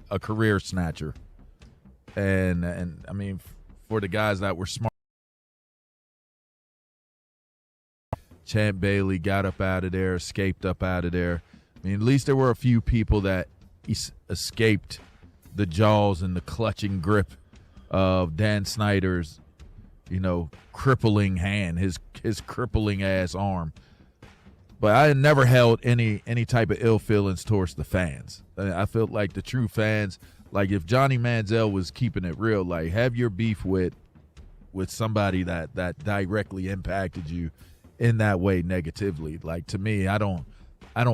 a career snatcher. And I mean, for the guys that were smart, Champ Bailey got up out of there, escaped up out of there. I mean, at least there were a few people that escaped the jaws and the clutching grip of Dan Snyder's, crippling hand, his crippling ass arm. But I had never held any type of ill feelings towards the fans. I felt like the true fans, like if Johnny Manziel was keeping it real, like have your beef with somebody that directly impacted you in that way negatively. Like to me, I don't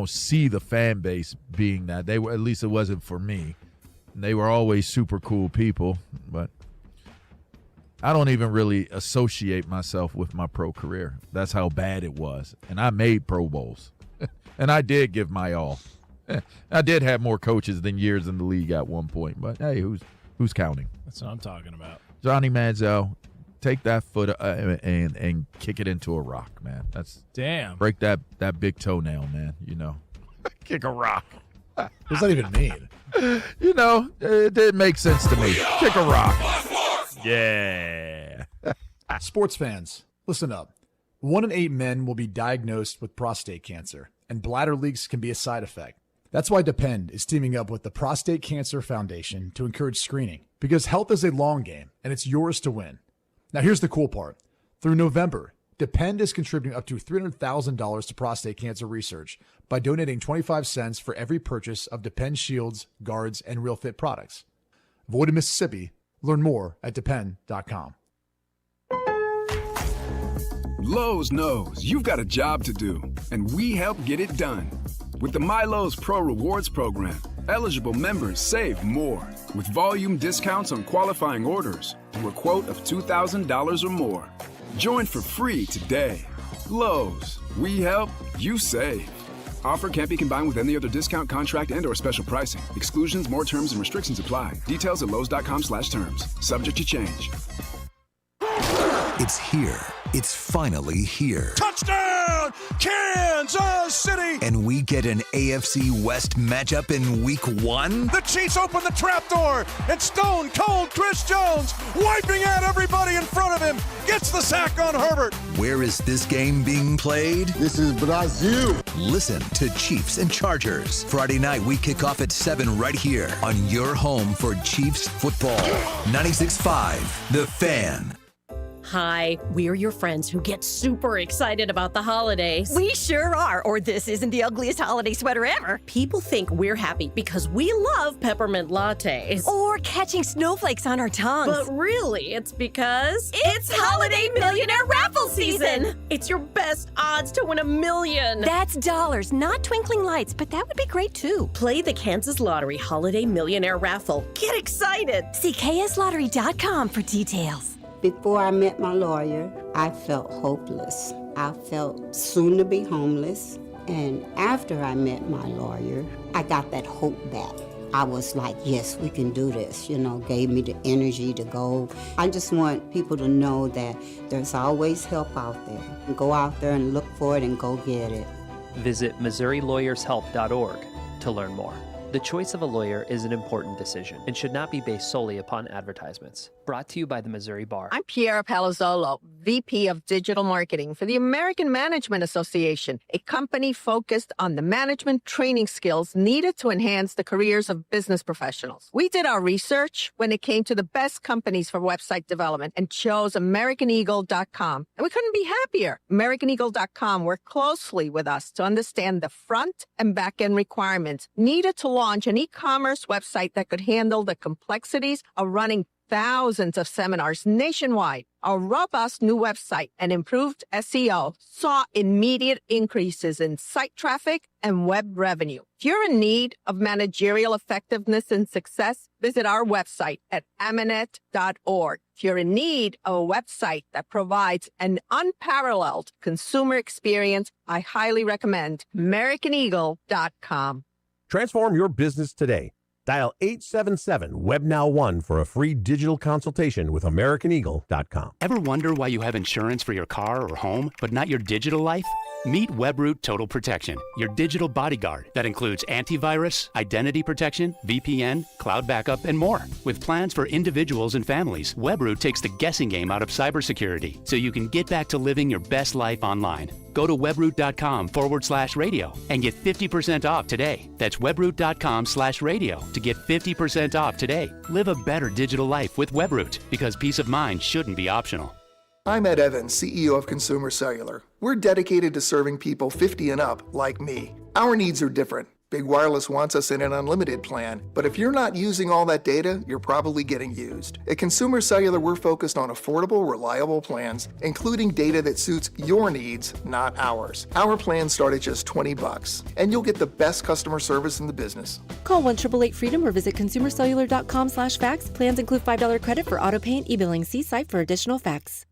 see the fan base being that. They were, at least it wasn't for me. They were always super cool people, but I don't even really associate myself with my pro career. That's how bad it was. And I made Pro Bowls. And I did give my all. I did have more coaches than years in the league at one point, but hey, who's counting? That's what I'm talking about. Johnny Manziel, take that foot and kick it into a rock, man. That's damn. Break that big toenail, man. Kick a rock. What does that even mean? It didn't make sense to me. Kick a rock. Yeah. Sports fans, listen up. 1 in 8 men will be diagnosed with prostate cancer, and bladder leaks can be a side effect. That's why Depend is teaming up with the Prostate Cancer Foundation to encourage screening, because health is a long game, and it's yours to win. Now, here's the cool part. Through November, Depend is contributing up to $300,000 to prostate cancer research by donating 25 cents for every purchase of Depend Shields, Guards, and Real Fit products. Avoid Mississippi. Learn more at Depend.com. Lowe's knows you've got a job to do, and we help get it done. With the MyLowe's Pro Rewards program, eligible members save more with volume discounts on qualifying orders through a quote of $2,000 or more. Join for free today. Lowe's, we help, you save. Offer can't be combined with any other discount, contract, and/or special pricing. Exclusions, more terms, and restrictions apply. Details at lowes.com/terms. Subject to change. It's here. It's finally here. Touchdown, Kansas City! And we get an AFC West matchup in week 1? The Chiefs open the trapdoor, and Stone Cold Chris Jones, wiping out everybody in front of him, gets the sack on Herbert. Where is this game being played? This is Brazil. Listen to Chiefs and Chargers. Friday night, we kick off at 7 right here on your home for Chiefs football. 96.5, The Fan. Hi, we're your friends who get super excited about the holidays. We sure are, or this isn't the ugliest holiday sweater ever. People think we're happy because we love peppermint lattes. Or catching snowflakes on our tongues. But really, it's because it's Holiday Millionaire Raffle season! It's your best odds to win $1 million. That's dollars, not twinkling lights, but that would be great too. Play the Kansas Lottery Holiday Millionaire Raffle. Get excited! See kslottery.com for details. Before I met my lawyer, I felt hopeless. I felt soon to be homeless. And after I met my lawyer, I got that hope back. I was like, yes, we can do this, gave me the energy to go. I just want people to know that there's always help out there. Go out there and look for it and go get it. Visit MissouriLawyersHelp.org to learn more. The choice of a lawyer is an important decision and should not be based solely upon advertisements. Brought to you by the Missouri Bar. I'm Piera Palazzolo, VP of Digital Marketing for the American Management Association, a company focused on the management training skills needed to enhance the careers of business professionals. We did our research when it came to the best companies for website development and chose AmericanEagle.com. And we couldn't be happier. AmericanEagle.com worked closely with us to understand the front and back end requirements needed to launch an e-commerce website that could handle the complexities of running thousands of seminars nationwide. Our robust new website and improved SEO saw immediate increases in site traffic and web revenue. If you're in need of managerial effectiveness and success, visit our website at Amanet.org. If you're in need of a website that provides an unparalleled consumer experience, I highly recommend AmericanEagle.com. Transform your business today. Dial 877-WebNow1 for a free digital consultation with AmericanEagle.com. Ever wonder why you have insurance for your car or home, but not your digital life? Meet WebRoot Total Protection, your digital bodyguard that includes antivirus, identity protection, VPN, cloud backup, and more. With plans for individuals and families, WebRoot takes the guessing game out of cybersecurity so you can get back to living your best life online. Go to webroot.com/radio and get 50% off today. That's webroot.com/radio to get 50% off today. Live a better digital life with WebRoot, because peace of mind shouldn't be optional. I'm Ed Evans, CEO of Consumer Cellular. We're dedicated to serving people 50 and up like me. Our needs are different. Big Wireless wants us in an unlimited plan, but if you're not using all that data, you're probably getting used. At Consumer Cellular, we're focused on affordable, reliable plans, including data that suits your needs, not ours. Our plans start at just $20, and you'll get the best customer service in the business. Call 1-888-FREEDOM or visit consumercellular.com/facts. Plans include $5 credit for auto pay and e-billing. See site for additional facts.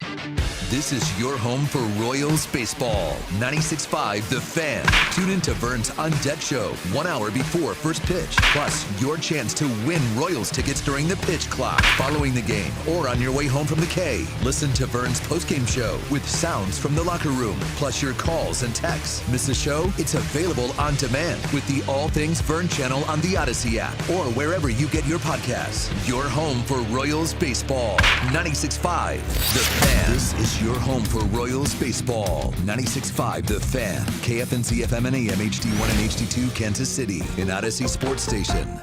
This is your home for Royals baseball. 96.5 The Fan. Tune in to Vern's On Deck Show 1 hour before first pitch. Plus, your chance to win Royals tickets during the pitch clock, following the game, or on your way home from the K. Listen to Vern's postgame show with sounds from the locker room, plus your calls and texts. Miss a show? It's available on demand with the All Things Vern channel on the Odyssey app or wherever you get your podcasts. Your home for Royals baseball. 96.5 The Fan. This is your home for Royals baseball. 96.5 The Fan. KFNC FM and AM HD1 and HD2 Kansas City. An Odyssey Sports Station.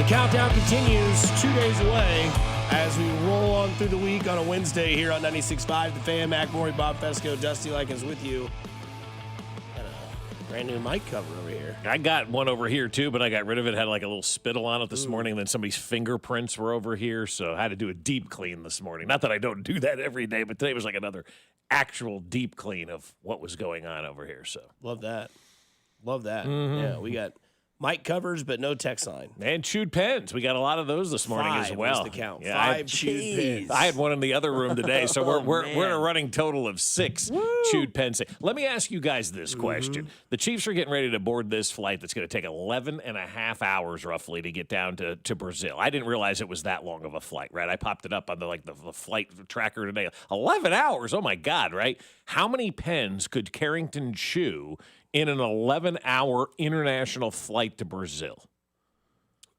Countdown continues 2 days away as we roll on through the week on a Wednesday here on 96.5 The Fan. Mac Maury, Bob Fescoe, Dusty Likens with you. Got a brand new mic cover over here. I got one over here too, but I got rid of it. Had like a little spittle on it this morning, and then somebody's fingerprints were over here, so I had to do a deep clean this morning. Not that I don't do that every day, but today was like another actual deep clean of what was going on over here. So Love that. Mm-hmm. Yeah, we got mic covers, but no text line. And chewed pens. We got a lot of those this morning as well. 5 was the count. Yeah, 5 chewed pens. I had one in the other room today, so we're a running total of 6 chewed pens. Let me ask you guys this question. The Chiefs are getting ready to board this flight that's going to take 11 and a half hours roughly to get down to Brazil. I didn't realize it was that long of a flight, right? I popped it up on the flight tracker today. 11 hours, oh my God, right? How many pens could Carrington chew in an 11-hour international flight to Brazil?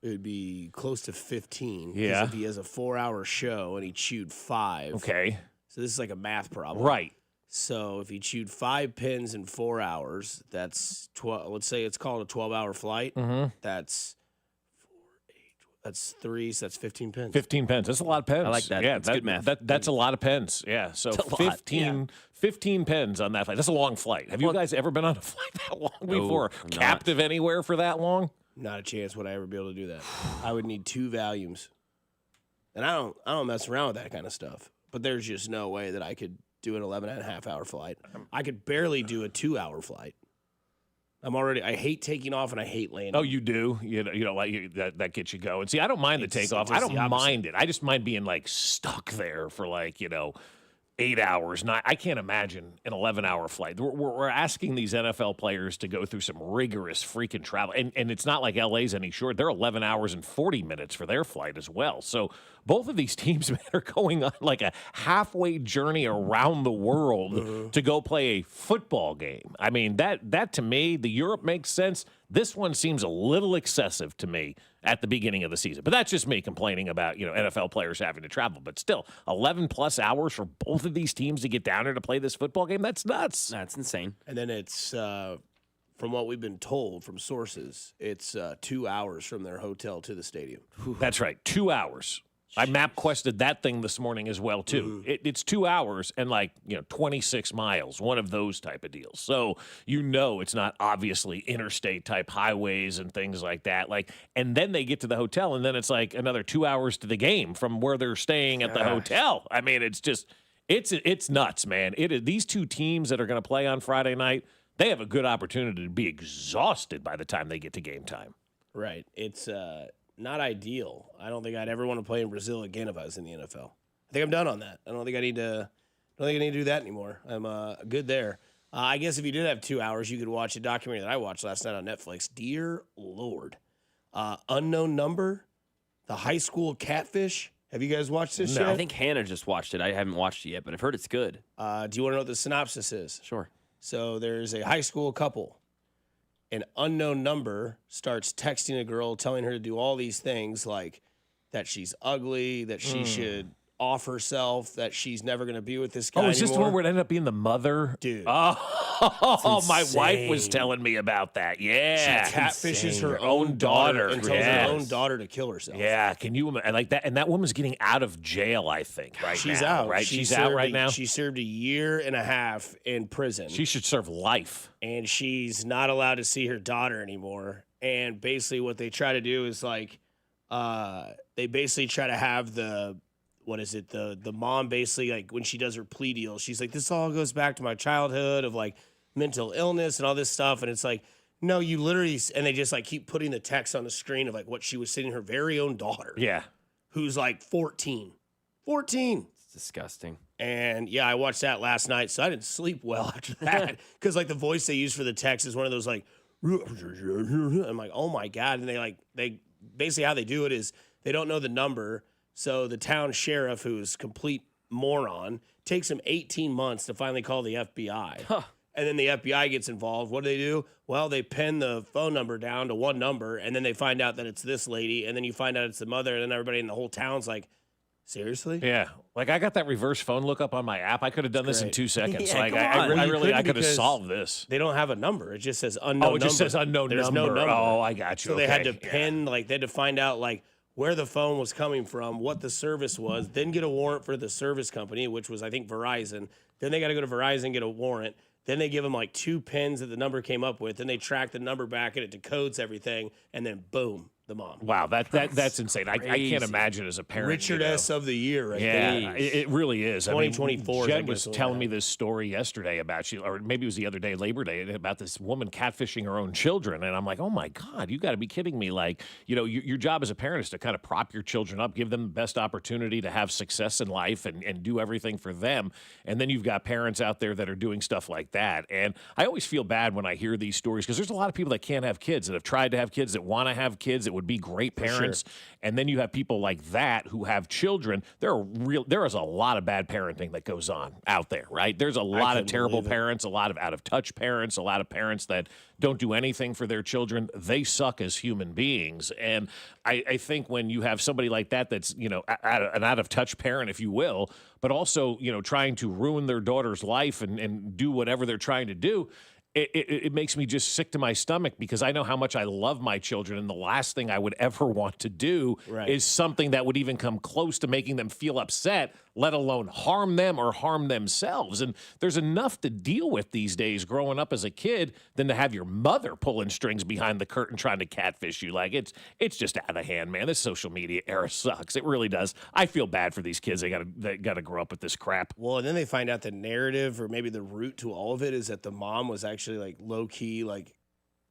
It would be close to 15. Yeah. If he has a 4-hour show and he chewed 5. Okay. So this is like a math problem. Right. So if he chewed 5 pens in 4 hours, that's 12. Let's say it's called a 12-hour flight. That's 3, so that's 15 pens. 15 pens. That's a lot of pens. I like that. Yeah, that's good math. That's a lot of pens. Yeah, so 15 pens on that flight. That's a long flight. Have you guys ever been on a flight that long before? Captive anywhere for that long? Not a chance would I ever be able to do that. I would need 2 volumes. And I don't mess around with that kind of stuff. But there's just no way that I could do an 11.5-hour flight. I could barely do a 2-hour flight. I hate taking off and I hate landing. Oh, you do? You don't like that gets you going. See, I don't mind the takeoff. I don't mind it. I just mind being like stuck there for 8 hours. I can't imagine an 11-hour flight. We're asking these NFL players to go through some rigorous freaking travel. And it's not like LA's any short. They're 11 hours and 40 minutes for their flight as well. So both of these teams, man, are going on like a halfway journey around the world to go play a football game. I mean, that to me, the Europe makes sense. This one seems a little excessive to me at the beginning of the season. But that's just me complaining about, NFL players having to travel. But still, 11-plus hours for both of these teams to get down here to play this football game, that's nuts. That's insane. And then it's, from what we've been told from sources, it's 2 hours from their hotel to the stadium. That's right, 2 hours. I map quested that thing this morning as well, too. It's 2 hours and 26 miles, one of those type of deals. So it's not obviously interstate type highways and things like that. And then they get to the hotel, and then it's like another 2 hours to the game from where they're staying at the hotel. I mean, it's just it's nuts, man. These two teams that are going to play on Friday night, they have a good opportunity to be exhausted by the time they get to game time. Right. It's not ideal. I don't think I'd ever want to play in Brazil again if I was in the NFL. I think I'm done on that. I don't think I need to do that anymore. I'm good there. I guess if you did have 2 hours, you could watch a documentary that I watched last night on Netflix. Dear Lord. Unknown Number, the high school catfish. Have you guys watched this yet? I think Hannah just watched it. I haven't watched it yet, but I've heard it's good. Do you want to know what the synopsis is? Sure. So there's a high school couple. An unknown number starts texting a girl, telling her to do all these things, like that she's ugly, that she should off herself, that she's never going to be with this guy is this the anymore. one where it ended up being the mother? Dude. Oh, my wife was telling me about that. Yeah. She catfishes her own daughter and tells her own daughter to kill herself. Yeah, can you imagine? Like that? And that woman's getting out of jail, I think, right She's now. out. Right? She's out right now? She served 1.5 years in prison. She should serve life. And she's not allowed to see her daughter anymore. And basically what they try to do is they basically try to have the mom basically, when she does her plea deal, she's like, this all goes back to my childhood of mental illness and all this stuff. And it's like, no, you literally, and they just keep putting the text on the screen of what she was sending her very own daughter. Yeah. Who's 14. 14. It's disgusting. And yeah, I watched that last night, so I didn't sleep well after that. Because the voice they use for the text is one of those I'm like, oh my God. And they basically how they do it is they don't know the number. So the town sheriff, who's complete moron, takes him 18 months to finally call the FBI. Huh. And then the FBI gets involved. What do? Well, they pin the phone number down to one number, and then they find out that it's this lady, and then you find out it's the mother, and then everybody in the whole town's like, seriously? Yeah. I got that reverse phone lookup on my app. I could have done this in 2 seconds. Yeah, I could have solved this. They don't have a number. It just says unknown number. Oh, it just says unknown There's number. No number. Oh, I got you. So they Okay. had to pin, they had to find out, where the phone was coming from, what the service was, then get a warrant for the service company, which was, I think, Verizon. Then they got to go to Verizon, get a warrant. Then they give them 2 pins that the number came up with. Then they track the number back and it decodes everything. And then boom, the mom. Wow, that's insane. I can't imagine as a parent. Richard S. of the year right there. Yeah, it really is. 2024. Jen was telling me this story yesterday about or maybe it was the other day, Labor Day, about this woman catfishing her own children. And I'm like, oh my God, you got to be kidding me. Your job as a parent is to kind of prop your children up, give them the best opportunity to have success in life and do everything for them. And then you've got parents out there that are doing stuff like that. And I always feel bad when I hear these stories because there's a lot of people that can't have kids, that have tried to have kids, that want to have kids, that would be great parents. Sure. And then you have people like that who have children. There is a lot of bad parenting that goes on out there, right? There's a lot of terrible parents, a lot of out of touch parents, a lot of parents that don't do anything for their children. They suck as human beings. And I think when you have somebody like that that's, an out of touch parent, if you will, but also, trying to ruin their daughter's life and do whatever they're trying to do, it makes me just sick to my stomach because I know how much I love my children, and the last thing I would ever want to do is something that would even come close to making them feel upset, let alone harm them or harm themselves. And there's enough to deal with these days growing up as a kid than to have your mother pulling strings behind the curtain trying to catfish you. It's just out of hand, man. This social media era sucks. It really does. I feel bad for these kids. They got to grow up with this crap. Well, and then they find out the narrative or maybe the root to all of it is that the mom was actually low key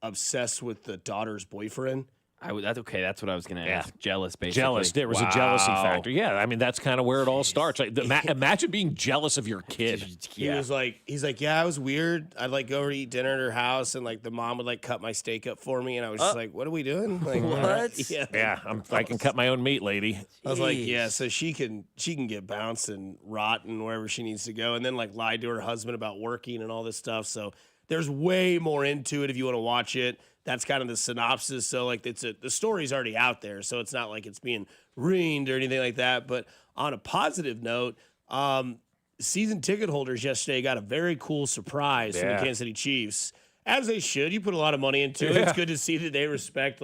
obsessed with the daughter's boyfriend. That's okay. That's what I was going to ask. Jealous, basically. Jealous. There was a jealousy factor. Yeah, I mean that's kind of where it all starts. Imagine being jealous of your kid. He's like, yeah, I was weird. I'd go over to eat dinner at her house, and the mom would cut my steak up for me, and I was just like, what are we doing? What? Yeah, I can cut my own meat, lady. I was like, yeah, so she can get bounced and rotten wherever she needs to go, and then lied to her husband about working and all this stuff. So there's way more into it if you want to watch it. That's kind of the synopsis. So the story's already out there, so it's not like it's being ruined or anything like that. But on a positive note, season ticket holders yesterday got a very cool surprise from the Kansas City Chiefs, as they should. You put a lot of money into it. It's good to see that they respect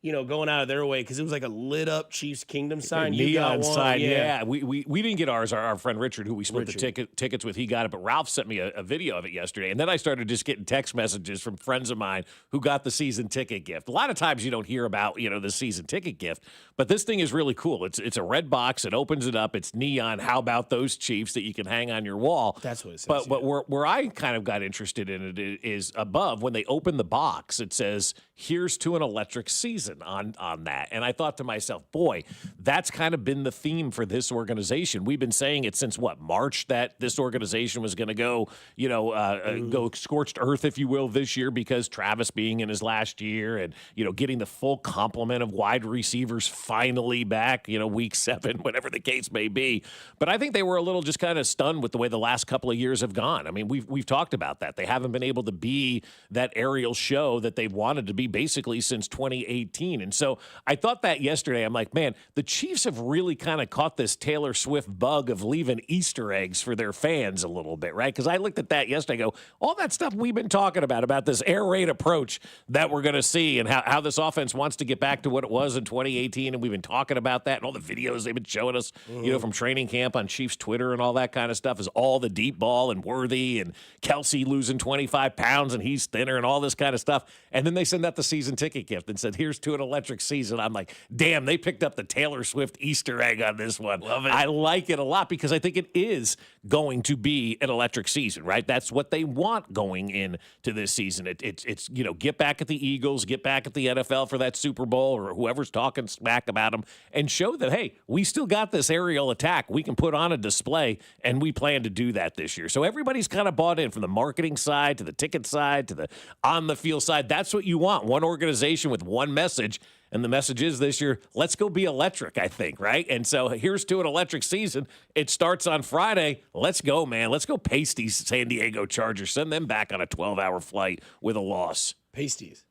going out of their way because it was like a lit up Chiefs Kingdom sign. You got Neon one. sign, yeah. We didn't get ours. Our friend Richard, who we split the tickets with, he got it. But Ralph sent me a video of it yesterday. And then I started just getting text messages from friends of mine who got the season ticket gift. A lot of times you don't hear about, the season ticket gift. But this thing is really cool. It's a red box. It opens it up. It's neon. How about those Chiefs that you can hang on your wall? That's what it says. But where I kind of got interested in it is above, when they open the box, it says, "Here's to an electric season" on that. And I thought to myself, boy, that's kind of been the theme for this organization. We've been saying it since March, that this organization was going to go, go scorched earth, if you will, this year, because Travis being in his last year and, getting the full complement of wide receivers finally back, week 7, whatever the case may be. But I think they were a little just kind of stunned with the way the last couple of years have gone. I mean, we've talked about that. They haven't been able to be that aerial show that they've wanted to be basically since 2018. And so I thought that yesterday. I'm like, man, the Chiefs have really kind of caught this Taylor Swift bug of leaving Easter eggs for their fans a little bit, right? Because I looked at that yesterday, I go, all that stuff we've been talking about this air raid approach that we're going to see and how this offense wants to get back to what it was in 2018. And we've been talking about that, and all the videos they've been showing us, from training camp on Chiefs Twitter and all that kind of stuff, is all the deep ball and Worthy and Kelsey losing 25 pounds and he's thinner and all this kind of stuff. And then they send out the season ticket gift and said, "Here's to an electric season." I'm like, damn, they picked up the Taylor Swift Easter egg on this one. Love it. I like it a lot because I think it is going to be an electric season, right? That's what they want going into this season. It's get back at the Eagles, get back at the NFL for that Super Bowl, or whoever's talking smack about them, and show that, hey, we still got this aerial attack we can put on a display, and we plan to do that this year. So everybody's kind of bought in, from the marketing side to the ticket side to the on-the-field side. That's what you want, one organization with one message. And the message is this year, let's go be electric, I think, right? And so here's to an electric season. It starts on Friday. Let's go, man. Let's go pace these San Diego Chargers. Send them back on a 12-hour flight with a loss. Pasties.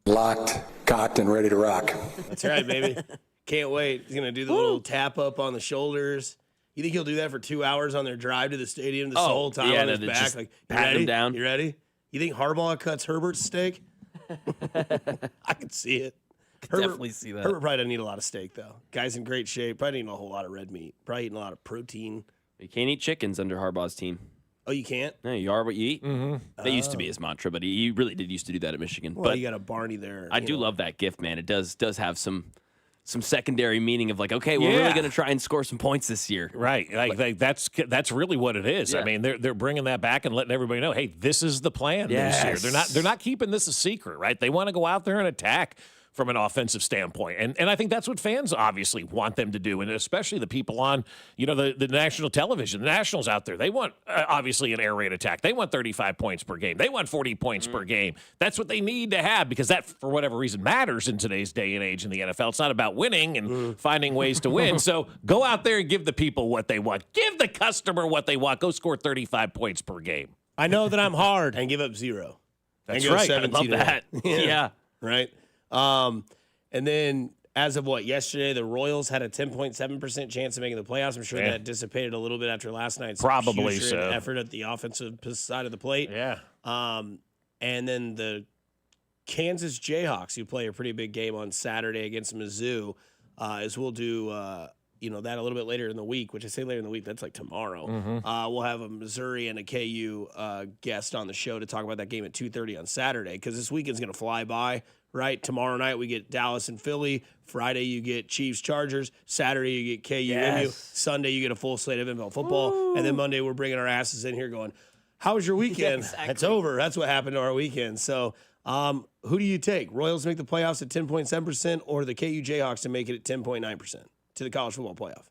Locked, cocked, and ready to rock. That's right, baby. Can't wait. He's going to do the little tap up on the shoulders. You think he'll do that for 2 hours on their drive to the stadium this whole time on his back? Just like, pat him down. You ready? You think Harbaugh cuts Herbert's steak? I can see it. Definitely see that. Herbert probably doesn't eat a lot of steak, though. Guy's in great shape. Probably eating a whole lot of red meat. Probably eating a lot of protein. You can't eat chickens under Harbaugh's team. Oh, you can't? No, you are what you eat. Mm-hmm. That used to be his mantra, but he really did used to do that at Michigan. Well, but you got a Barney there. I do love that gift, man. It does have some secondary meaning of like, okay, we're really going to try and score some points this year. Right. Like that's really what it is. Yeah. I mean, they're bringing that back and letting everybody know, hey, this is the plan this year. They're not keeping this a secret, right? They want to go out there and attack from an offensive standpoint. And I think that's what fans obviously want them to do, and especially the people on, the national television. The Nationals out there, they want, obviously, an air raid attack. They want 35 points per game. They want 40 points per game. That's what they need to have, because that, for whatever reason, matters in today's day and age in the NFL. It's not about winning and finding ways to win. So go out there and give the people what they want. Give the customer what they want. Go score 35 points per game. I know that I'm hard. And give up 0. That's and go right. 17 I love that. Yeah. Right? And then as of yesterday, the Royals had a 10.7% chance of making the playoffs. I'm sure that dissipated a little bit after last night's Probably so. effort at the offensive side of the plate. Yeah. And then the Kansas Jayhawks, who play a pretty big game on Saturday against Mizzou, as we'll do that a little bit later in the week, which I say later in the week, that's like tomorrow. Mm-hmm. We'll have a Missouri and a KU guest on the show to talk about that game at 2:30 on Saturday, because this weekend's going to fly by, right? Tomorrow night we get Dallas and Philly. Friday you get Chiefs Chargers. Saturday you get KU MU. Sunday you get a full slate of NFL football. Ooh. And then Monday we're bringing our asses in here going, how was your weekend? Exactly. It's over. That's what happened to our weekend. So who do you take? Royals to make the playoffs at 10.7% or the KU Jayhawks to make it at 10.9%? To the college football playoff?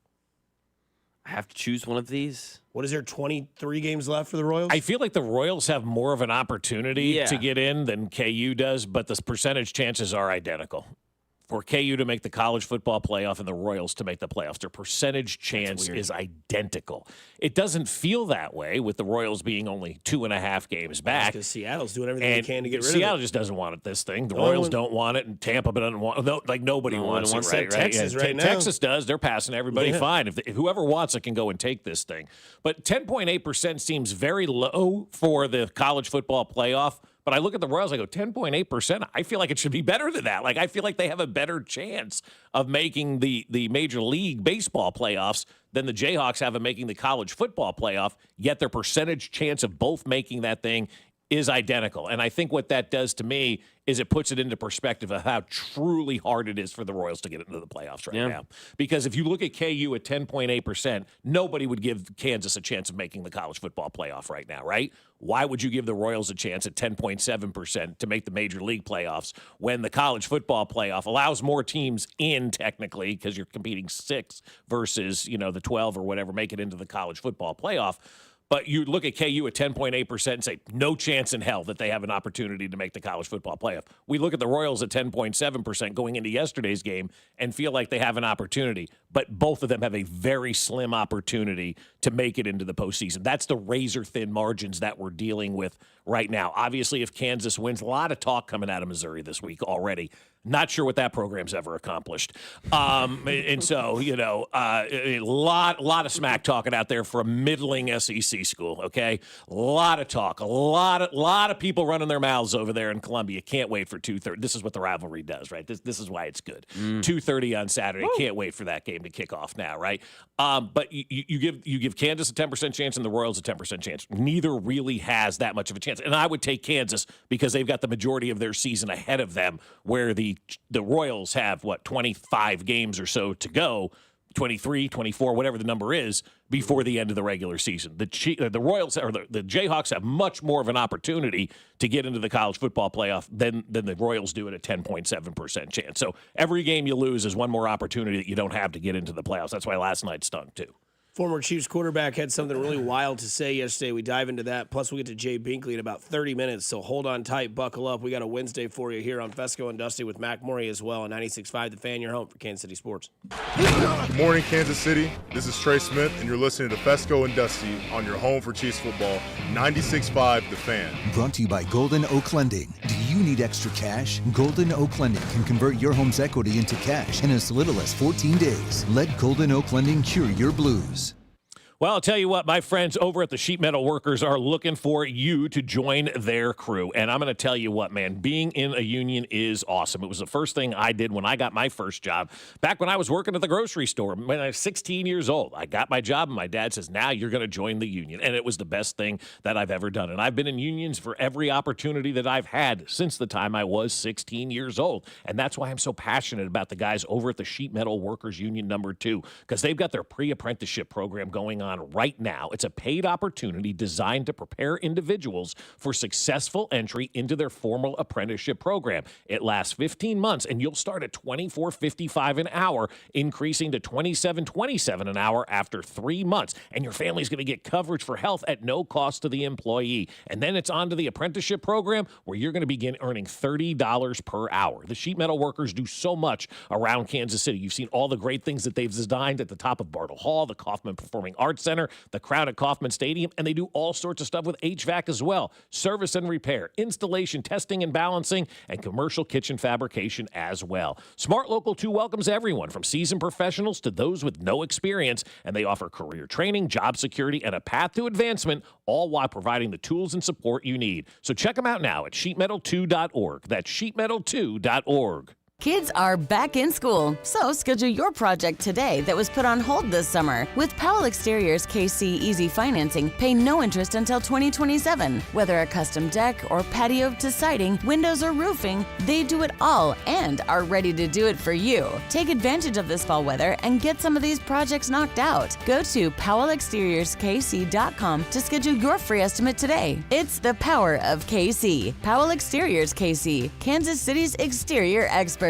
I have to choose one of these. What is there, 23 games left for the Royals? I feel like the Royals have more of an opportunity to get in than KU does, but the percentage chances are identical. For KU to make the college football playoff and the Royals to make the playoffs, their percentage chance is identical. It doesn't feel that way with the Royals being only 2.5 games back. Because Seattle's doing everything they can to get rid of it. Seattle just doesn't want it, this thing. The Royals don't want it, and Tampa doesn't want it. Like, nobody wants it, right? Texas right now. Texas does. They're passing everybody fine. If whoever wants it can go and take this thing. But 10.8% seems very low for the college football playoff. But I look at the Royals, I go 10.8%. I feel like it should be better than that. Like I feel like they have a better chance of making the Major League Baseball playoffs than the Jayhawks have of making the college football playoff. Yet their percentage chance of both making that thing is identical. And I think what that does to me is it puts it into perspective of how truly hard it is for the Royals to get into the playoffs right now. Because if you look at KU at 10.8%, nobody would give Kansas a chance of making the college football playoff right now, right? Why would you give the Royals a chance at 10.7% to make the Major League playoffs when the college football playoff allows more teams in technically because you're competing 6 versus, the 12 or whatever, make it into the college football playoff? But you look at KU at 10.8% and say, no chance in hell that they have an opportunity to make the college football playoff. We look at the Royals at 10.7% going into yesterday's game and feel like they have an opportunity. But both of them have a very slim opportunity to make it into the postseason. That's the razor-thin margins that we're dealing with right now. Obviously, if Kansas wins, a lot of talk coming out of Missouri this week already. Not sure what that program's ever accomplished. And so, a lot of smack talking out there for a middling SEC school, okay? A lot of talk. A lot of people running their mouths over there in Columbia. Can't wait for 2:30. This is what the rivalry does, right? This is why it's good. 2:30 on Saturday. Can't wait for that game to kick off now, right? But you give Kansas a 10% chance and the Royals a 10% chance. Neither really has that much of a chance. And I would take Kansas because they've got the majority of their season ahead of them, where the Royals have, 25 games or so to go, 23, 24, whatever the number is, before the end of the regular season. The Royals or the Jayhawks have much more of an opportunity to get into the college football playoff than the Royals do at a 10.7% chance. So every game you lose is one more opportunity that you don't have to get into the playoffs. That's why last night stunk, too. Former Chiefs quarterback had something really wild to say yesterday. We dive into that. Plus, we'll get to Jay Binkley in about 30 minutes. So hold on tight, buckle up. We got a Wednesday for you here on Fescoe and Dusty with Mac Murray as well on 96.5 The Fan, your home for Kansas City Sports. Good morning, Kansas City. This is Trey Smith, and you're listening to Fescoe and Dusty on your home for Chiefs football, 96.5 The Fan. Brought to you by Golden Oak Lending. Do you need extra cash? Golden Oak Lending can convert your home's equity into cash in as little as 14 days. Let Golden Oak Lending cure your blues. Well, I'll tell you what, my friends over at the Sheet Metal Workers are looking for you to join their crew. And I'm going to tell you what, man, being in a union is awesome. It was the first thing I did when I got my first job back when I was working at the grocery store when I was 16 years old. I got my job and my dad says, now you're going to join the union. And it was the best thing that I've ever done. And I've been in unions for every opportunity that I've had since the time I was 16 years old. And that's why I'm so passionate about the guys over at the Sheet Metal Workers Union number 2, because they've got their pre-apprenticeship program going on right now. It's a paid opportunity designed to prepare individuals for successful entry into their formal apprenticeship program. It lasts 15 months, and you'll start at $24.55 an hour, increasing to $27.27 an hour after 3 months. And your family's going to get coverage for health at no cost to the employee. And then it's on to the apprenticeship program, where you're going to begin earning $30 per hour. The Sheet Metal Workers do so much around Kansas City. You've seen all the great things that they've designed at the top of Bartle Hall, the Kauffman Performing Arts Center, the crowd at Kauffman Stadium, and they do all sorts of stuff with HVAC as well. Service and repair, installation, testing and balancing, and commercial kitchen fabrication as well. Smart Local 2 welcomes everyone from seasoned professionals to those with no experience, and they offer career training, job security, and a path to advancement, all while providing the tools and support you need. So check them out now at sheetmetal2.org. That's sheetmetal2.org. Kids are back in school, so schedule your project today that was put on hold this summer. With Powell Exteriors KC Easy Financing, pay no interest until 2027. Whether a custom deck or patio to siding, windows or roofing, they do it all and are ready to do it for you. Take advantage of this fall weather and get some of these projects knocked out. Go to PowellExteriorsKC.com to schedule your free estimate today. It's the power of KC. Powell Exteriors KC, Kansas City's exterior experts.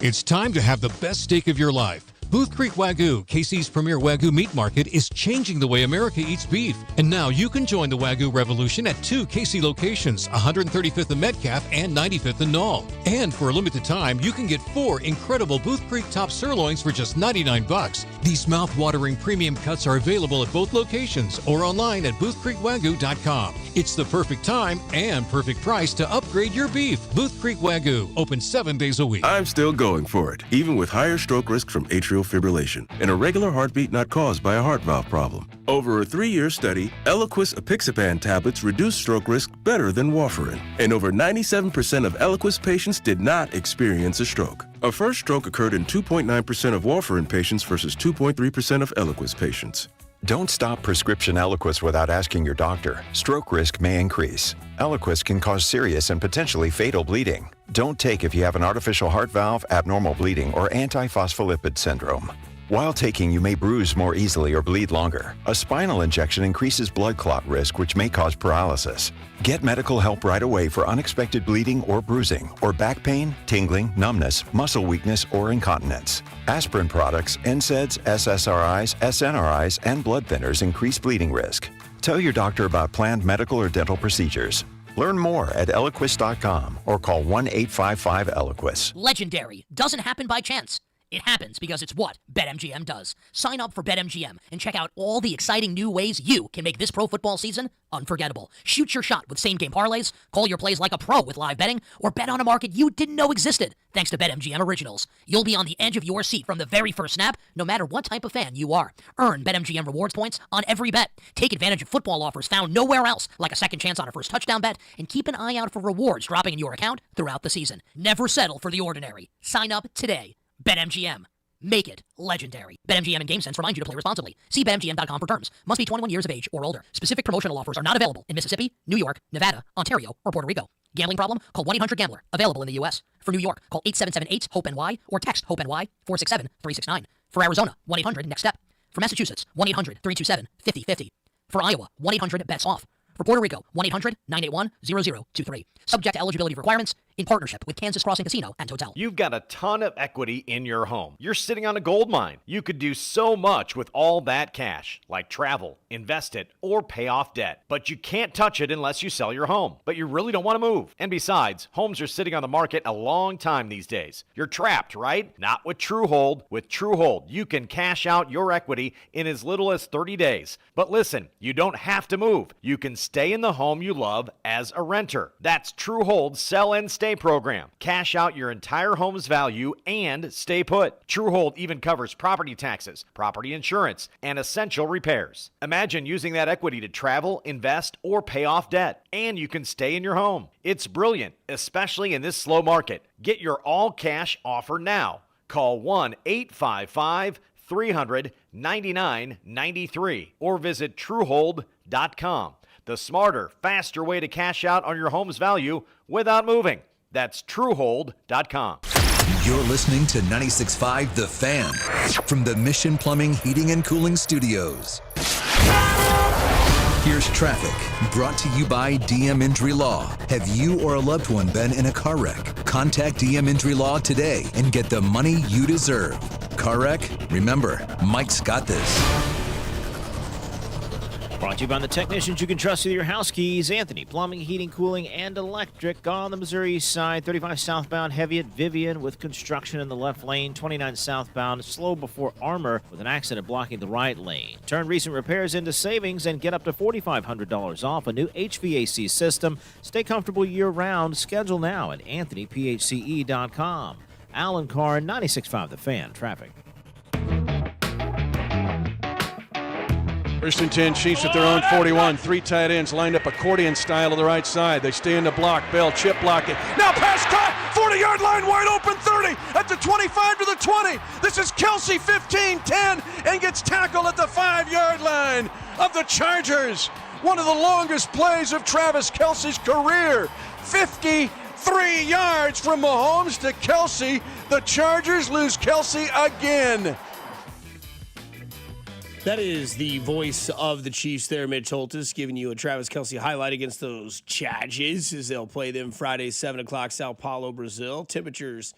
It's time to have the best steak of your life. Booth Creek Wagyu, KC's premier Wagyu meat market, is changing the way America eats beef. And now you can join the Wagyu revolution at 2 KC locations, 135th and Metcalf and 95th and Knoll. And for a limited time, you can get 4 incredible Booth Creek top sirloins for just $99. These mouth-watering premium cuts are available at both locations or online at boothcreekwagyu.com. It's the perfect time and perfect price to upgrade your beef. Booth Creek Wagyu, open 7 days a week. I'm still going for it, even with higher stroke risk from atrial atrial fibrillation, an irregular heartbeat not caused by a heart valve problem. Over a 3-year study, Eliquis apixaban tablets reduced stroke risk better than warfarin, and over 97% of Eliquis patients did not experience a stroke. A first stroke occurred in 2.9% of warfarin patients versus 2.3% of Eliquis patients. Don't stop prescription Eliquis without asking your doctor. Stroke risk may increase. Eliquis can cause serious and potentially fatal bleeding. Don't take if you have an artificial heart valve, abnormal bleeding, or antiphospholipid syndrome. While taking, you may bruise more easily or bleed longer. A spinal injection increases blood clot risk, which may cause paralysis. Get medical help right away for unexpected bleeding or bruising, or back pain, tingling, numbness, muscle weakness, or incontinence. Aspirin products, NSAIDs, SSRIs, SNRIs, and blood thinners increase bleeding risk. Tell your doctor about planned medical or dental procedures. Learn more at Eliquis.com or call 1-855-ELIQUIS. Legendary doesn't happen by chance. It happens because it's what BetMGM does. Sign up for BetMGM and check out all the exciting new ways you can make this pro football season unforgettable. Shoot your shot with same-game parlays, call your plays like a pro with live betting, or bet on a market you didn't know existed thanks to BetMGM Originals. You'll be on the edge of your seat from the very first snap, no matter what type of fan you are. Earn BetMGM rewards points on every bet. Take advantage of football offers found nowhere else, like a second chance on a first touchdown bet, and keep an eye out for rewards dropping in your account throughout the season. Never settle for the ordinary. Sign up today. BetMGM. Make it legendary. BetMGM and GameSense remind you to play responsibly. See BetMGM.com for terms. Must be 21 years of age or older. Specific promotional offers are not available in Mississippi, New York, Nevada, Ontario, or Puerto Rico. Gambling problem? Call 1-800-GAMBLER. Available in the U.S. For New York, call 877-8-HOPE-NY or text HOPE-NY 467-369. For Arizona, 1-800-NEXT-STEP. For Massachusetts, 1-800-327-5050. For Iowa, 1-800-BETS-OFF. For Puerto Rico, 1-800-981-0023. Subject to eligibility requirements in partnership with Kansas Crossing Casino and Hotel. You've got a ton of equity in your home. You're sitting on a gold mine. You could do so much with all that cash, like travel, invest it, or pay off debt. But you can't touch it unless you sell your home. But you really don't want to move. And besides, homes are sitting on the market a long time these days. You're trapped, right? Not with TrueHold. With TrueHold, you can cash out your equity in as little as 30 days. But listen, you don't have to move. You can stay in the home you love as a renter. That's TrueHold's Sell and Stay program. Cash out your entire home's value and stay put. TrueHold even covers property taxes, property insurance, and essential repairs. Imagine using that equity to travel, invest, or pay off debt. And you can stay in your home. It's brilliant, especially in this slow market. Get your all-cash offer now. Call 1-855-300-9993 or visit TrueHold.com. The smarter, faster way to cash out on your home's value without moving. That's TrueHold.com. You're listening to 96.5 The Fan from the Mission Plumbing, Heating, and Cooling Studios. Here's traffic, brought to you by DM Injury Law. Have you or a loved one been in a car wreck? Contact DM Injury Law today and get the money you deserve. Car wreck? Remember, Mike's got this. Brought to you by the technicians you can trust with your house keys. Anthony Plumbing, Heating, Cooling, and Electric on the Missouri side. 35 southbound, heavy at Vivian with construction in the left lane. 29 southbound, slow before Armour with an accident blocking the right lane. Turn recent repairs into savings and get up to $4,500 off a new HVAC system. Stay comfortable year-round. Schedule now at anthonyphce.com. Alan Carr, 96.5 The Fan. Traffic. First and 10, Chiefs at their own 41. 3 tight ends lined up accordion style to the right side. They stay in the block. Bell chip block it. Now pass caught. 40-yard line wide open 30 at the 25 to the 20. This is Kelsey 15-10 and gets tackled at the 5-yard line of the Chargers. One of the longest plays of Travis Kelsey's career. 53 yards from Mahomes to Kelsey. The Chargers lose Kelsey again. That is the voice of the Chiefs there, Mitch Holtis, giving you a Travis Kelce highlight against those Chargers as they'll play them Friday, 7 o'clock, Sao Paulo, Brazil. Temperatures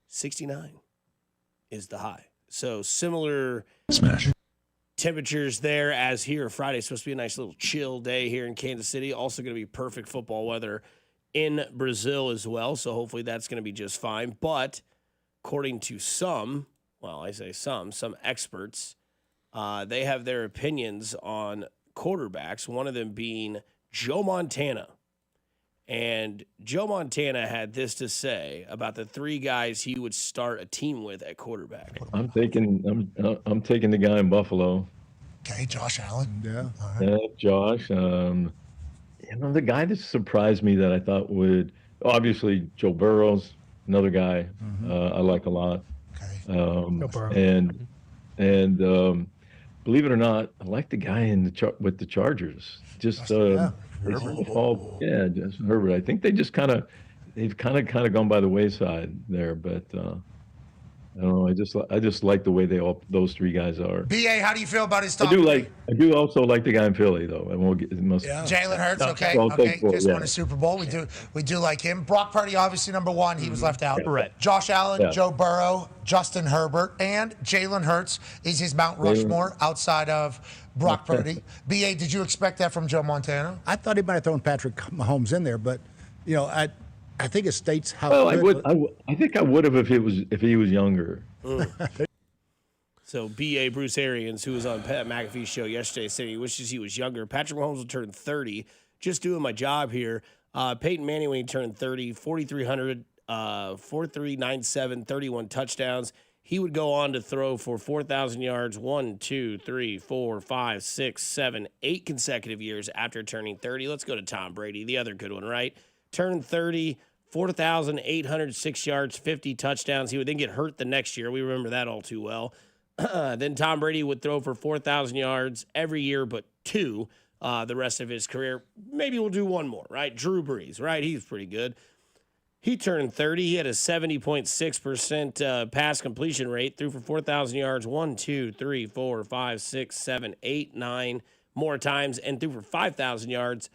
69 is the high. So similar temperatures there as here. Friday's supposed to be a nice little chill day here in Kansas City. Also going to be perfect football weather in Brazil as well. So hopefully that's going to be just fine. But according to some experts, they have their opinions on quarterbacks, one of them being Joe Montana. And Joe Montana had this to say about the 3 guys he would start a team with at quarterback. I'm taking the guy in Buffalo. Okay, Josh Allen. Yeah. All right. Yeah, Josh. The guy that surprised me that I thought would obviously Joe Burrows, another guy I like a lot. Okay. And believe it or not, I like the guy with the Chargers. Just Justin Herbert. I think they've kind of gone by the wayside there, but I don't know. I just like the way those 3 guys are. BA, how do you feel about his top I do also like the guy in Philly though. I won't get Jalen Hurts, okay. Just won a Super Bowl. We do like him. Brock Purdy, obviously number 1. He was left out. Right. Josh Allen, Joe Burrow, Justin Herbert, and Jalen Hurts is his Mount Rushmore outside of Brock Purdy. BA, did you expect that from Joe Montana? I thought he might have thrown Patrick Mahomes in there, but I think it states how. Well, I think I would have if he was younger. So B.A. Bruce Arians, who was on Pat McAfee's show yesterday, said he wishes he was younger. Patrick Mahomes will turn 30. Just doing my job here. Peyton Manning, when he turned 30, 4,300, 4,397, 31 touchdowns. He would go on to throw for 4,000 yards 1, 2, 3, 4, 5, 6, 7, 8 consecutive years after turning 30. Let's go to Tom Brady, the other good one, right? Turned 30, 4,806 yards, 50 touchdowns. He would then get hurt the next year. We remember that all too well. Then Tom Brady would throw for 4,000 yards every year but 2 the rest of his career. Maybe we'll do 1 more, right? Drew Brees, right? He's pretty good. He turned 30. He had a 70.6% pass completion rate, threw for 4,000 yards 1, 2, 3, 4, 5, 6, 7, 8, 9 more times, and threw for 5,000 yards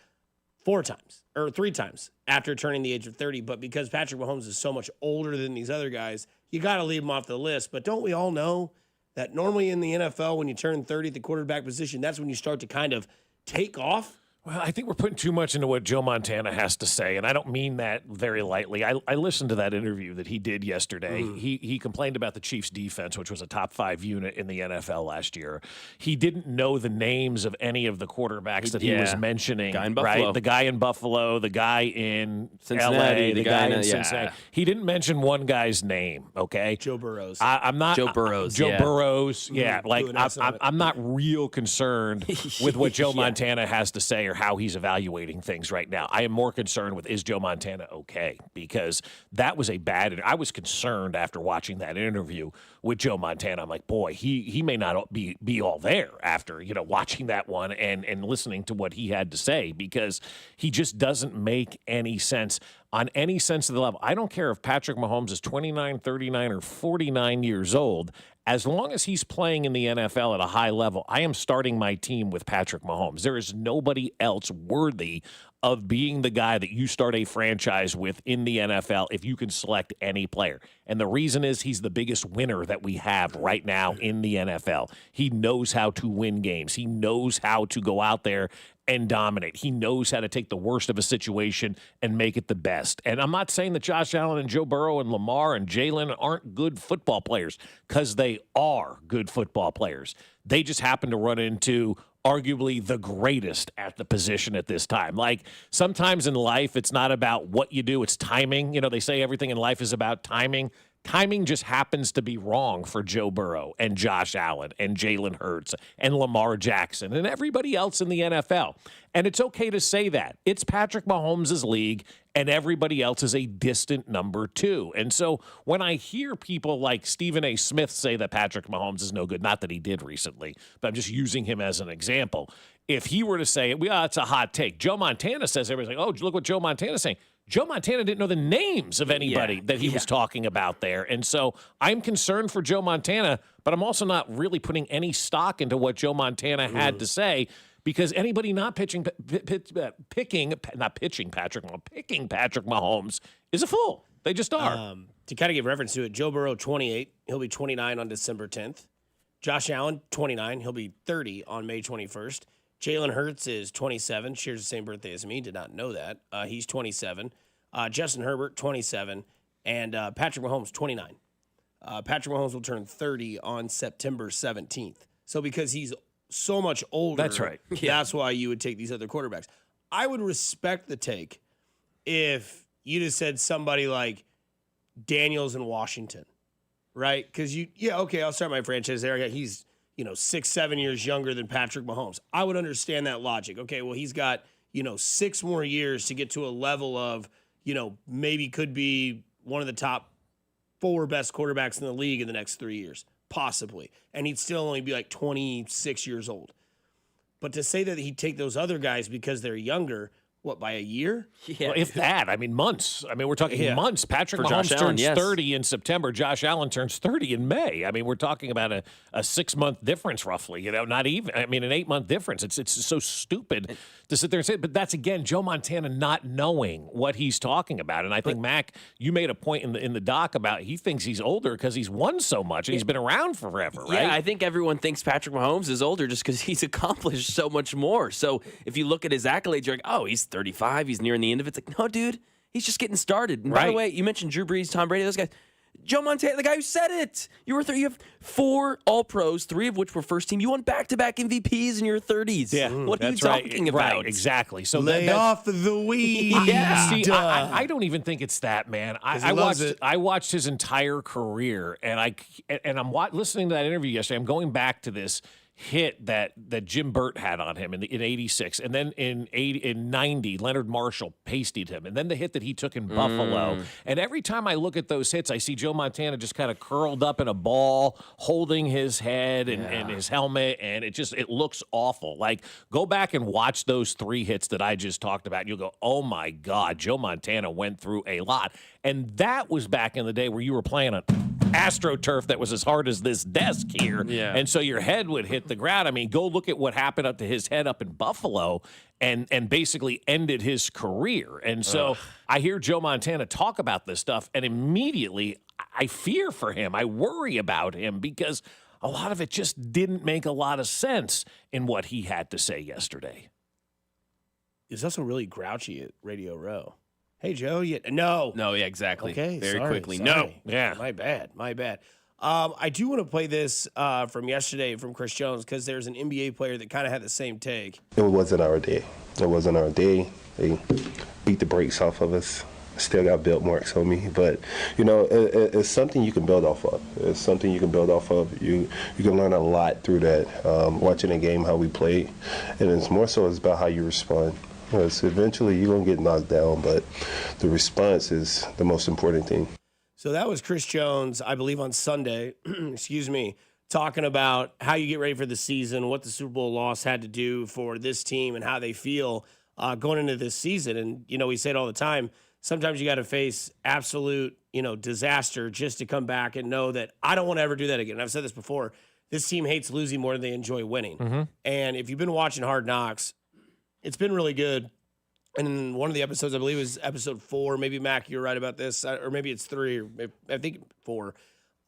3 times after turning the age of 30. But because Patrick Mahomes is so much older than these other guys, you got to leave him off the list. But don't we all know that normally in the NFL, when you turn 30 at the quarterback position, that's when you start to kind of take off? Well, I think we're putting too much into what Joe Montana has to say, and I don't mean that very lightly. I listened to that interview that he did yesterday. He complained about the Chiefs' defense, which was a top 5 unit in the NFL last year. He didn't know the names of any of the quarterbacks that he was mentioning. Guy in Buffalo. Right? The guy in Buffalo, the guy in Cincinnati, LA, the guy in Cincinnati. He didn't mention one guy's name, okay? Joe Burrows. I'm not Joe Burrows. Joe Burrows, like I'm not real concerned with what Joe Montana has to say or how he's evaluating things right now. I am more concerned with, is Joe Montana okay? Because that was a bad. I was concerned after watching that interview with Joe Montana. I'm like, boy, he may not be all there after watching that one and listening to what he had to say, because he just doesn't make any sense on any sense of the level. I don't care if Patrick Mahomes is 29, 39, or 49 years old. As long as he's playing in the NFL at a high level, I am starting my team with Patrick Mahomes. There is nobody else worthy of being the guy that you start a franchise with in the NFL if you can select any player. And the reason is he's the biggest winner that we have right now in the NFL. He knows how to win games. He knows how to go out there and dominate. He knows how to take the worst of a situation and make it the best. And I'm not saying that Josh Allen and Joe Burrow and Lamar and Jalen aren't good football players, because they are good football players. They just happen to run into arguably the greatest at the position at this time. Like, sometimes in life, it's not about what you do, it's timing. They say everything in life is about timing. Timing just happens to be wrong for Joe Burrow and Josh Allen and Jalen Hurts and Lamar Jackson and everybody else in the NFL. And it's okay to say that. It's Patrick Mahomes' league, and everybody else is a distant number 2. And so when I hear people like Stephen A. Smith say that Patrick Mahomes is no good, not that he did recently, but I'm just using him as an example. If he were to say, it's a hot take. Joe Montana says, everybody's like, oh, look what Joe Montana's saying. Joe Montana didn't know the names of anybody that he was talking about there. And so I'm concerned for Joe Montana, but I'm also not really putting any stock into what Joe Montana had to say, because anybody not picking Patrick Mahomes is a fool. They just are. To kind of give reference to it, Joe Burrow, 28. He'll be 29 on December 10th. Josh Allen, 29. He'll be 30 on May 21st. Jalen Hurts is 27, shares the same birthday as me. Did not know that. He's 27. Justin Herbert, 27. And Patrick Mahomes, 29. Patrick Mahomes will turn 30 on September 17th. So because he's so much older, that's right. That's why you would take these other quarterbacks. I would respect the take if you just said somebody like Daniels in Washington, right? Because I'll start my franchise there. He's 6-7 years younger than Patrick Mahomes. I would understand that logic. Okay, well, he's got 6 more years to get to a level of maybe could be one of the top 4 best quarterbacks in the league in the next 3 years, possibly, and he'd still only be like 26 years old. But to say that he'd take those other guys because they're younger, what, by a year? Yeah. Well, if that, months. We're talking months. Patrick For Mahomes Josh Allen, turns 30 in September. Josh Allen turns 30 in May. We're talking about a 6-month difference, roughly. Not even. An 8-month difference. It's so stupid to sit there and say. But that's, again, Joe Montana not knowing what he's talking about. And I think, Mac, you made a point in the doc about he thinks he's older because he's won so much and he's been around forever, right? Yeah, I think everyone thinks Patrick Mahomes is older just because he's accomplished so much more. So if you look at his accolades, you're like, oh, he's 35, he's nearing the end of it. It's like, no, dude, he's just getting started. And by the way, you mentioned Drew Brees, Tom Brady, those guys. Joe Montana, the guy who said it. You have 4 All-Pros, 3 of which were first team. You won back-to-back MVPs in your 30s. Yeah, what are you talking about? Right, exactly. So lay off the weed. Yeah. See, I don't even think it's that, man. I watched his entire career, and I'm listening to that interview yesterday. I'm going back to this hit that Jim Burt had on him in 86, and then in 90, Leonard Marshall pasted him, and then the hit that he took in Buffalo. And every time I look at those hits, I see Joe Montana just kind of curled up in a ball, holding his head and his helmet, and it looks awful. Like, go back and watch those 3 hits that I just talked about, and you'll go, oh my God, Joe Montana went through a lot. And that was back in the day where you were playing on AstroTurf that was as hard as this desk here. Yeah. And so your head would hit the ground. Go look at what happened up to his head up in Buffalo and basically ended his career. And so I hear Joe Montana talk about this stuff, and immediately I fear for him. I worry about him because a lot of it just didn't make a lot of sense in what he had to say yesterday. He was also really grouchy at Radio Row. Hey, Joe, no, yeah, exactly. Okay, very quickly. Sorry. No, yeah, my bad. I do want to play this from yesterday from Chris Jones because there's an NBA player that kind of had the same take. It wasn't our day. They beat the brakes off of us. Still got built marks on me, but it's something you can build off of. It's something you can build off of. You can learn a lot through that. Watching a game, how we played, and it's more so it's about how you respond. Because eventually you're going to get knocked down, but the response is the most important thing. So that was Chris Jones, I believe, on Sunday, talking about how you get ready for the season, what the Super Bowl loss had to do for this team, and how they feel going into this season. And, we say it all the time, sometimes you got to face absolute, disaster just to come back and know that I don't want to ever do that again. And I've said this before. This team hates losing more than they enjoy winning. Mm-hmm. And if you've been watching Hard Knocks, it's been really good. And in one of the episodes, I believe it was episode 4, maybe Mac, you're right about this, or maybe it's 3, or I think 4.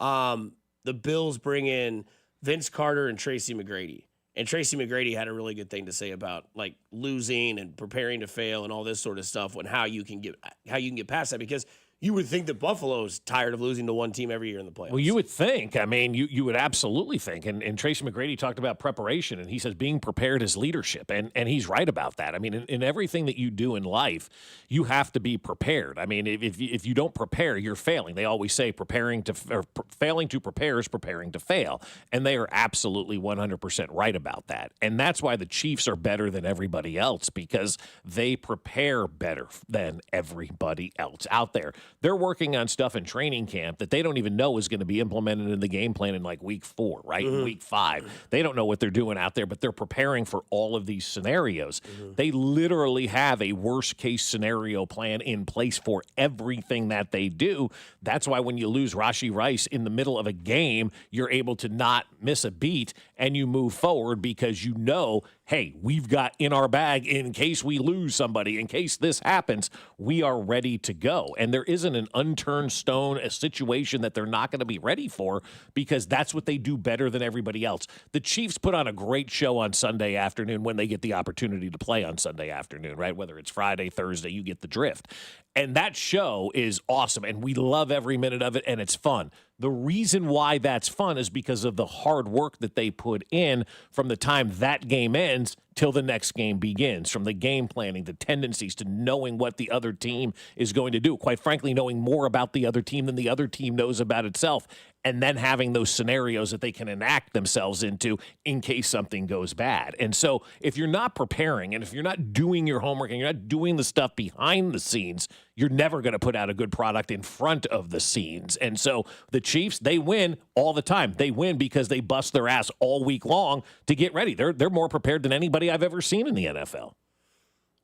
The Bills bring in Vince Carter and Tracy McGrady. And Tracy McGrady had a really good thing to say about like losing and preparing to fail and all this sort of stuff, and how you can get past that, because you would think that Buffalo's tired of losing to one team every year in the playoffs. Well, you would think. You would absolutely think. And Tracy McGrady talked about preparation, and he says being prepared is leadership. And he's right about that. In everything that you do in life, you have to be prepared. If you don't prepare, you're failing. They always say failing to prepare is preparing to fail. And they are absolutely 100% right about that. And that's why the Chiefs are better than everybody else, because they prepare better than everybody else out there. They're working on stuff in training camp that they don't even know is going to be implemented in the game plan in like week 4, right? Mm-hmm. Week 5. They don't know what they're doing out there, but they're preparing for all of these scenarios. Mm-hmm. They literally have a worst case scenario plan in place for everything that they do. That's why when you lose Rashee Rice in the middle of a game, you're able to not miss a beat and you move forward, because you know, hey, we've got in our bag in case we lose somebody, in case this happens, we are ready to go. And there isn't an unturned stone, a situation that they're not going to be ready for, because that's what they do better than everybody else. The Chiefs put on a great show on Sunday afternoon when they get the opportunity to play on Sunday afternoon, right? Whether it's Friday, Thursday, you get the drift. And that show is awesome, and we love every minute of it, and it's fun. The reason why that's fun is because of the hard work that they put in from the time that game ends till the next game begins, from the game planning, the tendencies, to knowing what the other team is going to do. Quite frankly, knowing more about the other team than the other team knows about itself, and then having those scenarios that they can enact themselves into in case something goes bad. And so if you're not preparing, and if you're not doing your homework, and you're not doing the stuff behind the scenes, you're never going to put out a good product in front of the scenes. And so the Chiefs, they win all the time. They win because they bust their ass all week long to get ready. They're more prepared than anybody I've ever seen in the NFL.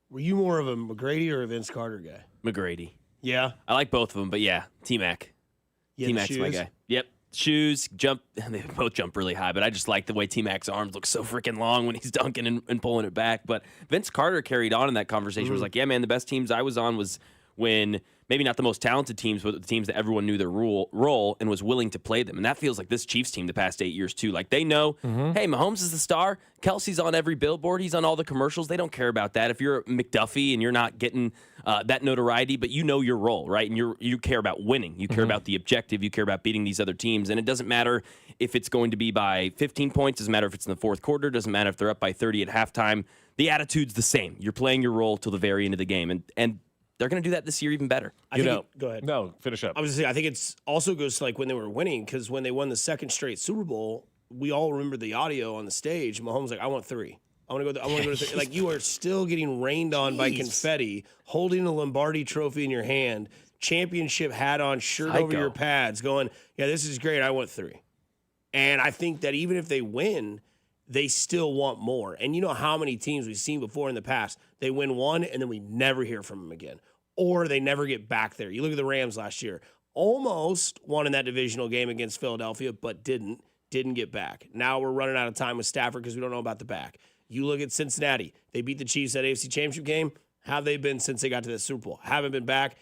Were you more of a McGrady or a Vince Carter guy? McGrady. Yeah. I like both of them, but yeah, T-Mac. Yeah, T-Mac's my guy. Yep. Shoes, jump. They both jump really high, but I just like the way T-Mac's arms look so freaking long when he's dunking and pulling it back. But Vince Carter carried on in that conversation. Was like, yeah, man, the best teams I was on was when maybe not the most talented teams, but the teams that everyone knew their role and was willing to play them. And that feels like this Chiefs team the past 8 years, too. Like, they know, hey, Mahomes is the star. Kelsey's on every billboard. He's on all the commercials. They don't care about that. If you're McDuffie and you're not getting that notoriety, but you know your role, right? And you care about winning. You care about the objective. You care about beating these other teams. And it doesn't matter if it's going to be by 15 points. It doesn't matter if it's in the fourth quarter. It doesn't matter if they're up by 30 at halftime. The attitude's the same. You're playing your role till the very end of the game. And they're going to do that this year even better. Go ahead. No, finish up. I was going to say, I think it's also goes to like when they were winning, because when they won the second straight Super Bowl, we all remember the audio on the stage. Mahomes like, I want 3. I want to go. I want to go to 3. Like, you are still getting rained on by confetti, holding a Lombardi trophy in your hand, championship hat on, shirt over your pads, going, yeah, this is great. I want 3. And I think that even if they win, they still want more. And you know how many teams we've seen before in the past, they win one and then we never hear from them again, or they never get back there. You look at the Rams last year, almost won in that divisional game against Philadelphia, but didn't get back. Now we're running out of time with Stafford because we don't know about the back. You look at Cincinnati, they beat the Chiefs at AFC Championship game. How have they been since they got to the Super Bowl? Haven't been back,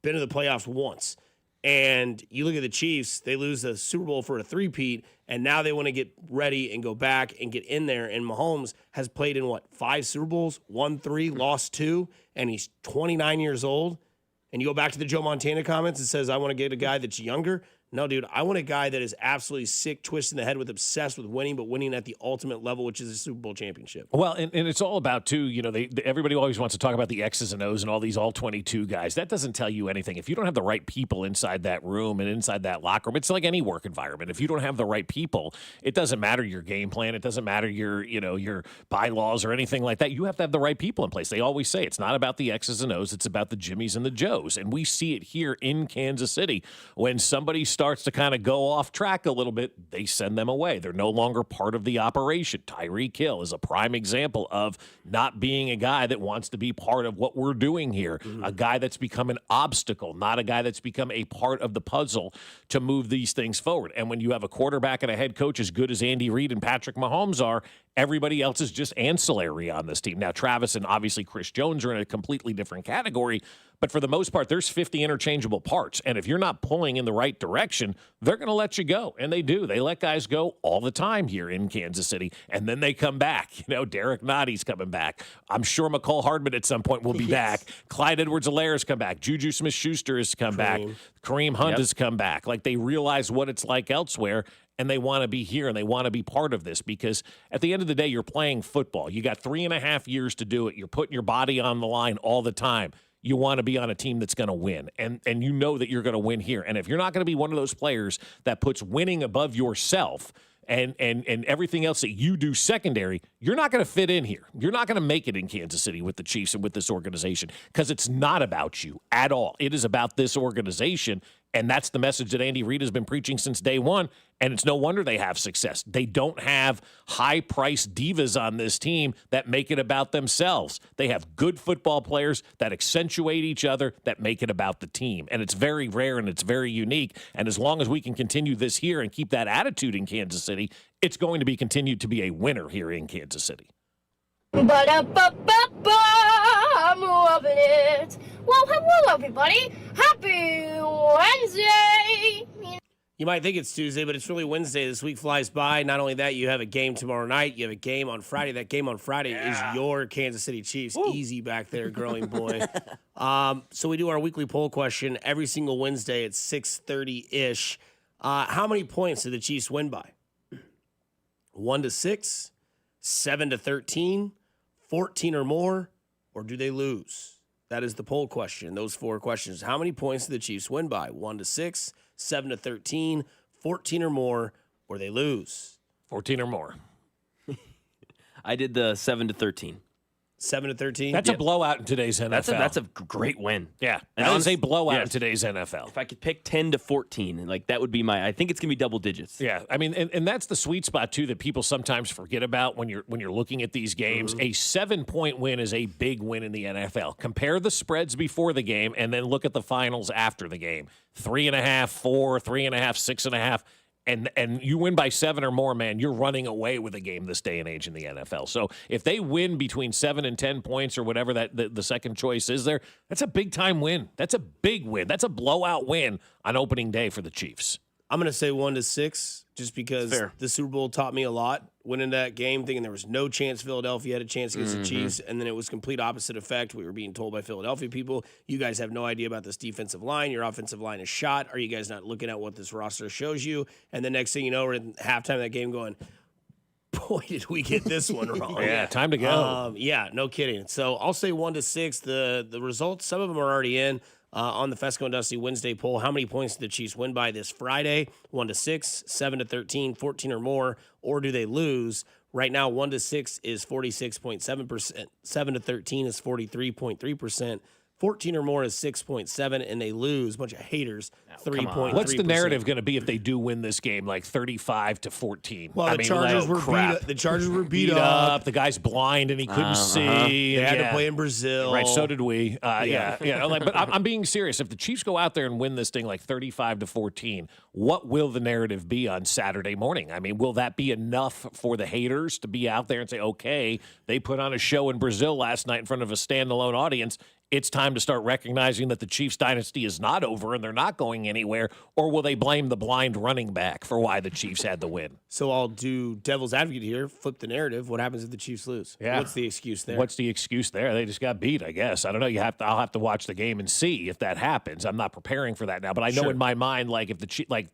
been to the playoffs once. And you look at the Chiefs, they lose the Super Bowl for a three-peat, and now they want to get ready and go back and get in there. And Mahomes has played in, 5 Super Bowls, won 3, lost 2, and he's 29 years old. And you go back to the Joe Montana comments and says, I want to get a guy that's younger. No, dude, I want a guy that is absolutely sick, twisted in the head with, obsessed with winning, but winning at the ultimate level, which is a Super Bowl championship. Well, and it's all about, too, everybody always wants to talk about the X's and O's and all these all-22 guys. That doesn't tell you anything. If you don't have the right people inside that room and inside that locker room, it's like any work environment. If you don't have the right people, it doesn't matter your game plan. It doesn't matter your bylaws or anything like that. You have to have the right people in place. They always say it's not about the X's and O's. It's about the Jimmies and the Joes. And we see it here in Kansas City. When somebody starts to kind of go off track a little bit, they send them away. They're no longer part of the operation. Tyreek Hill is a prime example of not being a guy that wants to be part of what we're doing here, a guy that's become an obstacle, not a guy that's become a part of the puzzle to move these things forward. And when you have a quarterback and a head coach as good as Andy Reid and Patrick Mahomes are, everybody else is just ancillary on this team. Now, Travis and obviously Chris Jones are in a completely different category, but for the most part, there's 50 interchangeable parts. And if you're not pulling in the right direction, they're going to let you go. And they do. They let guys go all the time here in Kansas City. And then they come back. Derek Notty's coming back. I'm sure McCole Hardman at some point will be back. Clyde Edwards-Helaire's come back. Juju Smith-Schuster has come back. Kareem Hunt has come back. Like, they realize what it's like elsewhere, and they want to be here, and they want to be part of this, because at the end of the day, you're playing football. You got 3.5 years to do it. You're putting your body on the line all the time. You want to be on a team that's going to win, and you know that you're going to win here. And if you're not going to be one of those players that puts winning above yourself and everything else that you do secondary, you're not going to fit in here. You're not going to make it in Kansas City with the Chiefs and with this organization, because it's not about you at all. It is about this organization, and that's the message that Andy Reid has been preaching since day one, and it's no wonder they have success. They don't have high-priced divas on this team that make it about themselves. They have good football players that accentuate each other, that make it about the team, and it's very rare and it's very unique, and as long as we can continue this here and keep that attitude in Kansas City, it's going to be continued to be a winner here in Kansas City. I'm loving it. Well, hello, everybody. Happy Wednesday. You might think it's Tuesday, but it's really Wednesday. This week flies by. Not only that, you have a game tomorrow night. You have a game on Friday. That game on Friday is your Kansas City Chiefs. Woo. Easy back there, growing boy. So we do our weekly poll question every single Wednesday at 6:30-ish. How many points did the Chiefs win by? 1-6, 7-13, 14 or more, or do they lose? That is the poll question. Those 4 questions. How many points do the Chiefs win by? 1-6, 7-13, 14 or more, or they lose? 14 or more. I did the 7-13. 7-13? That's a blowout in today's NFL. That's a great win. Yeah. And That is a blowout in yes. today's NFL. If I could pick 10-14, like that would be I think it's going to be double digits. Yeah, I mean, and that's the sweet spot too that people sometimes forget about when you're looking at these games. A 7-point win is a big win in the NFL. Compare the spreads before the game, and then look at the finals after the game. 3.5, 4, 3.5, 6.5. And you win by 7 or more, man, you're running away with a game this day and age in the NFL. So if they win between 7 and 10 points or whatever that the second choice is there, that's a big-time win. That's a big win. That's a blowout win on opening day for the Chiefs. I'm going to say 1-6 just because the Super Bowl taught me a lot. Went into that game thinking there was no chance Philadelphia had a chance against the Chiefs, and then it was complete opposite effect. We were being told by Philadelphia people, you guys have no idea about this defensive line. Your offensive line is shot. Are you guys not looking at what this roster shows you? And the next thing you know, we're in halftime of that game going, boy, did we get this one wrong. Yeah, time to go. Yeah, no kidding. So I'll say 1-6. The results, some of them are already in. On the Fescoe and Dusty Wednesday poll, how many points did the Chiefs win by this Friday? 1-6, 7-13, 14 or more, or do they lose? Right now, 1-6 is 46.7%, 7-13 is 43.3%, 14 or more is 6.7, and they lose. Bunch of haters, 3.3%. What's the narrative going to be if they do win this game, like 35-14? Well, the Chargers were beat up. The guy's blind and he couldn't see. They had to play in Brazil. Right, so did we. Yeah. But I'm being serious. If the Chiefs go out there and win this thing like 35-14, what will the narrative be on Saturday morning? I mean, will that be enough for the haters to be out there and say, okay, they put on a show in Brazil last night in front of a standalone audience. It's time to start recognizing that the Chiefs dynasty is not over and they're not going anywhere, or will they blame the blind running back for why the Chiefs had the win? So I'll do devil's advocate here, flip the narrative. What happens if the Chiefs lose? Yeah. What's the excuse there? What's the excuse there? They just got beat, I guess. I don't know. I'll have to watch the game and see if that happens. I'm not preparing for that now, but I know in my mind, like if the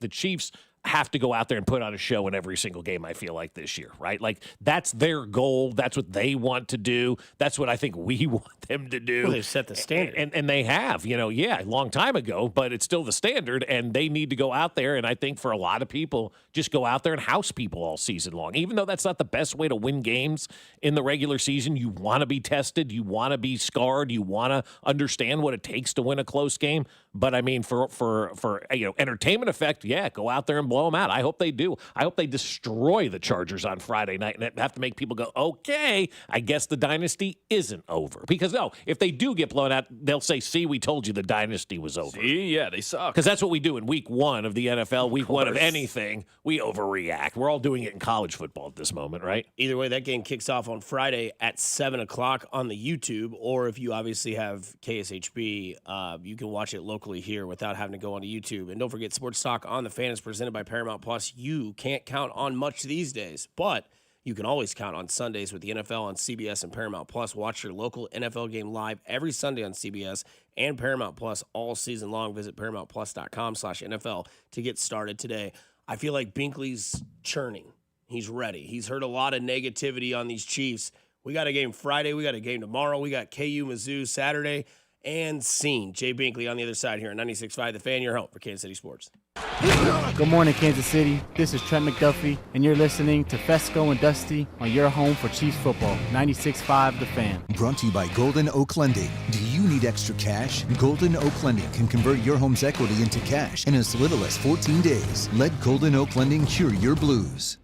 Chiefs have to go out there and put on a show in every single game, I feel like, this year, right? Like, that's their goal. That's what they want to do. That's what I think we want them to do. Well, they've set the standard. And they have, a long time ago, but it's still the standard, and they need to go out there, and I think for a lot of people, just go out there and house people all season long. Even though that's not the best way to win games in the regular season, you want to be tested, you want to be scarred, you want to understand what it takes to win a close game. But, I mean, for entertainment effect, yeah, go out there and blow them out. I hope they do. I hope they destroy the Chargers on Friday night and have to make people go, okay, I guess the dynasty isn't over. Because, no, if they do get blown out, they'll say, see, we told you the dynasty was over. See, yeah, they suck. Because that's what we do in week 1 of the NFL, week 1 of anything. We overreact. We're all doing it in college football at this moment, right? Either way, that game kicks off on Friday at 7 o'clock on the YouTube, or if you obviously have KSHB, you can watch it locally here without having to go onto YouTube. And don't forget, Sports Talk on the Fan is presented by Paramount Plus. You can't count on much these days, but you can always count on Sundays with the NFL on CBS and Paramount Plus. Watch your local NFL game live every Sunday on CBS and Paramount Plus all season long. Visit ParamountPlus.com/NFL to get started today. I feel like Binkley's churning. He's ready. He's heard a lot of negativity on these Chiefs. We got a game Friday. We got a game tomorrow. We got KU Mizzou Saturday. And scene. Jay Binkley on the other side here on 96.5 The Fan, your home for Kansas City Sports. Good morning, Kansas City. This is Trent McDuffie, and you're listening to Fescoe and Dusty on your home for Chiefs football, 96.5 The Fan. Brought to you by Golden Oak Lending. Do you need extra cash? Golden Oak Lending can convert your home's equity into cash in as little as 14 days. Let Golden Oak Lending cure your blues.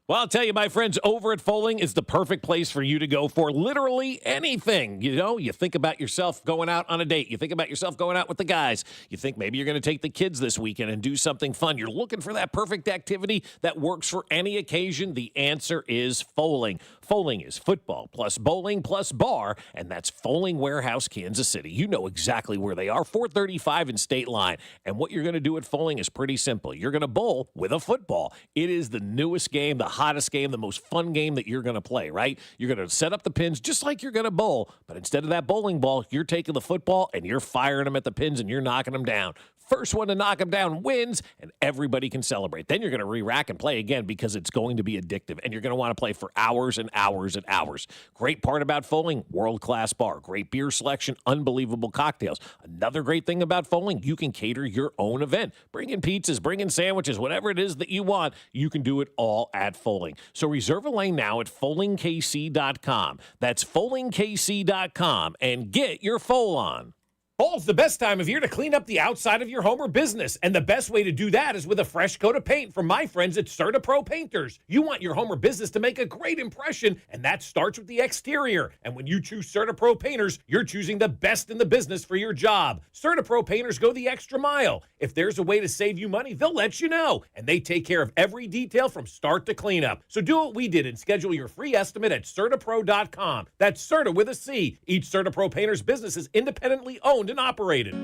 Well, I'll tell you, my friends, over at Foaling is the perfect place for you to go for literally anything. You think about yourself going out on a date. You think about yourself going out with the guys. You think maybe you're going to take the kids this weekend and do something fun. You're looking for that perfect activity that works for any occasion. The answer is Foaling. Foaling is football plus bowling plus bar, and that's Foaling Warehouse, Kansas City. You know exactly where they are, 435 in State Line. And what you're going to do at Foaling is pretty simple. You're going to bowl with a football. It is the newest game, the hottest game, the most fun game that you're going to play, right? You're going to set up the pins just like you're going to bowl, but instead of that bowling ball, you're taking the football and you're firing them at the pins and you're knocking them down. First one to knock them down wins, and everybody can celebrate. Then you're going to re-rack and play again because it's going to be addictive, and you're going to want to play for hours and hours and hours. Great part about Foaling, world-class bar, great beer selection, unbelievable cocktails. Another great thing about Foaling, you can cater your own event. Bring in pizzas, bring in sandwiches, whatever it is that you want, you can do it all at Foaling. So reserve a lane now at FoalingKC.com. That's FoalingKC.com, and get your Foal on. Fall's the best time of year to clean up the outside of your home or business, and the best way to do that is with a fresh coat of paint from my friends at CertaPro Painters. You want your home or business to make a great impression, and that starts with the exterior. And when you choose CertaPro Painters, you're choosing the best in the business for your job. CertaPro Painters go the extra mile. If there's a way to save you money, they'll let you know, and they take care of every detail from start to cleanup. So do what we did and schedule your free estimate at CertaPro.com. That's Certa with a C. Each CertaPro Painters business is independently owned and operated.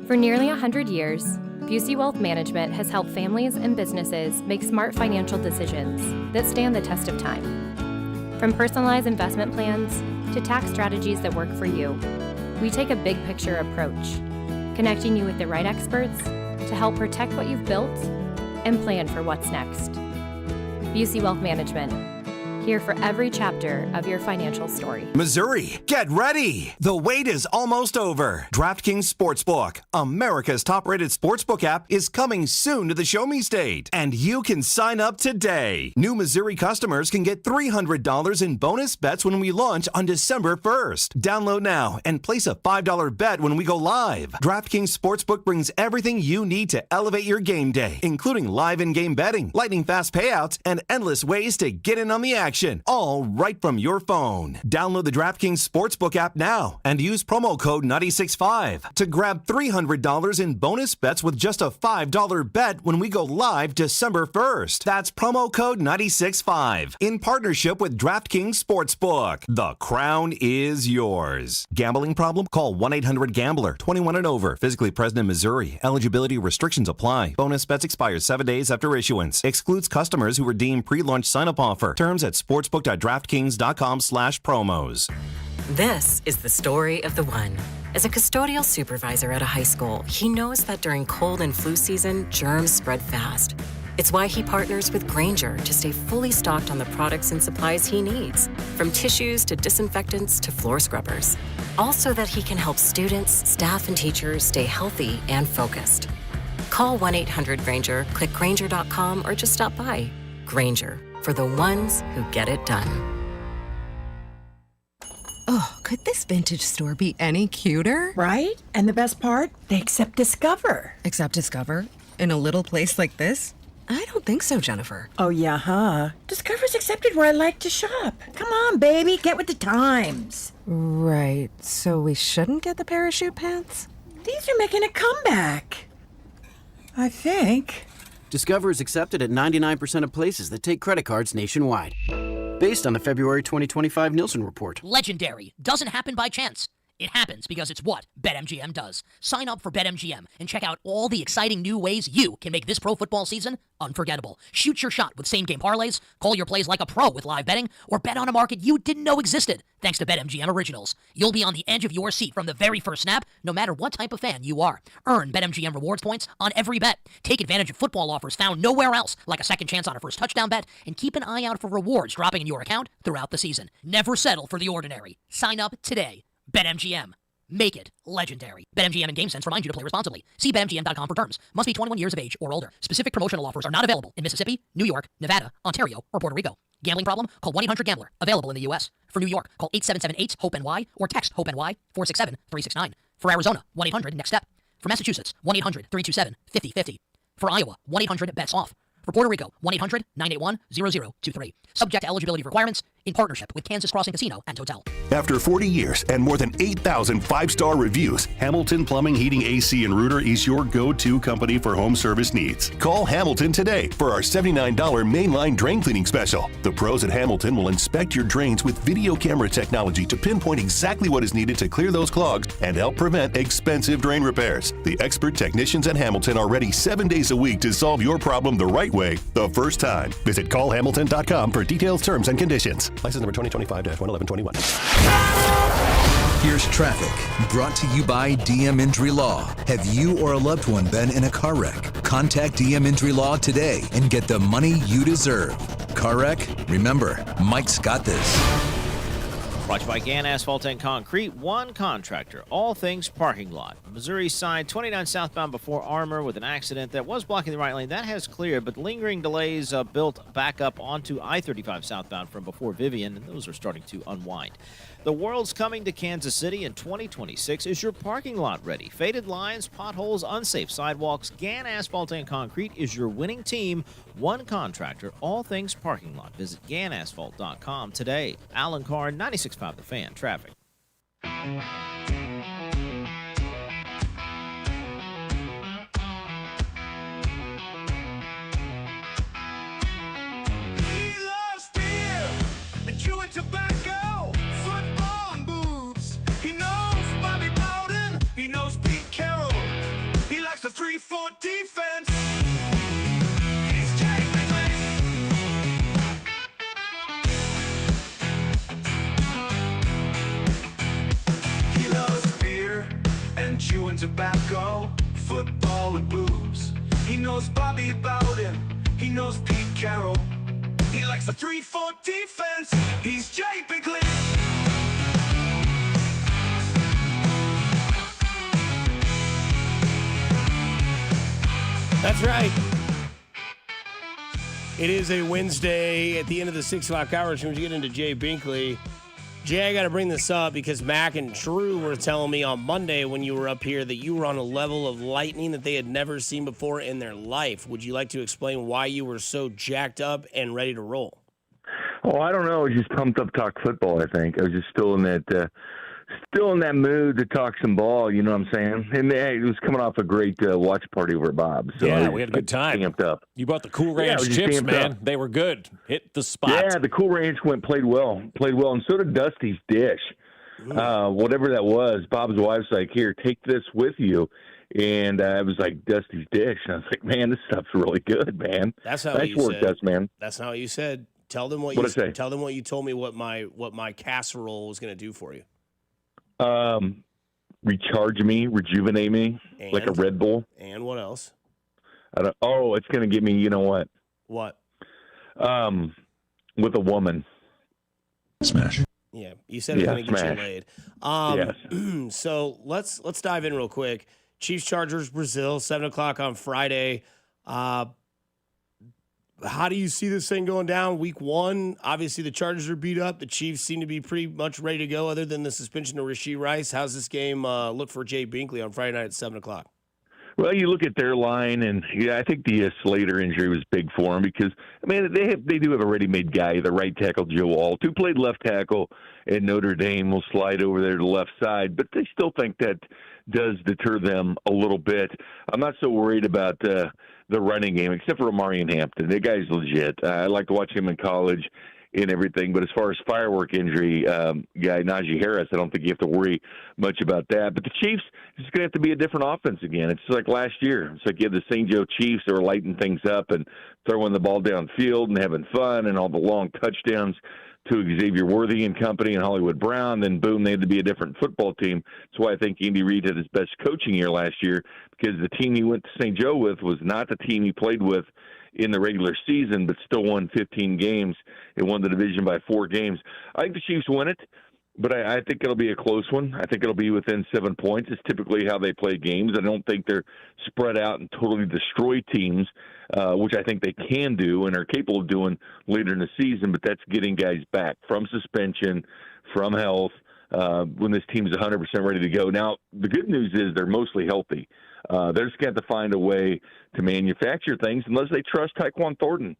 For nearly 100 years, Busey Wealth Management has helped families and businesses make smart financial decisions that stand the test of time. From personalized investment plans to tax strategies that work for you, we take a big picture approach, connecting you with the right experts to help protect what you've built and plan for what's next. Busey Wealth Management, here for every chapter of your financial story. Missouri, get ready! The wait is almost over. DraftKings Sportsbook, America's top-rated sportsbook app, is coming soon to the Show Me State, and you can sign up today. New Missouri customers can get $300 in bonus bets when we launch on December 1st. Download now and place a $5 bet when we go live. DraftKings Sportsbook brings everything you need to elevate your game day, including live in-game betting, lightning-fast payouts, and endless ways to get in on the action. All right from your phone. Download the DraftKings Sportsbook app now and use promo code 965 to grab $300 in bonus bets with just a $5 bet when we go live December 1st. That's promo code 965 in partnership with DraftKings Sportsbook. The crown is yours. Gambling problem? Call 1-800-GAMBLER. 21 and over. Physically present in Missouri. Eligibility restrictions apply. Bonus bets expire 7 days after issuance. Excludes customers who redeem pre-launch sign-up offer. Terms at sportsbook.draftkings.com/promos. This is the story of the one. As a custodial supervisor at a high school, he knows that during cold and flu season, germs spread fast. It's why he partners with Grainger to stay fully stocked on the products and supplies he needs, from tissues to disinfectants to floor scrubbers. All so that he can help students, staff, and teachers stay healthy and focused. Call 1-800-GRAINGER, click Grainger.com, or just stop by. Grainger, for the ones who get it done. Oh, could this vintage store be any cuter? Right? And the best part? They accept Discover. Accept Discover? In a little place like this? I don't think so, Jennifer. Oh, yeah, huh? Discover's accepted where I like to shop. Come on, baby, get with the times. Right, so we shouldn't get the parachute pants? These are making a comeback. I think. Discover is accepted at 99% of places that take credit cards nationwide. Based on the February 2025 Nielsen report. Legendary doesn't happen by chance. It happens because it's what BetMGM does. Sign up for BetMGM and check out all the exciting new ways you can make this pro football season unforgettable. Shoot your shot with same-game parlays, call your plays like a pro with live betting, or bet on a market you didn't know existed thanks to BetMGM Originals. You'll be on the edge of your seat from the very first snap, no matter what type of fan you are. Earn BetMGM rewards points on every bet. Take advantage of football offers found nowhere else, like a second chance on a first touchdown bet, and keep an eye out for rewards dropping in your account throughout the season. Never settle for the ordinary. Sign up today. BetMGM. Make it legendary. BetMGM and GameSense remind you to play responsibly. See BetMGM.com for terms. Must be 21 years of age or older. Specific promotional offers are not available in Mississippi, New York, Nevada, Ontario, or Puerto Rico. Gambling problem? Call 1-800-GAMBLER. Available in the U.S. For New York, call 877-8-HOPE-NY or text HOPE-NY 467-369. For Arizona, 1-800-NEXT-STEP. For Massachusetts, 1-800-327-5050. For Iowa, 1-800-BETS-OFF. For Puerto Rico, 1-800-981-0023. Subject to eligibility requirements in partnership with Kansas Crossing Casino and Hotel. After 40 years and more than 8,000 five-star reviews, Hamilton Plumbing, Heating, AC, and Rooter is your go-to company for home service needs. Call Hamilton today for our $79 mainline drain cleaning special. The pros at Hamilton will inspect your drains with video camera technology to pinpoint exactly what is needed to clear those clogs and help prevent expensive drain repairs. The expert technicians at Hamilton are ready 7 days a week to solve your problem the right way the first time. Visit callhamilton.com for details, terms, and conditions. License number 2025-11121. Here's traffic, brought to you by DM Injury Law. Have you or a loved one been in a car wreck? Contact DM Injury Law today and get the money you deserve. Car wreck? Remember, Mike's got this. Brought to you by Gann Asphalt and Concrete, one contractor, all things parking lot. Missouri side, 29 southbound before Armour with an accident that was blocking the right lane. That has cleared, but lingering delays built back up onto I-35 southbound from before Vivian, and those are starting to unwind. The world's coming to Kansas City in 2026. Is your parking lot ready? Faded lines, potholes, unsafe sidewalks. Gann Asphalt and Concrete is your winning team. One contractor, all things parking lot. Visit GannAsphalt.com today. Alan Carr, 96.5 The Fan. Traffic. He loves beer and chewing tobacco, football and boobs. He knows Bobby Bowden. He knows Pete Carroll. He likes the 3-4 defense. He's Jay Bigley. He loves beer and chewing tobacco, football and boobs. He knows Bobby Bowden. He knows Pete Carroll. He likes the 3-4 defense. He's Jay Bigley. That's right. It is a Wednesday at the end of the 6 o'clock hour. As soon as you get into Jay Binkley. Jay, I got to bring this up because Mac and Drew were telling me on Monday when you were up here that you were on a level of lightning that they had never seen before in their life. Would you like to explain why you were so jacked up and ready to roll? Oh, I don't know. I was just pumped up to talk football, I think. I was just still in that mood to talk some ball, you know what I'm saying? And it was coming off a great watch party over at Bob's. So Yeah, we had a good time. Amped up. You bought the Cool Ranch I was just chips, amped man. up. They were good. Hit the spot. Yeah, the Cool Ranch played well, and so did Dusty's dish. Whatever that was, Bob's wife's like, here, take this with you. And it was like Dusty's dish. And I was like, man, this stuff's really good, man. That's how nice you work, said. Dust, man. That's not what you said. Tell them what What'd I say? Tell them what you told me. What my casserole was going to do for you. Recharge me, rejuvenate me, like a Red Bull. And what else? It's going to get me, you know what? What? With a woman. Smash. Yeah, you said it was going to get you laid. Yes. So let's dive in real quick. Chiefs Chargers Brazil 7 o'clock on Friday. How do you see this thing going down? Week 1, obviously the Chargers are beat up. The Chiefs seem to be pretty much ready to go, other than the suspension of Rashee Rice. How's this game look for Jay Binkley on Friday night at 7 o'clock? Well, you look at their line, and I think the Slater injury was big for them because, I mean, they do have a ready-made guy, the right tackle, Joe Alt, who played left tackle at Notre Dame, will slide over there to the left side, but they still think that does deter them a little bit. I'm not so worried about the running game, except for Omarion Hampton. That guy's legit. I like to watch him in college and everything, but as far as firework injury, guy Najee Harris, I don't think you have to worry much about that. But the Chiefs, it's going to have to be a different offense again. It's like last year. It's like you had the St. Joe Chiefs that were lighting things up and throwing the ball downfield and having fun and all the long touchdowns to Xavier Worthy and company and Hollywood Brown. Then, boom, they had to be a different football team. That's why I think Andy Reid had his best coaching year last year, because the team he went to St. Joe with was not the team he played with in the regular season, but still won 15 games and won the division by 4 games. I think the Chiefs win it, but I think it'll be a close one. I think it'll be within 7 points. It's typically how they play games. I don't think they're spread out and totally destroy teams, which I think they can do and are capable of doing later in the season, but that's getting guys back from suspension, from health, when this team's 100% ready to go. Now, the good news is they're mostly healthy. They're just going to have to find a way to manufacture things unless they trust Tyquan Thornton.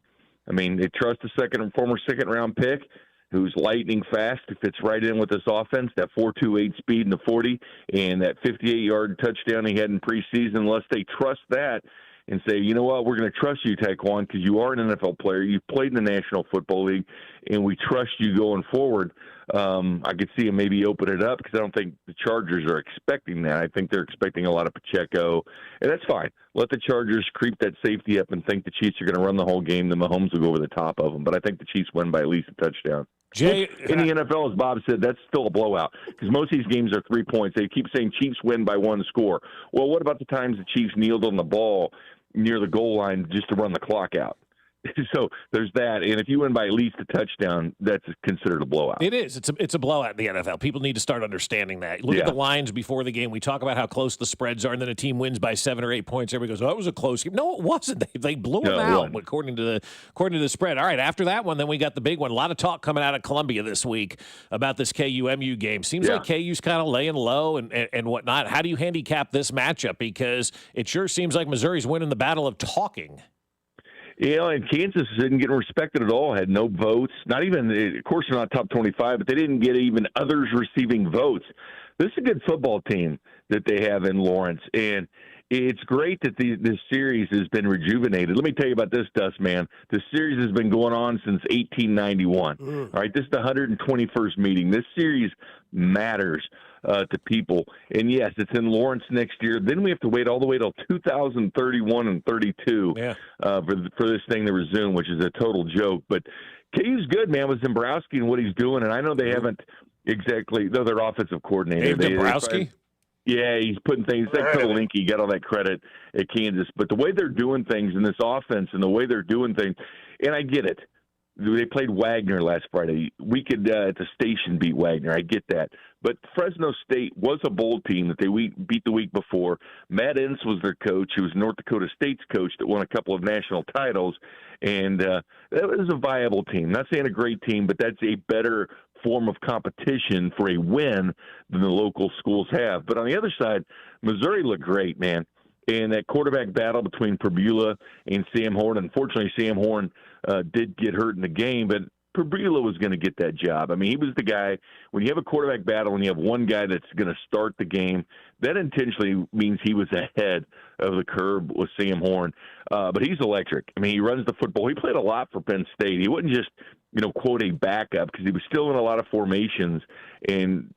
I mean, they trust the former second-round pick who's lightning fast, who fits right in with this offense, that 4.28 speed in the 40, and that 58-yard touchdown he had in preseason. Unless they trust that and say, you know what, we're going to trust you, Tyquan, because you are an NFL player. You've played in the National Football League, and we trust you going forward. I could see him maybe open it up because I don't think the Chargers are expecting that. I think they're expecting a lot of Pacheco, and that's fine. Let the Chargers creep that safety up and think the Chiefs are going to run the whole game. Then Mahomes will go over the top of them. But I think the Chiefs win by at least a touchdown. Jay, in the NFL, as Bob said, that's still a blowout because most of these games are 3 points. They keep saying Chiefs win by 1 score. Well, what about the times the Chiefs kneeled on the ball near the goal line just to run the clock out? So there's that, and if you win by at least a touchdown, that's considered a blowout. It is. It's a blowout in the NFL. People need to start understanding that. Look at the lines before the game. We talk about how close the spreads are, and then a team wins by 7 or 8 points. Everybody goes, "Oh, that was a close game." No, it wasn't. They blew them out according to the spread. All right, after that one, then we got the big one. A lot of talk coming out of Columbia this week about this KU-MU game. Seems like KU's kind of laying low and whatnot. How do you handicap this matchup? Because it sure seems like Missouri's winning the battle of talking. And Kansas didn't get respected at all, had no votes. Not even, of course, they're not top 25, but they didn't get even others receiving votes. This is a good football team that they have in Lawrence, and it's great that this series has been rejuvenated. Let me tell you about this, Dust, man. This series has been going on since 1891. All right, this is the 121st meeting. This series matters to people. And, yes, it's in Lawrence next year. Then we have to wait all the way till 2031 and 32 for this thing to resume, which is a total joke. But KU's good, man, with Zembrowski and what he's doing. And I know they haven't exactly – they're their offensive coordinator. Dave Dombrowski? Yeah, he's putting things – that Linky got all that credit at Kansas. But the way they're doing things in this offense and the way they're doing things – and I get it. They played Wagner last Friday. We could, at the station, beat Wagner. I get that. But Fresno State was a bowl team that they beat the week before. Matt Ince was their coach. He was North Dakota State's coach that won a couple of national titles. And that was a viable team. Not saying a great team, but that's a better form of competition for a win than the local schools have. But on the other side, Missouri looked great, man. And that quarterback battle between Perbula and Sam Horn. Unfortunately, Sam Horn did get hurt in the game, but Perbula was going to get that job. I mean, he was the guy. When you have a quarterback battle and you have one guy that's going to start the game, that intentionally means he was ahead of the curve with Sam Horn. But he's electric. I mean, he runs the football. He played a lot for Penn State. He wasn't just, quote, a backup because he was still in a lot of formations and,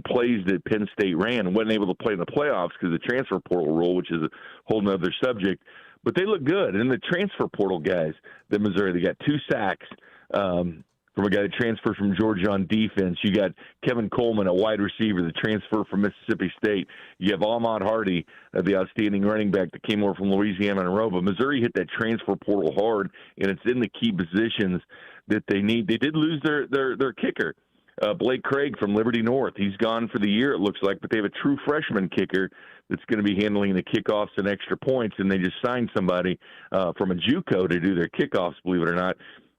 plays that Penn State ran and wasn't able to play in the playoffs because of the transfer portal rule, which is a whole nother subject. But they look good. And the transfer portal guys, the Missouri, they got 2 sacks from a guy that transferred from Georgia on defense. You got Kevin Coleman, a wide receiver, the transfer from Mississippi State. You have Ahmad Hardy, the outstanding running back that came over from Louisiana Monroe. But Missouri hit that transfer portal hard, and it's in the key positions that they need. They did lose their kicker, Blake Craig from Liberty North. He's gone for the year, it looks like, but they have a true freshman kicker that's going to be handling the kickoffs and extra points, and they just signed somebody from a JUCO to do their kickoffs, believe it or not.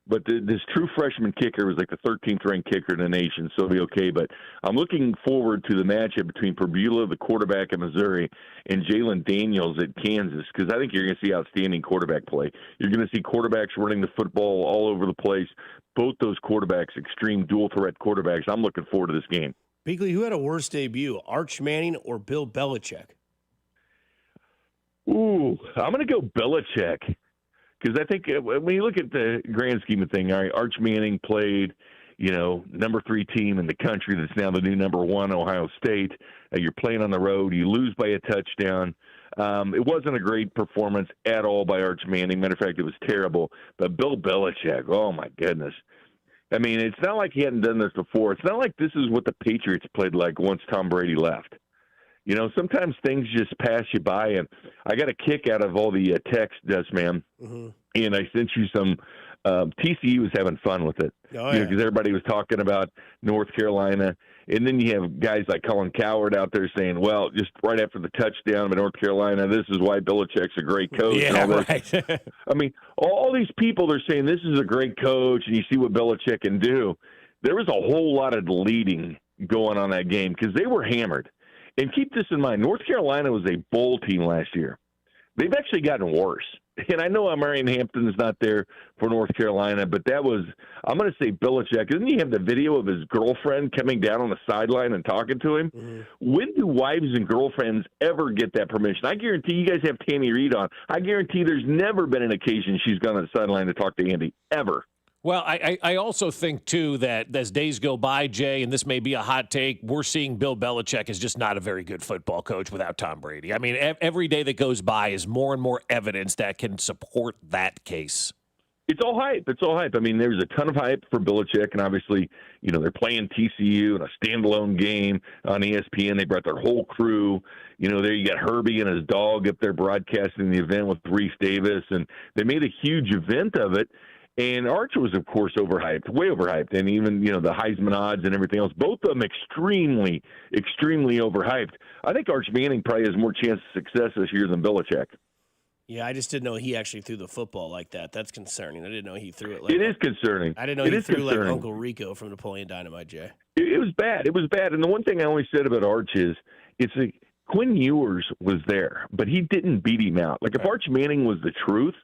But this true freshman kicker was like the 13th ranked kicker in the nation, so it'll be okay. But I'm looking forward to the matchup between Perbula, the quarterback at Missouri, and Jalen Daniels at Kansas, because I think you're going to see outstanding quarterback play. You're going to see quarterbacks running the football all over the place. Both those quarterbacks, extreme dual-threat quarterbacks. I'm looking forward to this game. Beakley, who had a worse debut, Arch Manning or Bill Belichick? Ooh, I'm going to go Belichick. Because I think when you look at the grand scheme of things, all right, Arch Manning played, number 3 team in the country that's now the new number 1, Ohio State. You're playing on the road. You lose by a touchdown. It wasn't a great performance at all by Arch Manning. Matter of fact, it was terrible. But Bill Belichick, oh, my goodness. I mean, it's not like he hadn't done this before. It's not like this is what the Patriots played like once Tom Brady left. Sometimes things just pass you by, and I got a kick out of all the text, Dust Man, and I sent you some. TCU was having fun with it, because everybody was talking about North Carolina, and then you have guys like Colin Cowherd out there saying, well, just right after the touchdown of North Carolina, this is why Belichick's a great coach. Yeah, and all right. I mean, all these people, they're saying this is a great coach, and you see what Belichick can do. There was a whole lot of deleting going on that game because they were hammered. And keep this in mind, North Carolina was a bowl team last year. They've actually gotten worse. And I know Marion Hampton's not there for North Carolina, but that was, I'm going to say Belichick. Didn't he have the video of his girlfriend coming down on the sideline and talking to him? When do wives and girlfriends ever get that permission? I guarantee you guys have Tammy Reed on. I guarantee there's never been an occasion she's gone on the sideline to talk to Andy, ever. Well, I also think, too, that as days go by, Jay, and this may be a hot take, we're seeing Bill Belichick is just not a very good football coach without Tom Brady. I mean, every day that goes by is more and more evidence that can support that case. It's all hype. It's all hype. I mean, there's a ton of hype for Belichick, and obviously, they're playing TCU in a standalone game on ESPN. They brought their whole crew. There you got Herbie and his dog up there broadcasting the event with Reese Davis, and they made a huge event of it. And Arch was, of course, overhyped, way overhyped, and even, the Heisman odds and everything else, both of them extremely, extremely overhyped. I think Arch Manning probably has more chance of success this year than Belichick. Yeah, I just didn't know he actually threw the football like that. That's concerning. I didn't know he threw it like It is concerning. I didn't know he threw like Uncle Rico from Napoleon Dynamite, Jay. It was bad. It was bad. And the one thing I always said about Arch is, it's like Quinn Ewers was there, but he didn't beat him out. Like, if Arch Manning was the truth,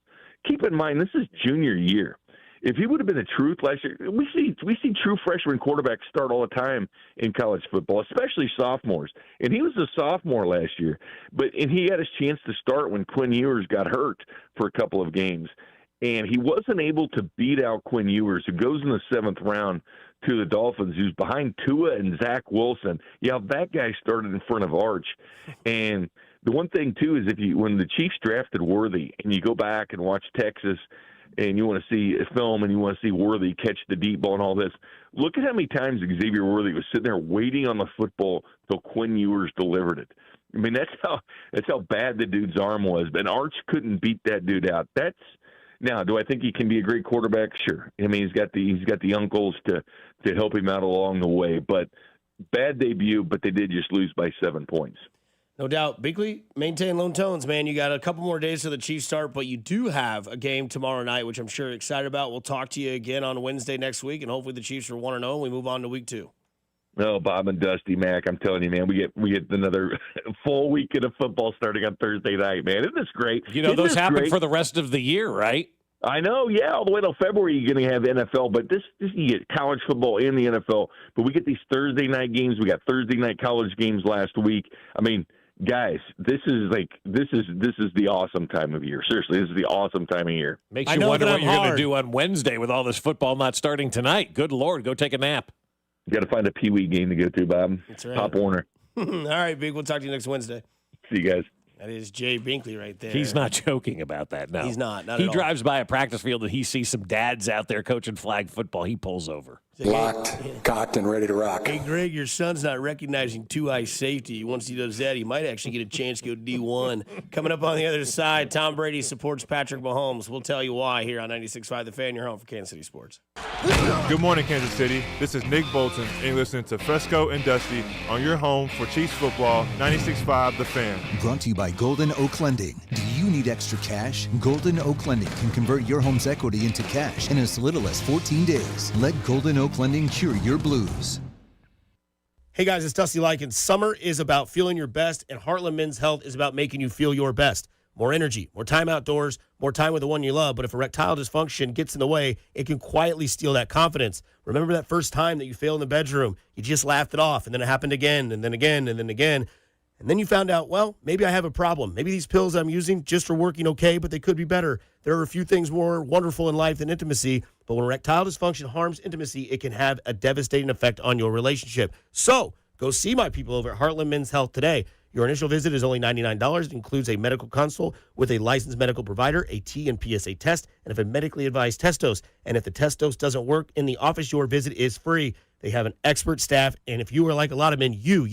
keep in mind, this is junior year. If he would have been the truth last year, we see true freshman quarterbacks start all the time in college football, especially sophomores. And he was a sophomore last year, and he had his chance to start when Quinn Ewers got hurt for a couple of games, and he wasn't able to beat out Quinn Ewers, who goes in the 7th round to the Dolphins, who's behind Tua and Zach Wilson. Yeah, that guy started in front of Arch, and the one thing too is when the Chiefs drafted Worthy, and you go back and watch Texas, and you want to see a film and you want to see Worthy catch the deep ball and all this, look at how many times Xavier Worthy was sitting there waiting on the football till Quinn Ewers delivered it. I mean, that's how bad the dude's arm was. But Arch couldn't beat that dude out. Now, do I think he can be a great quarterback? Sure. I mean, he's got the uncles to help him out along the way. But bad debut, but they did just lose by 7 points. No doubt. Binkley, maintain low tones, man. You got a couple more days to the Chiefs start, but you do have a game tomorrow night, which I'm sure you're excited about. We'll talk to you again on Wednesday next week, and hopefully the Chiefs are 1-0, and we move on to week 2. No, Bob and Dusty, Mac, I'm telling you, man, we get another full weekend of football starting on Thursday night, man. Isn't this great? Those happen for the rest of the year, right? I know, yeah. All the way till February, you're going to have NFL, but this you get college football and the NFL. But we get these Thursday night games. We got Thursday night college games last week. I mean, guys, this is the awesome time of year. Seriously, this is the awesome time of year. Makes you wonder what you're going to do on Wednesday with all this football not starting tonight. Good Lord, go take a nap. You got to find a Pee Wee game to go to, Bob. That's right. Pop Warner. All right, Big. We'll talk to you next Wednesday. See you guys. That is Jay Binkley right there. He's not joking about that, no. He's not He drives by a practice field and he sees some dads out there coaching flag football. He pulls over. Locked, cocked, and ready to rock. Hey, Greg, your son's not recognizing 2-eye safety. Once he does that, he might actually get a chance to go D1. Coming up on the other side, Tom Brady supports Patrick Mahomes. We'll tell you why here on 96.5 The Fan, your home for Kansas City Sports. Good morning, Kansas City. This is Nick Bolton, and you're listening to Fescoe and Dusty on your home for Chiefs football, 96.5 The Fan. Brought to you by Golden Oak Lending. Do you need extra cash? Golden Oak Lending can convert your home's equity into cash in as little as 14 days. Let Golden Oak Lending cure your blues. Hey guys, it's Dusty Likens. Summer is about feeling your best, and Heartland Men's Health is about making you feel your best. More energy, more time outdoors, more time with the one you love. But if erectile dysfunction gets in the way, it can quietly steal that confidence. Remember that first time that you failed in the bedroom? You just laughed it off, and then it happened again, and then again, and then again. And then you found out, well, maybe I have a problem. Maybe these pills I'm using just are working okay, but they could be better. There are a few things more wonderful in life than intimacy, but when erectile dysfunction harms intimacy, it can have a devastating effect on your relationship. So go see my people over at Heartland Men's Health today. Your initial visit is only $99. It includes a medical consult with a licensed medical provider, a T and PSA test, and if a medically advised test dose. And if the test dose doesn't work in the office, your visit is free. They have an expert staff, and if you are like a lot of men, you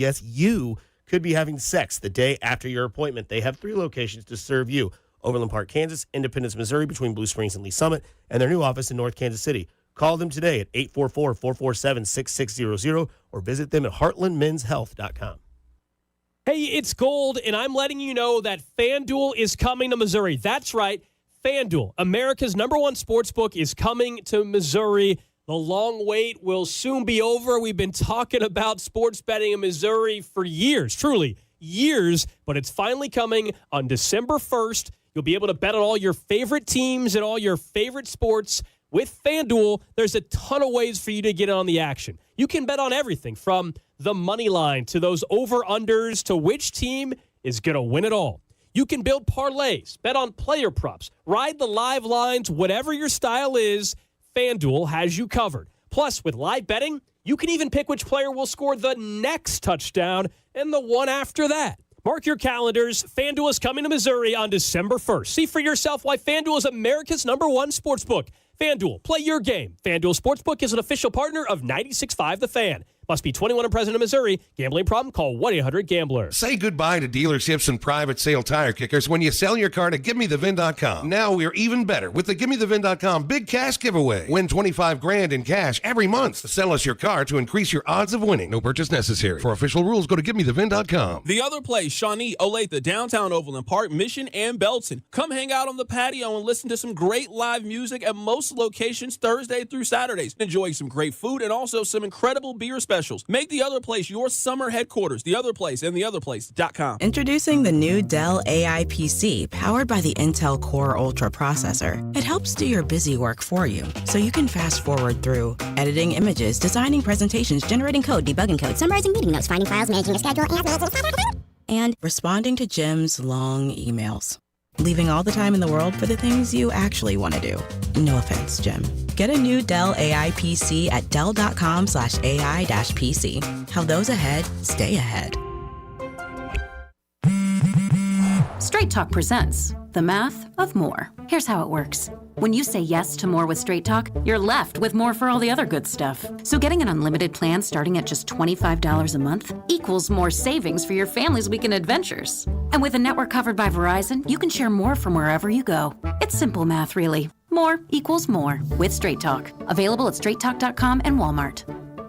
could be having sex the day after your appointment. They have 3 locations to serve you: Overland Park, Kansas; Independence, Missouri, between Blue Springs and Lee Summit; and their new office in North Kansas City. Call them today at 844-447-6600 or visit them at heartlandmenshealth.com. Hey, it's Gold, and I'm letting you know that FanDuel is coming to Missouri. That's right, FanDuel, America's #1 sportsbook, is coming to Missouri. The long wait will soon be over. We've been talking about sports betting in Missouri for years, truly years, but it's finally coming on December 1st. You'll be able to bet on all your favorite teams and all your favorite sports. With FanDuel, there's a ton of ways for you to get on the action. You can bet on everything from the money line to those over-unders to which team is going to win it all. You can build parlays, bet on player props, ride the live lines, whatever your style is, FanDuel has you covered. Plus, with live betting, you can even pick which player will score the next touchdown and the one after that. Mark your calendars. FanDuel is coming to Missouri on December 1st. See for yourself why FanDuel is America's #1 sportsbook. FanDuel, play your game. FanDuel Sportsbook is an official partner of 96.5 The Fan. Must be 21 and present in Missouri. Gambling problem? Call 1-800-GAMBLER. Say goodbye to dealerships and private sale tire kickers when you sell your car to GiveMeTheVin.com. Now we're even better with the GiveMeTheVin.com Big Cash Giveaway. Win $25,000 in cash every month. Sell us your car to increase your odds of winning. No purchase necessary. For official rules, go to GiveMeTheVin.com. The other place, Shawnee, Olathe, downtown Overland Park, Mission, and Belton. Come hang out on the patio and listen to some great live music at most locations Thursday through Saturdays. Enjoy some great food and also some incredible beer specials. Make The Other Place your summer headquarters. The Other Place and theotherplace.com. Introducing the new Dell AI PC powered by the Intel Core Ultra processor. It helps do your busy work for you, so you can fast forward through editing images, designing presentations, generating code, debugging code, summarizing meeting notes, finding files, managing a schedule, and responding to Jim's long emails. Leaving all the time in the world for the things you actually want to do. No offense, Jim. Get a new Dell AI PC at Dell.com/AI-PC. How those ahead stay ahead. Straight Talk presents The Math of More. Here's how it works. When you say yes to more with Straight Talk, you're left with more for all the other good stuff. So getting an unlimited plan starting at just $25 a month equals more savings for your family's weekend adventures. And with a network covered by Verizon, you can share more from wherever you go. It's simple math, really. More equals more with Straight Talk. Available at straighttalk.com and Walmart.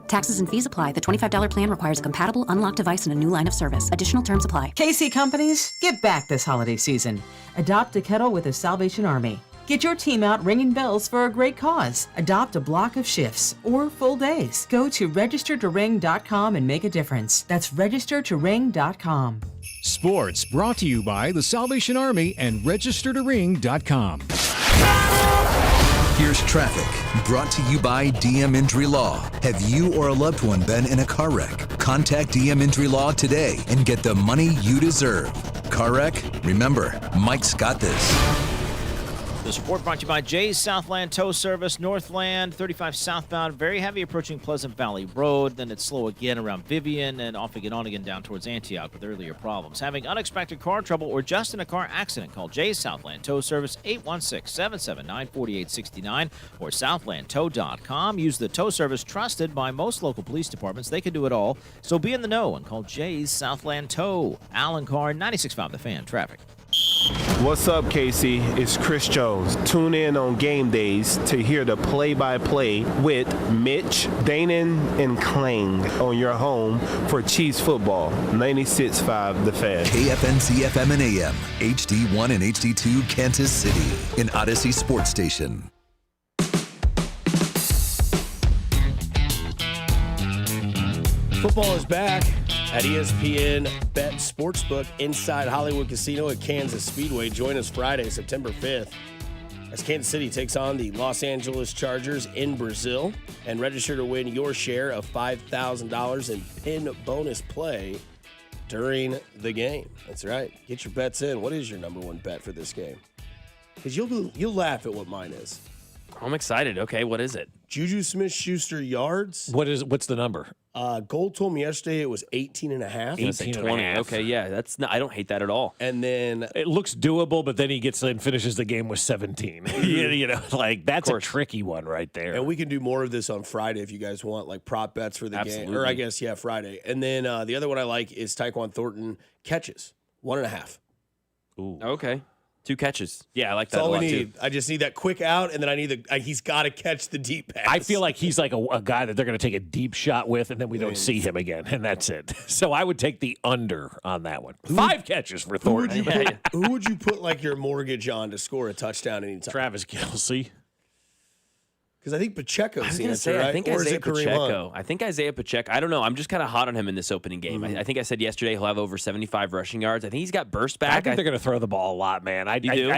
Taxes and fees apply. The $25 plan requires a compatible unlocked device and a new line of service. Additional terms apply. KC Companies, give back this holiday season. Adopt a kettle with the Salvation Army. Get your team out ringing bells for a great cause. Adopt a block of shifts or full days. Go to registertoring.com and make a difference. That's registertoring.com. Sports brought to you by the Salvation Army and registertoring.com. Here's traffic, brought to you by DM Injury Law. Have you or a loved one been in a car wreck? Contact DM Injury Law today and get the money you deserve. Car wreck? Remember, Mike's got this. This report brought to you by Jay's Southland Tow Service, Northland, 35 southbound, very heavy approaching Pleasant Valley Road. Then it's slow again around Vivian and off again on again down towards Antioch with earlier problems. Having unexpected car trouble or just in a car accident, call Jay's Southland Tow Service, 816-779-4869 or southlandtow.com. Use the tow service trusted by most local police departments. They can do it all. So be in the know and call Jay's Southland Tow. Alan Carr, 96.5 The Fan. Traffic. What's up, KC? It's Chris Jones. Tune in on game days to hear the play-by-play with Mitch, Danon, and Klang on your home for Chiefs football. 96.5 The Fan. KFNC FM and AM, HD1 and HD2 Kansas City, an Odyssey sports station. Football is back at ESPN Bet Sportsbook inside Hollywood Casino at Kansas Speedway. Join us Friday, September 5th, as Kansas City takes on the Los Angeles Chargers in Brazil, and register to win your share of $5,000 in pin bonus play during the game. That's right. Get your bets in. What is your number one bet for this game? Because you'll laugh at what mine is. I'm excited. Okay, what is it? Juju Smith-Schuster yards. What's the number? Gold told me yesterday it was 18.5. 18.5. Okay, yeah, I don't hate that at all. And then it looks doable, but then he gets and finishes the game with 17. you know, like that's a tricky one right there. And we can do more of this on Friday if you guys want, like prop bets for the game. Or I guess, yeah, Friday. And then the other one I like is Tyquan Thornton catches, 1.5. Ooh. Okay. 2 catches. Yeah, I like that That's all a lot we need. too. I just need that quick out, and then I need he's got to catch the deep pass. I feel like he's like a guy that they're going to take a deep shot with, and then we don't see him again, and that's it. So I would take the under on that one. 5 catches for Thornton. Who would you put like your mortgage on to score a touchdown anytime? Travis Kelce. Because I think Pacheco's the answer, right? I think or Isaiah is it Kareem Pacheco. Hunt? I think Isaiah Pacheco. I don't know. I'm just kind of hot on him in this opening game. I think I said yesterday he'll have over 75 rushing yards. I think he's got burst back. I think they're going to throw the ball a lot, man. I hope you're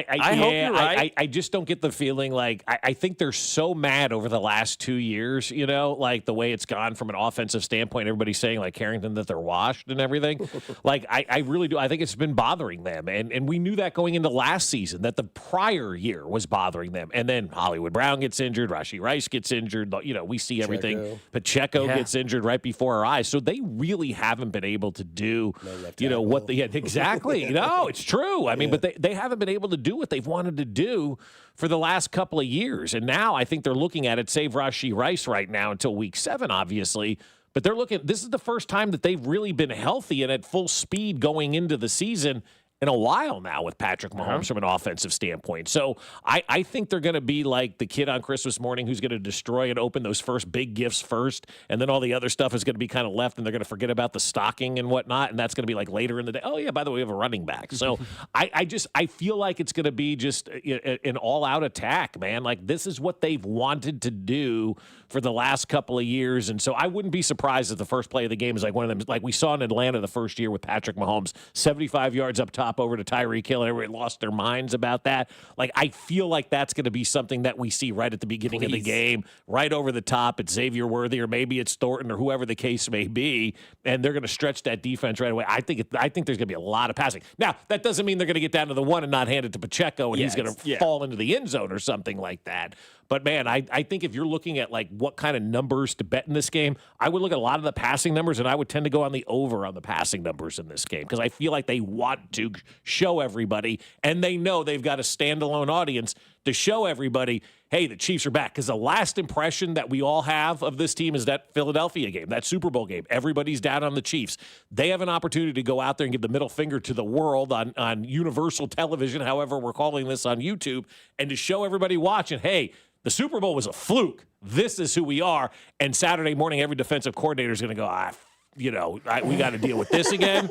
right. I just don't get the feeling like I think they're so mad over the last 2 years, you know, like the way it's gone from an offensive standpoint. Everybody's saying like Carrington that they're washed and everything. Like I really do. I think it's been bothering them, and we knew that going into last season that the prior year was bothering them. And then Hollywood Brown gets injured, Rashee Rashee Rice gets injured. We see everything. Pacheco gets injured right before our eyes. So they really haven't been able to do, what they had. Exactly. No, it's true. I mean, but they haven't been able to do what they've wanted to do for the last couple of years. And now I think they're looking at it, save Rashee Rice right now until week 7, obviously. But they're looking, this is the first time that they've really been healthy and at full speed going into the season in a while now with Patrick Mahomes from an offensive standpoint. So I think they're going to be like the kid on Christmas morning who's going to destroy and open those first big gifts first, and then all the other stuff is going to be kind of left, and they're going to forget about the stocking and whatnot, and that's going to be like later in the day. Oh, yeah, by the way, we have a running back. So I feel like it's going to be just an all-out attack, man. Like, this is what they've wanted to do for the last couple of years, and so I wouldn't be surprised if the first play of the game is like one of them, like we saw in Atlanta the first year with Patrick Mahomes, 75 yards up top over to Tyreek Hill, and everybody lost their minds about that. Like, I feel like that's going to be something that we see right at the beginning of the game, right over the top. It's Xavier Worthy, or maybe it's Thornton, or whoever the case may be, and they're going to stretch that defense right away. I think there's going to be a lot of passing. Now, that doesn't mean they're going to get down to the one and not hand it to Pacheco, and he's going to fall into the end zone or something like that. But, man, I think if you're looking at, like, what kind of numbers to bet in this game, I would look at a lot of the passing numbers, and I would tend to go on the over on the passing numbers in this game because I feel like they want to show everybody, and they know they've got a standalone audience to show everybody, hey, the Chiefs are back. Because the last impression that we all have of this team is that Philadelphia game, that Super Bowl game. Everybody's down on the Chiefs. They have an opportunity to go out there and give the middle finger to the world on universal television, however we're calling this on YouTube, and to show everybody watching, hey, the Super Bowl was a fluke. This is who we are. And Saturday morning, every defensive coordinator is going to go, we got to deal with this again.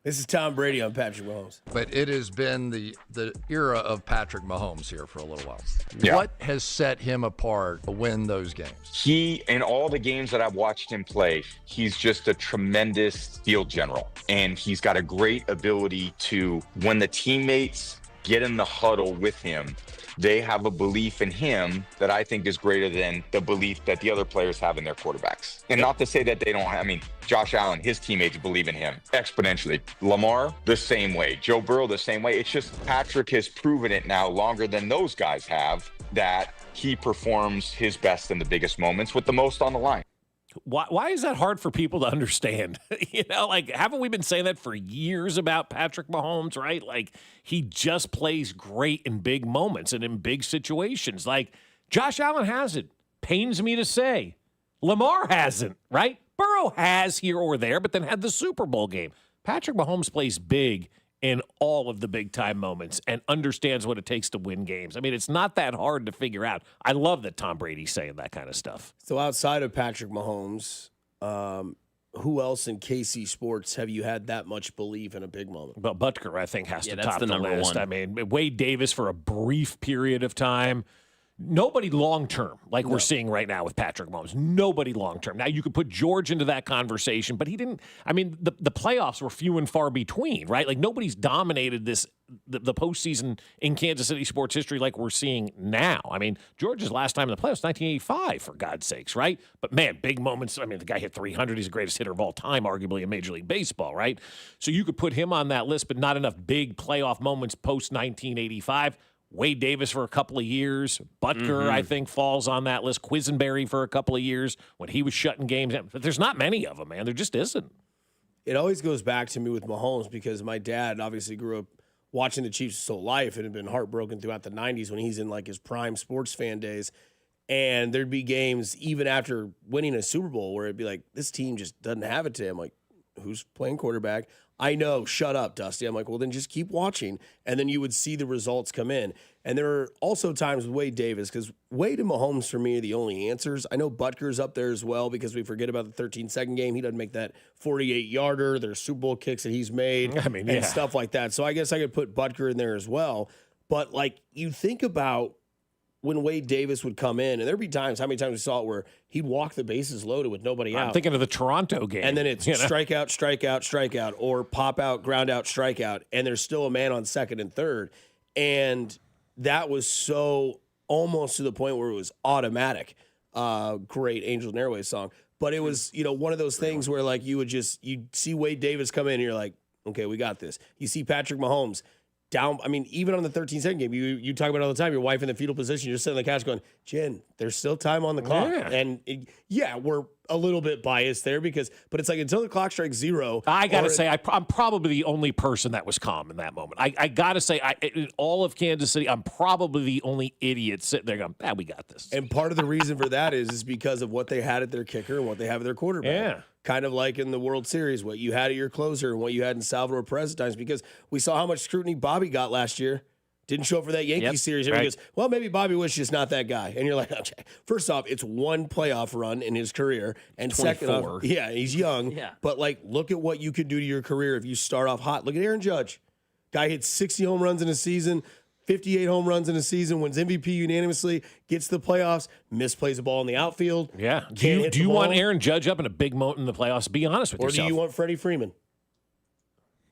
This is Tom Brady on Patrick Mahomes. But it has been the era of Patrick Mahomes here for a little while. Yeah. What has set him apart to win those games? He, in all the games that I've watched him play, he's just a tremendous field general. And he's got a great ability to, when the teammates get in the huddle with him, they have a belief in him that I think is greater than the belief that the other players have in their quarterbacks. And not to say that they don't have, Josh Allen, his teammates believe in him exponentially. Lamar, the same way. Joe Burrow, the same way. It's just Patrick has proven it now longer than those guys have that he performs his best in the biggest moments with the most on the line. Why is that hard for people to understand? Haven't we been saying that for years about Patrick Mahomes, right? Like, he just plays great in big moments and in big situations. Like, Josh Allen hasn't. Pains me to say. Lamar hasn't, right? Burrow has here or there, but then had the Super Bowl game. Patrick Mahomes plays big in all of the big-time moments and understands what it takes to win games. It's not that hard to figure out. I love that Tom Brady's saying that kind of stuff. So outside of Patrick Mahomes, who else in KC sports have you had that much belief in a big moment? But Butker, I think, has to top the number list. one. Wade Davis for a brief period of time. Nobody long-term, we're seeing right now with Patrick Mahomes. Nobody long-term. Now, you could put George into that conversation, but he didn't. The playoffs were few and far between, right? Like, nobody's dominated the postseason in Kansas City sports history like we're seeing now. George's last time in the playoffs, 1985, for God's sakes, right? But, man, big moments. The guy hit 300. He's the greatest hitter of all time, arguably, in Major League Baseball, right? So you could put him on that list, but not enough big playoff moments post-1985. Wade Davis for a couple of years. Butker, I think, falls on that list. Quisenberry for a couple of years when he was shutting games down. But there's not many of them, man. There just isn't. It always goes back to me with Mahomes because my dad obviously grew up watching the Chiefs his whole life and had been heartbroken throughout the 90s when he's in, his prime sports fan days. And there'd be games, even after winning a Super Bowl, where it'd be like, this team just doesn't have it today. I'm like, who's playing quarterback? I know, shut up, Dusty. I'm like, well, then just keep watching. And then you would see the results come in. And there are also times with Wade Davis, because Wade and Mahomes, for me, are the only answers. I know Butker's up there as well, because we forget about the 13-second game. He doesn't make that 48-yarder. There's Super Bowl kicks that he's made and stuff like that. So I guess I could put Butker in there as well. But, you think about when Wade Davis would come in, and there'd be times, how many times we saw it, where he'd walk the bases loaded with nobody out. I'm thinking of the Toronto game. And then it's strikeout, strikeout, strikeout, or pop out, ground out, strikeout, and there's still a man on second and third. And that was so almost to the point where it was automatic. Great Angels and Airways song. But it was, one of those things where, you'd see Wade Davis come in, and you're like, okay, we got this. You see Patrick Mahomes. down. I mean, even on the 13-second game, you talk about it all the time. Your wife in the fetal position, you're sitting on the couch going, Jen, there's still time on the clock. Yeah. And we're a little bit biased there but it's like until the clock strikes 0. I got to say, I'm probably the only person that was calm in that moment. I got to say, in all of Kansas City, I'm probably the only idiot sitting there going, we got this. And part of the reason for that is because of what they had at their kicker and what they have at their quarterback. Yeah. Kind of like in the World Series, what you had at your closer and what you had in Salvador Perez at times, because we saw how much scrutiny Bobby got last year. Didn't show up for that Yankees series. Everybody goes, well, maybe Bobby Wish is not that guy. And you're like, okay. First off, it's one playoff run in his career. And 24. second off, he's young. Yeah. But, look at what you can do to your career if you start off hot. Look at Aaron Judge. Guy hits 60 home runs in a season, 58 home runs in a season, wins MVP unanimously, gets to the playoffs, misplays a ball in the outfield. Yeah. Do you want Aaron Judge up in a big moment in the playoffs? Be honest with yourself. Or do you want Freddie Freeman?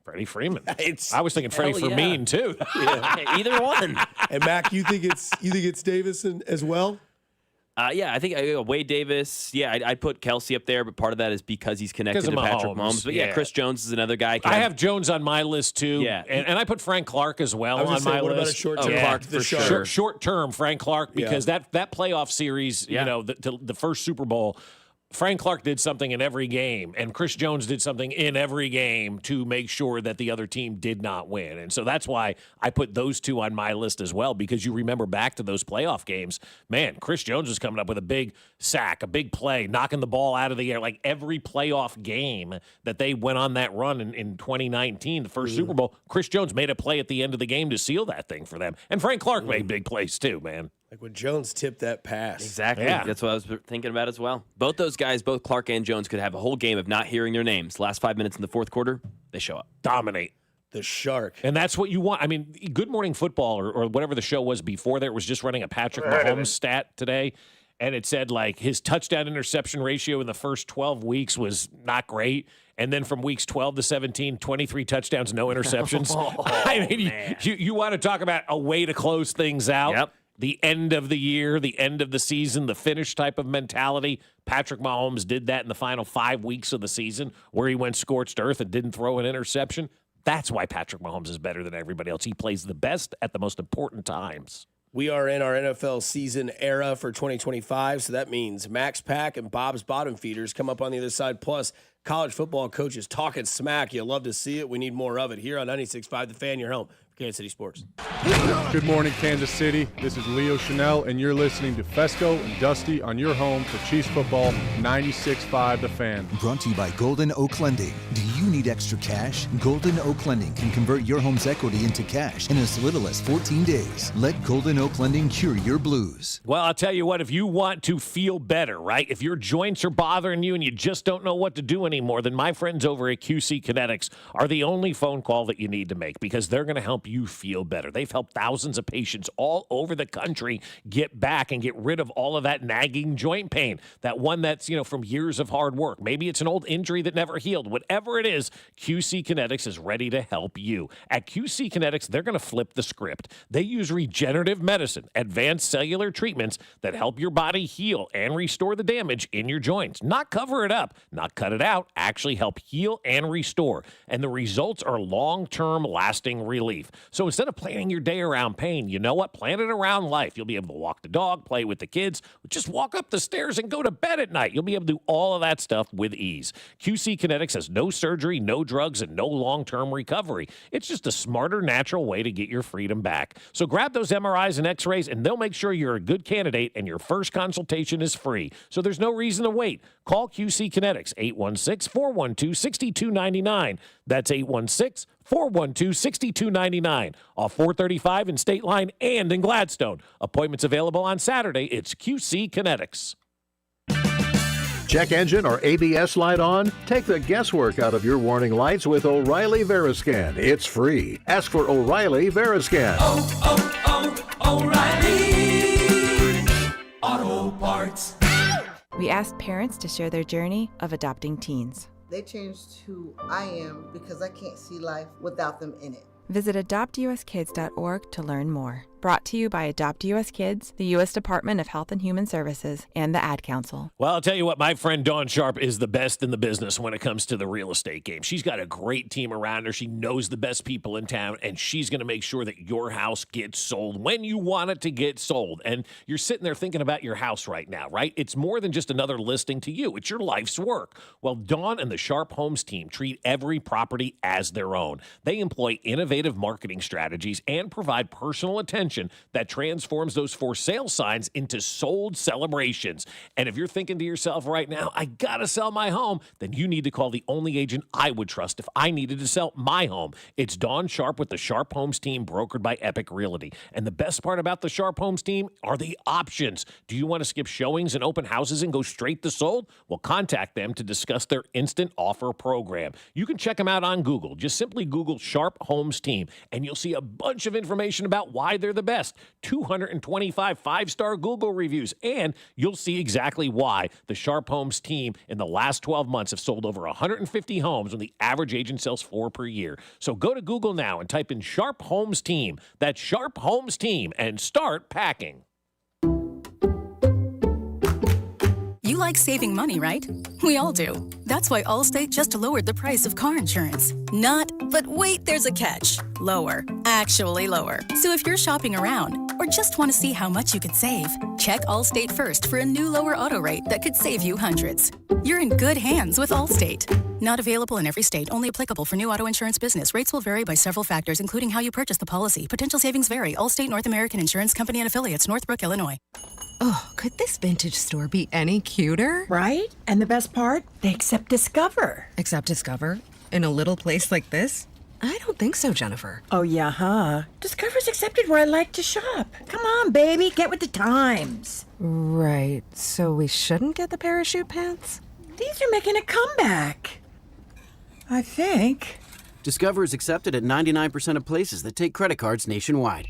Freddie Freeman. I was thinking Freddie Freeman too. Either one. And Mac, you think it's Davis as well? I think Wade Davis. Yeah, I'd put Kelsey up there, but part of that is because he's connected to Patrick Mahomes. But Chris Jones is another guy. I have Jones on my list too. Yeah, and I put Frank Clark as well on my list. What about a short term? Clark for sure. Short term, Frank Clark, because that playoff series, the first Super Bowl. Frank Clark did something in every game, and Chris Jones did something in every game to make sure that the other team did not win. And so that's why I put those two on my list as well, because you remember back to those playoff games, man, Chris Jones was coming up with a big sack, a big play, knocking the ball out of the air. Like every playoff game that they went on that run in 2019, the first Super Bowl, Chris Jones made a play at the end of the game to seal that thing for them. And Frank Clark made big plays too, man. Like when Jones tipped that pass. Exactly. Yeah. That's what I was thinking about as well. Both those guys, both Clark and Jones, could have a whole game of not hearing their names. Last 5 minutes in the fourth quarter, they show up. Dominate. The Shark. And that's what you want. I mean, Good Morning Football or whatever the show was before there was just running a Patrick Mahomes stat today. And it said, his touchdown interception ratio in the first 12 weeks was not great. And then from weeks 12 to 17, 23 touchdowns, no interceptions. I mean, you want to talk about a way to close things out. Yep. The end of the year, the end of the season, the finish type of mentality. Patrick Mahomes did that in the final 5 weeks of the season where he went scorched earth and didn't throw an interception. That's why Patrick Mahomes is better than everybody else. He plays the best at the most important times. We are in our NFL season era for 2025, so that means Max Pack and Bob's Bottom Feeders come up on the other side, plus college football coaches talking smack. You love to see it. We need more of it here on 96.5 The Fan, your home for Kansas City Sports. Good morning, Kansas City. This is Leo Chanel, and you're listening to Fescoe and Dusty on your home for Chiefs football, 96.5 The Fan. Brought to you by Golden Oak Lending. Do you need extra cash? Golden Oak Lending can convert your home's equity into cash in as little as 14 days. Let Golden Oak Lending cure your blues. Well, I'll tell you what, if you want to feel better, right? If your joints are bothering you and you just don't know what to do anymore, then my friends over at QC Kinetics are the only phone call that you need to make, because they're going to help you feel better. They've helped thousands of patients all over the country get back and get rid of all of that nagging joint pain, that one that's, from years of hard work. Maybe it's an old injury that never healed. Whatever it is, QC Kinetics is ready to help you. At QC Kinetics, they're going to flip the script. They use regenerative medicine, advanced cellular treatments that help your body heal and restore the damage in your joints. Not cover it up, not cut it out, actually help heal and restore. And the results are long-term lasting relief. So instead of planning your day around pain, you know what? Plan it around life. You'll be able to walk the dog, play with the kids, just walk up the stairs and go to bed at night. You'll be able to do all of that stuff with ease. QC Kinetics has no surgery, no drugs, and no long-term recovery. It's just a smarter, natural way to get your freedom back. So grab those MRIs and X-rays, and they'll make sure you're a good candidate, and your first consultation is free. So there's no reason to wait. Call QC Kinetics, 816-412-6299. That's 816-412-6299. Off 435 in State Line and in Gladstone. Appointments available on Saturday. It's QC Kinetics. Check engine or ABS light on? Take the guesswork out of your warning lights with O'Reilly Veriscan. It's free. Ask for O'Reilly Veriscan. O'Reilly Auto Parts. We asked parents to share their journey of adopting teens. They changed who I am because I can't see life without them in it. Visit adoptuskids.org to learn more. Brought Brought to you by Adopt U.S. Kids, the U.S. Department of Health and Human Services, and the Ad Council. Well, I'll tell you what, my friend Dawn Sharp is the best in the business when it comes to the real estate game. She's got a great team around her. She knows the best people in town, and she's going to make sure that your house gets sold when you want it to get sold. And you're sitting there thinking about your house right now, right? It's more than just another listing to you. It's your life's work. Well, Dawn and the Sharp Homes team treat every property as their own. They employ innovative marketing strategies and provide personal attention that transforms those for sale signs into sold celebrations. And if you're thinking to yourself right now, I gotta sell my home, then you need to call the only agent I would trust if I needed to sell my home. It's Dawn Sharp with the Sharp Homes team, brokered by Epic Realty. And the best part about the Sharp Homes team are the options. Do you want to skip showings and open houses and go straight to sold? Well, contact them to discuss their instant offer program. You can check them out on Google. Just simply Google Sharp Homes team, and you'll see a bunch of information about why they're the best. 225 five-star Google reviews, and you'll see exactly why the Sharp Homes team in the last 12 months have sold over 150 homes when the average agent sells 4 per year. So go to Google now and type in Sharp Homes team. That's Sharp Homes team, and start packing. You like saving money, right? We all do. That's why Allstate just lowered the price of car insurance. Not, but wait, there's a catch. Lower. Actually lower. So if you're shopping around or just want to see how much you could save, check Allstate first for a new lower auto rate that could save you hundreds. You're in good hands with Allstate. Not available in every state. Only applicable for new auto insurance business. Rates will vary by several factors, including how you purchase the policy. Potential savings vary. Allstate North American Insurance Company and Affiliates, Northbrook, Illinois. Oh, could this vintage store be any cuter? Right? And the best part? They accept Discover. Accept Discover? In a little place like this? I don't think so, Jennifer. Oh, yeah, huh? Discover's accepted where I like to shop. Come on, baby, get with the times. Right, so we shouldn't get the parachute pants? These are making a comeback. I think. Discover is accepted at 99% of places that take credit cards nationwide.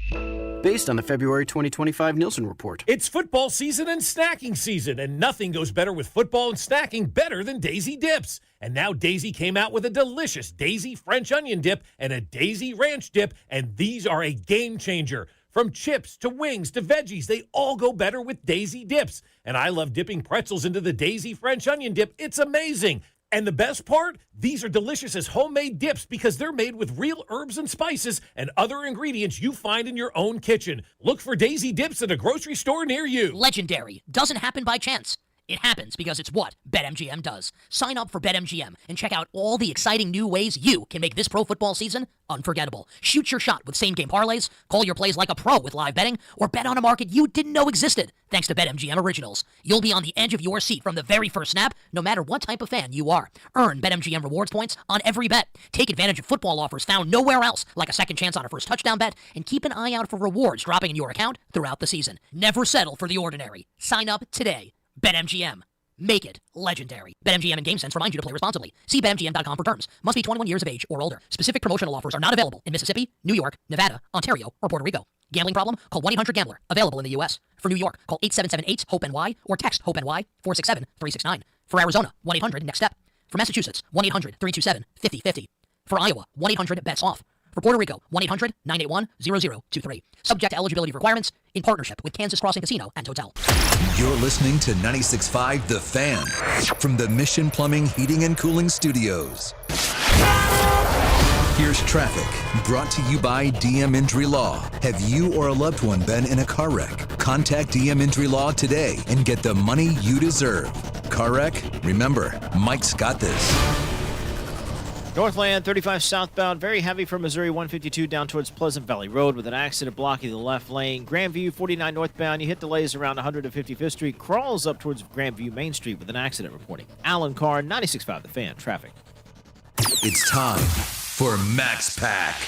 Based on the February 2025 Nielsen report. It's football season and snacking season, and nothing goes better with football and snacking better than Daisy Dips. And now Daisy came out with a delicious Daisy French onion dip and a Daisy ranch dip, and these are a game changer. From chips to wings to veggies, they all go better with Daisy Dips. And I love dipping pretzels into the Daisy French onion dip. It's amazing. And the best part, these are delicious as homemade dips because they're made with real herbs and spices and other ingredients you find in your own kitchen. Look for Daisy Dips at a grocery store near you. Legendary doesn't happen by chance. It happens because it's what BetMGM does. Sign up for BetMGM and check out all the exciting new ways you can make this pro football season unforgettable. Shoot your shot with same-game parlays, call your plays like a pro with live betting, or bet on a market you didn't know existed thanks to BetMGM Originals. You'll be on the edge of your seat from the very first snap, no matter what type of fan you are. Earn BetMGM rewards points on every bet. Take advantage of football offers found nowhere else, like a second chance on a first touchdown bet, and keep an eye out for rewards dropping in your account throughout the season. Never settle for the ordinary. Sign up today. BetMGM. Make it legendary. BetMGM and GameSense remind you to play responsibly. See BetMGM.com for terms. Must be 21 years of age or older. Specific promotional offers are not available in Mississippi, New York, Nevada, Ontario, or Puerto Rico. Gambling problem? Call 1-800-GAMBLER. Available in the U.S. For New York, call 877-8-HOPE-NY or text HOPE-NY 467-369. For Arizona, 1-800-NEXT-STEP. For Massachusetts, 1-800-327-5050. For Iowa, 1-800-BETS-OFF. For Puerto Rico, 1-800-981-0023. Subject to eligibility requirements in partnership with Kansas Crossing Casino and Hotel. You're listening to 96.5 The Fan from the Mission Plumbing, Heating, and Cooling Studios. Here's traffic, brought to you by DM Injury Law. Have you or a loved one been in a car wreck? Contact DM Injury Law today and get the money you deserve. Car wreck? Remember, Mike's got this. Northland 35 southbound, very heavy from Missouri 152 down towards Pleasant Valley Road with an accident blocking the left lane. Grandview 49 northbound, you hit delays around 155th Street. Crawls up towards Grandview Main Street with an accident reporting. Alan Carr, 96.5 The Fan, traffic. It's time for Max Pack.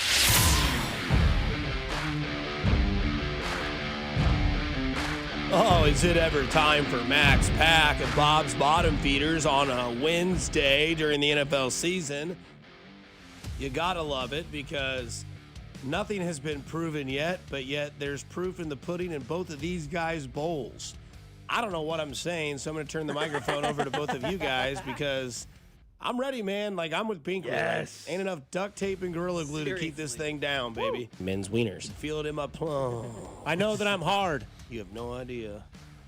Oh, is it ever time for Max Pack and Bob's Bottom Feeders on a Wednesday during the NFL season? You gotta love it because nothing has been proven yet, but yet there's proof in the pudding in both of these guys' bowls. I don't know what I'm saying, so I'm going to turn the microphone over to both of you guys because I'm ready, man. Like, I'm with Pink. Yes. Ain't enough duct tape and Gorilla Glue to keep this thing down, baby. Men's wieners. Feel it in my plum. I know that I'm hard. You have no idea.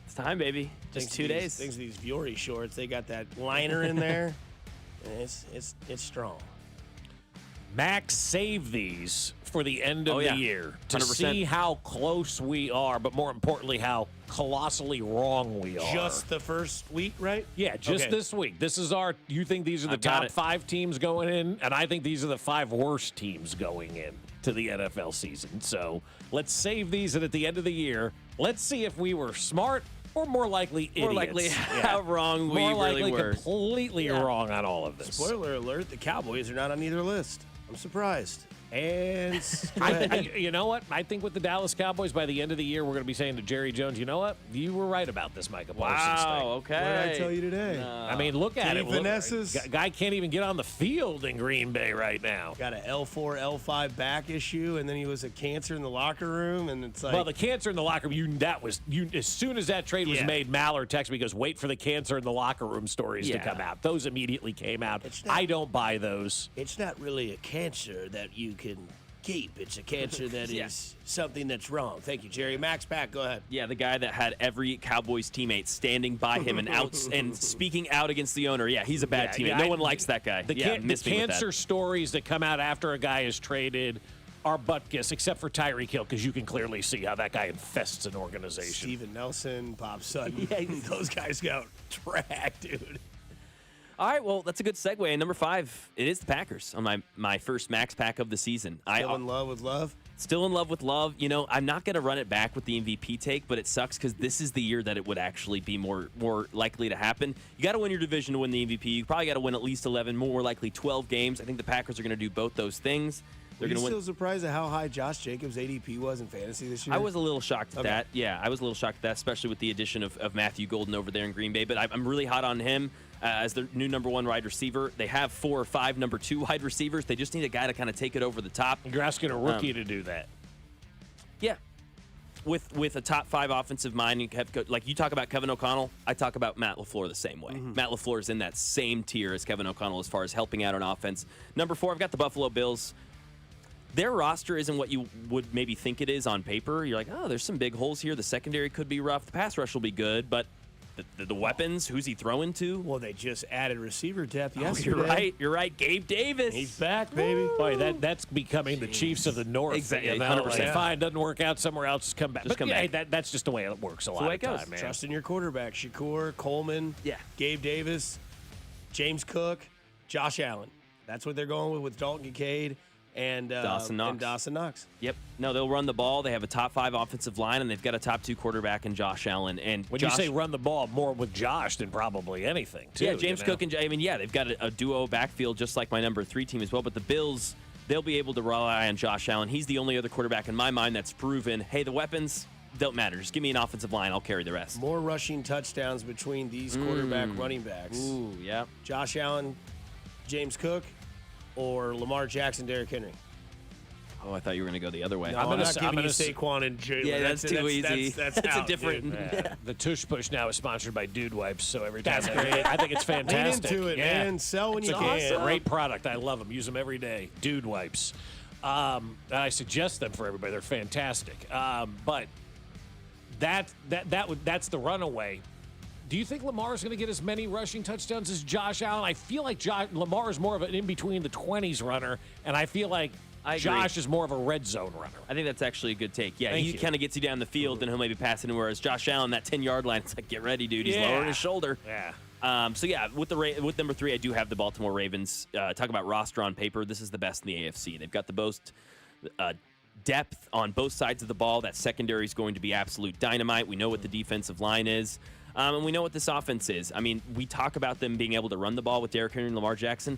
It's time, baby. Just 2 days. Thanks to these Viore shorts. They got that liner in there. And it's strong. Max saved these for the end of the year to 100%. see how close we are, but more importantly, how colossally wrong we are. Just the first week, right? Yeah, just this week. This is you think these are the top 5 teams going in, and I think these are the 5 worst teams going in to the NFL season. So let's save these, and at the end of the year, let's see if we were smart or more likely idiots. More likely how wrong we more really likely were. completely wrong on all of this. Spoiler alert, the Cowboys are not on either list. I'm surprised. And you know what? I think with the Dallas Cowboys, by the end of the year, we're going to be saying to Jerry Jones, you know what? You were right about this Micah Parsons thing. Okay. What did I tell you today? I mean, look at it. Finesses. Guy can't even get on the field in Green Bay right now. Got an L4, L5 back issue, and then he was a cancer in the locker room, and it's like... Well, the cancer in the locker room, as soon as that trade was made, Maller texted me, goes, wait for the cancer in the locker room stories to come out. Those immediately came out. I don't buy those. It's not really a cancer that you can keep. It's a cancer that is something that's wrong. Thank you, Jerry. Max Pack, go ahead. Yeah, the guy that had every Cowboys teammate standing by him and speaking out against the owner. Yeah, he's a bad teammate. No one likes that guy. The cancer stories that come out after a guy is traded are butt kiss, except for Tyreek Hill, because you can clearly see how that guy infests an organization. Steven Nelson, Bob Sutton. Those guys got tracked, dude. All right, well, that's a good segue. Number 5, it is the Packers on my first Max Pack of the season. Still in love with Love? Still in love with Love. You know, I'm not going to run it back with the MVP take, but it sucks because this is the year that it would actually be more likely to happen. You got to win your division to win the MVP. You probably got to win at least 11, more likely 12 games. I think the Packers are going to do both those things. Are you still surprised at how high Josh Jacobs' ADP was in fantasy this year? I was a little shocked at that. Yeah, I was a little shocked at that, especially with the addition of Matthew Golden over there in Green Bay. But I'm really hot on him as their new number 1 wide receiver. They have 4 or 5 number 2 wide receivers. They just need a guy to kind of take it over the top. You're asking a rookie to do that. Yeah. With a top 5 offensive mind, like you talk about Kevin O'Connell, I talk about Matt LaFleur the same way. Matt LaFleur is in that same tier as Kevin O'Connell as far as helping out on offense. Number 4, I've got the Buffalo Bills. Their roster isn't what you would maybe think it is on paper. You're like, oh, there's some big holes here. The secondary could be rough. The pass rush will be good, but the weapons, who's he throwing to? Well, they just added receiver depth yesterday. You're right. You're right. Gabe Davis. He's back, baby. Boy, that's becoming the Chiefs of the North. Exactly. You know? 100%. Like, fine, doesn't work out somewhere else. Just come back. Just come back. Hey, that's just the way it works a lot of the time, man. Trust in your quarterback. Shakur, Coleman, Gabe Davis, James Cook, Josh Allen. That's what they're going with Dalton Kincaid. And Dawson Knox. Yep. No, they'll run the ball. They have a top 5 offensive line, and they've got a top 2 quarterback in Josh Allen. And when you say run the ball, more with Josh than probably anything, too. Yeah, James Cook and they've got a duo backfield just like my number 3 team as well. But the Bills, they'll be able to rely on Josh Allen. He's the only other quarterback in my mind that's proven, hey, the weapons don't matter. Just give me an offensive line. I'll carry the rest. More rushing touchdowns between these quarterback running backs. Ooh, yeah. Josh Allen, James Cook, or Lamar Jackson, Derrick Henry? Oh, I thought you were going to go the other way. No, I'm not giving you Saquon and Jalen. Yeah, that's too easy. That's a different. The Tush Push now is sponsored by Dude Wipes, so every time I think it's fantastic. Lean into it, man. Sell when you can. Awesome. Great product. I love them. Use them every day. Dude Wipes. I suggest them for everybody. They're fantastic. But that's the runaway. Do you think Lamar's going to get as many rushing touchdowns as Josh Allen? I feel like Lamar is more of an in-between the 20s runner, and I feel like Josh is more of a red zone runner. I think that's actually a good take. Yeah, Thank he you. kind of gets you down the field, and he'll maybe pass it in, whereas Josh Allen, that 10-yard line, it's like, get ready, dude. He's lowering his shoulder. Yeah. So, yeah, with number 3, I do have the Baltimore Ravens. Talk about roster on paper. This is the best in the AFC. They've got the most depth on both sides of the ball. That secondary is going to be absolute dynamite. We know what the defensive line is. And we know what this offense is. I mean, we talk about them being able to run the ball with Derrick Henry and Lamar Jackson.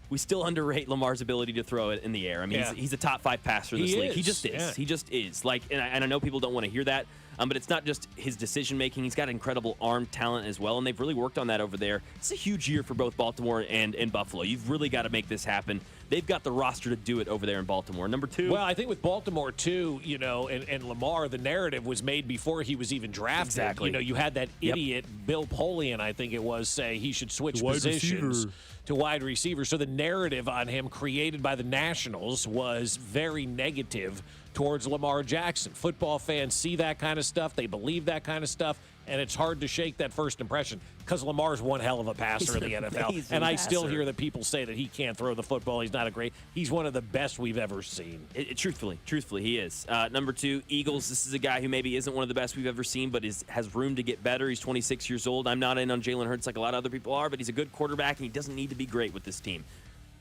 We still underrate Lamar's ability to throw it in the air. I mean, he's a top 5 passer in this league. He just is. Yeah. He just is. Like, and I know people don't want to hear that, but it's not just his decision making. He's got incredible arm talent as well, and they've really worked on that over there. It's a huge year for both Baltimore and Buffalo. You've really got to make this happen. They've got the roster to do it over there in Baltimore. Number 2. Well, I think with Baltimore, too, and Lamar, the narrative was made before he was even drafted. Exactly. You had that idiot Bill Polian, I think it was, say he should switch positions to wide receiver. So the narrative on him created by the Nationals was very negative towards Lamar Jackson. Football fans see that kind of stuff. They believe that kind of stuff. And it's hard to shake that first impression because Lamar's one hell of a passer in the NFL. And I still hear that people say that he can't throw the football. He's one of the best we've ever seen. Truthfully, he is. Number 2, Eagles. This is a guy who maybe isn't one of the best we've ever seen, but has room to get better. He's 26 years old. I'm not in on Jalen Hurts like a lot of other people are, but he's a good quarterback, and he doesn't need to be great with this team.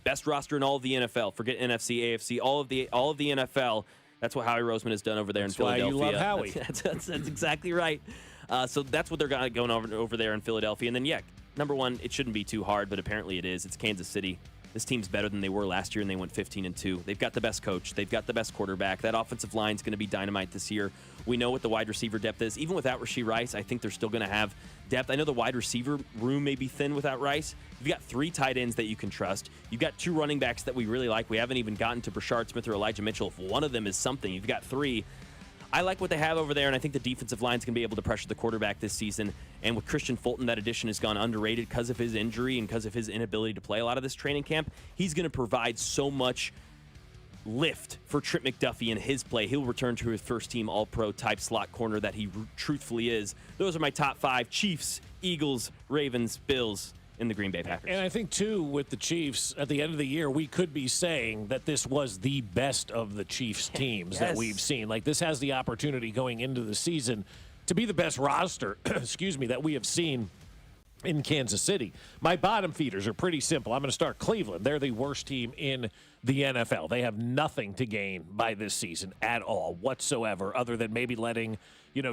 Best roster in all of the NFL. Forget NFC, AFC, all of the NFL. That's what Howie Roseman has done over there in Philadelphia. That's why you love Howie. That's exactly right. So that's what they're going over there in Philadelphia. And then, number 1, it shouldn't be too hard, but apparently it is. It's Kansas City. This team's better than they were last year, and they went 15-2. They've got the best coach. They've got the best quarterback. That offensive line's going to be dynamite this year. We know what the wide receiver depth is. Even without Rashee Rice, I think they're still going to have depth. I know the wide receiver room may be thin without Rice. You've got 3 tight ends that you can trust. You've got 2 running backs that we really like. We haven't even gotten to Brashard Smith or Elijah Mitchell. If one of them is something, you've got 3. I like what they have over there, and I think the defensive line's going to be able to pressure the quarterback this season. And with Christian Fulton, that addition has gone underrated because of his injury and because of his inability to play a lot of this training camp. He's going to provide so much lift for Trip McDuffie in his play. He'll return to his first-team All-Pro type slot corner that he truthfully is. Those are my top 5: Chiefs, Eagles, Ravens, Bills, in the Green Bay Packers. And I think, too, with the Chiefs, at the end of the year, we could be saying that this was the best of the Chiefs teams that we've seen. Like, this has the opportunity going into the season to be the best roster, that we have seen in Kansas City. My bottom feeders are pretty simple. I'm going to start Cleveland. They're the worst team in the NFL. They have nothing to gain by this season at all whatsoever, other than maybe letting,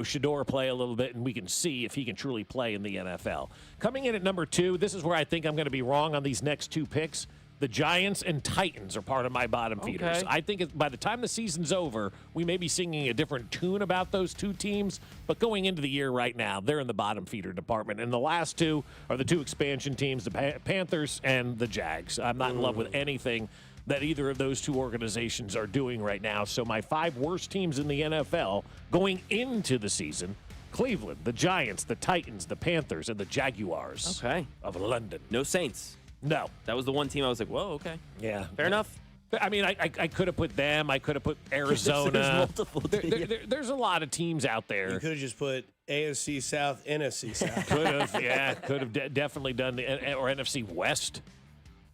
Shador play a little bit, and we can see if he can truly play in the NFL. Coming in at number 2, this is where I think I'm going to be wrong on these next 2 picks. The Giants and Titans are part of my bottom feeders. I think by the time the season's over, we may be singing a different tune about those 2 teams, but going into the year right now, they're in the bottom feeder department. And the last 2 are the 2 expansion teams, the Panthers and the Jags. I'm not in love with anything that either of those 2 organizations are doing right now. So my 5 worst teams in the NFL going into the season: Cleveland, the Giants, the Titans, the Panthers, and the Jaguars of London. No Saints. No. That was the one team I was like, whoa, okay. Yeah. Fair enough. I mean, I could have put them. I could have put Arizona. There's multiple teams. There's a lot of teams out there. You could have just put AFC South, NFC South. Could have, Could have definitely done or NFC West.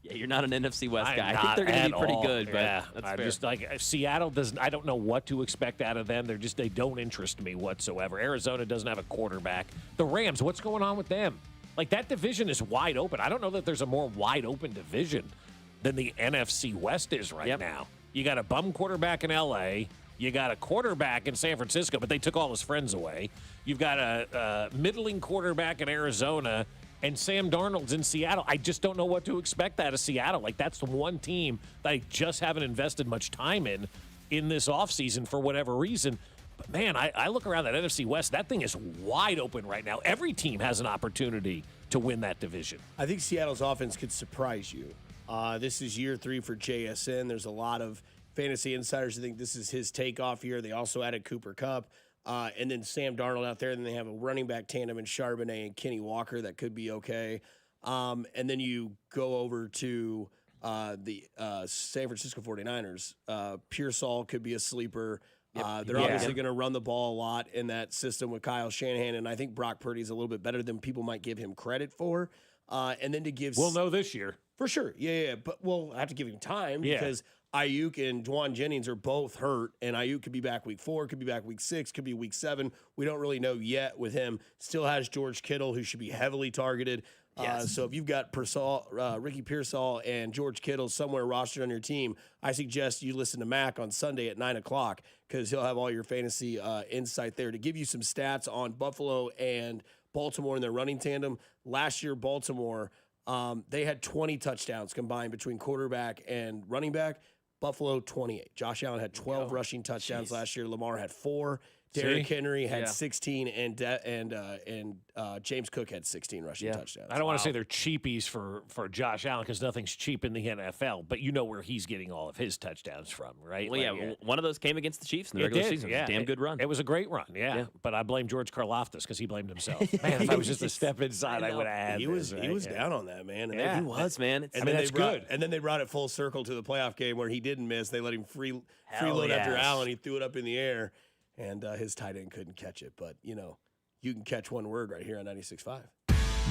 Yeah, you're not an NFC West guy. I think they're going to be pretty good, but that's fair. Just like Seattle doesn't. I don't know what to expect out of them. They don't interest me whatsoever. Arizona doesn't have a quarterback. The Rams, what's going on with them? Like, that division is wide open. I don't know that there's a more wide open division than the NFC West is right now. You got a bum quarterback in L.A., you got a quarterback in San Francisco, but they took all his friends away. You've got a middling quarterback in Arizona, and Sam Darnold's in Seattle. I just don't know what to expect out of Seattle. Like, that's the one team that I just haven't invested much time in this offseason for whatever reason. But, man, I look around that NFC West. That thing is wide open right now. Every team has an opportunity to win that division. I think Seattle's offense could surprise you. This is year 3 for JSN. There's a lot of fantasy insiders who think this is his takeoff year. They also added Cooper Kupp. And then Sam Darnold out there. And then they have a running back tandem in Charbonnet and Kenny Walker that could be okay. And then you go over to the San Francisco 49ers. Pearsall could be a sleeper. They're obviously going to run the ball a lot in that system with Kyle Shanahan, and I think Brock Purdy's a little bit better than people might give him credit for. And then to give... We'll know this year. For sure. Yeah. But we'll have to give him time because Ayuk and Dwan Jennings are both hurt, and Ayuk could be back week 4, could be back week 6, could be week 7. We don't really know yet with him. Still has George Kittle, who should be heavily targeted. So if you've got Ricky Pearsall and George Kittle somewhere rostered on your team, I suggest you listen to Mac on Sunday at 9 o'clock because he'll have all your fantasy insight there. To give you some stats on Buffalo and Baltimore in their running tandem, last year Baltimore, they had 20 touchdowns combined between quarterback and running back. Buffalo, 28. Josh Allen had 12 rushing touchdowns last year. Lamar had 4. Derrick Henry had Yeah. 16, and James Cook had 16 rushing touchdowns. I don't want to say they're cheapies for Josh Allen because nothing's cheap in the NFL, but you know where he's getting all of his touchdowns from, right? Well, one of those came against the Chiefs in the It regular did, season. It was a damn good run. It was a great run, yeah. But I blame George Karlaftis because he blamed himself. Man, if I was just a step inside, I would have had He was down on that, man. And Yeah. then, He was, man. And then that's good. And then they brought it full circle to the playoff game where he didn't miss. They let him freeload after yes. Allen. He threw it up in the air, and his tight end couldn't catch it. But, you know, you can catch one word right here on 96.5.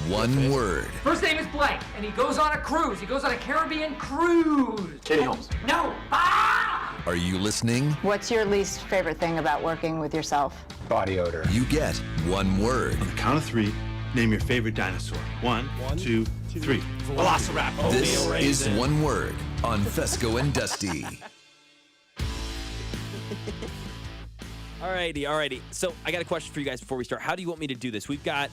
One word. First name is blank, and he goes on a cruise. He goes on a Caribbean cruise. Katie Holmes. No. Are you listening? What's your least favorite thing about working with yourself? Body odor. You get one word. On the count of 3, name your favorite dinosaur. 1, 2, 3. Velociraptor. This is one word on Fescoe and Dusty. Alrighty. So I got a question for you guys before we start. How do you want me to do this? We've got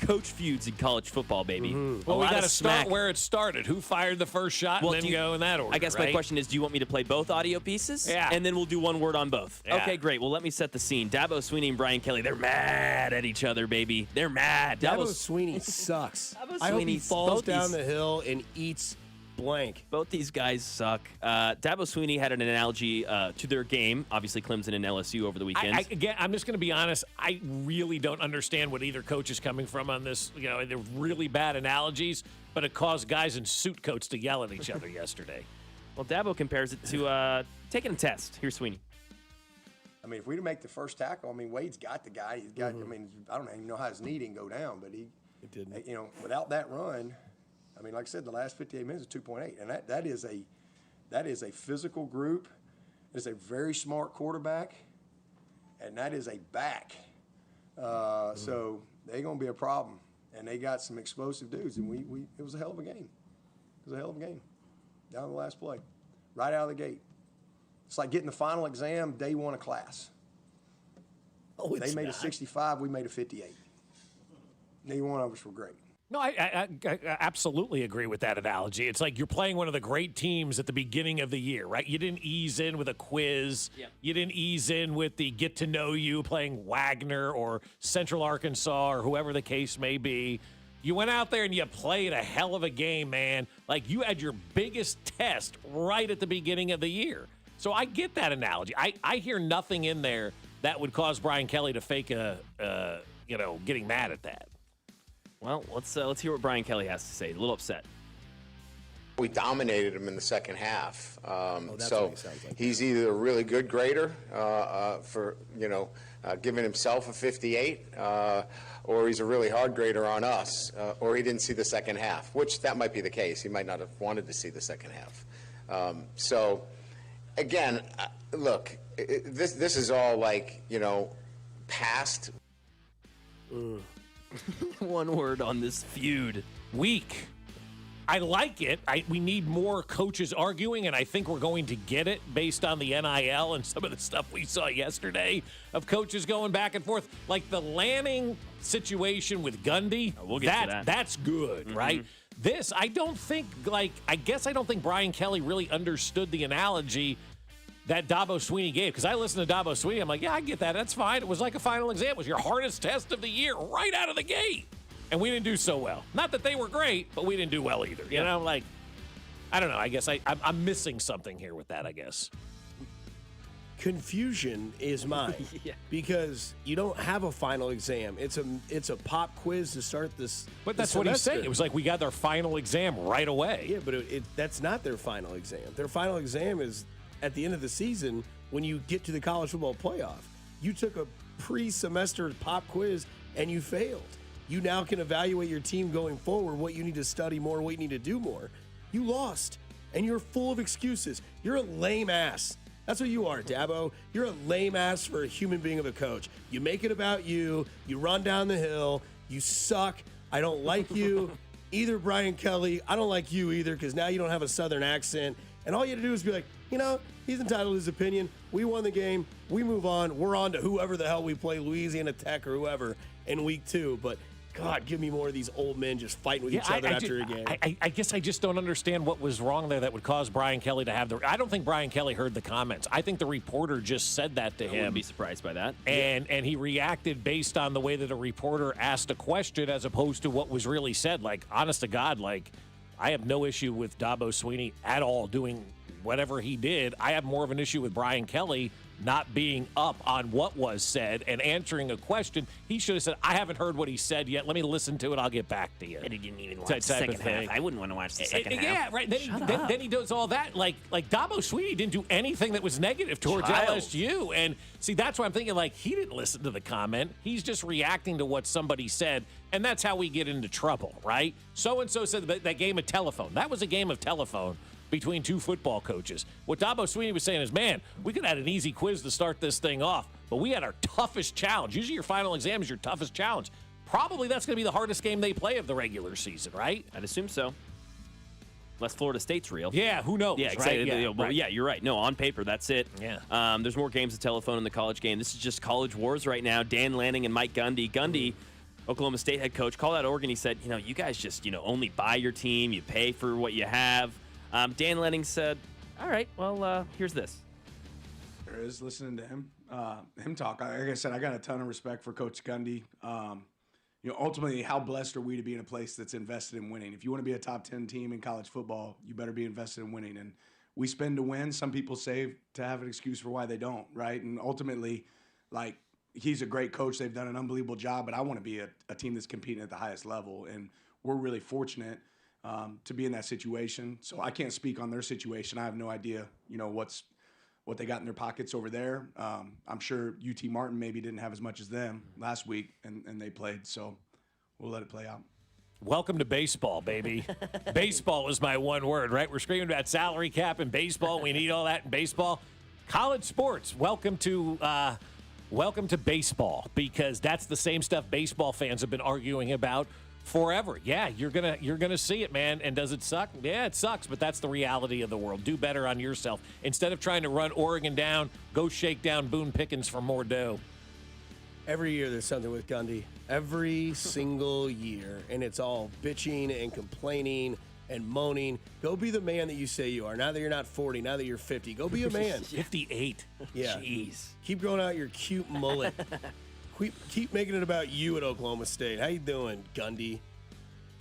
coach feuds in college football, baby. Well, we got to start where it started. Who fired the first shot and then go in that order, I guess my question is, do you want me to play both audio pieces? Yeah. And then we'll do one word on both. Yeah. Okay, great. Well, let me set the scene. Dabo Swinney and Brian Kelly, they're mad at each other, baby. They're mad. Dabo Swinney sucks. I hope he falls down the hill and eats blank. Both these guys suck. Dabo Swinney had an analogy to their game. Obviously, Clemson and LSU over the weekend. Again, I'm just going to be honest. I really don't understand what either coach is coming from on this. You know, they're really bad analogies, but it caused guys in suit coats to yell at each other yesterday. Well, Dabo compares it to taking a test. Here's Swinney. I mean, if we make the first tackle, I mean, Wade's got the guy. He's got. I mean, I don't even know how his knee didn't go down, but it didn't. You know, without that run. I mean, like I said, the last 58 minutes is 2.8, and that is a physical group. It's a very smart quarterback, and that is a back. So they're going to be a problem, and they got some explosive dudes, and it was a hell of a game. It was a hell of a game down to the last play, right out of the gate. It's like getting the final exam day one of class. Oh, they made a 65, we made a 58. Neither one of us were great. No, I absolutely agree with that analogy. It's like you're playing one of the great teams at the beginning of the year, right? You didn't ease in with a quiz. Yeah. You didn't ease in with the get to know you playing Wagner or Central Arkansas or whoever the case may be. You went out there and you played a hell of a game, man. Like you had your biggest test right at the beginning of the year. So I get that analogy. I hear nothing in there that would cause Brian Kelly to fake getting mad at that. Well, let's hear what Brian Kelly has to say. A little upset. We dominated him in the second half. That's so what he sounds like. he's either a really good grader for giving himself a 58, or he's a really hard grader on us, or he didn't see the second half, which that might be the case. He might not have wanted to see the second half. So, again, look, this is all past. One word on this feud. Weak. I like it. We need more coaches arguing, and I think we're going to get it based on the NIL and some of the stuff we saw yesterday of coaches going back and forth. Like the Lanning situation with Gundy, we'll get to that. That's good, right? This, I don't think Brian Kelly really understood the analogy that Dabo Swinney gave, because I listened to Dabo Swinney. I'm like, yeah, I get that. That's fine. It was like a final exam. It was your hardest test of the year right out of the gate. And we didn't do so well. Not that they were great, but we didn't do well either. You know, like, I don't know. I guess I'm missing something here with that, I guess. Confusion is mine because you don't have a final exam. It's a pop quiz to start this. But that's what he's saying. It was like we got their final exam right away. Yeah, but that's not their final exam. Their final exam is at the end of the season when you get to the college football playoff. You took a pre-semester pop quiz and you failed. You now can evaluate your team going forward, what you need to study more, what you need to do more. You lost, and you're full of excuses. You're a lame ass. That's what you are, Dabo. You're a lame ass for a human being of a coach. You make it about you. You run down the hill. You suck. I don't like you. Either Brian Kelly, I don't like you either because now you don't have a southern accent. And all you have to do is be like, he's entitled to his opinion. We won the game. We move on. We're on to whoever the hell we play, Louisiana Tech or whoever, in week 2. But God, give me more of these old men just fighting with each other after a game. I guess I just don't understand what was wrong there that would cause Brian Kelly to have I don't think Brian Kelly heard the comments. I think the reporter just said that to him. I wouldn't be surprised by that. And he reacted based on the way that a reporter asked a question as opposed to what was really said. Like, honest to God, like, I have no issue with Dabo Swinney at all doing whatever he did. I have more of an issue with Brian Kelly not being up on what was said and answering a question. He should have said, I haven't heard what he said yet. Let me listen to it. I'll get back to you. And he didn't even watch the second half. I wouldn't want to watch the second half. Yeah, right. Then he does all that. Like Dabo Swinney didn't do anything that was negative towards LSU. And see, that's why I'm thinking, like, he didn't listen to the comment. He's just reacting to what somebody said. And that's how we get into trouble, right? So-and-so said that game of telephone. That was a game of telephone between two football coaches. What Dabo Swinney was saying is, man, we could have had an easy quiz to start this thing off, but we had our toughest challenge. Usually your final exam is your toughest challenge. Probably that's going to be the hardest game they play of the regular season, right? I'd assume so. Unless Florida State's real. Yeah, who knows? Yeah, exactly. Right? Yeah, you're right. No, on paper, that's it. Yeah. There's more games of telephone in the college game. This is just college wars right now. Dan Lanning and Mike Gundy. Gundy, Oklahoma State head coach, called out Oregon. He said, you guys just, only buy your team. You pay for what you have. Dan Lanning said, all right, well, here's this. There is, listening to him talk. Like I said, I got a ton of respect for Coach Gundy. Ultimately, how blessed are we to be in a place that's invested in winning? If you want to be a top 10 team in college football, you better be invested in winning. And we spend to win. Some people save to have an excuse for why they don't, right? And ultimately, like, he's a great coach. They've done an unbelievable job, but I want to be a team that's competing at the highest level. And we're really fortunate to be in that situation. So I can't speak on their situation. I have no idea, what they got in their pockets over there. I'm sure UT Martin maybe didn't have as much as them last week, and they played. So we'll let it play out. Welcome to baseball, baby. Baseball is my one word, right? We're screaming about salary cap in baseball. We need all that in baseball. College sports, welcome to baseball, because that's the same stuff baseball fans have been arguing about forever. Yeah, you're gonna see it, man. And does it suck? Yeah, it sucks, but that's the reality of the world. Do better on yourself. Instead of trying to run Oregon down, go shake down Boone Pickens for more dough. Every year there's something with Gundy. Every single year. And it's all bitching and complaining and moaning. Go be the man that you say you are. Now that you're not 40, now that you're 50, go be a man. 58. Yeah. Jeez. Keep growing out your cute mullet. Keep making it about you at Oklahoma State. How you doing, Gundy?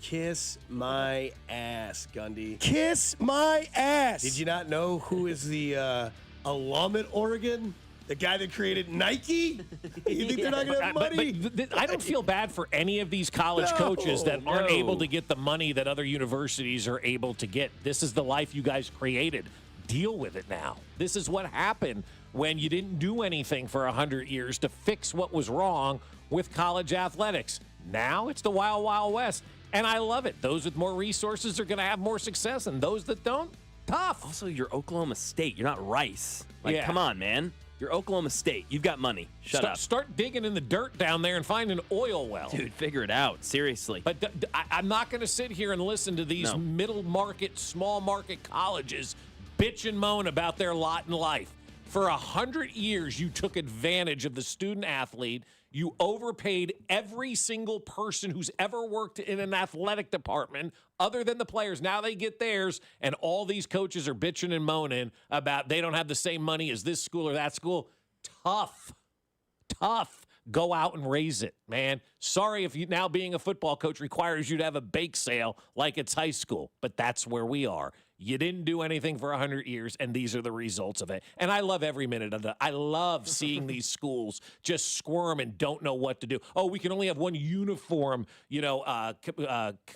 Kiss my ass, Gundy. Kiss my ass. Did you not know who is the alum at Oregon? The guy that created Nike? You think they're not going to have money? But I don't feel bad for any of these college coaches that aren't able to get the money that other universities are able to get. This is the life you guys created. Deal with it now. This is what happened when you didn't do anything for 100 years to fix what was wrong with college athletics. Now it's the wild, wild west. And I love it. Those with more resources are going to have more success, and those that don't, tough. Also, you're Oklahoma State. You're not Rice. Yeah. Come on, man. You're Oklahoma State. You've got money. Shut up. Start digging in the dirt down there and find an oil well. Dude, figure it out. Seriously. But I'm not going to sit here and listen to these middle market, small market colleges bitch and moan about their lot in life. For 100 years, you took advantage of the student athlete. You overpaid every single person who's ever worked in an athletic department other than the players. Now they get theirs, and all these coaches are bitching and moaning about they don't have the same money as this school or that school. Tough. Go out and raise it, man. Sorry if you now being a football coach requires you to have a bake sale like it's high school, but that's where we are. You didn't do anything for 100 years, and these are the results of it. And I love every minute of that. I love seeing these schools just squirm and don't know what to do. Oh, we can only have one uniform,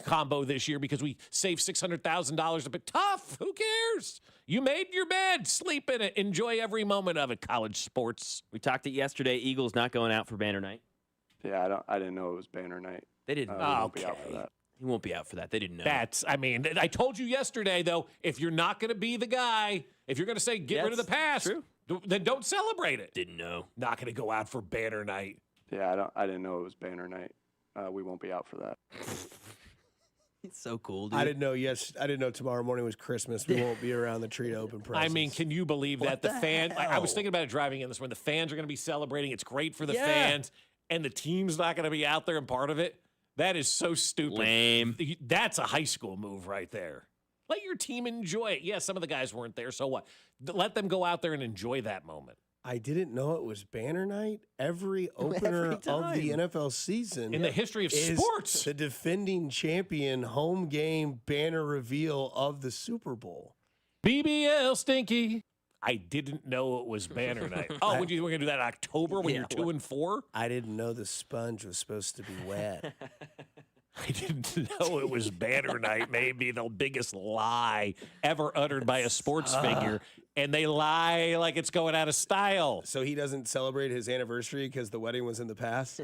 combo this year because we saved $600,000 a bit. Tough. Who cares? You made your bed. Sleep in it. Enjoy every moment of it. College sports. We talked it yesterday. Eagles not going out for banner night. Yeah, I didn't know it was banner night. They didn't. We won't be out for that. He won't be out for that. They didn't know. I told you yesterday, though, if you're not going to be the guy, if you're going to say get rid of the past, then don't celebrate it. Didn't know. Not going to go out for banner night. Yeah, I didn't know it was banner night. We won't be out for that. It's so cool, dude. I didn't know tomorrow morning was Christmas. We won't be around the tree to open presents. I mean, can you believe that the fans? I was thinking about it driving in this morning. The fans are going to be celebrating. It's great for the fans, and the team's not going to be out there and part of it. That is so stupid. Lame. That's a high school move right there. Let your team enjoy it. Yeah, some of the guys weren't there, so what? Let them go out there and enjoy that moment. I didn't know it was banner night. Every opener of the NFL season in the history of is sports, the defending champion home game banner reveal of the Super Bowl. BBL Stinky. I didn't know it was banner night. Oh, we're going to do that in October when you're 2-4? I didn't know the sponge was supposed to be wet. I didn't know it was banner night. Maybe the biggest lie ever uttered by a sports figure. And they lie like it's going out of style. So he doesn't celebrate his anniversary because the wedding was in the past?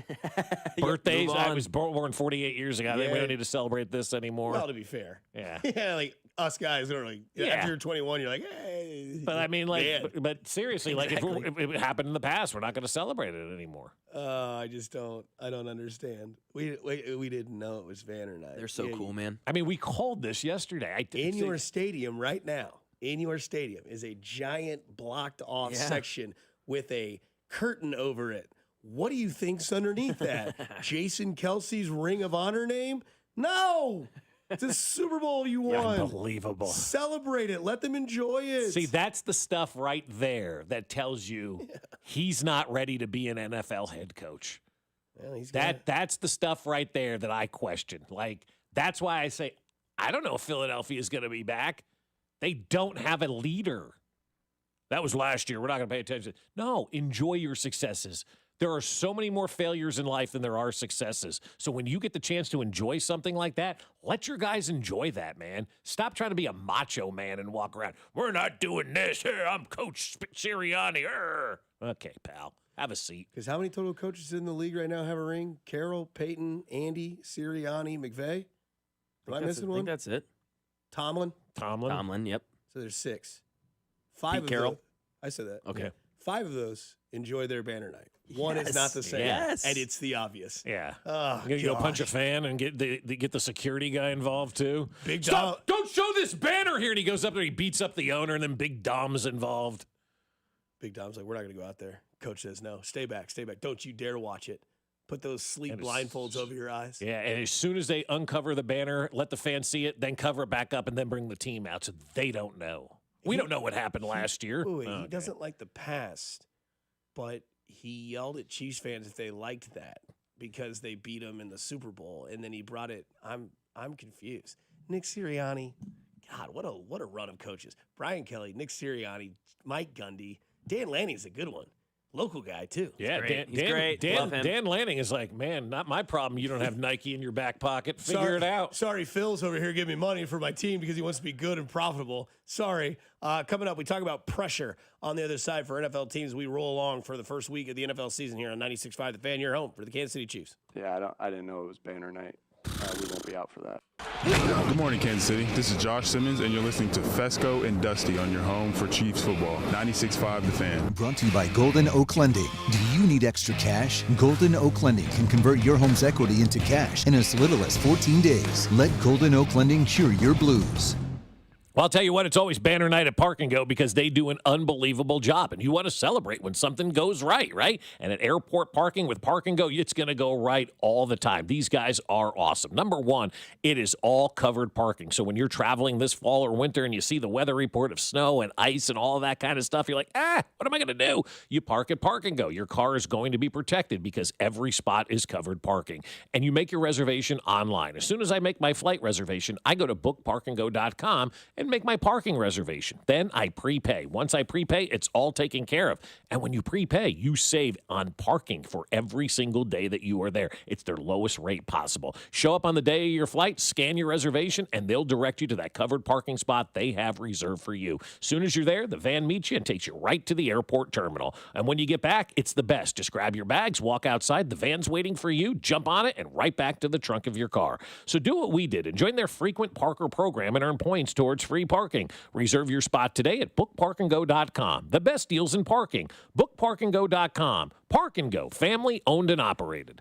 Birthdays, I was born 48 years ago. We don't need to celebrate this anymore. Well, to be fair. Yeah. Yeah, like us guys are like, after you're 21, you're like, hey. But I mean, like, but seriously, Exactly. like if it happened in the past, we're not going to celebrate it anymore. I don't understand. We didn't know it was banner night. They're so cool, man. I mean, we called this yesterday. In your stadium right now, in your stadium is a giant blocked off section with a curtain over it. What do you think's underneath that? Jason Kelsey's Ring of Honor name? No! It's a Super Bowl you won. Unbelievable. Celebrate it. Let them enjoy it. See, that's the stuff right there that tells you he's not ready to be an NFL head coach. Well, That's the stuff right there that I question. Like, that's why I say, I don't know if Philadelphia is going to be back. They don't have a leader. That was last year. We're not going to pay attention. No, enjoy your successes. There are so many more failures in life than there are successes. So when you get the chance to enjoy something like that, let your guys enjoy that, man. Stop trying to be a macho man and walk around. We're not doing this. Here, I'm Coach Sirianni. Okay, pal. Have a seat. Because how many total coaches in the league right now have a ring? Carroll, Peyton, Andy, Sirianni, McVay? Am I missing one? I think that's it. Tomlin? Tomlin, yep. So there's 6. 5 Pete of Carroll? those. I said that. Okay. 5 of those enjoy their banner night. One is not the same. Yes. And it's the obvious. Yeah. Oh, You're going to go punch a fan and get the security guy involved, too? Big Stop! Don't show this banner here. And he goes up there, he beats up the owner, and then Big Dom's involved. Big Dom's like, we're not going to go out there. Coach says, no, stay back, stay back. Don't you dare watch it. Put those sleep blindfolds over your eyes. Yeah, and as soon as they uncover the banner, let the fans see it, then cover it back up, and then bring the team out so they don't know. We don't know what happened last year. He doesn't like the past, but he yelled at Chiefs fans if they liked that because they beat him in the Super Bowl, and then he brought it. I'm confused. Nick Sirianni, God, what a run of coaches. Brian Kelly, Nick Sirianni, Mike Gundy, Dan Lanning's a good one. Local guy, too. Yeah, He's great. Dan Lanning is like, man, not my problem. You don't have Nike in your back pocket. Figure it out. Sorry, Phil's over here giving me money for my team because he wants to be good and profitable. Sorry. Coming up, we talk about pressure on the other side for NFL teams. We roll along for the first week of the NFL season here on 96.5 The Fan. You're home for the Kansas City Chiefs. Yeah, I didn't know it was banner night. We won't be out for that. Good morning, Kansas City. This is Josh Simmons, and you're listening to Fescoe and Dusty on your home for Chiefs football. 96.5 The Fan. Brought to you by Golden Oak Lending. Do you need extra cash? Golden Oak Lending can convert your home's equity into cash in as little as 14 days. Let Golden Oak Lending cure your blues. Well, I'll tell you what, it's always banner night at Park and Go because they do an unbelievable job. And you want to celebrate when something goes right? And at airport parking with Park and Go, it's going to go right all the time. These guys are awesome. Number one, it is all covered parking. So when you're traveling this fall or winter and you see the weather report of snow and ice and all that kind of stuff, you're like, what am I going to do? You park at Park and Go. Your car is going to be protected because every spot is covered parking. And you make your reservation online. As soon as I make my flight reservation, I go to bookparkandgo.com and make my parking reservation. Then I prepay. Once I prepay, it's all taken care of. And when you prepay, you save on parking for every single day that you are there. It's their lowest rate possible. Show up on the day of your flight, scan your reservation, and they'll direct you to that covered parking spot they have reserved for you. Soon as you're there, the van meets you and takes you right to the airport terminal. And when you get back, it's the best. Just grab your bags, walk outside, the van's waiting for you, jump on it, and right back to the trunk of your car. So do what we did and join their frequent Parker program and earn points towards free parking. Reserve your spot today at bookparkandgo.com. The best deals in parking. Bookparkandgo.com. Park and Go, family owned and operated.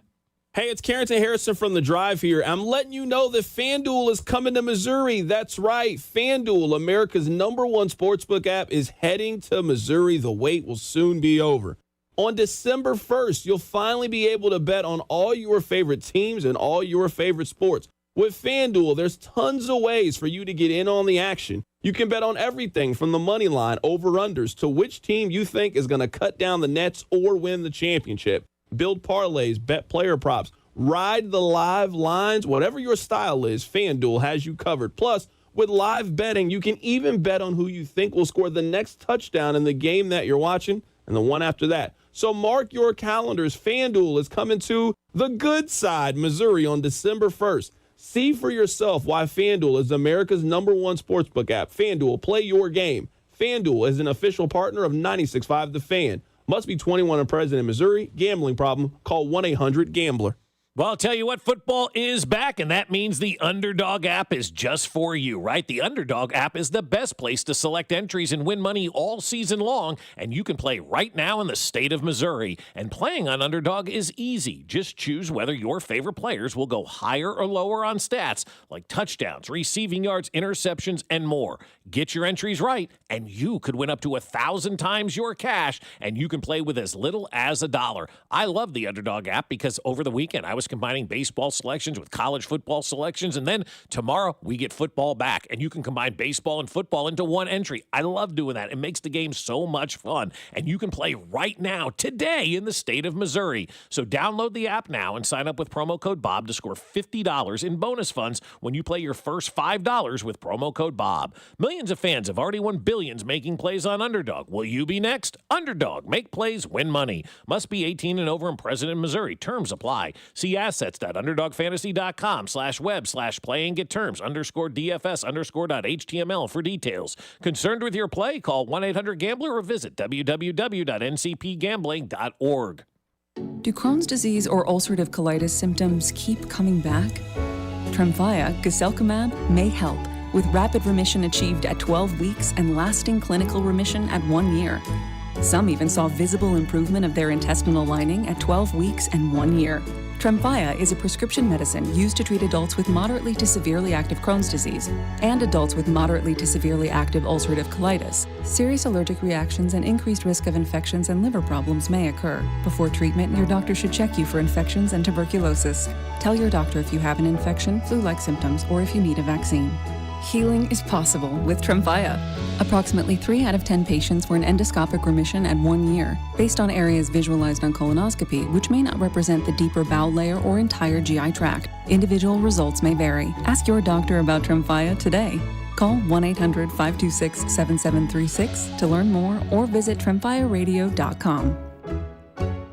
Hey, it's Carrington Harrison from The Drive here. I'm letting you know that FanDuel is coming to Missouri. That's right. FanDuel, America's #1 sportsbook app, is heading to Missouri. The wait will soon be over. On December 1st, you'll finally be able to bet on all your favorite teams and all your favorite sports. With FanDuel, there's tons of ways for you to get in on the action. You can bet on everything from the money line, over-unders, to which team you think is going to cut down the nets or win the championship. Build parlays, bet player props, ride the live lines. Whatever your style is, FanDuel has you covered. Plus, with live betting, you can even bet on who you think will score the next touchdown in the game that you're watching and the one after that. So mark your calendars. FanDuel is coming to the good side, Missouri, on December 1st. See for yourself why FanDuel is America's #1 sportsbook app. FanDuel, play your game. FanDuel is an official partner of 96.5 The Fan. Must be 21 and present in Missouri. Gambling problem? Call 1-800-GAMBLER. Well, I'll tell you what, football is back, and that means the Underdog app is just for you, right? The Underdog app is the best place to select entries and win money all season long, and you can play right now in the state of Missouri. And playing on Underdog is easy. Just choose whether your favorite players will go higher or lower on stats, like touchdowns, receiving yards, interceptions, and more. Get your entries right, and you could win up to 1,000 times your cash, and you can play with as little as $1. I love the Underdog app because over the weekend I was combining baseball selections with college football selections, and then tomorrow we get football back, and you can combine baseball and football into one entry. I love doing that. It makes the game so much fun, and you can play right now, today, in the state of Missouri. So download the app now and sign up with promo code BOB to score $50 in bonus funds when you play your first $5 with promo code BOB. Millions of fans have already won billions making plays on Underdog. Will you be next? Underdog. Make plays, win money. Must be 18 and over and present in Missouri. Terms apply. See assets.underdogfantasy.com/web/play and get terms _DFS_.html for details. Concerned with your play? Call 1-800-GAMBLER or visit www.ncpgambling.org. Do Crohn's disease or ulcerative colitis symptoms keep coming back? Tremfya, guselkumab, may help, with rapid remission achieved at 12 weeks and lasting clinical remission at 1 year. Some even saw visible improvement of their intestinal lining at 12 weeks and 1 year. Tremfya is a prescription medicine used to treat adults with moderately to severely active Crohn's disease and adults with moderately to severely active ulcerative colitis. Serious allergic reactions and increased risk of infections and liver problems may occur. Before treatment, your doctor should check you for infections and tuberculosis. Tell your doctor if you have an infection, flu-like symptoms, or if you need a vaccine. Healing is possible with Tremfya. Approximately 3 out of 10 patients were in endoscopic remission at 1 year, based on areas visualized on colonoscopy, which may not represent the deeper bowel layer or entire GI tract. Individual results may vary. Ask your doctor about Tremfya today. Call 1-800-526-7736 to learn more or visit tremfyaradio.com.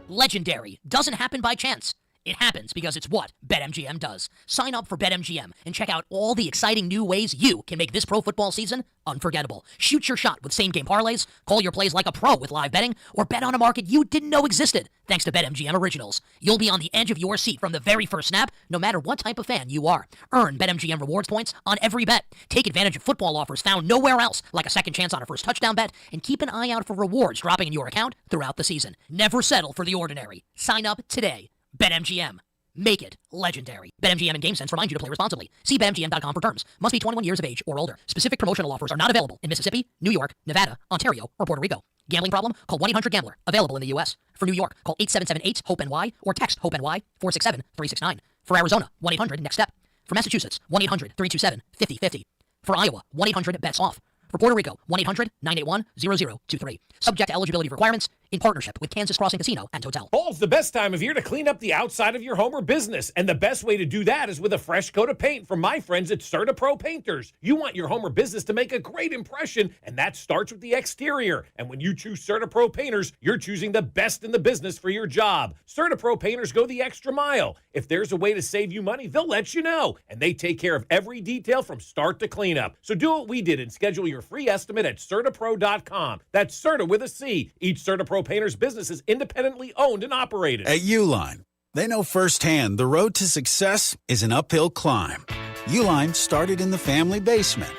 Legendary doesn't happen by chance. It happens because it's what BetMGM does. Sign up for BetMGM and check out all the exciting new ways you can make this pro football season unforgettable. Shoot your shot with same-game parlays, call your plays like a pro with live betting, or bet on a market you didn't know existed thanks to BetMGM Originals. You'll be on the edge of your seat from the very first snap, no matter what type of fan you are. Earn BetMGM rewards points on every bet. Take advantage of football offers found nowhere else, like a second chance on a first touchdown bet, and keep an eye out for rewards dropping in your account throughout the season. Never settle for the ordinary. Sign up today. BetMGM. Make it legendary. BetMGM and GameSense remind you to play responsibly. See BetMGM.com for terms. Must be 21 years of age or older. Specific promotional offers are not available in Mississippi, New York, Nevada, Ontario, or Puerto Rico. Gambling problem? Call 1-800-GAMBLER. Available in the U.S. For New York, call 877-8-HOPE-NY or text HOPE-NY 467-369. For Arizona, 1-800-NEXT-STEP. For Massachusetts, 1-800-327-5050. For Iowa, 1-800-BETS-OFF. For Puerto Rico, 1-800-981-0023. Subject to eligibility requirements in partnership with Kansas Crossing Casino and Hotel. Fall's the best time of year to clean up the outside of your home or business, and the best way to do that is with a fresh coat of paint from my friends at CertaPro Painters. You want your home or business to make a great impression, and that starts with the exterior. And when you choose CertaPro Painters, you're choosing the best in the business for your job. CertaPro Painters go the extra mile. If there's a way to save you money, they'll let you know, and they take care of every detail from start to cleanup. So do what we did and schedule your free estimate at CertaPro.com. That's Certa with a C. Each CertaPro Painters business is independently owned and operated. At Uline, they know firsthand the road to success is an uphill climb. Uline started in the family basement,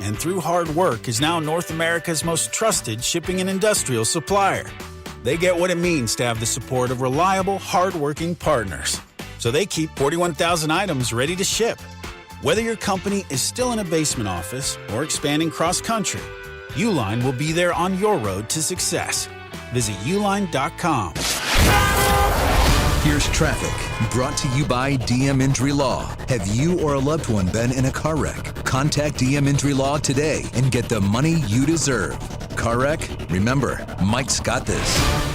and through hard work is now North America's most trusted shipping and industrial supplier. They get what it means to have the support of reliable, hardworking partners. So they keep 41,000 items ready to ship. Whether your company is still in a basement office or expanding cross-country, Uline will be there on your road to success. Visit uline.com. Here's traffic, brought to you by DM Injury Law. Have you or a loved one been in a car wreck? Contact DM Injury Law today and get the money you deserve. Car wreck? Remember, Mike's got this.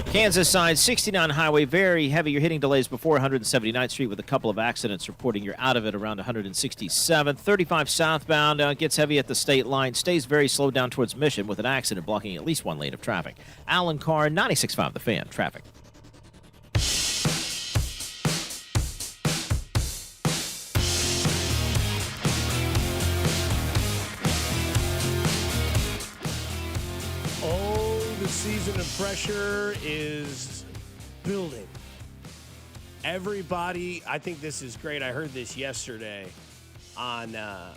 Kansas side, 69 highway, very heavy. You're hitting delays before 179th Street with a couple of accidents reporting you're out of it around 167th. 35 southbound gets heavy at the state line, stays very slow down towards Mission with an accident blocking at least one lane of traffic. Alan Carr, 96.5 The Fan, traffic. Season of pressure is building. Everybody, I think this is great. I heard this yesterday on, I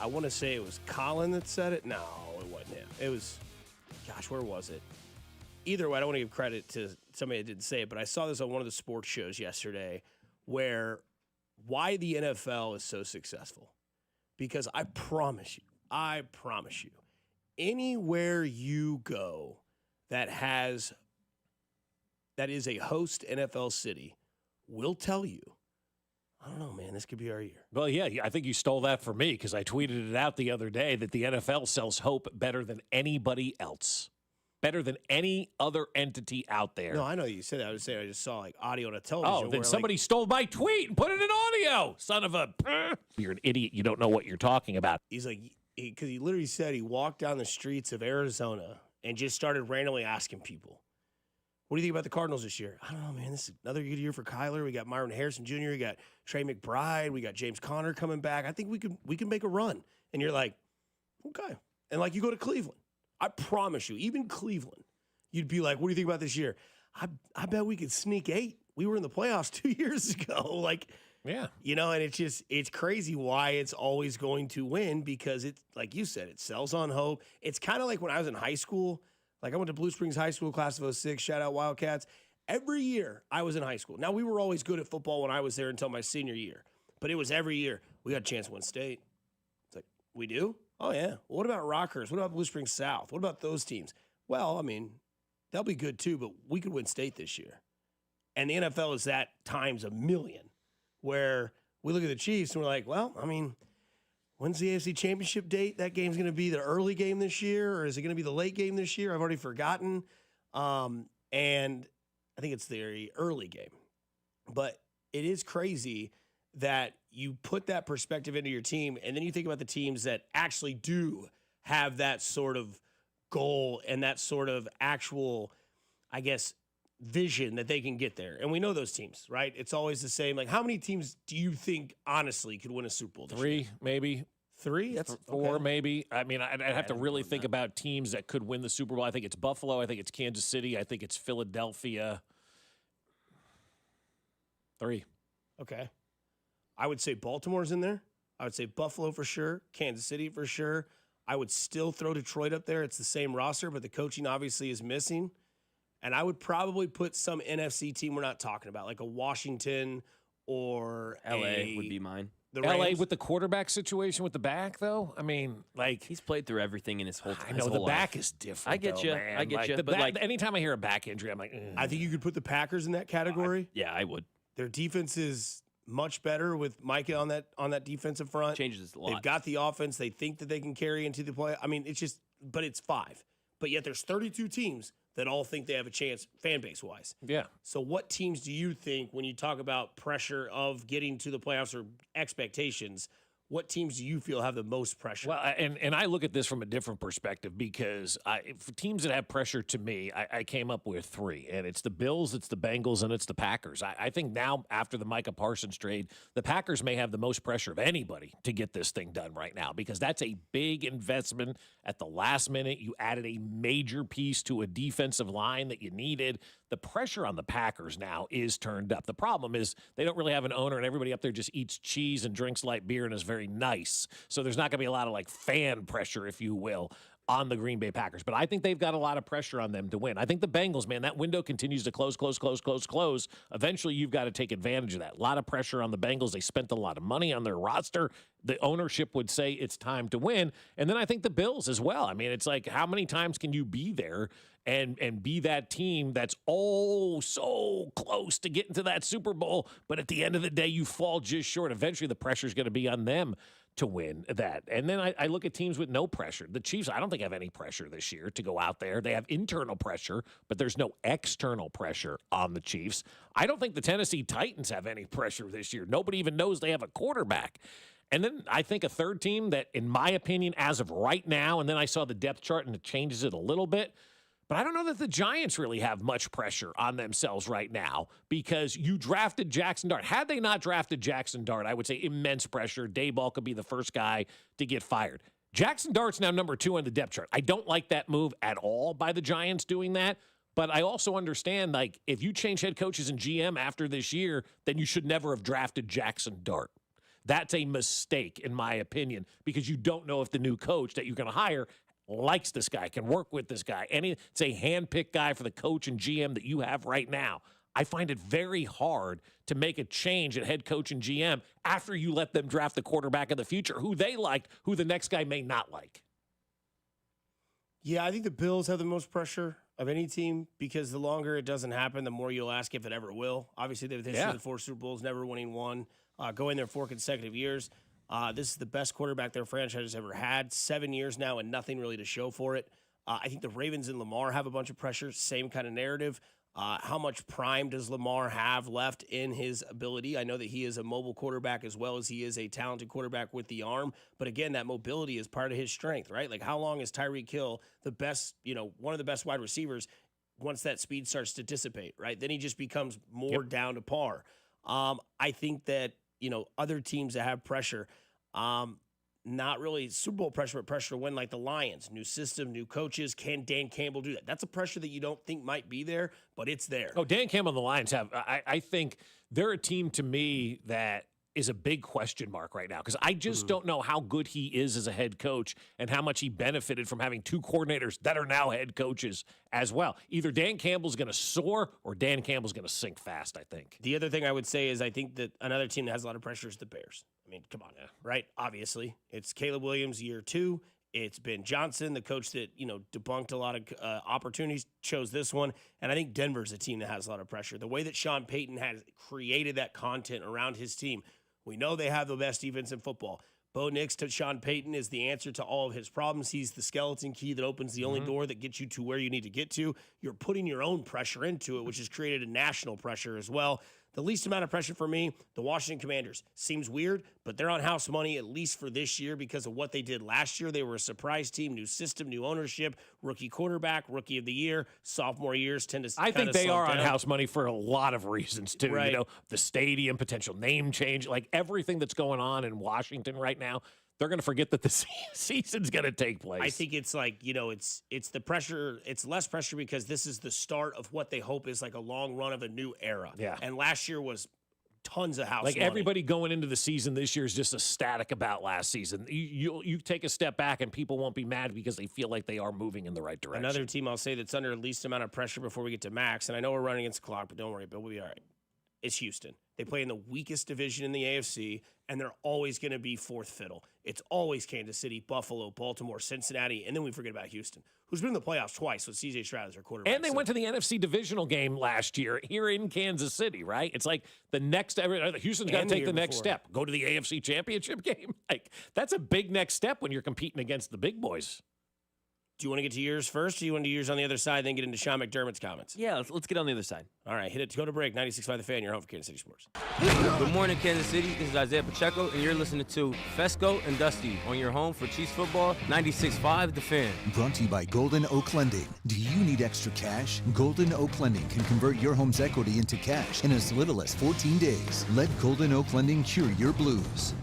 want to say it was Colin that said it. No, it wasn't him. It was, gosh, where was it? Either way, I don't want to give credit to somebody that didn't say it, but I saw this on one of the sports shows yesterday where why the NFL is so successful. Because I promise you, anywhere you go that is a host NFL city will tell you, I don't know, man, this could be our year. Well, yeah, I think you stole that from me because I tweeted it out the other day that the NFL sells hope better than anybody else, better than any other entity out there. No, I know you said that. I was saying I just saw like audio on a television. Oh, then somebody stole my tweet and put it in audio. Son of a... You're an idiot. You don't know what you're talking about. He's like, because he literally said he walked down the streets of Arizona and just started randomly asking people, what do you think about the Cardinals this year? I don't know, man. This is another good year for Kyler. We got Myron Harrison Jr. We got Trey McBride. We got James Conner coming back. I think we can make a run. And you're like, okay. And like you go to Cleveland. I promise you, even Cleveland, you'd be like, what do you think about this year? I bet we could sneak 8. We were in the playoffs 2 years ago. Like, yeah. You know, and it's crazy why it's always going to win because it, like you said, it sells on hope. It's kind of like when I was in high school. Like I went to Blue Springs High School, class of 06, shout out Wildcats. Every year I was in high school. Now, we were always good at football when I was there until my senior year. But it was every year, we got a chance to win state. It's like, we do? Oh, yeah. Well, what about Rockers? What about Blue Springs South? What about those teams? Well, I mean, they'll be good too, but we could win state this year. And the NFL is that times a million, where we look at the Chiefs and we're like, well, I mean, when's the AFC Championship date? That game's going to be the early game this year, or is it going to be the late game this year? I've already forgotten. And I think it's the early game. But it is crazy that you put that perspective into your team, and then you think about the teams that actually do have that sort of goal and that sort of actual, I guess, vision that they can get there. And we know those teams, right? It's always the same. Like, how many teams do you think, honestly, could win a Super Bowl this 3, year? maybe. 3? That's 4, okay. maybe. I mean, I'd have to really think about teams that could win the Super Bowl. I think it's Buffalo. I think it's Kansas City. I think it's Philadelphia. 3. Okay. I would say Baltimore's in there. I would say Buffalo for sure. Kansas City for sure. I would still throw Detroit up there. It's the same roster, but the coaching obviously is missing. And I would probably put some NFC team we're not talking about, like a Washington or LA would be mine. The LA Rams. with the quarterback situation with the back, though? I mean, like... He's played through everything in his whole I know, the back is different, I get though, you. man. I get you. The But back, like, anytime I hear a back injury, I'm like... I think you could put the Packers in that category. yeah, I would. Their defense is much better with Micah on that defensive front. Changes a lot. They've got the offense. They think that they can carry into the play. I mean, it's just, but it's 5. But yet there's 32 teams that all think they have a chance fan base wise. Yeah. So what teams do you think, when you talk about pressure of getting to the playoffs or expectations, what teams do you feel have the most pressure? Well, and I look at this from a different perspective because for teams that have pressure, to me, I came up with 3. And it's the Bills, it's the Bengals, and it's the Packers. I think now, after the Micah Parsons trade, the Packers may have the most pressure of anybody to get this thing done right now because that's a big investment at the last minute. You added a major piece to a defensive line that you needed. The pressure on the Packers now is turned up. The problem is they don't really have an owner, and everybody up there just eats cheese and drinks light beer and is very nice. So there's not going to be a lot of like fan pressure, if you will, on the Green Bay Packers. But I think they've got a lot of pressure on them to win. I think the Bengals, man, that window continues to close. Eventually, you've got to take advantage of that. A lot of pressure on the Bengals. They spent a lot of money on their roster. The ownership would say it's time to win. And then I think the Bills as well. I mean, it's like, how many times can you be there and be that team that's so close to getting to that Super Bowl, but at the end of the day, you fall just short. Eventually, the pressure's going to be on them to win that. And then I look at teams with no pressure. The Chiefs, I don't think have any pressure this year to go out there. They have internal pressure, but there's no external pressure on the Chiefs. I don't think the Tennessee Titans have any pressure this year. Nobody even knows they have a quarterback. And then I think a third team that, in my opinion, as of right now, and then I saw the depth chart and it changes it a little bit, but I don't know that the Giants really have much pressure on themselves right now because you drafted Jackson Dart. Had they not drafted Jackson Dart, I would say immense pressure. Dayball could be the first guy to get fired. Jackson Dart's now number 2 on the depth chart. I don't like that move at all by the Giants doing that, but I also understand, like, if you change head coaches and GM after this year, then you should never have drafted Jackson Dart. That's a mistake, in my opinion, because you don't know if the new coach that you're going to hire likes this guy, can work with this guy. And it's a hand-picked guy for the coach and GM that you have right now. I find it very hard to make a change at head coach and GM after you let them draft the quarterback of the future, who they liked, who the next guy may not like. Yeah, I think the Bills have the most pressure of any team because the longer it doesn't happen, the more you'll ask if it ever will. Obviously, they've history of the 4 Super Bowls, never winning one, going there 4 consecutive years. This is the best quarterback their franchise has ever had. 7 years now and nothing really to show for it. I think the Ravens and Lamar have a bunch of pressure, same kind of narrative. How much prime does Lamar have left in his ability? I know that he is a mobile quarterback as well as he is a talented quarterback with the arm. But again, that mobility is part of his strength, right? Like, how long is Tyreek Hill the best, one of the best wide receivers once that speed starts to dissipate, right? Then he just becomes more down to par. I think that, other teams that have pressure, not really Super Bowl pressure, but pressure to win, like the Lions. New system, new coaches. Can Dan Campbell do that? That's a pressure that you don't think might be there, but it's there. Oh, Dan Campbell and the Lions have, I think they're a team to me that is a big question mark right now because I just don't know how good he is as a head coach and how much he benefited from having 2 coordinators that are now head coaches as well. Either Dan Campbell's going to soar or Dan Campbell's going to sink fast, I think. The other thing I would say is I think that another team that has a lot of pressure is the Bears. I mean, come on, right? Obviously, it's Caleb Williams year 2. It's Ben Johnson, the coach that, debunked a lot of opportunities, chose this one. And I think Denver's a team that has a lot of pressure. The way that Sean Payton has created that content around his team, we know they have the best defense in football. Bo Nix to Sean Payton is the answer to all of his problems. He's the skeleton key that opens the only door that gets you to where you need to get to. You're putting your own pressure into it, which has created a national pressure as well. The least amount of pressure for me, the Washington Commanders. Seems weird, but they're on house money, at least for this year, because of what they did last year. They were a surprise team, new system, new ownership, rookie quarterback, rookie of the year. Sophomore years tend to I think they are on house money for a lot of reasons, too. Right. The stadium, potential name change, like everything that's going on in Washington right now. They're going to forget that the season's going to take place. I think it's like, it's the pressure. It's less pressure because this is the start of what they hope is like a long run of a new era. Yeah. And last year was tons of house money. money. Everybody going into the season this year is just ecstatic about last season. You take a step back and people won't be mad because they feel like they are moving in the right direction. Another team I'll say that's under the least amount of pressure before we get to Max, and I know we're running against the clock, but don't worry, Bill, we'll be all right. It's Houston. They play in the weakest division in the AFC, and they're always going to be fourth fiddle. It's always Kansas City, Buffalo, Baltimore, Cincinnati, and then we forget about Houston, who's been in the playoffs twice with C.J. Stroud as their quarterback. And they went to the NFC divisional game last year here in Kansas City, right? It's like the next – Houston's got to take the next step. Go to the AFC championship game. Like, that's a big next step when you're competing against the big boys. Do you want to get to yours first, or do you want to do yours on the other side, then get into Sean McDermott's comments? Yeah, let's get on the other side. All right, hit it. Go to break. 96.5 The Fan, your home for Kansas City Sports. Good morning, Kansas City. This is Isaiah Pacheco, and you're listening to Fescoe and Dusty on your home for Chiefs football, 96.5 The Fan. Brought to you by Golden Oak Lending. Do you need extra cash? Golden Oak Lending can convert your home's equity into cash in as little as 14 days. Let Golden Oak Lending cure your blues.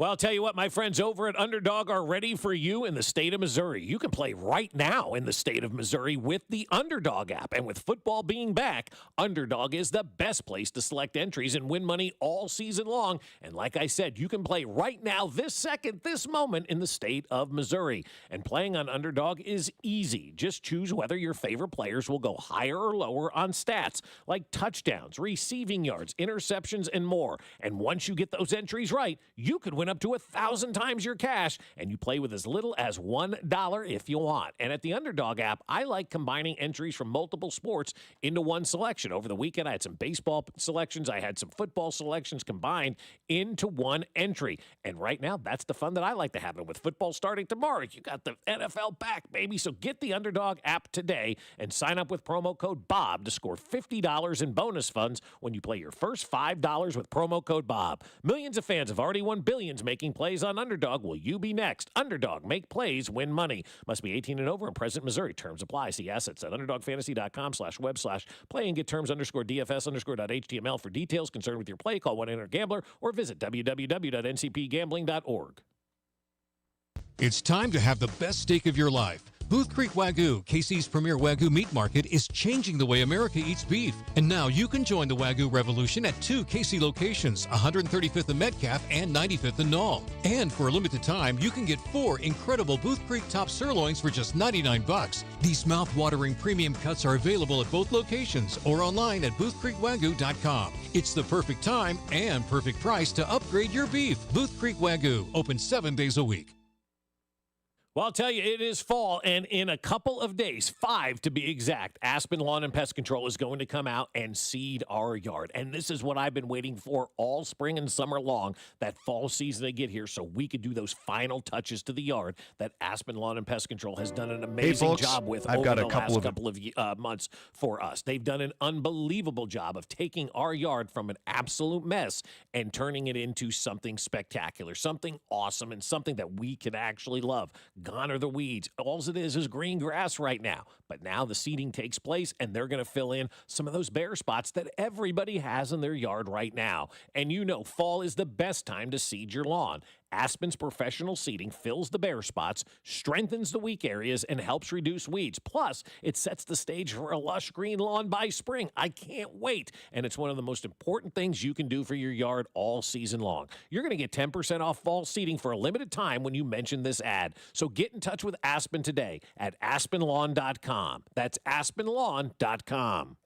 Well, I'll tell you what, my friends over at Underdog are ready for you in the state of Missouri. You can play right now in the state of Missouri with the Underdog app. And with football being back, Underdog is the best place to select entries and win money all season long. And like I said, you can play right now, this second, this moment in the state of Missouri. And playing on Underdog is easy. Just choose whether your favorite players will go higher or lower on stats like touchdowns, receiving yards, interceptions, and more. And once you get those entries right, you could win up to 1,000 times your cash, and you play with as little as $1 if you want. And at the Underdog app, I like combining entries from multiple sports into one selection. Over the weekend, I had some baseball selections. I had some football selections combined into one entry. And right now, that's the fun that I like to have. And with football starting tomorrow, you got the NFL back, baby. So get the Underdog app today and sign up with promo code BOB to score $50 in bonus funds when you play your first $5 with promo code BOB. Millions of fans have already won billions making plays on Underdog. Will you be next? Underdog. Make plays, win money. Must be 18 and over in present Missouri. Terms apply. See assets at underdogfantasy.com/web/play and get terms_DFS_.html for details concerned with your play. Call 1-800-GAMBLER or visit www.ncpgambling.org. It's time to have the best steak of your life. Booth Creek Wagyu, KC's premier Wagyu meat market, is changing the way America eats beef. And now you can join the Wagyu revolution at 2 KC locations, 135th and Metcalf and 95th and Knoll. And for a limited time, you can get 4 incredible Booth Creek top sirloins for just $99. These mouth-watering premium cuts are available at both locations or online at boothcreekwagyu.com. It's the perfect time and perfect price to upgrade your beef. Booth Creek Wagyu, open 7 days a week. Well, I'll tell you, it is fall, and in a couple of days, 5 to be exact, Aspen Lawn and Pest Control is going to come out and seed our yard. And this is what I've been waiting for all spring and summer long, that fall season to get here so we could do those final touches to the yard that Aspen Lawn and Pest Control has done an amazing job with over the last couple of months for us. They've done an unbelievable job of taking our yard from an absolute mess and turning it into something spectacular, something awesome, and something that we can actually love. Gone are the weeds. All it is green grass right now. But now the seeding takes place, and they're going to fill in some of those bare spots that everybody has in their yard right now. And you know, fall is the best time to seed your lawn. Aspen's professional seeding fills the bare spots, strengthens the weak areas, and helps reduce weeds. Plus, it sets the stage for a lush green lawn by spring. I can't wait. And it's one of the most important things you can do for your yard all season long. You're going to get 10% off fall seeding for a limited time when you mention this ad. So get in touch with Aspen today at aspenlawn.com. That's aspenlawn.com.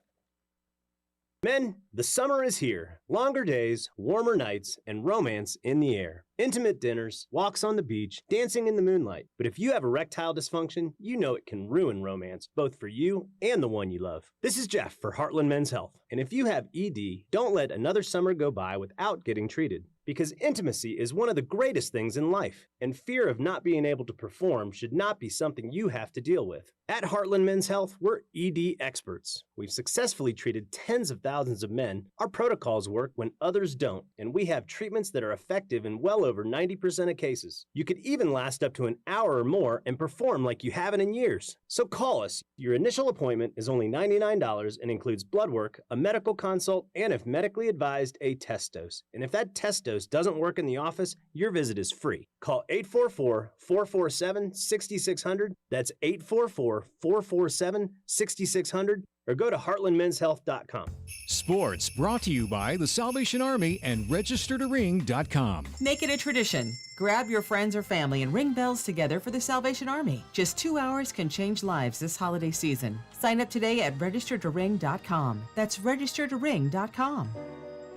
Men, the summer is here. Longer days, warmer nights, and romance in the air. Intimate dinners, walks on the beach, dancing in the moonlight. But if you have erectile dysfunction, you know it can ruin romance, both for you and the one you love. This is Jeff for Heartland Men's Health. And if you have ED, don't let another summer go by without getting treated. Because intimacy is one of the greatest things in life, and fear of not being able to perform should not be something you have to deal with. At Heartland Men's Health, we're ED experts. We've successfully treated tens of thousands of men. Our protocols work when others don't, and we have treatments that are effective in well over 90% of cases. You could even last up to an hour or more and perform like you haven't in years. So call us. Your initial appointment is only $99 and includes blood work, a medical consult, and if medically advised, a test dose. And if that test dose doesn't work in the office, your visit is free. Call 844-447-6600. That's 844-447-6600. Or go to heartlandmenshealth.com. Sports brought to you by the Salvation Army and registertoring.com. Make it a tradition. Grab your friends or family and ring bells together for the Salvation Army. Just 2 hours can change lives this holiday season. Sign up today at registertoring.com. That's registertoring.com.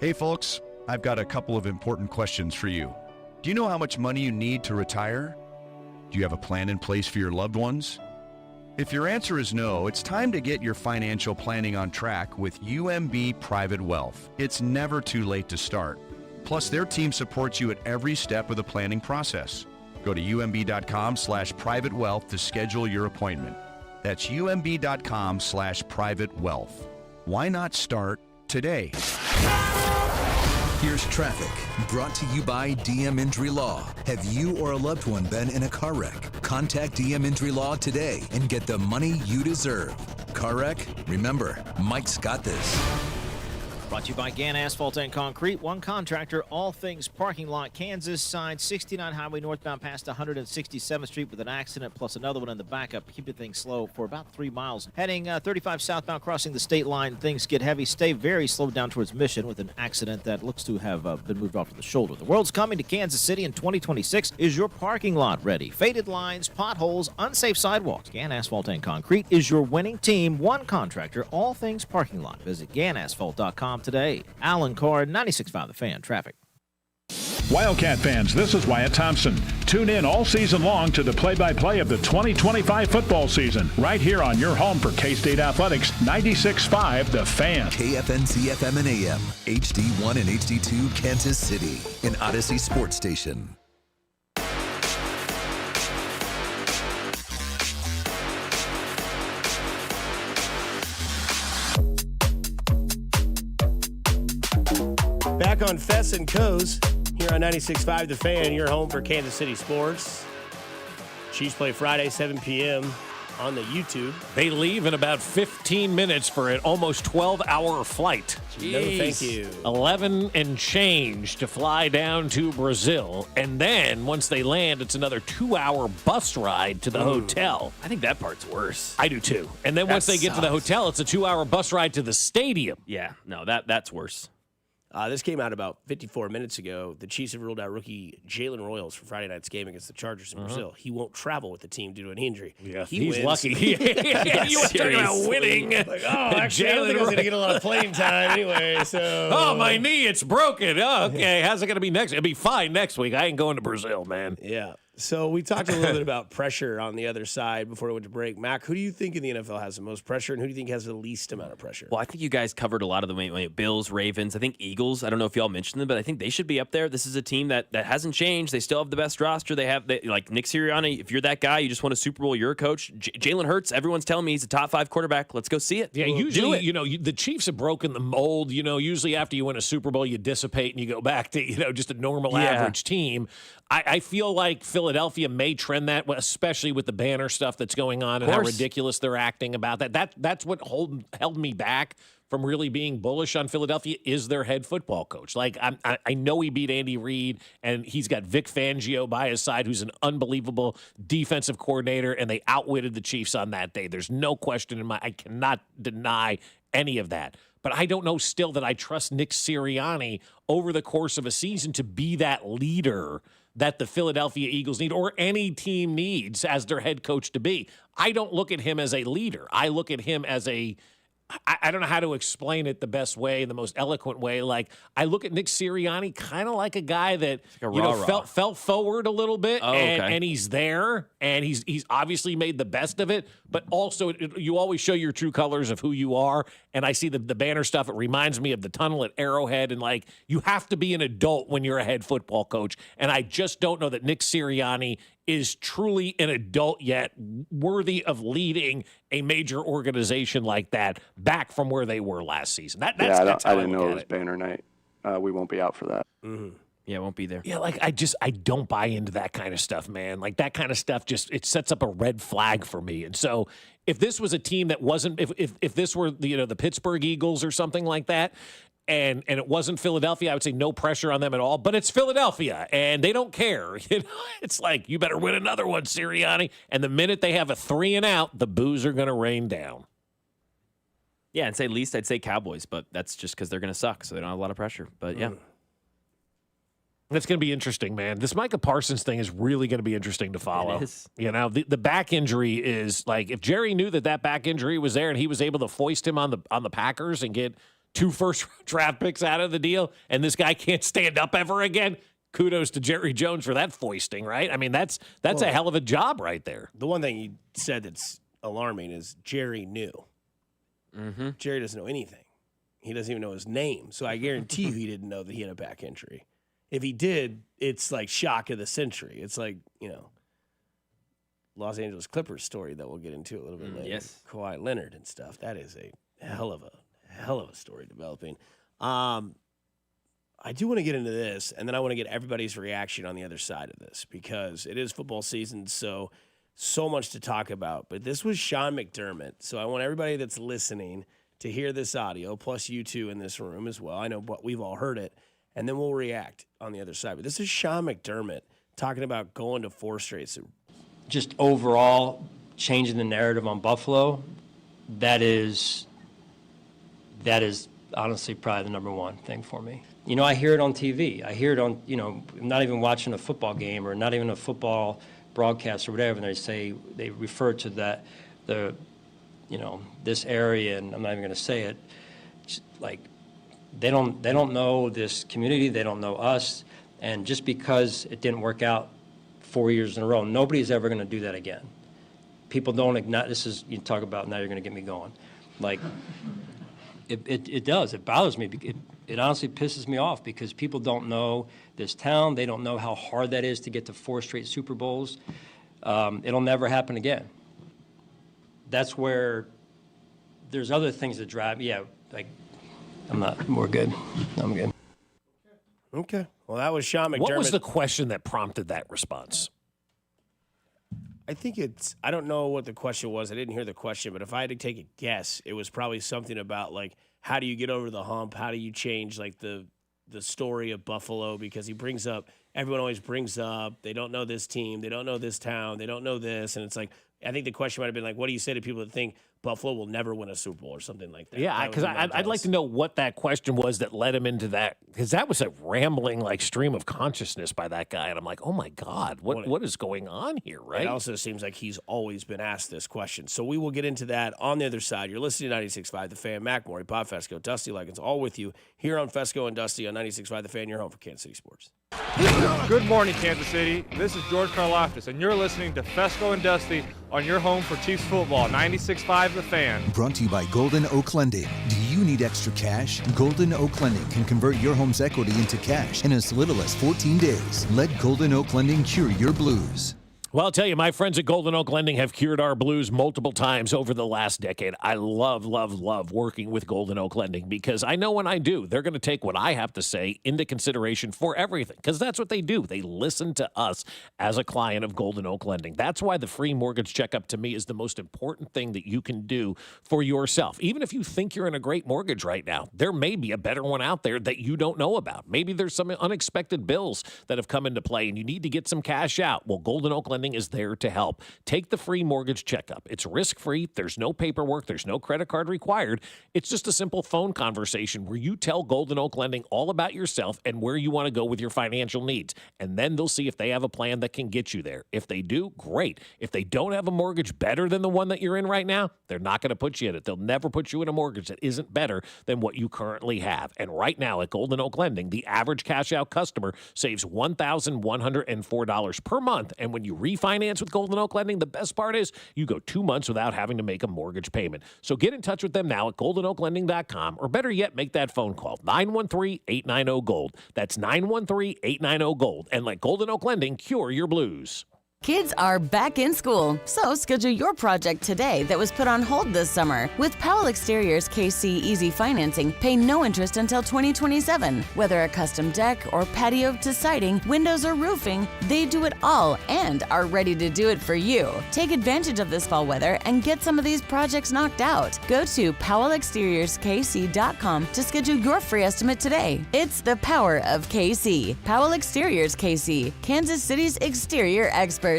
Hey folks, I've got a couple of important questions for you. Do you know how much money you need to retire? Do you have a plan in place for your loved ones? If your answer is no, it's time to get your financial planning on track with UMB Private Wealth. It's never too late to start. Plus, their team supports you at every step of the planning process. Go to umb.com/privatewealth to schedule your appointment. That's umb.com/privatewealth. Why not start today? Here's traffic, brought to you by DM Injury Law. Have you or a loved one been in a car wreck? Contact DM Injury Law today and get the money you deserve. Car wreck? Remember, Mike's got this. Brought to you by Gann Asphalt and Concrete. One contractor, all things parking lot, Kansas side, 69 Highway northbound past 167th Street with an accident plus another one in the backup. Keeping things slow for about 3 miles. Heading 35 southbound, crossing the state line. Things get heavy. Stay very slowed down towards Mission with an accident that looks to have been moved off to the shoulder. The world's coming to Kansas City in 2026. Is your parking lot ready? Faded lines, potholes, unsafe sidewalks. Gann Asphalt and Concrete is your winning team. One contractor, all things parking lot. Visit GannAsphalt.com today. Alan Carr, 96.5 The Fan, traffic. Wildcat fans, this is Wyatt Thompson. Tune in all season long to the play-by-play of the 2025 football season, right here on your home for K-State Athletics, 96.5 The Fan. KFNC FM and AM, HD1 and HD2, Kansas City, an Odyssey sports station. Back on Fess and Co's here on 96.5 The Fan, your home for Kansas City sports. Chiefs play Friday, 7 p.m. on the YouTube. They leave in about 15 minutes for an almost 12-hour flight. No, thank you. 11 and change to fly down to Brazil. And then once they land, it's another 2-hour bus ride to the hotel. I think that part's worse. I do too. And then once they get to the hotel, it's a 2-hour bus ride to the stadium. Yeah, no, that's worse. This came out about 54 minutes ago. The Chiefs have ruled out rookie Jalen Royals for Friday night's game against the Chargers in Brazil. He won't travel with the team due to an injury. Yeah, he's wins. Lucky. You were talking about winning. Like, actually, I don't think I was going to get a lot of playing time anyway. So, oh, my knee, it's broken. Oh, okay, how's it going to be next? It'll be fine next week. I ain't going to Brazil, man. Yeah. So we talked a little bit about pressure on the other side before we went to break. Mac, who do you think in the NFL has the most pressure, and who do you think has the least amount of pressure? Well, I think you guys covered a lot of the Bills, Ravens. I think Eagles. I don't know if y'all mentioned them, but I think they should be up there. This is a team that hasn't changed. They still have the best roster. They like Nick Sirianni. If you're that guy, you just won a Super Bowl. You're a coach. Jalen Hurts. Everyone's telling me he's a top 5 quarterback. Let's go see it. Yeah, usually, the Chiefs have broken the mold. Usually after you win a Super Bowl, you dissipate and you go back to just a normal average team. I feel like Philadelphia may trend that, especially with the banner stuff that's going on and how ridiculous they're acting about that. That's what held me back from really being bullish on Philadelphia is their head football coach. Like, I know he beat Andy Reid, and he's got Vic Fangio by his side, who's an unbelievable defensive coordinator, and they outwitted the Chiefs on that day. There's no question in my – I cannot deny any of that. But I don't know still that I trust Nick Sirianni over the course of a season to be that leader that the Philadelphia Eagles need or any team needs as their head coach to be. I don't look at him as a leader. I look at him as I don't know how to explain it the best way, the most eloquent way. Like, I look at Nick Sirianni kind of like a guy that fell forward a little bit, and he's there, and he's obviously made the best of it. But also, you always show your true colors of who you are. And I see the banner stuff. It reminds me of the tunnel at Arrowhead, and like you have to be an adult when you're a head football coach. And I just don't know that Nick Sirianni is truly an adult yet, worthy of leading a major organization like that back from where they were last season. I didn't know it was banner night. We won't be out for that. Mm-hmm. Yeah, it won't be there. Yeah, like I don't buy into that kind of stuff, man. Like that kind of stuff it sets up a red flag for me. And so if this was a team that wasn't, if this were the Pittsburgh Eagles or something like that, and it wasn't Philadelphia, I would say no pressure on them at all. But it's Philadelphia, and they don't care. It's like, you better win another one, Sirianni. And the minute they have a 3 and out, the boos are going to rain down. Yeah, and least I'd say Cowboys, but that's just because they're going to suck, so they don't have a lot of pressure. But yeah. That's going to be interesting, man. This Micah Parsons thing is really going to be interesting to follow. It is. The back injury is like, if Jerry knew that back injury was there and he was able to foist him on the Packers and get 2 first draft picks out of the deal, and this guy can't stand up ever again, kudos to Jerry Jones for that foisting, right? I mean, that's a hell of a job right there. The one thing you said that's alarming is Jerry knew. Mm-hmm. Jerry doesn't know anything. He doesn't even know his name. So I guarantee you he didn't know that he had a back injury. If he did, it's like shock of the century. It's like, Los Angeles Clippers story that we'll get into a little bit later. Yes. Kawhi Leonard and stuff. That is a hell of a story developing. I do want to get into this, and then I want to get everybody's reaction on the other side of this because it is football season, so much to talk about. But this was Sean McDermott. So I want everybody that's listening to hear this audio, plus you two in this room as well. I know we've all heard it, and then we'll react on the other side. But this is Sean McDermott talking about going to 4 straight Super Bowls. Just overall changing the narrative on Buffalo, that is honestly probably the number one thing for me. You know, I hear it on TV. I hear it on, I'm not even watching a football game or not even a football broadcast or whatever, and they refer to that, this area, and I'm not even going to say it. It's like they don't know this community, they don't know us, and just because it didn't work out 4 years in a row, nobody's ever going to do that again. People don't ignite. This is, you talk about, now you're going to get me going. Like, it does. It bothers me. It honestly pisses me off because people don't know this town. They don't know how hard that is to get to 4 straight Super Bowls. It'll never happen again. That's where there's other things that drive me. Yeah, like, we're good. I'm good. Okay. Well, that was Sean McDermott. What was the question that prompted that response? I think I don't know what the question was. I didn't hear the question, but if I had to take a guess, it was probably something about, like, how do you get over the hump? How do you change, like, the story of Buffalo? Because everyone always brings up, they don't know this team, they don't know this town, they don't know this. And it's like, I think the question might have been like, what do you say to people that think Buffalo will never win a Super Bowl or something like that? Yeah, because I'd like to know what that question was that led him into that, because that was a rambling, like, stream of consciousness by that guy. And I'm like, oh, my God, what is going on here, right? It also seems like he's always been asked this question. So we will get into that on the other side. You're listening to 96.5 The Fan, Mac Morey, Bob Fescoe, Dusty Leggins, all with you here on Fescoe and Dusty on 96.5 The Fan, your home for Kansas City sports. Good morning, Kansas City. This is George Karlaftis, and you're listening to Fescoe and Dusty on your home for Chiefs football, 96.5 The Fan. Brought to you by Golden Oak Lending. Do you need extra cash? Golden Oak Lending can convert your home's equity into cash in as little as 14 days. Let Golden Oak Lending cure your blues. Well, I'll tell you, my friends at Golden Oak Lending have cured our blues multiple times over the last decade. I love, love, love working with Golden Oak Lending because I know when I do, they're going to take what I have to say into consideration for everything, because that's what they do. They listen to us as a client of Golden Oak Lending. That's why the free mortgage checkup to me is the most important thing that you can do for yourself. Even if you think you're in a great mortgage right now, there may be a better one out there that you don't know about. Maybe there's some unexpected bills that have come into play and you need to get some cash out. Well, Golden Oak Lending is there to help. Take the free mortgage checkup. It's risk-free. There's no paperwork. There's no credit card required. It's just a simple phone conversation where you tell Golden Oak Lending all about yourself and where you want to go with your financial needs. And then they'll see if they have a plan that can get you there. If they do, great. If they don't have a mortgage better than the one that you're in right now, they're not going to put you in it. They'll never put you in a mortgage that isn't better than what you currently have. And right now at Golden Oak Lending, the average cash-out customer saves $1,104 per month. And when you refinance with Golden Oak Lending, the best part is you go 2 months without having to make a mortgage payment. So get in touch with them now at goldenoaklending.com, or better yet, make that phone call, 913-890-GOLD. That's 913-890-GOLD. And let Golden Oak Lending cure your blues. Kids are back in school, so schedule your project today that was put on hold this summer. With Powell Exteriors KC Easy Financing, pay no interest until 2027. Whether a custom deck or patio to siding, windows or roofing, they do it all and are ready to do it for you. Take advantage of this fall weather and get some of these projects knocked out. Go to PowellExteriorsKC.com to schedule your free estimate today. It's the power of KC. Powell Exteriors KC, Kansas City's exterior expert.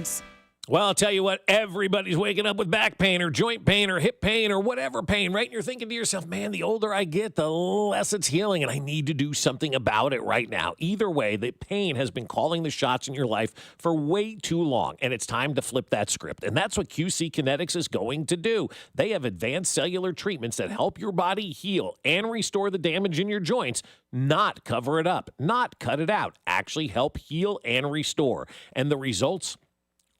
Well, I'll tell you what, everybody's waking up with back pain or joint pain or hip pain or whatever pain, right? And you're thinking to yourself, man, the older I get, the less it's healing, and I need to do something about it right now. Either way, the pain has been calling the shots in your life for way too long, and it's time to flip that script. And that's what QC Kinetics is going to do. They have advanced cellular treatments that help your body heal and restore the damage in your joints, not cover it up, not cut it out, actually help heal and restore. And the results?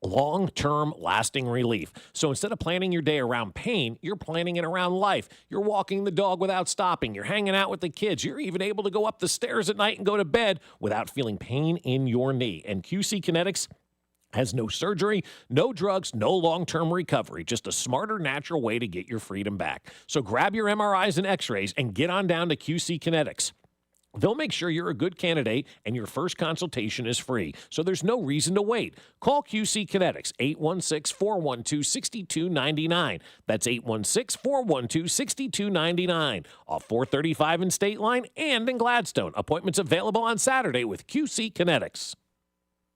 Long-term lasting relief. So instead of planning your day around pain, you're planning it around life. You're walking the dog without stopping. You're hanging out with the kids. You're even able to go up the stairs at night and go to bed without feeling pain in your knee. And QC Kinetics has no surgery, no drugs, no long-term recovery, just a smarter, natural way to get your freedom back. So grab your MRIs and x-rays and get on down to QC Kinetics. They'll make sure you're a good candidate and your first consultation is free, so there's no reason to wait. Call QC Kinetics, 816-412-6299. That's 816-412-6299. Off 435 in State Line and in Gladstone. Appointments available on Saturday with QC Kinetics.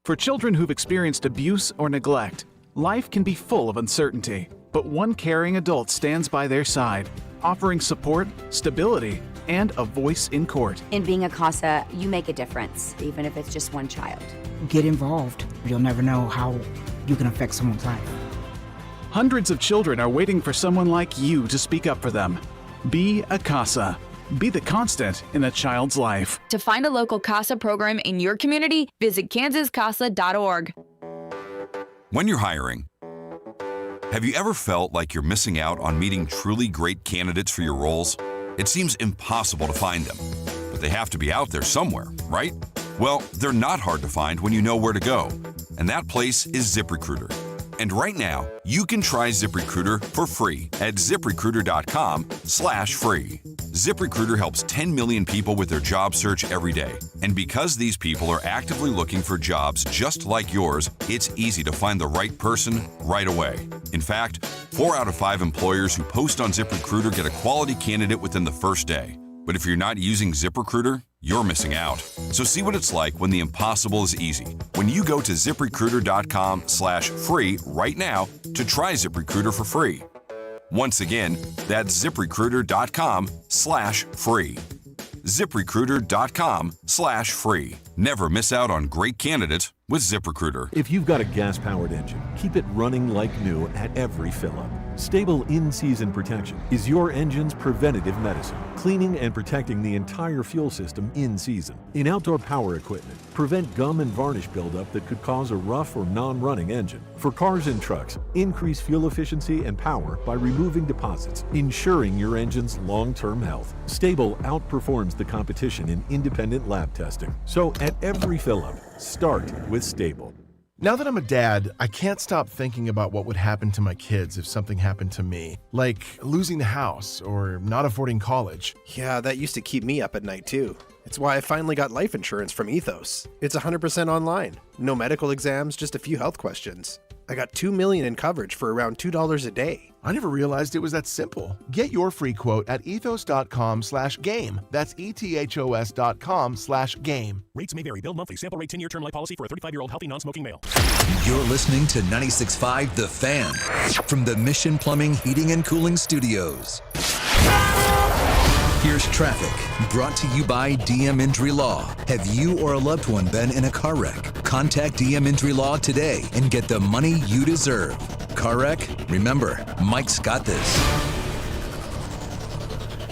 For children who've experienced abuse or neglect, life can be full of uncertainty, but one caring adult stands by their side, offering support, stability, and a voice in court. In being a CASA, you make a difference, even if it's just one child. Get involved. You'll never know how you can affect someone's life. Hundreds of children are waiting for someone like you to speak up for them. Be a CASA. Be the constant in a child's life. To find a local CASA program in your community, visit kansascasa.org. When you're hiring, have you ever felt like you're missing out on meeting truly great candidates for your roles? It seems impossible to find them, but they have to be out there somewhere, right? Well, they're not hard to find when you know where to go, and that place is ZipRecruiter. And right now, you can try ZipRecruiter for free at ZipRecruiter.com/free. ZipRecruiter helps 10 million people with their job search every day. And because these people are actively looking for jobs just like yours, it's easy to find the right person right away. In fact, 4 out of 5 employers who post on ZipRecruiter get a quality candidate within the first day. But if you're not using ZipRecruiter, you're missing out. So see what it's like when the impossible is easy. When you go to ZipRecruiter.com/free right now to try ZipRecruiter for free. Once again, that's ZipRecruiter.com/free. ZipRecruiter.com/free. Never miss out on great candidates with ZipRecruiter. If you've got a gas-powered engine, keep it running like new at every fill-up. Stable in-season protection is your engine's preventative medicine, cleaning and protecting the entire fuel system in season. In outdoor power equipment, prevent gum and varnish buildup that could cause a rough or non-running engine. For cars and trucks, increase fuel efficiency and power by removing deposits, ensuring your engine's long-term health. Stable outperforms the competition in independent lab testing. So at every fill-up, start with Stable. Now that I'm a dad, I can't stop thinking about what would happen to my kids if something happened to me, like losing the house or not affording college. Yeah, that used to keep me up at night too. It's why I finally got life insurance from Ethos. It's 100% online. No medical exams, just a few health questions. I got $2 million in coverage for around $2 a day. I never realized it was that simple. Get your free quote at ethos.com/game. That's ethos.com/game. Rates may vary. Bill monthly. Sample rate 10-year term life policy for a 35-year-old healthy non-smoking male. You're listening to 96.5 The Fan from the Mission Plumbing, Heating, and Cooling Studios. Here's traffic, brought to you by DM Injury Law. Have you or a loved one been in a car wreck? Contact DM Injury Law today and get the money you deserve. Car wreck? Remember, Mike's got this.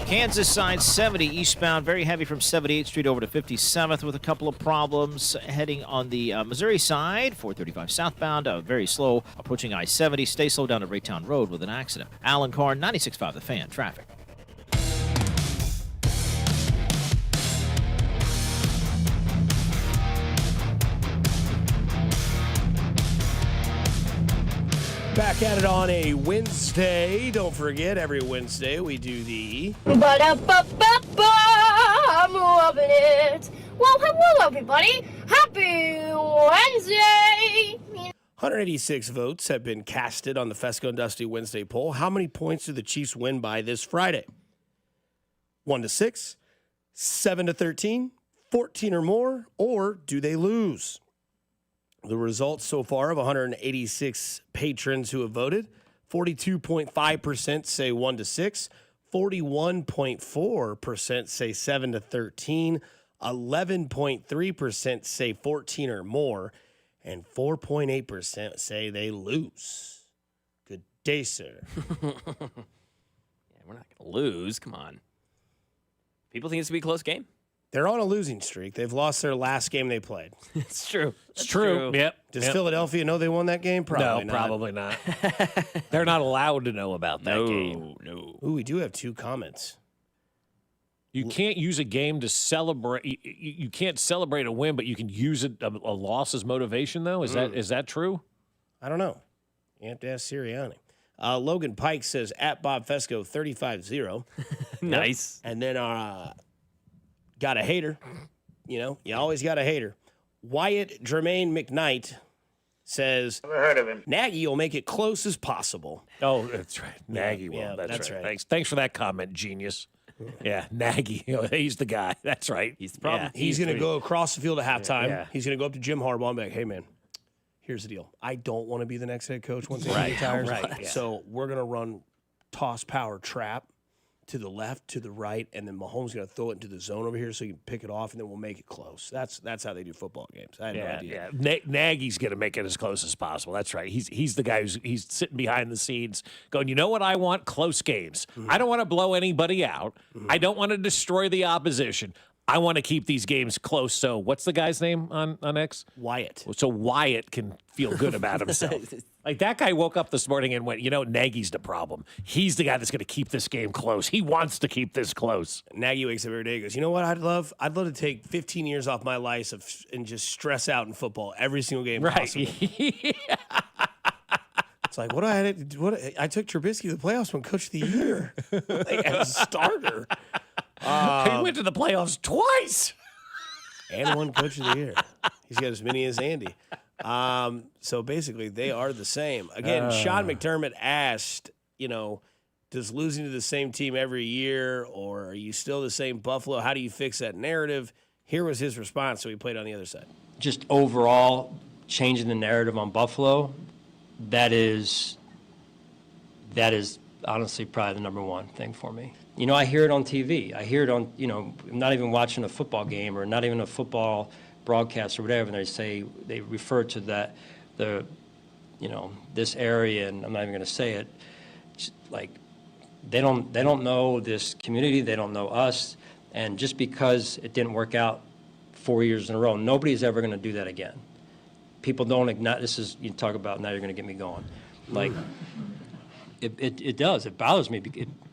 Kansas side 70 eastbound, very heavy from 78th Street over to 57th with a couple of problems. Heading on the Missouri side, 435 southbound, very slow approaching I-70. Stay slow down to Raytown Road with an accident. Alan Carr, 96.5 The Fan, traffic. Back at it on a Wednesday. Don't forget, every Wednesday we do the... I'm loving it. Well, hello, everybody. Happy Wednesday. 186 votes have been casted on the Fescoe and Dusty Wednesday poll. How many points do the Chiefs win by this Friday? 1-6, 7-13, 14 or more, or do they lose? The results so far of 186 patrons who have voted, 42.5% say 1-6, 41.4% say 7-13, 11.3% say 14 or more, and 4.8% say they lose. Good day, sir. Yeah, we're not going to lose. Come on. People think it's going to be a close game. They're on a losing streak. They've lost their last game they played. It's true. It's true. Yep. Does Philadelphia know they won that game? Probably no, not. Probably not. They're not allowed to know about that game. No. Ooh, we do have 2 comments. You can't use a game to celebrate. You can't celebrate a win, but you can use a loss as motivation, though. Is that true? I don't know. You have to ask Sirianni. Logan Pike says, at Bob Fescoe, 35-0. Nice. And then got a hater. You always got a hater. Wyatt Jermaine McKnight says, Never heard of him. Nagy will make it close as possible. Oh, that's right. Nagy will. Yeah, that's right. Thanks for that comment, genius. Yeah, Nagy. He's the guy. That's right. He's the problem. Yeah, he's going to go across the field at halftime. Yeah. He's going to go up to Jim Harbaugh and be like, hey, man, here's the deal. I don't want to be the next head coach once he retires. Right. So we're going to run toss power trap to the left, to the right, and then Mahomes going to throw it into the zone over here so you can pick it off, and then we'll make it close. That's how they do football games. I had no idea. Yeah. Nagy's going to make it as close as possible. That's right. He's the guy he's sitting behind the scenes going, you know what I want? Close games. I don't want to blow anybody out. I don't want to destroy the opposition. I want to keep these games close. So what's the guy's name on X? Wyatt. So Wyatt can feel good about himself. Like that guy woke up this morning and went, Nagy's the problem. He's the guy that's going to keep this game close. He wants to keep this close. Nagy wakes up every day and goes, you know what I'd love? I'd love to take 15 years off my life and just stress out in football every single game possible. It's like, I took Trubisky to the playoffs when Coach of the Year. As a starter. He went to the playoffs twice. And won Coach of the Year. He's got as many as Andy. So basically, they are the same. Again, Sean McDermott asked, does losing to the same team every year, or are you still the same Buffalo? How do you fix that narrative? Here was his response, so he played on the other side. Just overall changing the narrative on Buffalo, that is honestly probably the number one thing for me. I hear it on TV. I hear it on, I'm not even watching a football game or not even a football broadcast or whatever, and they refer to that, this area, and I'm not even going to say it. It's like they don't know this community, they don't know us, and just because it didn't work out 4 years in a row, nobody's ever going to do that again. People don't ignite. This is, you talk about, now you're going to get me going. Like, it does. It bothers me.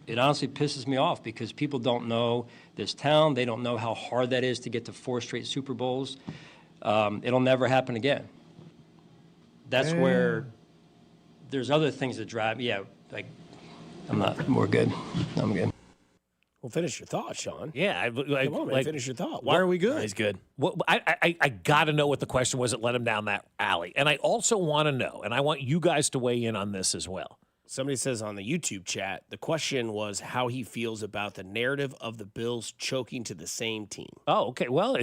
It honestly pisses me off because people don't know this town. They don't know how hard that is to get to 4 straight Super Bowls. It'll never happen again. That's where there's other things that drive. Yeah, like we're good. I'm good. Well, finish your thought, Sean. Yeah, come on, man, finish your thought. Why are we good? He's good. Well, I got to know what the question was that led him down that alley, and I also want to know, and I want you guys to weigh in on this as well. Somebody says on the YouTube chat, the question was how he feels about the narrative of the Bills choking to the same team. Oh, okay. Well,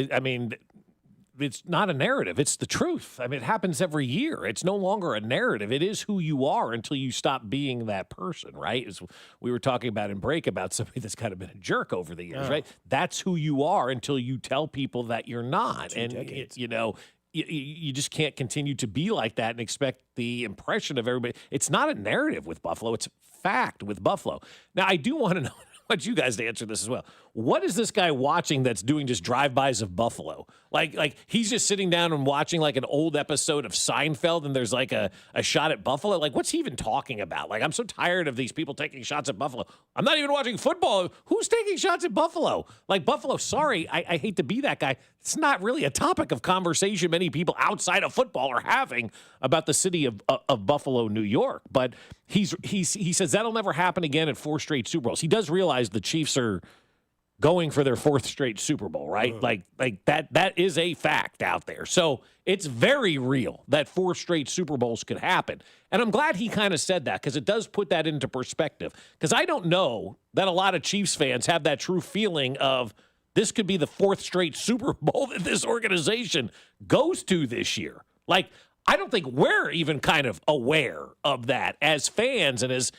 it's not a narrative. It's the truth. It happens every year. It's no longer a narrative. It is who you are until you stop being that person, right? As we were talking about in break about somebody that's kind of been a jerk over the years, right? That's who you are until you tell people that you're not. You just can't continue to be like that and expect the impression of everybody. It's not a narrative with Buffalo. It's fact with Buffalo. Now, I do want to know, I want you guys to answer this as well. What is this guy watching that's doing just drive-bys of Buffalo? Like he's just sitting down and watching like an old episode of Seinfeld and there's like a shot at Buffalo? Like, what's he even talking about? Like, I'm so tired of these people taking shots at Buffalo. I'm not even watching football. Who's taking shots at Buffalo? Like, Buffalo, sorry, I hate to be that guy. It's not really a topic of conversation many people outside of football are having about the city of Buffalo, New York. But he says that'll never happen again at 4 straight Super Bowls. He does realize the Chiefs are going for their 4th straight Super Bowl, right? Like that is a fact out there. So it's very real that 4 straight Super Bowls could happen. And I'm glad he kind of said that because it does put that into perspective. Because I don't know that a lot of Chiefs fans have that true feeling of this could be the 4th straight Super Bowl that this organization goes to this year. Like, I don't think we're even kind of aware of that as fans and as,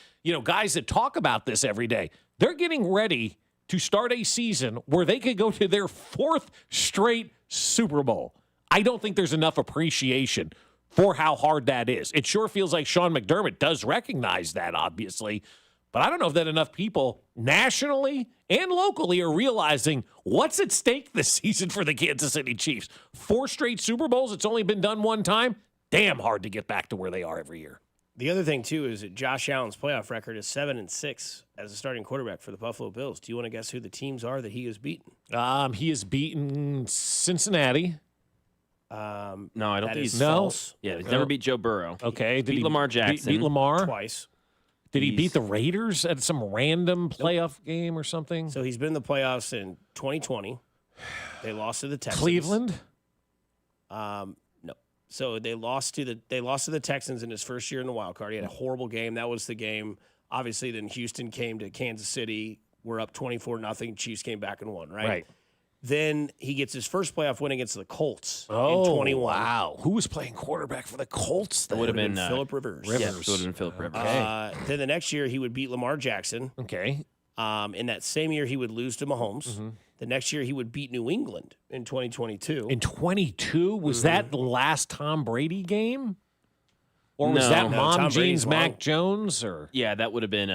guys that talk about this every day. They're getting ready to start a season where they could go to their 4th straight Super Bowl. I don't think there's enough appreciation for how hard that is. It sure feels like Sean McDermott does recognize that, obviously, but I don't know if that enough people nationally and locally are realizing what's at stake this season for the Kansas City Chiefs. 4 straight Super Bowls, it's only been done one time. Damn hard to get back to where they are every year. The other thing, too, is that Josh Allen's playoff record is 7-6 as a starting quarterback for the Buffalo Bills. Do you want to guess who the teams are that he has beaten? He has beaten Cincinnati. No, I don't think he's false. Yeah, he's never beat Joe Burrow. Okay. Beat Lamar Jackson. Beat Lamar? Twice. Did he beat the Raiders at some random playoff game or something? So he's been in the playoffs in 2020, They lost to the Texans. Cleveland? No. So they lost to the Texans in his first year in the wild card. He had a horrible game. That was the game. Obviously, then Houston came to Kansas City. We're up 24-0. Chiefs came back and won, right? Right. Then he gets his first playoff win against the Colts in 21. Wow. Who was playing quarterback for the Colts then? It would have been Phillip Rivers. Yeah, it would have been Phillip Rivers. Then the next year, he would beat Lamar Jackson. Okay. In that same year, he would lose to Mahomes. The next year, he would beat New England in 2022. In 22? Was that the last Tom Brady game? Or was that Mom Jeans Mac Jones? Or Yeah, that would have been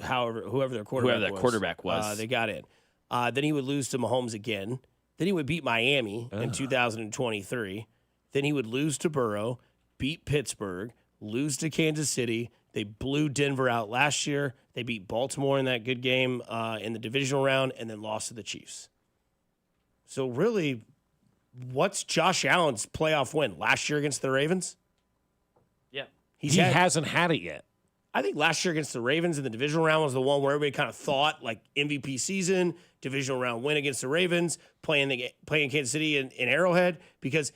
whoever their quarterback was. They got in. Then he would lose to Mahomes again. Then he would beat Miami in 2023. Then he would lose to Burrow, beat Pittsburgh, lose to Kansas City. They blew Denver out last year. They beat Baltimore in that good game in the divisional round, and then lost to the Chiefs. So really, what's Josh Allen's playoff win? Last year against the Ravens? Yeah. he hasn't had it yet. I think last year against the Ravens in the divisional round was the one where everybody kind of thought like MVP season, divisional round win against the Ravens, playing Kansas City in Arrowhead. Because,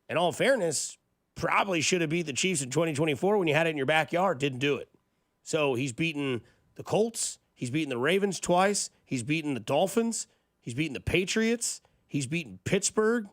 in all fairness, probably should have beat the Chiefs in 2024 when you had it in your backyard. Didn't do it. So he's beaten the Colts. He's beaten the Ravens twice. He's beaten the Dolphins. He's beaten the Patriots. He's beaten Pittsburgh.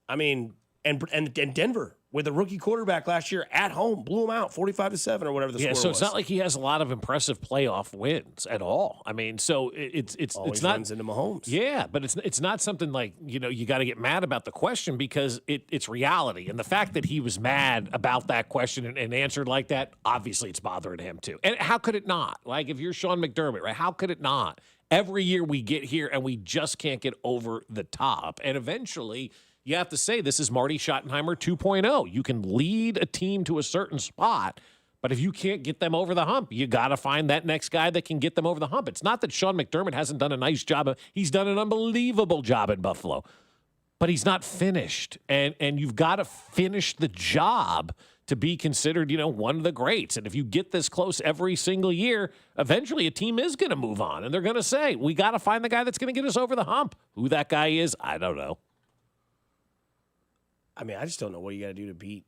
I mean, and Denver with a rookie quarterback last year at home, blew him out 45-7 or whatever the score was. So it's not like he has a lot of impressive playoff wins at all. I mean, so it's not runs into Mahomes. Yeah, but it's not something like, you got to get mad about the question because it's reality. And the fact that he was mad about that question and answered like that, obviously it's bothering him too. And how could it not? Like if you're Sean McDermott, right? How could it not? Every year we get here and we just can't get over the top. And eventually you have to say this is Marty Schottenheimer 2.0. You can lead a team to a certain spot, but if you can't get them over the hump, you got to find that next guy that can get them over the hump. It's not that Sean McDermott hasn't done a nice job. He's done an unbelievable job in Buffalo, but he's not finished. And you've got to finish the job to be considered, one of the greats. And if you get this close every single year, eventually a team is going to move on. And they're going to say, we got to find the guy that's going to get us over the hump. Who that guy is, I don't know. I mean, I just don't know what you got to do to beat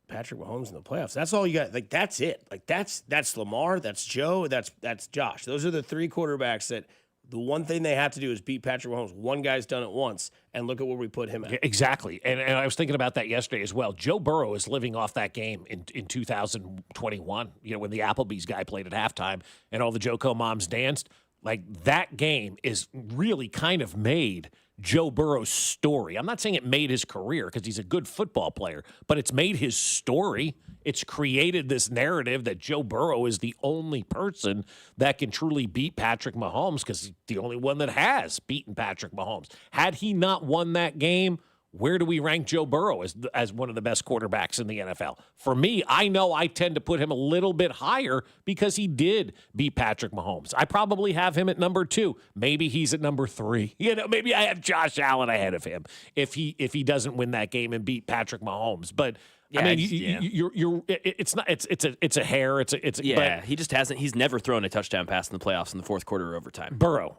Patrick Mahomes in the playoffs. That's all you got. Like, that's it. Like, that's Lamar, that's Joe, that's Josh. Those are the three quarterbacks that the one thing they have to do is beat Patrick Mahomes. One guy's done it once, and look at where we put him at. Exactly. And I was thinking about that yesterday as well. Joe Burrow is living off that game in 2021, when the Applebee's guy played at halftime and all the JoCo moms danced. Like, that game is really kind of made Joe Burrow's story. I'm not saying it made his career because he's a good football player, but it's made his story. It's created this narrative that Joe Burrow is the only person that can truly beat Patrick Mahomes because he's the only one that has beaten Patrick Mahomes. Had he not won that game, where do we rank Joe Burrow as one of the best quarterbacks in the NFL? For me, I know I tend to put him a little bit higher because he did beat Patrick Mahomes. I probably have him at number 2. Maybe he's at number 3. Maybe I have Josh Allen ahead of him if he doesn't win that game and beat Patrick Mahomes. But I mean, it's not. It's a hair. But he just hasn't. He's never thrown a touchdown pass in the playoffs in the fourth quarter or overtime. Burrow.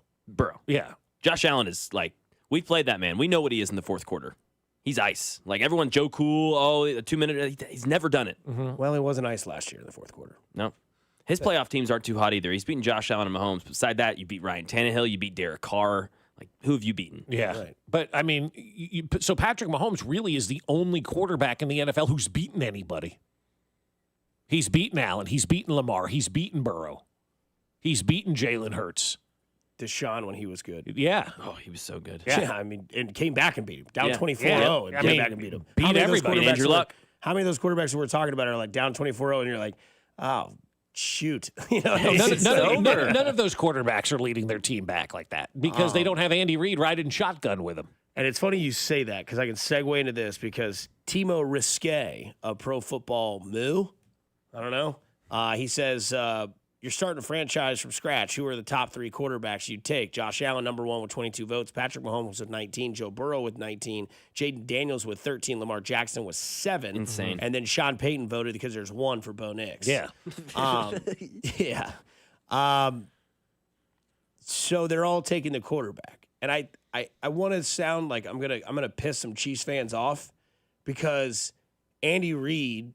Yeah. Josh Allen is like, we played that man. We know what he is in the fourth quarter. He's ice. Like everyone, Joe Cool, a 2-minute. He's never done it. Mm-hmm. Well, he wasn't ice last year in the fourth quarter. No. His playoff teams aren't too hot either. He's beaten Josh Allen and Mahomes. Beside that, you beat Ryan Tannehill. You beat Derek Carr. Like, who have you beaten? Yeah. Right. But, I mean, so Patrick Mahomes really is the only quarterback in the NFL who's beaten anybody. He's beaten Allen. He's beaten Lamar. He's beaten Burrow. He's beaten Jalen Hurts. Deshaun when he was good. Yeah. Oh, he was so good. Yeah, I mean, and came back and beat him. Down 24-0 and came back and beat him. Beat everybody. Andrew Luck. How many of those quarterbacks that we're talking about are like down 24-0 and you're like, oh, shoot. None of those quarterbacks are leading their team back like that because they don't have Andy Reid riding shotgun with them. And it's funny you say that because I can segue into this because Timo Risquet of Pro Football Moo, I don't know, he says, you're starting a franchise from scratch. Who are the top 3 quarterbacks you'd take? Josh Allen, number 1 with 22 votes. Patrick Mahomes with 19. Joe Burrow with 19. Jaden Daniels with 13. Lamar Jackson with 7. Insane. And then Sean Payton voted because there's 1 for Bo Nix. Yeah. Yeah. So they're all taking the quarterback. and I want to sound like I'm gonna piss some Chiefs fans off because Andy Reid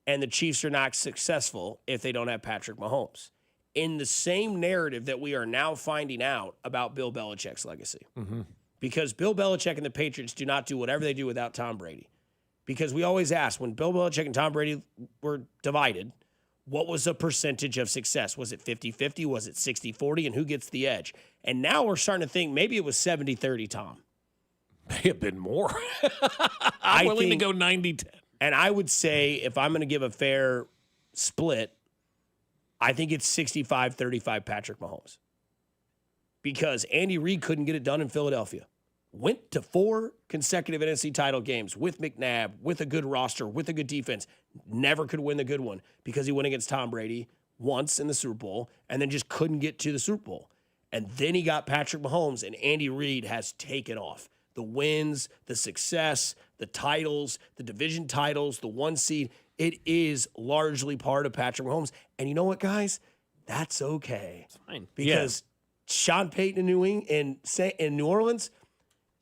and the Chiefs are not successful if they don't have Patrick Mahomes. In the same narrative that we are now finding out about Bill Belichick's legacy. Mm-hmm. Because Bill Belichick and the Patriots do not do whatever they do without Tom Brady. Because we always ask, when Bill Belichick and Tom Brady were divided, what was the percentage of success? Was it 50-50? Was it 60-40? And who gets the edge? And now we're starting to think maybe it was 70-30, Tom. May have been more. I'm willing to go 90-10. And I would say, if I'm going to give a fair split, I think it's 65-35 Patrick Mahomes. Because Andy Reid couldn't get it done in Philadelphia. Went to 4 consecutive NFC title games with McNabb, with a good roster, with a good defense. Never could win the good one because he went against Tom Brady once in the Super Bowl and then just couldn't get to the Super Bowl. And then he got Patrick Mahomes, and Andy Reid has taken off. The wins, the success, the titles, the division titles, the 1 seed. It is largely part of Patrick Mahomes. And you know what, guys? That's okay. It's fine. Because Sean Payton in New Orleans,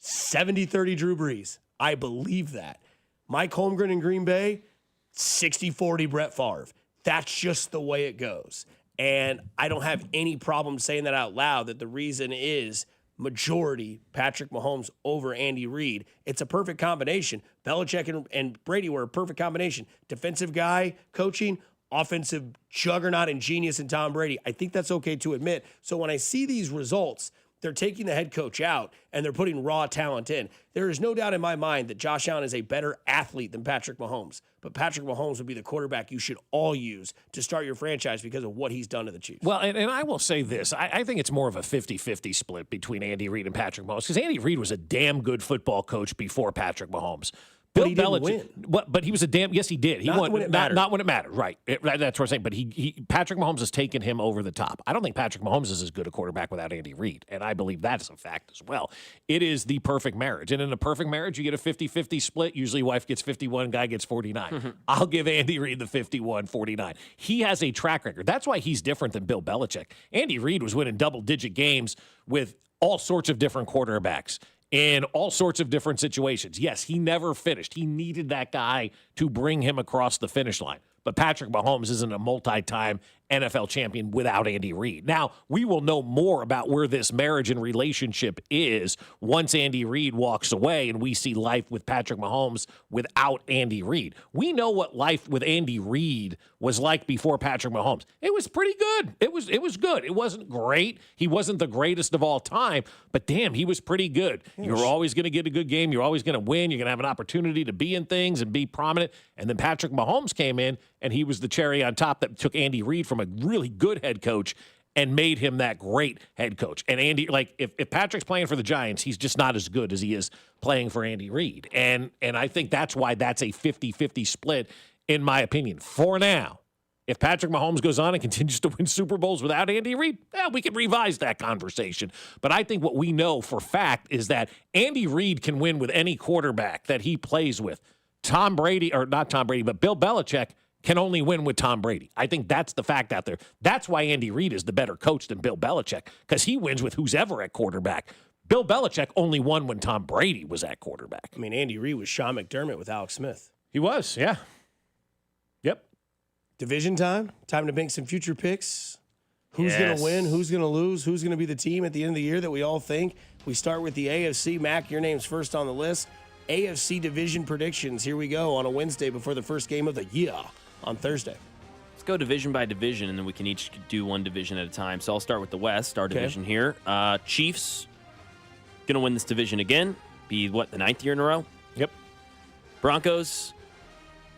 70-30 Drew Brees. I believe that. Mike Holmgren in Green Bay, 60-40 Brett Favre. That's just the way it goes. And I don't have any problem saying that out loud, that the reason is majority Patrick Mahomes over Andy Reid. It's a perfect combination. Belichick and Brady were a perfect combination. Defensive guy, coaching, offensive juggernaut and genius in Tom Brady. I think that's okay to admit. So when I see these results, they're taking the head coach out and they're putting raw talent in. There is no doubt in my mind that Josh Allen is a better athlete than Patrick Mahomes. But Patrick Mahomes would be the quarterback you should all use to start your franchise because of what he's done to the Chiefs. Well, and I will say this. I think it's more of a 50-50 split between Andy Reid and Patrick Mahomes because Andy Reid was a damn good football coach before Patrick Mahomes. Bill Belichick, but he was a damn. Yes, he did. He won when it mattered. Not when it mattered. Right. That's what I'm saying. But Patrick Mahomes has taken him over the top. I don't think Patrick Mahomes is as good a quarterback without Andy Reid, and I believe that's a fact as well. It is the perfect marriage, and in a perfect marriage, you get a 50-50 split. Usually, wife gets 51, guy gets 49. I'll give Andy Reid the 51-49. He has a track record. That's why he's different than Bill Belichick. Andy Reid was winning double-digit games with all sorts of different quarterbacks in all sorts of different situations. Yes, he never finished. He needed that guy to bring him across the finish line. But Patrick Mahomes isn't a multi-time NFL champion without Andy Reid. Now, we will know more about where this marriage and relationship is once Andy Reid walks away and we see life with Patrick Mahomes without Andy Reid. We know what life with Andy Reid was like before Patrick Mahomes. It was pretty good. It was good. It wasn't great. He wasn't the greatest of all time, but damn, he was pretty good. You're always going to get a good game. You're always going to win. You're going to have an opportunity to be in things and be prominent. And then Patrick Mahomes came in, and he was the cherry on top that took Andy Reid from a really good head coach and made him that great head coach. And Andy, like, if Patrick's playing for the Giants, he's just not as good as he is playing for Andy Reid. And I think that's why that's a 50-50 split, in my opinion, for now. If Patrick Mahomes goes on and continues to win Super Bowls without Andy Reid, we can revise that conversation. But I think what we know for fact is that Andy Reid can win with any quarterback that he plays with. Tom Brady, or not Tom Brady, but Bill Belichick can only win with Tom Brady. I think that's the fact out there. That's why Andy Reid is the better coach than Bill Belichick, because he wins with who's ever at quarterback. Bill Belichick only won when Tom Brady was at quarterback. I mean, Andy Reid was Sean McDermott with Alex Smith. He was, yeah. Yep. Division time to make some future picks. Who's going to win? Who's going to lose? Who's going to be the team at the end of the year that we all think? We start with the AFC. Mac, your name's first on the list. AFC division predictions. Here we go on a Wednesday before the first game of the year on Thursday. Let's go division by division, and then we can each do one division at a time. So I'll start with the West, our division here. Chiefs going to win this division again. Be, the 9th year in a row? Yep. Broncos,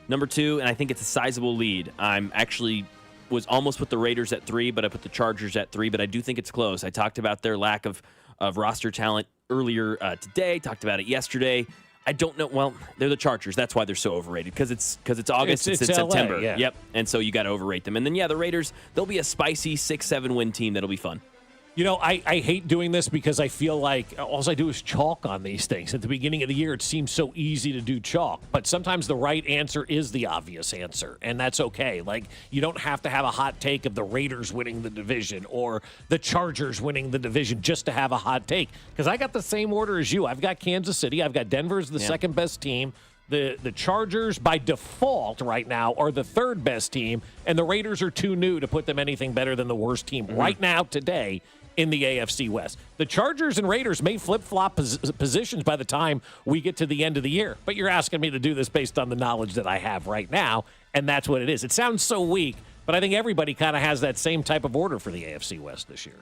number 2, and I think it's a sizable lead. I'm actually was almost put the Raiders at 3, but I put the Chargers at 3, but I do think it's close. I talked about their lack of roster talent earlier today, talked about it yesterday. I don't know. Well, they're the Chargers. That's why they're so overrated, because it's August. It's in September. Yeah. Yep. And so you got to overrate them. And then, the Raiders, they'll be a spicy 6-7 win team that'll be fun. You know, I hate doing this because I feel like all I do is chalk on these things. At the beginning of the year, it seems so easy to do chalk, but sometimes the right answer is the obvious answer, and that's okay. Like, you don't have to have a hot take of the Raiders winning the division or the Chargers winning the division just to have a hot take, because I got the same order as you. I've got Kansas City. I've got Denver as the second best team. The Chargers, by default right now, are the third best team, and the Raiders are too new to put them anything better than the worst team right now today in the AFC West. The Chargers and Raiders may flip-flop positions by the time we get to the end of the year, but you're asking me to do this based on the knowledge that I have right now, and that's what it is. It sounds so weak, but I think everybody kind of has that same type of order for the AFC West this year.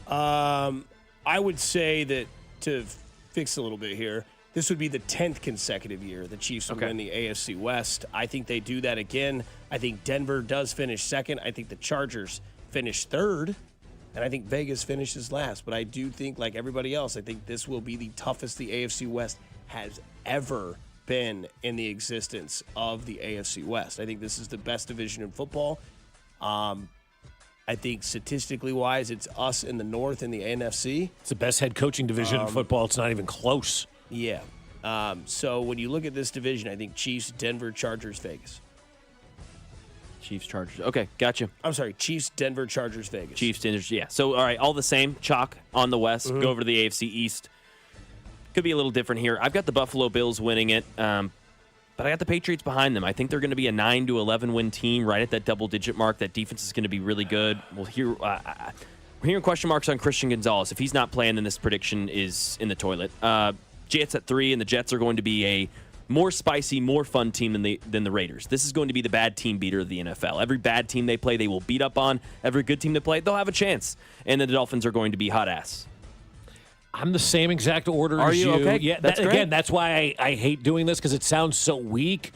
I would say that, to fix a little bit here, this would be the 10th consecutive year the Chiefs would win the AFC West. I think they do that again. I think Denver does finish second. I think the Chargers finish third. And I think Vegas finishes last. But I do think, like everybody else, I think this will be the toughest the AFC West has ever been in the existence of the AFC West. I think this is the best division in football. I think statistically wise, it's us in the North and the NFC. It's the best head coaching division in football. It's not even close. Yeah. So when you look at this division, I think Chiefs, Denver, Chargers, Vegas. Chiefs, Chargers. Okay, gotcha. I'm sorry, Chiefs, Denver, Chargers, Vegas. Chiefs, Denver, yeah. So, all right, all the same. Chalk on the West. Go over to the AFC East. Could be a little different here. I've got the Buffalo Bills winning it, but I got the Patriots behind them. I think they're going to be a 9-11 win team, right at that double-digit mark. That defense is going to be really good. We're hearing question marks on Christian Gonzalez. If he's not playing, then this prediction is in the toilet. Jets at 3, and the Jets are going to be a more spicy, more fun team than the Raiders. This is going to be the bad team beater of the NFL. Every bad team they play, they will beat up on. Every good team they play, they'll have a chance. And then the Dolphins are going to be hot ass. I'm the same exact order as you. Are you okay? Yeah, that's great. Again, that's why I hate doing this, because it sounds so weak.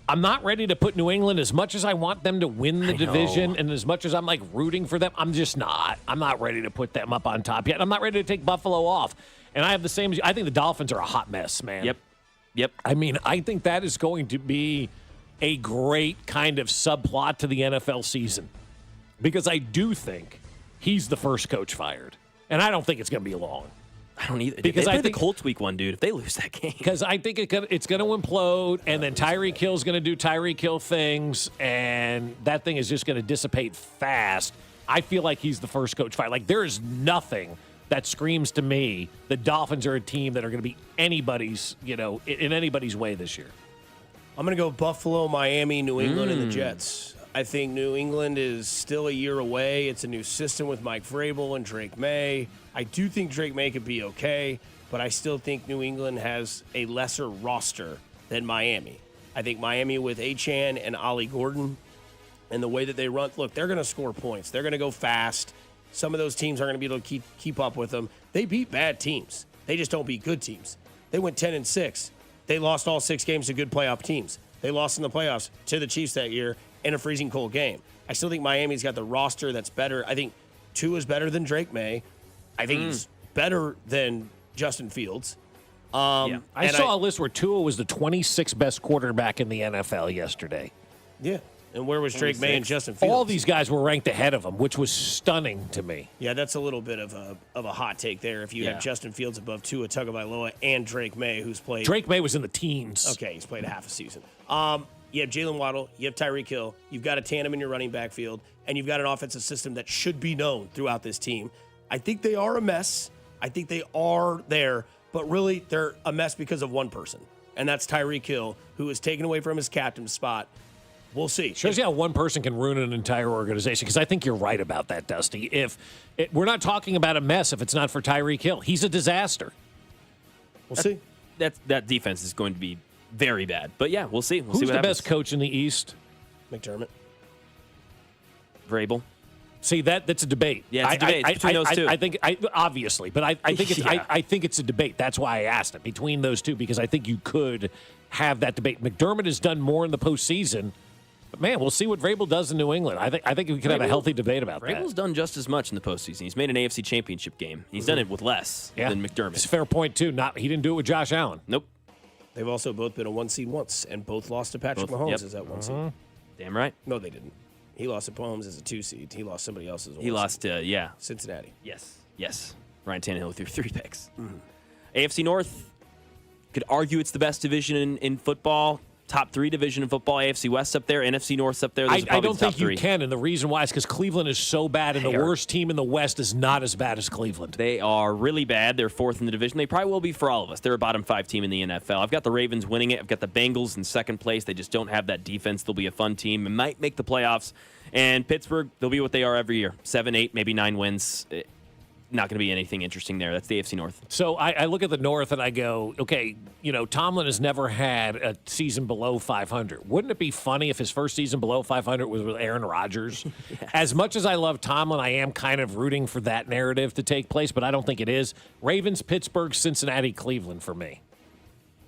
I'm not ready to put New England, as much as I want them to win the division and as much as I'm like rooting for them. I'm just not. I'm not ready to put them up on top yet. I'm not ready to take Buffalo off. And I have the same. I think the Dolphins are a hot mess, man. Yep. I mean, I think that is going to be a great kind of subplot to the NFL season, because I do think he's the first coach fired, and I don't think it's going to be long. I don't either. Because they play I think the Colts week 1, dude. If they lose that game, because I think it's going to implode, and then Tyreek Hill's going to do Tyreek Hill things, and that thing is just going to dissipate fast. I feel like he's the first coach fired. Like, there is nothing that screams to me the Dolphins are a team that are going to be anybody's, in anybody's way this year. I'm going to go Buffalo, Miami, New England, and the Jets. I think New England is still a year away. It's a new system with Mike Vrabel and Drake May. I do think Drake May could be okay, but I still think New England has a lesser roster than Miami. I think Miami with Achane and Ollie Gordon and the way that they run, look, they're going to score points. They're going to go fast. Some of those teams aren't going to be able to keep up with them. They beat bad teams. They just don't beat good teams. They went 10-6. They lost all 6 games to good playoff teams. They lost in the playoffs to the Chiefs that year in a freezing cold game. I still think Miami's got the roster that's better. I think Tua is better than Drake May. I think he's better than Justin Fields. I saw a list where Tua was the 26th best quarterback in the NFL yesterday. Yeah. And where was Drake May and Justin Fields? All these guys were ranked ahead of him, which was stunning to me. Yeah, that's a little bit of a hot take there. If you have Justin Fields above Tua Tagovailoa and Drake May, who's played. Drake May was in the teens. Okay, he's played a half a season. You have Jalen Waddle, you have Tyreek Hill, you've got a tandem in your running back field, and you've got an offensive system that should be known throughout this team. I think they are a mess. I think they are there, but really they're a mess because of one person, and that's Tyreek Hill, who was taken away from his captain spot. We'll see. Shows you how one person can ruin an entire organization, because I think you're right about that, Dusty. We're not talking about a mess if it's not for Tyreek Hill. He's a disaster. We'll see. That defense is going to be very bad. But, yeah, we'll see. Who's the best coach in the East? McDermott. Vrabel. See, that's a debate. Yeah, it's a debate between those two. I think, obviously, but I think it's a debate. That's why I asked it, between those two, because I think you could have that debate. McDermott has done more in the postseason. But, man, we'll see what Vrabel does in New England. I think we could have a healthy debate about that. Vrabel's done just as much in the postseason. He's made an AFC championship game. He's done it with less than McDermott. It's a fair point, too. He didn't do it with Josh Allen. Nope. They've also both been a 1 seed once, and both lost to Patrick Mahomes as that 1 seed. Damn right. No, they didn't. He lost to Mahomes as a 2 seed. He lost somebody else's. He lost, Cincinnati. Yes. Ryan Tannehill threw 3 picks. AFC North, could argue it's the best division in football. Top 3 division in football. AFC West up there, NFC North up there. Those are I don't the top think you 3. can, and the reason why is because Cleveland is so bad, and the worst team in the West is not as bad as Cleveland. They are really bad. They're 4th in the division. They probably will be for all of us. They're a bottom 5 team in the NFL. I've got the Ravens winning it. I've got the Bengals in 2nd place. They just don't have that defense. They'll be a fun team and might make the playoffs. And Pittsburgh, they'll be what they are every year. 7, 8, maybe 9 wins. Not going to be anything interesting there. That's the AFC North. So I look at the North and I go, okay, Tomlin has never had a season below 500. Wouldn't it be funny if his first season below 500 was with Aaron Rodgers? Yes. As much as I love Tomlin, I am kind of rooting for that narrative to take place, but I don't think it is. Ravens, Pittsburgh, Cincinnati, Cleveland for me.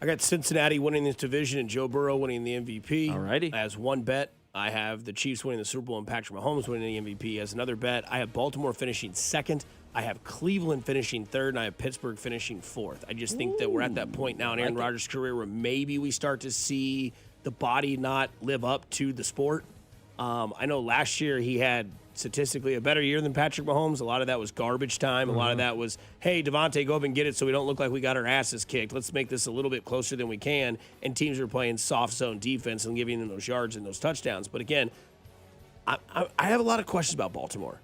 I got Cincinnati winning this division and Joe Burrow winning the MVP. Alrighty. As one bet, I have the Chiefs winning the Super Bowl and Patrick Mahomes winning the MVP. As another bet, I have Baltimore finishing 2nd. I have Cleveland finishing 3rd, and I have Pittsburgh finishing 4th. I just think that we're at that point now in Aaron Rodgers' career where maybe we start to see the body not live up to the sport. I know last year he had statistically a better year than Patrick Mahomes. A lot of that was garbage time. A lot of that was, hey, Devontae, go up and get it so we don't look like we got our asses kicked. Let's make this a little bit closer than we can. And teams are playing soft zone defense and giving them those yards and those touchdowns. But again, I have a lot of questions about Baltimore.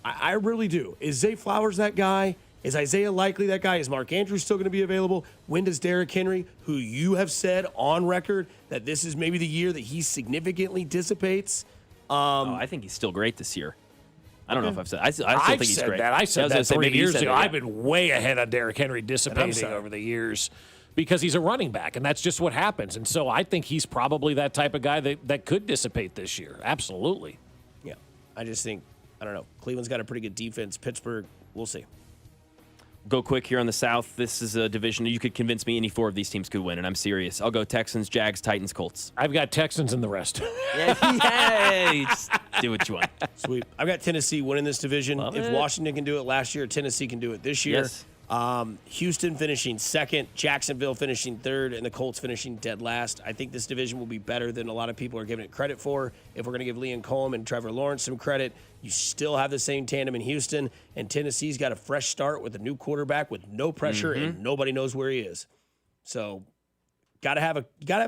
I really do. Is Zay Flowers that guy? Is Isaiah Likely that guy? Is Mark Andrews still going to be available? When does Derrick Henry, who you have said on record that this is maybe the year that he significantly dissipates? I think he's still great this year. I don't know if I've said. I still think he's great. I said that 3 years ago. Yeah. I've been way ahead on Derrick Henry dissipating over the years because he's a running back, and that's just what happens. And so I think he's probably that type of guy that could dissipate this year. Absolutely. Yeah. I just think, I don't know. Cleveland's got a pretty good defense. Pittsburgh, we'll see. Go quick here on the South. This is a division you could convince me any 4 of these teams could win, and I'm serious. I'll go Texans, Jags, Titans, Colts. I've got Texans and the rest. Yay! Just do what you want. Sweet. I've got Tennessee winning this division. Love if it. Washington can do it last year, Tennessee can do it this year. Yes. Houston finishing 2nd, Jacksonville finishing 3rd, and the Colts finishing dead last. I think this division will be better than a lot of people are giving it credit for. If we're going to give Liam Coleman and Trevor Lawrence some credit, you still have the same tandem in Houston, and Tennessee's got a fresh start with a new quarterback with no pressure, and nobody knows where he is. So, gotta have a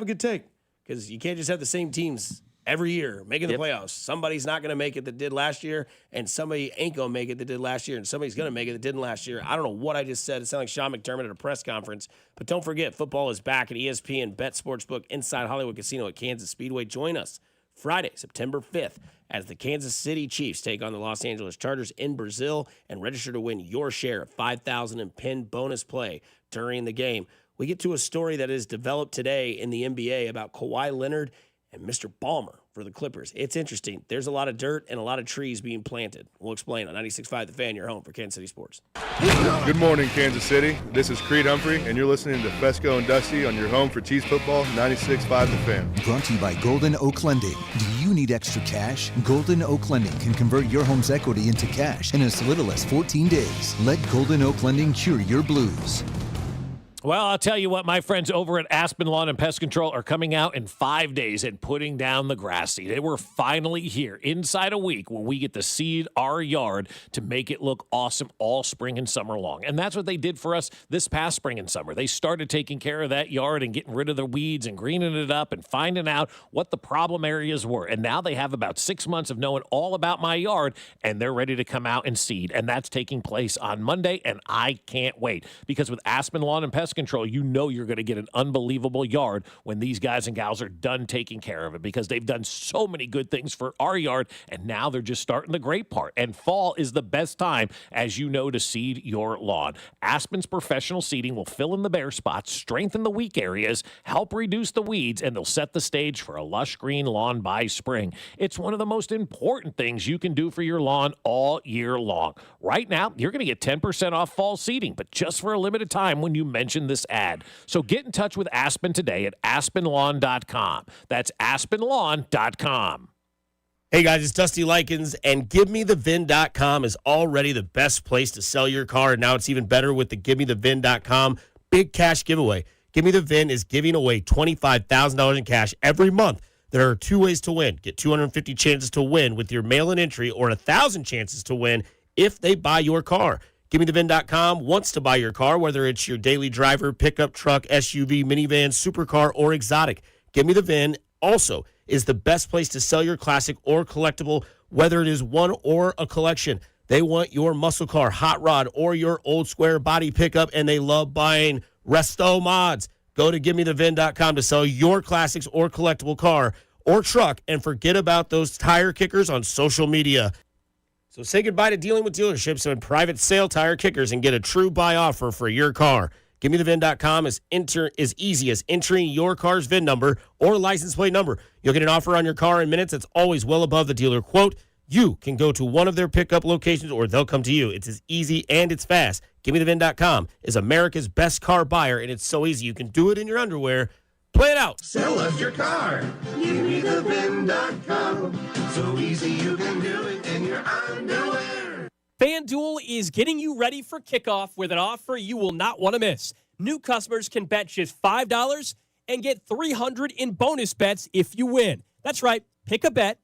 good take, because you can't just have the same teams every year making the playoffs. Somebody's not going to make it that did last year, and somebody ain't going to make it that did last year, and somebody's going to make it that didn't last year. I don't know what I just said. It sounded like Sean McDermott at a press conference. But don't forget, football is back at ESPN Bet Sportsbook inside Hollywood Casino at Kansas Speedway. Join us Friday, September 5th, as the Kansas City Chiefs take on the Los Angeles Chargers in Brazil, and register to win your share of $5,000 in pin bonus play during the game. We get to a story that is developed today in the NBA about Kawhi Leonard and Mr. Ballmer for the Clippers. It's interesting. There's a lot of dirt and a lot of trees being planted. We'll explain on 96.5 The Fan, your home for Kansas City Sports. Good morning, Kansas City. This is Creed Humphrey, and you're listening to Fescoe and Dusty on your home for Chiefs football, 96.5 The Fan. Brought to you by Golden Oak Lending. Do you need extra cash? Golden Oak Lending can convert your home's equity into cash in as little as 14 days. Let Golden Oak Lending cure your blues. Well, I'll tell you what, my friends over at Aspen Lawn and Pest Control are coming out in 5 days and putting down the grass seed. They were finally here inside a week when we get to seed our yard to make it look awesome all spring and summer long. And that's what they did for us this past spring and summer. They started taking care of that yard and getting rid of the weeds and greening it up and finding out what the problem areas were. And now they have about 6 months of knowing all about my yard, and they're ready to come out and seed. And that's taking place on Monday, and I can't wait. Because with Aspen Lawn and Pest Control, you know you're going to get an unbelievable yard when these guys and gals are done taking care of it, because they've done so many good things for our yard, and now they're just starting the great part. And fall is the best time, as you know, to seed your lawn. Aspen's professional seeding will fill in the bare spots, strengthen the weak areas, help reduce the weeds, and they'll set the stage for a lush green lawn by spring. It's one of the most important things you can do for your lawn all year long. Right now, you're going to get 10% off fall seeding, but just for a limited time when you mention this ad. So get in touch with Aspen today at aspenlawn.com. That's aspenlawn.com. Hey guys, it's Dusty Likens, and GiveMeTheVin.com is already the best place to sell your car, and now it's even better with the GiveMeTheVin.com big cash giveaway. Give Me The VIN is giving away $25,000 in cash every month There are 2 ways to win. Get 250 chances to win with your mail-in entry or 1,000 chances to win if they buy your car. GiveMeTheVin.com wants to buy your car, whether it's your daily driver, pickup truck, SUV, minivan, supercar, or exotic. Give Me The VIN also is the best place to sell your classic or collectible, whether it is one or a collection. They want your muscle car, hot rod, or your old square body pickup, and they love buying resto mods. Go to GiveMeTheVin.com to sell your classics or collectible car or truck, and forget about those tire kickers on social media. So say goodbye to dealing with dealerships and private sale tire kickers and get a true buy offer for your car. GiveMeTheVin.com is easy as entering your car's VIN number or license plate number. You'll get an offer on your car in minutes. It's always well above the dealer quote. You can go to one of their pickup locations or they'll come to you. It's as easy and it's fast. GiveMeTheVin.com is America's best car buyer, and it's so easy. You can do it in your underwear. Play it out. Sell us your car. GiveMeTheVin.com. So easy you can do it in your underwear. FanDuel is getting you ready for kickoff with an offer you will not want to miss. New customers can bet just $5 and get $300 in bonus bets if you win. That's right. Pick a bet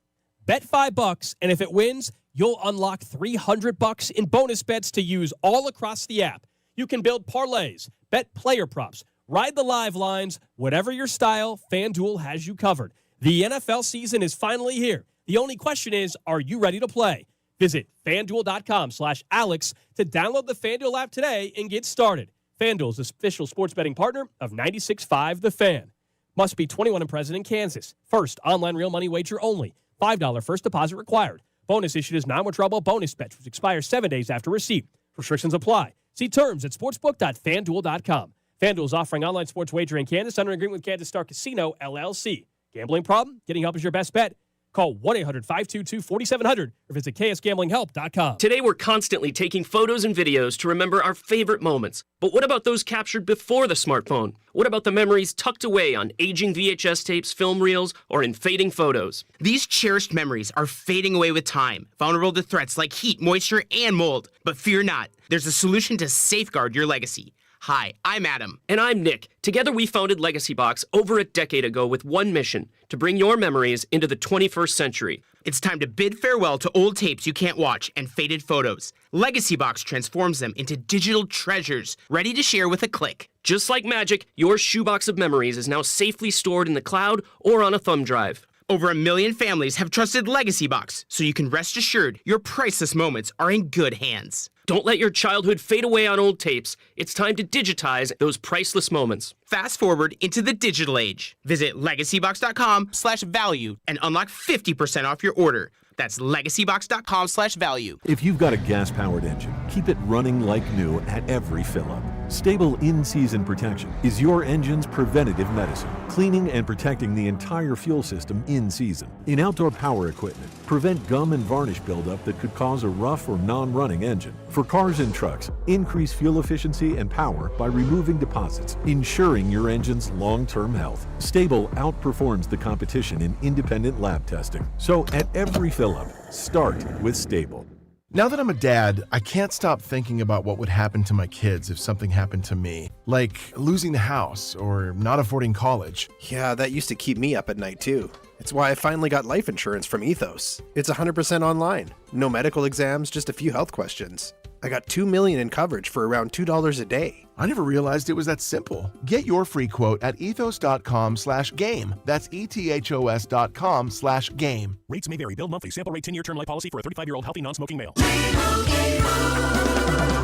$5, and if it wins, you'll unlock $300 in bonus bets to use all across the app. You can build parlays, bet player props, ride the live lines, whatever your style, FanDuel has you covered. The NFL season is finally here. The only question is, are you ready to play? Visit FanDuel.com/Alex to download the FanDuel app today and get started. FanDuel is the official sports betting partner of 96.5 The Fan. Must be 21 and present in Kansas. First, online real money wager only. $5 first deposit required. Bonus issued as non-withdrawable bonus bets, which expire 7 days after receipt. Restrictions apply. See terms at sportsbook.fanduel.com. FanDuel is offering online sports wagering in Kansas under agreement with Kansas Star Casino, LLC. Gambling problem? Getting help is your best bet. Call 1-800-522-4700 or visit ksgamblinghelp.com. Today, we're constantly taking photos and videos to remember our favorite moments. But what about those captured before the smartphone? What about the memories tucked away on aging VHS tapes, film reels, or in fading photos? These cherished memories are fading away with time, vulnerable to threats like heat, moisture, and mold. But fear not, there's a solution to safeguard your legacy. Hi, I'm Adam. And I'm Nick. Together we founded Legacy Box over a decade ago with one mission, to bring your memories into the 21st century. It's time to bid farewell to old tapes you can't watch and faded photos. Legacy Box transforms them into digital treasures, ready to share with a click. Just like magic, your shoebox of memories is now safely stored in the cloud or on a thumb drive. Over 1 million families have trusted Legacy Box, so you can rest assured your priceless moments are in good hands. Don't let your childhood fade away on old tapes. It's time to digitize those priceless moments. Fast forward into the digital age. Visit legacybox.com/value and unlock 50% off your order. That's legacybox.com/value. If you've got a gas-powered engine, keep it running like new at every fill-up. Stable in-season protection is your engine's preventative medicine, cleaning and protecting the entire fuel system in season. In outdoor power equipment, prevent gum and varnish buildup that could cause a rough or non-running engine. For cars and trucks, increase fuel efficiency and power by removing deposits, ensuring your engine's long-term health. Stable outperforms the competition in independent lab testing. So at every fill-up, start with Stable. Now that I'm a dad, I can't stop thinking about what would happen to my kids if something happened to me, like losing the house or not affording college. Yeah, that used to keep me up at night too. It's why I finally got life insurance from Ethos. It's 100% online. No medical exams, just a few health questions. I got $2 million in coverage for around $2 a day. I never realized it was that simple. Get your free quote at ethos.com/game. That's ethos.com/game. Rates may vary. Billed monthly. Sample rate 10-year term life policy for a 35-year-old healthy non-smoking male.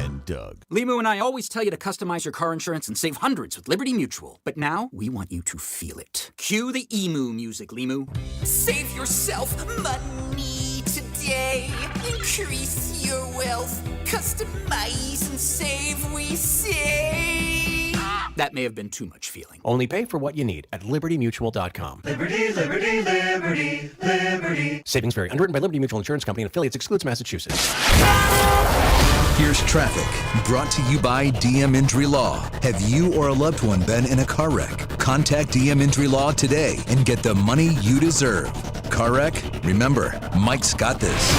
And Doug. Limu and I always tell you to customize your car insurance and save hundreds with Liberty Mutual. But now, we want you to feel it. Cue the emu music, Limu. Save yourself money today. Increase your wealth. Customize and save, we say. That may have been too much feeling. Only pay for what you need at libertymutual.com. Liberty, liberty, liberty, liberty. Savings vary. Underwritten by Liberty Mutual Insurance Company and affiliates. Excludes Massachusetts. Here's traffic, brought to you by DM Injury Law. Have you or a loved one been in a car wreck? Contact DM Injury Law today and get the money you deserve. Car wreck? Remember, Mike's got this.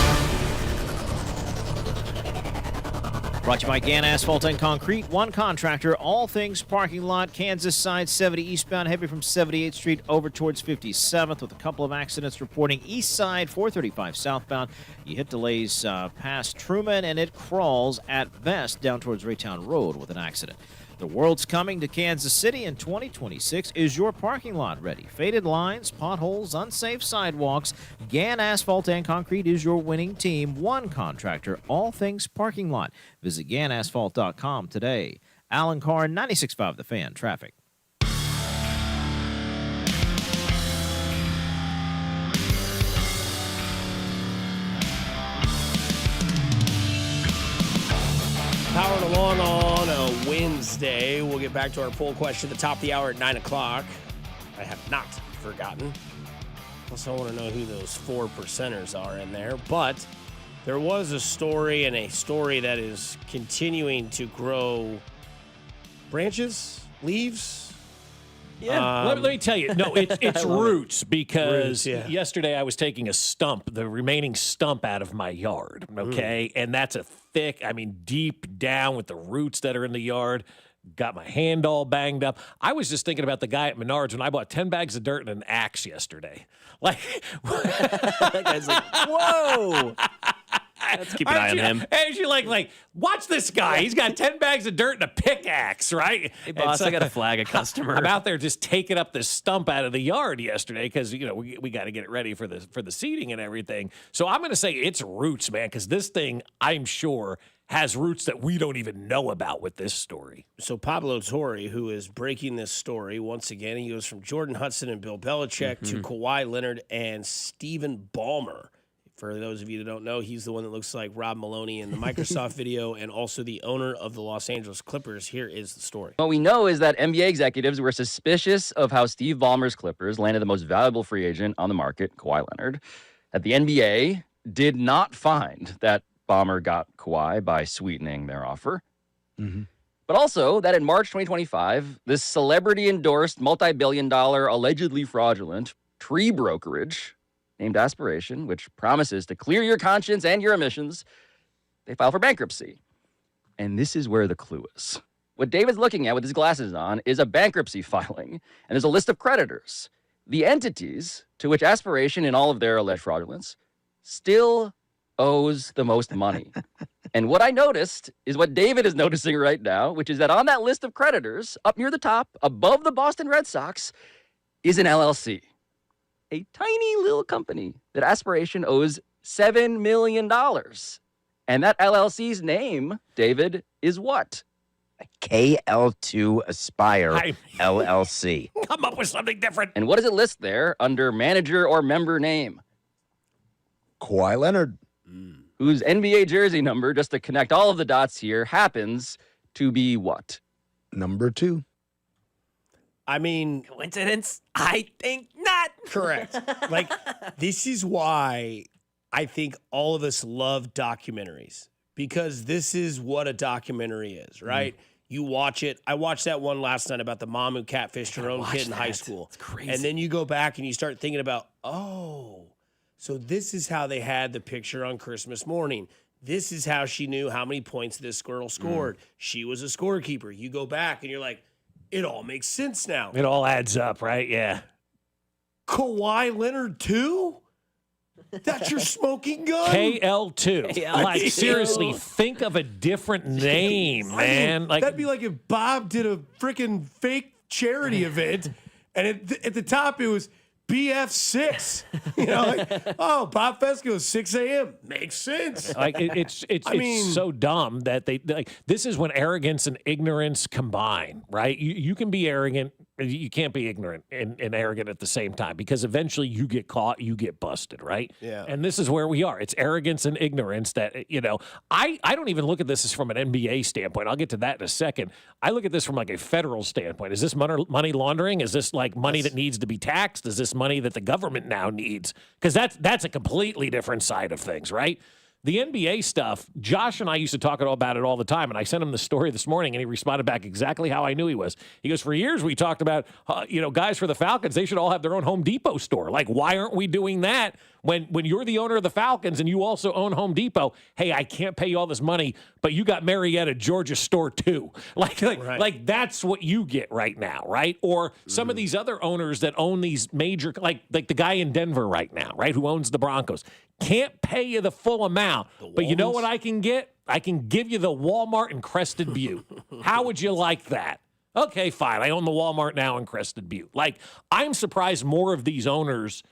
Brought to you by Gann Asphalt and Concrete, one contractor, all things parking lot, Kansas side 70 eastbound, heavy from 78th Street over towards 57th, with a couple of accidents reporting east side 435 southbound. You hit delays past Truman, and it crawls at best down towards Raytown Road with an accident. The world's coming to Kansas City in 2026. Is your parking lot ready? Faded lines, potholes, unsafe sidewalks. Gann Asphalt and Concrete is your winning team. One contractor, all things parking lot. Visit GannAsphalt.com today. Alan Carr, 96.5 The Fan, traffic. Powering along on a Wednesday. We'll get back to our poll question at the top of the hour at 9 o'clock. I have not forgotten. Also, I want to know who those 4%ers are in there. But there was a story, and a story that is continuing to grow branches, leaves. Yeah, let me tell you. No, it's roots, because Roots, yeah. yesterday I was taking a stump, the remaining stump out of my yard, okay? And that's a thick, deep down with the roots that are in the yard. Got my hand all banged up. I was just thinking about the guy at Menards when I bought 10 bags of dirt and an axe yesterday. Like, that guy's like, whoa. Let's keep an eye on him. And you like, watch this guy. He's got 10 bags of dirt and a pickaxe, right? Hey, boss, I got to flag a customer. I'm out there just taking up this stump out of the yard yesterday because, we got to get it ready for the seating and everything. So I'm going to say it's roots, man, because this thing, I'm sure, has roots that we don't even know about with this story. So Pablo Torre, who is breaking this story once again, he goes from Jordan Hudson and Bill Belichick to Kawhi Leonard and Stephen Ballmer. For those of you that don't know, he's the one that looks like Rob Maloney in the Microsoft video, and also the owner of the Los Angeles Clippers. Here is the story. What we know is that NBA executives were suspicious of how Steve Ballmer's Clippers landed the most valuable free agent on the market, Kawhi Leonard. That the NBA did not find that Ballmer got Kawhi by sweetening their offer. But also that in March 2025, this celebrity-endorsed, multi-billion-dollar, allegedly fraudulent tree brokerage named Aspiration, which promises to clear your conscience and your emissions, they file for bankruptcy. And this is where the clue is. What David's looking at with his glasses on is a bankruptcy filing, and there's a list of creditors. The entities to which Aspiration and all of their alleged fraudulence still owes the most money. And what I noticed is what David is noticing right now, which is that on that list of creditors, up near the top, above the Boston Red Sox, is an LLC. A tiny little company that Aspiration owes $7 million. And that LLC's name, David, is what? KL2 Aspire LLC. Come up with something different. And what does it list there under manager or member name? Kawhi Leonard. Whose NBA jersey number, just to connect all of the dots here, happens to be what? Number 2. Coincidence? I think not. Correct. This is why I think all of us love documentaries, because this is what a documentary is, right? You watch it. I watched that one last night about the mom who catfished her own kid in high school. It's crazy. And then you go back and you start thinking about, so this is how they had the picture on Christmas morning. This is how she knew how many points this girl scored. She was a scorekeeper. You go back and you're like, it all makes sense now. It all adds up, right? Yeah. Kawhi Leonard too? That's your smoking gun? KL2. Seriously, think of a different name, man. That'd be like if Bob did a freaking fake charity event, and at the top it was BF6. Bob Fescoe, 6 a.m. Makes sense. It's so dumb that they this is when arrogance and ignorance combine, right? You can be arrogant, you can't be ignorant and arrogant at the same time, because eventually you get caught, you get busted, right? Yeah. And this is where we are. It's arrogance and ignorance that, I don't even look at this as from an NBA standpoint. I'll get to that in a second. I look at this from a federal standpoint. Is this money laundering? Is this money that needs to be taxed? Is this money that the government now needs? Because that's a completely different side of things, right? The NBA stuff, Josh and I used to talk about it all the time, and I sent him the story this morning, and he responded back exactly how I knew he was. He goes, for years we talked about, guys for the Falcons, they should all have their own Home Depot store. Why aren't we doing that? When you're the owner of the Falcons and you also own Home Depot, hey, I can't pay you all this money, but you got Marietta, Georgia store too. Like that's what you get right now, right? Or some of these other owners that own these major, like the guy in Denver right now, right, who owns the Broncos, can't pay you the full amount. But you know what I can get? I can give you the Walmart in Crested Butte. How would you like that? Okay, fine. I own the Walmart now in Crested Butte. Like, I'm surprised more of these owners.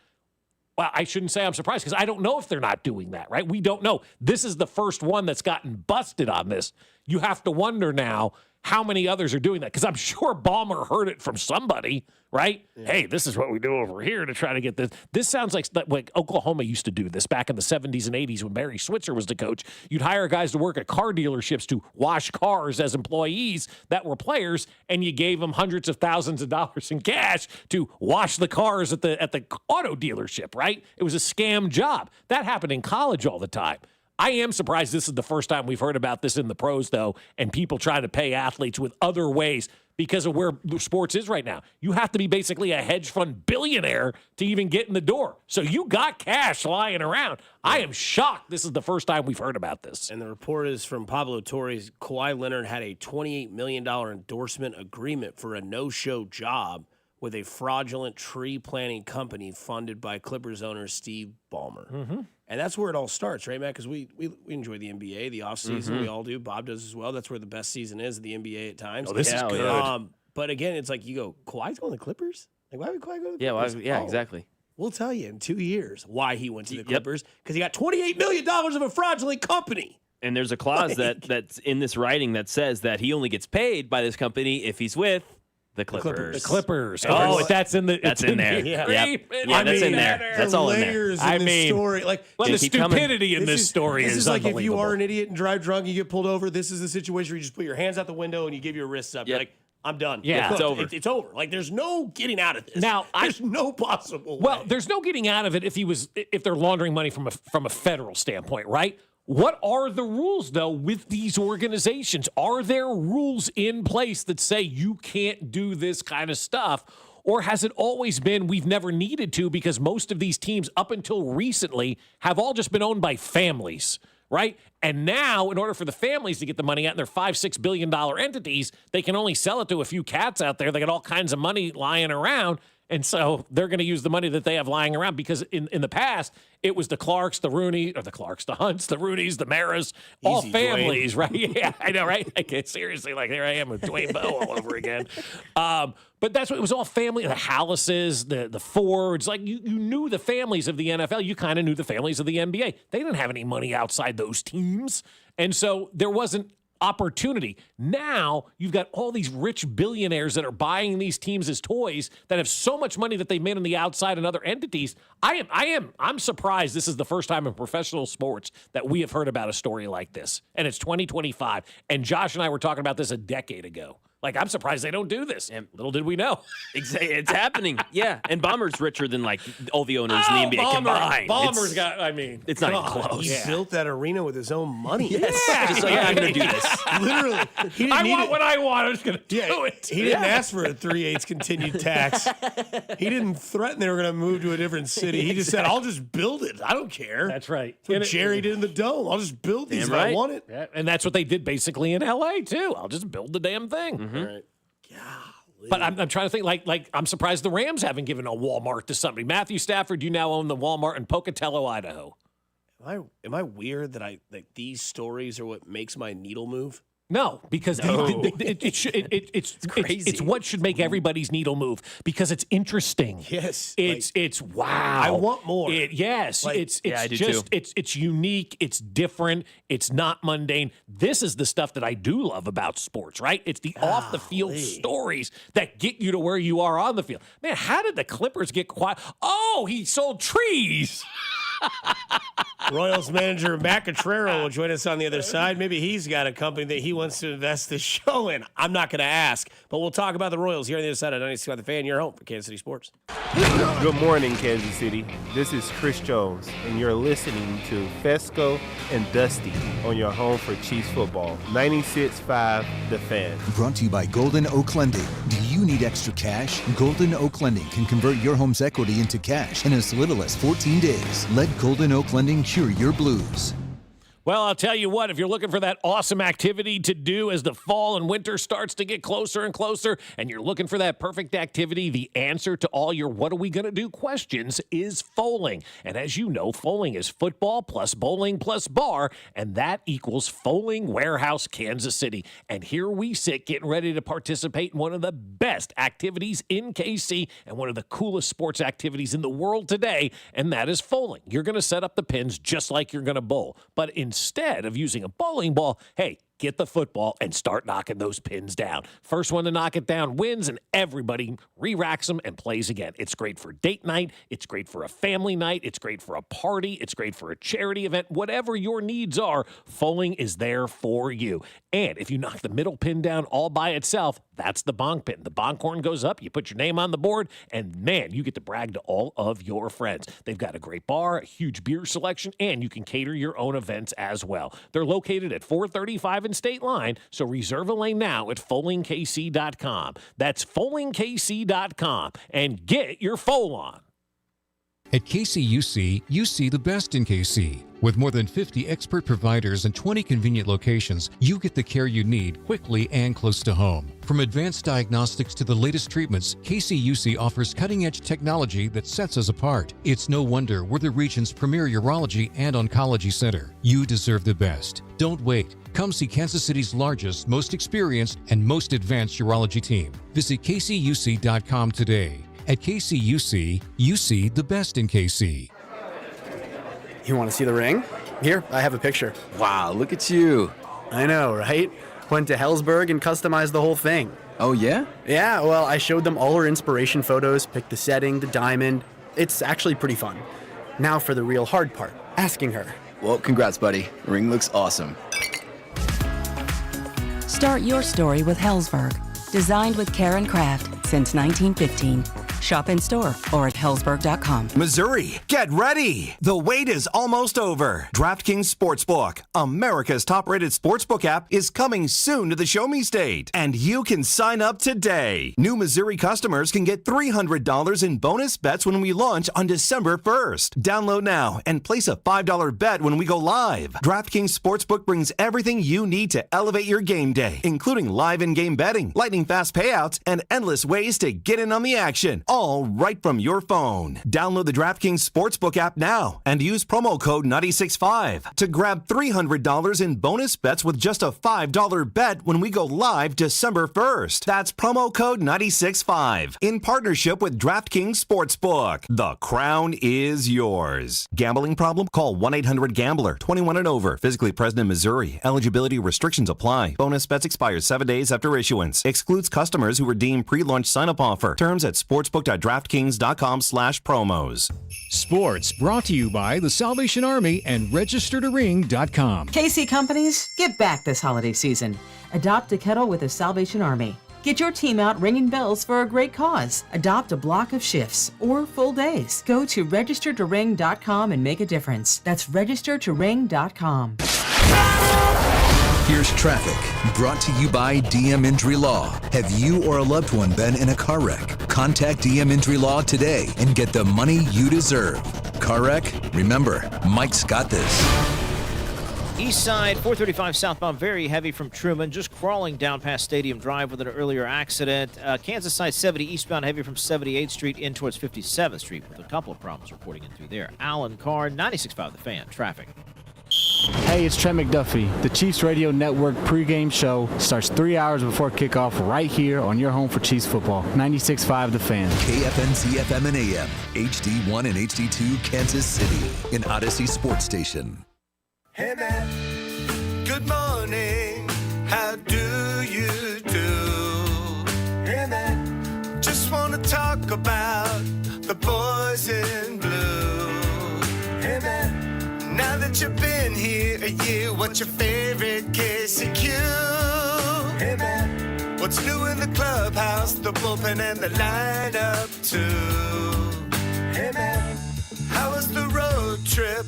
Well, I shouldn't say I'm surprised because I don't know if they're not doing that, right? We don't know. This is the first one that's gotten busted on this. You have to wonder now how many others are doing that because I'm sure Ballmer heard it from somebody, right? Yeah. Hey, this is what we do over here to try to get this. This sounds like Oklahoma used to do this back in the 70s and 80s when Barry Switzer was the coach. You'd hire guys to work at car dealerships to wash cars as employees that were players, and you gave them hundreds of thousands of dollars in cash to wash the cars at the auto dealership, right? It was a scam job. That happened in college all the time. I am surprised this is the first time we've heard about this in the pros, though, and people trying to pay athletes with other ways because of where sports is right now. You have to be basically a hedge fund billionaire to even get in the door. So you got cash lying around. I am shocked this is the first time we've heard about this. And the report is from Pablo Torres. Kawhi Leonard had a $28 million endorsement agreement for a no-show job with a fraudulent tree planting company funded by Clippers owner Steve Ballmer. Mm-hmm. And that's where it all starts, right, Matt? Because we enjoy the NBA, the offseason. We all do. Bob does as well. That's where the best season is, the NBA at times. Oh, this is good. But again, it's like you go, Kawhi's going to the Clippers? Like, why would Kawhi go to the Clippers? Exactly. We'll tell you in 2 years why he went to the Clippers. Because he got $28 million of a fraudulent company. And there's a clause that's in this writing that says that he only gets paid by this company if he's with the Clippers. The Clippers. Oh, that's in there. Yeah, that's in there. That's all in there. I mean, story. Like, the stupidity in this story is like if you are an idiot and drive drunk and you get pulled over, this is the situation where you just put your hands out the window and you give your wrists up. You're like, I'm done. Yeah, it's over. It's over. Like, there's no getting out of this. Now, there's no possible way. Well, there's no getting out of it if they're laundering money from a federal standpoint, right? What are the rules, though, with these organizations? Are there rules in place that say you can't do this kind of stuff? Or has it always been we've never needed to because most of these teams up until recently have all just been owned by families, right? And now, in order for the families to get the money out in their $5-6 billion entities, they can only sell it to a few cats out there. They got all kinds of money lying around. And so they're going to use the money that they have lying around because in the past, it was the Clarks, the Hunts, the Rooneys, the Maras, all families, Dwayne. Right? Yeah, I know, right? Okay, seriously, like here I am with Dwayne Bowe all over again. But that's what it was, all family, the Hallises, the Fords. Like you knew the families of the NFL. You kind of knew the families of the NBA. They didn't have any money outside those teams. And so there wasn't opportunity. Now you've got all these rich billionaires that are buying these teams as toys that have so much money that they've made on the outside and other entities. I'm surprised this is the first time in professional sports that we have heard about a story like this. And it's 2025. And Josh and I were talking about this a decade ago. Like, I'm surprised they don't do this. And little did we know. It's happening. Yeah. And Ballmer's richer than, like, all the owners in the NBA combined. Ballmer's it's not even close. He built that arena with his own money. Yes. Just like, I'm going to do this. Literally. I want what I want. I'm just going to do it. He didn't ask for a 3/8 continued tax. He didn't threaten they were going to move to a different city. He just said, I'll just build it. I don't care. That's right. That's what Jerry did in the Dome. I'll just build these if I want it. Yeah. And that's what they did basically in L.A., too. I'll just build the damn thing. Mm-hmm. Right. But I'm trying to think, like I'm surprised the Rams haven't given a Walmart to somebody. Matthew Stafford, you now own the Walmart in Pocatello, Idaho. Am I weird that these stories are what makes my needle move? No, because it's crazy. It's what should make everybody's needle move because it's interesting. Yes, it's wow. I want more. It's unique. It's different. It's not mundane. This is the stuff that I do love about sports. Right? It's the off the field stories that get you to where you are on the field. Man, how did the Clippers get quiet? Oh, he sold trees. Royals manager Matt Catrero will join us on the other side. Maybe he's got a company that he wants to invest the show in. I'm not going to ask, but we'll talk about the Royals here on the other side of 96.5 The Fan. Your home for Kansas City Sports. Good morning, Kansas City. This is Chris Jones, and you're listening to Fescoe and Dusty on your home for Chiefs football. 96.5 The Fan. Brought to you by Golden Oak Lending. Do you need extra cash? Golden Oak Lending can convert your home's equity into cash in as little as 14 days. Let Golden Oak Lending cure your blues. Well, I'll tell you what, if you're looking for that awesome activity to do as the fall and winter starts to get closer and closer, and you're looking for that perfect activity, the answer to all your what are we going to do questions is Foaling. And as you know, Foaling is football plus bowling plus bar, and that equals Foaling Warehouse, Kansas City. And here we sit getting ready to participate in one of the best activities in KC and one of the coolest sports activities in the world today, and that is Foaling. You're going to set up the pins just like you're going to bowl, but instead of using a bowling ball, hey, get the football and start knocking those pins down. First one to knock it down wins, and everybody re-racks them and plays again. It's great for date night. It's great for a family night. It's great for a party. It's great for a charity event. Whatever your needs are, Foaling is there for you. And if you knock the middle pin down all by itself, that's the bonk pin. The bonk horn goes up, you put your name on the board, and man, you get to brag to all of your friends. They've got a great bar, a huge beer selection, and you can cater your own events as well. They're located at 435 and State Line, so reserve a lane now at FoalingKC.com. That's FoalingKC.com, and get your foal on. At KCUC, you see the best in KC. With more than 50 expert providers and 20 convenient locations, you get the care you need quickly and close to home. From advanced diagnostics to the latest treatments, KCUC offers cutting-edge technology that sets us apart. It's no wonder we're the region's premier urology and oncology center. You deserve the best. Don't wait. Come see Kansas City's largest, most experienced, and most advanced urology team. Visit kcuc.com today. At KCUC, you see the best in KC. You want to see the ring? Here, I have a picture. Wow, look at you. I know, right? Went to Hellsberg and customized the whole thing. Oh, yeah? Yeah, well, I showed them all her inspiration photos, picked the setting, the diamond. It's actually pretty fun. Now for the real hard part, asking her. Well, congrats, buddy. The ring looks awesome. Start your story with Hellsberg. Designed with care and craft since 1915. Shop in store or at Hellsberg.com. Missouri, get ready! The wait is almost over. DraftKings Sportsbook, America's top-rated sportsbook app, is coming soon to the Show Me State, and you can sign up today. New Missouri customers can get $300 in bonus bets when we launch on December 1st. Download now and place a $5 bet when we go live. DraftKings Sportsbook brings everything you need to elevate your game day, including live in-game betting, lightning fast payouts, and endless ways to get in on the action. All right from your phone. Download the DraftKings Sportsbook app now and use promo code 965 to grab $300 in bonus bets with just a $5 bet when we go live December 1st. That's promo code 965 in partnership with DraftKings Sportsbook. The crown is yours. Gambling problem? Call 1-800-GAMBLER. 21 and over. Physically present in Missouri. Eligibility restrictions apply. Bonus bets expire 7 days after issuance. Excludes customers who redeem pre-launch sign-up offer. Terms at sportsbook.draftkings.com/promos. Sports brought to you by the Salvation Army and registertoring.com. KC Companies, give back this holiday season. Adopt a kettle with the Salvation Army. Get your team out ringing bells for a great cause. Adopt a block of shifts or full days. Go to registertoring.com and make a difference. That's registertoring.com. Here's traffic, brought to you by DM Injury Law. Have you or a loved one been in a car wreck? Contact DM Injury Law today and get the money you deserve. Car wreck? Remember, Mike's got this. East side, 435 southbound, very heavy from Truman, just crawling down past Stadium Drive with an earlier accident. Kansas side, 70 eastbound, heavy from 78th Street in towards 57th Street with a couple of problems reporting in through there. Alan Carr, 96.5 The Fan, traffic. Hey, it's Trent McDuffie. The Chiefs Radio Network pregame show starts 3 hours before kickoff right here on your home for Chiefs football. 96.5 The Fan. KFNC FM and AM, HD1 and HD2, Kansas City, an Odyssey sports station. Hey man, good morning. How do you do? Hey man, just want to talk about the boys in blue. Hey man, now that that you've been here a year. What's your favorite KCQ? Hey man, what's new in the clubhouse, the bullpen and the lineup too? Hey man, how was the road trip?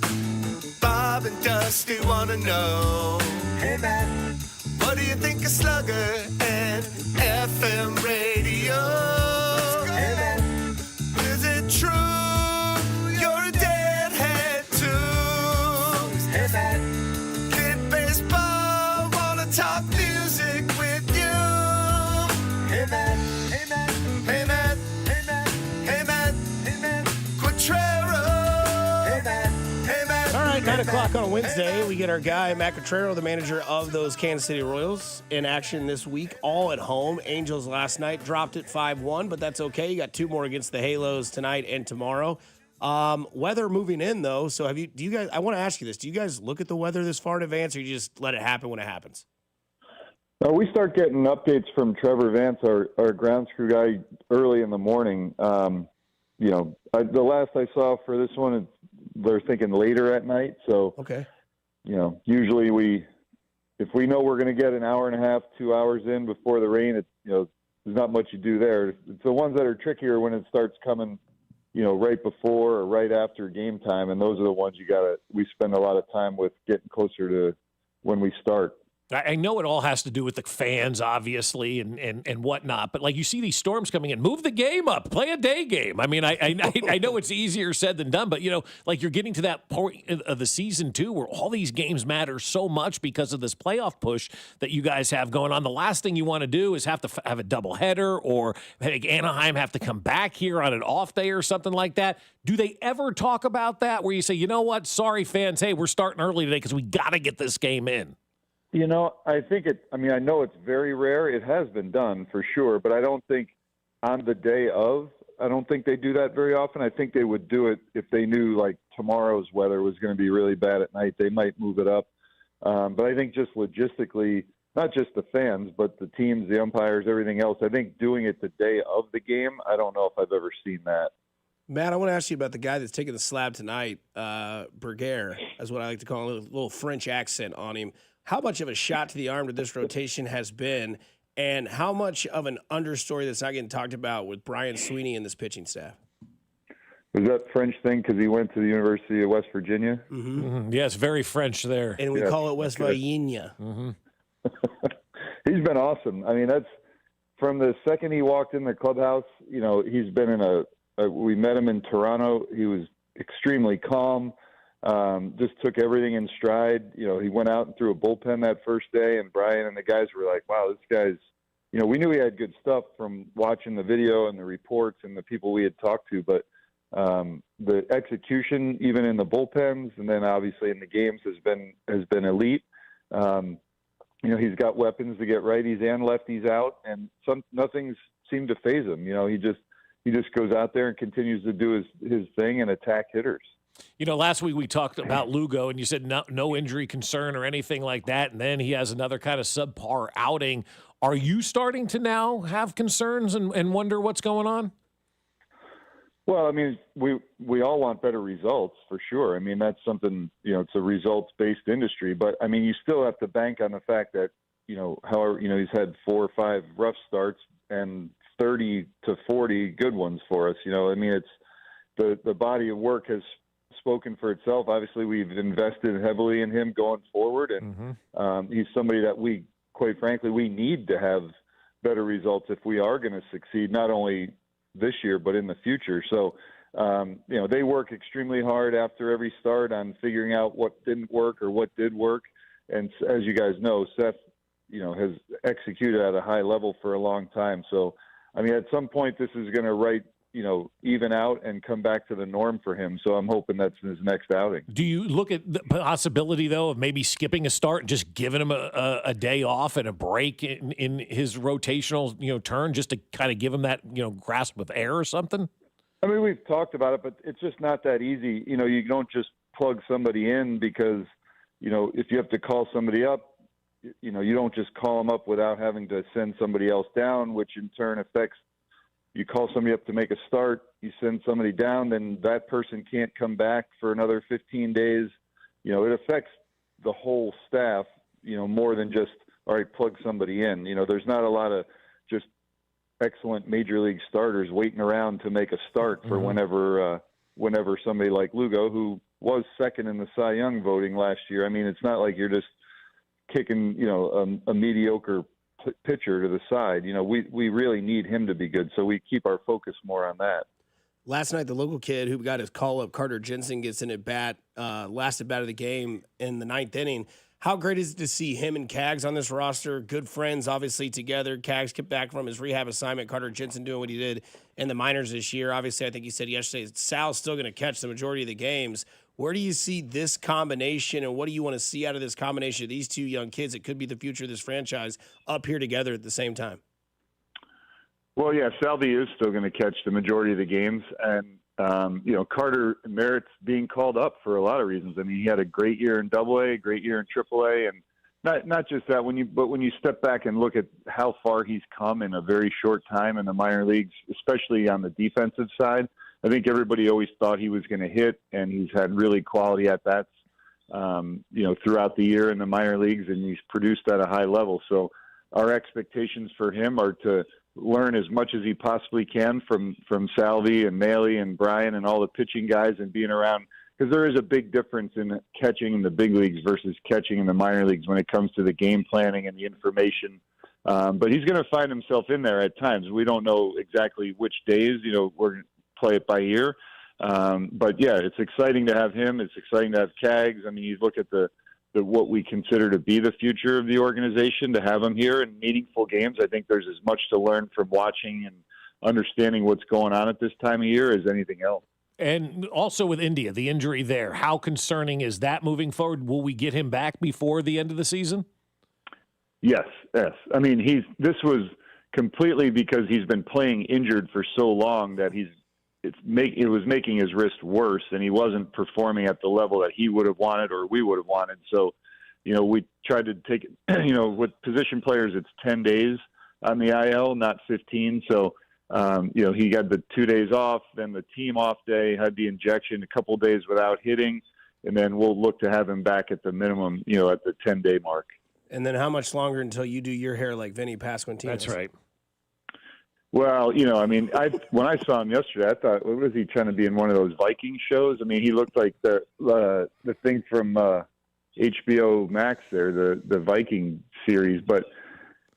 Bob and Dusty wanna know. Hey man, what do you think of Slugger and FM radio? Hey man, is it true you're a deadhead too? Hey man, kid baseball wanna talk music with you. Hey man, hey man, hey man, hey man, hey man, hey man, Quattrero. Hey man, hey man. All right, 9 o'clock on a Wednesday, we get our guy, Matt Quattrero, the manager of those Kansas City Royals, in action this week, all at home. Angels last night dropped it 5-1, but that's okay. You got 2 more against the Halos tonight and tomorrow. Weather moving in, though, so do you guys, I want to ask you this, do you guys look at the weather this far in advance, or you just let it happen when it happens? We start getting updates from Trevor Vance, our grounds crew guy, early in the morning. The last I saw for this one, they're thinking later at night. So, okay. Usually if we know we're going to get an hour and a half, 2 hours in before the rain, there's not much you do there. It's the ones that are trickier when it starts coming, right before or right after game time. And those are the ones we spend a lot of time with getting closer to when we start. I know it all has to do with the fans, obviously, and whatnot. But like you see these storms coming in, move the game up, play a day game. I mean, I know it's easier said than done, but like you're getting to that point of the season too, where all these games matter so much because of this playoff push that you guys have going on. The last thing you want to do is have to have a doubleheader, or Anaheim have to come back here on an off day or something like that. Do they ever talk about that, where you say, you know what, sorry fans, hey, we're starting early today because we got to get this game in? I know it's very rare. It has been done for sure, but I don't think on the day of, I don't think they do that very often. I think they would do it if they knew like tomorrow's weather was going to be really bad at night. They might move it up. But I think just logistically, not just the fans, but the teams, the umpires, everything else, I think doing it the day of the game, I don't know if I've ever seen that. Matt, I want to ask you about the guy that's taking the slab tonight, Berger, is what I like to call him, a little French accent on him. How much of a shot to the arm to this rotation has been, and how much of an understory that's not getting talked about with Brian Sweeney and this pitching staff? Was that French thing because he went to the University of West Virginia? Mm-hmm. Mm-hmm. Yeah, it's very French there. And we call it West Virginia. Mm-hmm. He's been awesome. I mean, that's from the second he walked in the clubhouse, he's been in we met him in Toronto. He was extremely calm. Just took everything in stride. He went out and threw a bullpen that first day, and Brian and the guys were like, wow, this guy's, we knew he had good stuff from watching the video and the reports and the people we had talked to, but the execution, even in the bullpens and then obviously in the games, has been elite. He's got weapons to get righties and lefties out, and nothing's seemed to faze him. He just goes out there and continues to do his thing and attack hitters. Last week we talked about Lugo, and you said no injury concern or anything like that, and then he has another kind of subpar outing. Are you starting to now have concerns and wonder what's going on? Well, I mean, we all want better results for sure. I mean, that's something, it's a results-based industry, but I mean, you still have to bank on the fact that, however, he's had 4 or 5 rough starts and 30 to 40 good ones for us. I mean, it's the body of work has spoken for itself. Obviously, we've invested heavily in him going forward, and he's somebody that quite frankly, we need to have better results if we are going to succeed, not only this year, but in the future. So, they work extremely hard after every start on figuring out what didn't work or what did work. And as you guys know, Seth, has executed at a high level for a long time. So, I mean, at some point this is going to even out and come back to the norm for him. So I'm hoping that's his next outing. Do you look at the possibility, though, of maybe skipping a start and just giving him a day off and a break in his rotational, turn, just to kind of give him that, grasp of air or something? I mean, we've talked about it, but it's just not that easy. You don't just plug somebody in because, if you have to call somebody up, you don't just call them up without having to send somebody else down, which in turn affects. You call somebody up to make a start, you send somebody down, then that person can't come back for another 15 days. it affects the whole staff, more than just, all right, plug somebody in. There's not a lot of just excellent major league starters waiting around to make a start for whenever somebody like Lugo, who was second in the Cy Young voting last year. I mean, it's not like you're just kicking, a mediocre pitcher to the side. We really need him to be good, so we keep our focus more on that. Last night, the local kid who got his call-up, Carter Jensen, gets an at-bat, last at-bat of the game in the 9th inning. How great is it to see him and Cags on this roster? Good friends, obviously, together. Cags kept back from his rehab assignment. Carter Jensen doing what he did in the minors this year. Obviously, I think he said yesterday, Sal's still going to catch the majority of the games. Where do you see this combination, and what do you want to see out of this combination of these two young kids that could be the future of this franchise up here together at the same time? Well, yeah, Salvi is still going to catch the majority of the games, and Carter merits being called up for a lot of reasons. I mean, he had a great year in AA, great year in AAA, and not just that. When you step back and look at how far he's come in a very short time in the minor leagues, especially on the defensive side, I think everybody always thought he was going to hit, and he's had really quality at bats, throughout the year in the minor leagues, and he's produced at a high level. So our expectations for him are to learn as much as he possibly can from Salvi and Maley and Brian and all the pitching guys, and being around, because there is a big difference in catching in the big leagues versus catching in the minor leagues when it comes to the game planning and the information. But he's going to find himself in there at times. We don't know exactly which days, we're going to play it by ear. But yeah, it's exciting to have him. It's exciting to have Cags. I mean, you look at the what we consider to be the future of the organization, to have them here in meaningful games. I think there's as much to learn from watching and understanding what's going on at this time of year as anything else. And also with India, the injury there, how concerning is that moving forward? Will we get him back before the end of the season? Yes. I mean, this was completely because he's been playing injured for so long that it was making his wrist worse, and he wasn't performing at the level that he would have wanted or we would have wanted. So, we tried to take it, with position players, it's 10 days on the IL, not 15. So, he got the 2 days off, then the team off day, had the injection, a couple days without hitting, and then we'll look to have him back at the minimum, at the 10-day mark. And then how much longer until you do your hair like Vinny Pasquantino? That's right. Well, when I saw him yesterday, I thought, what was he trying to be in one of those Viking shows? I mean, he looked like the thing from HBO Max there, the Viking series. But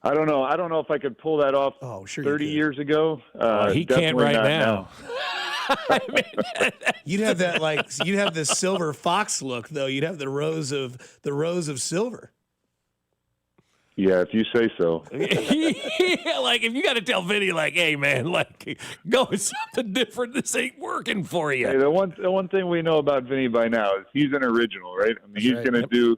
I don't know. I don't know if I could pull that off 30 years ago. He can't right now. You'd have that you'd have the silver fox look though. You'd have the rows of silver. Yeah, if you say so. Like, if you got to tell Vinny, hey, man, go with something different. This ain't working for you. Hey, the one thing we know about Vinny by now is he's an original, right? I mean, he's going to do,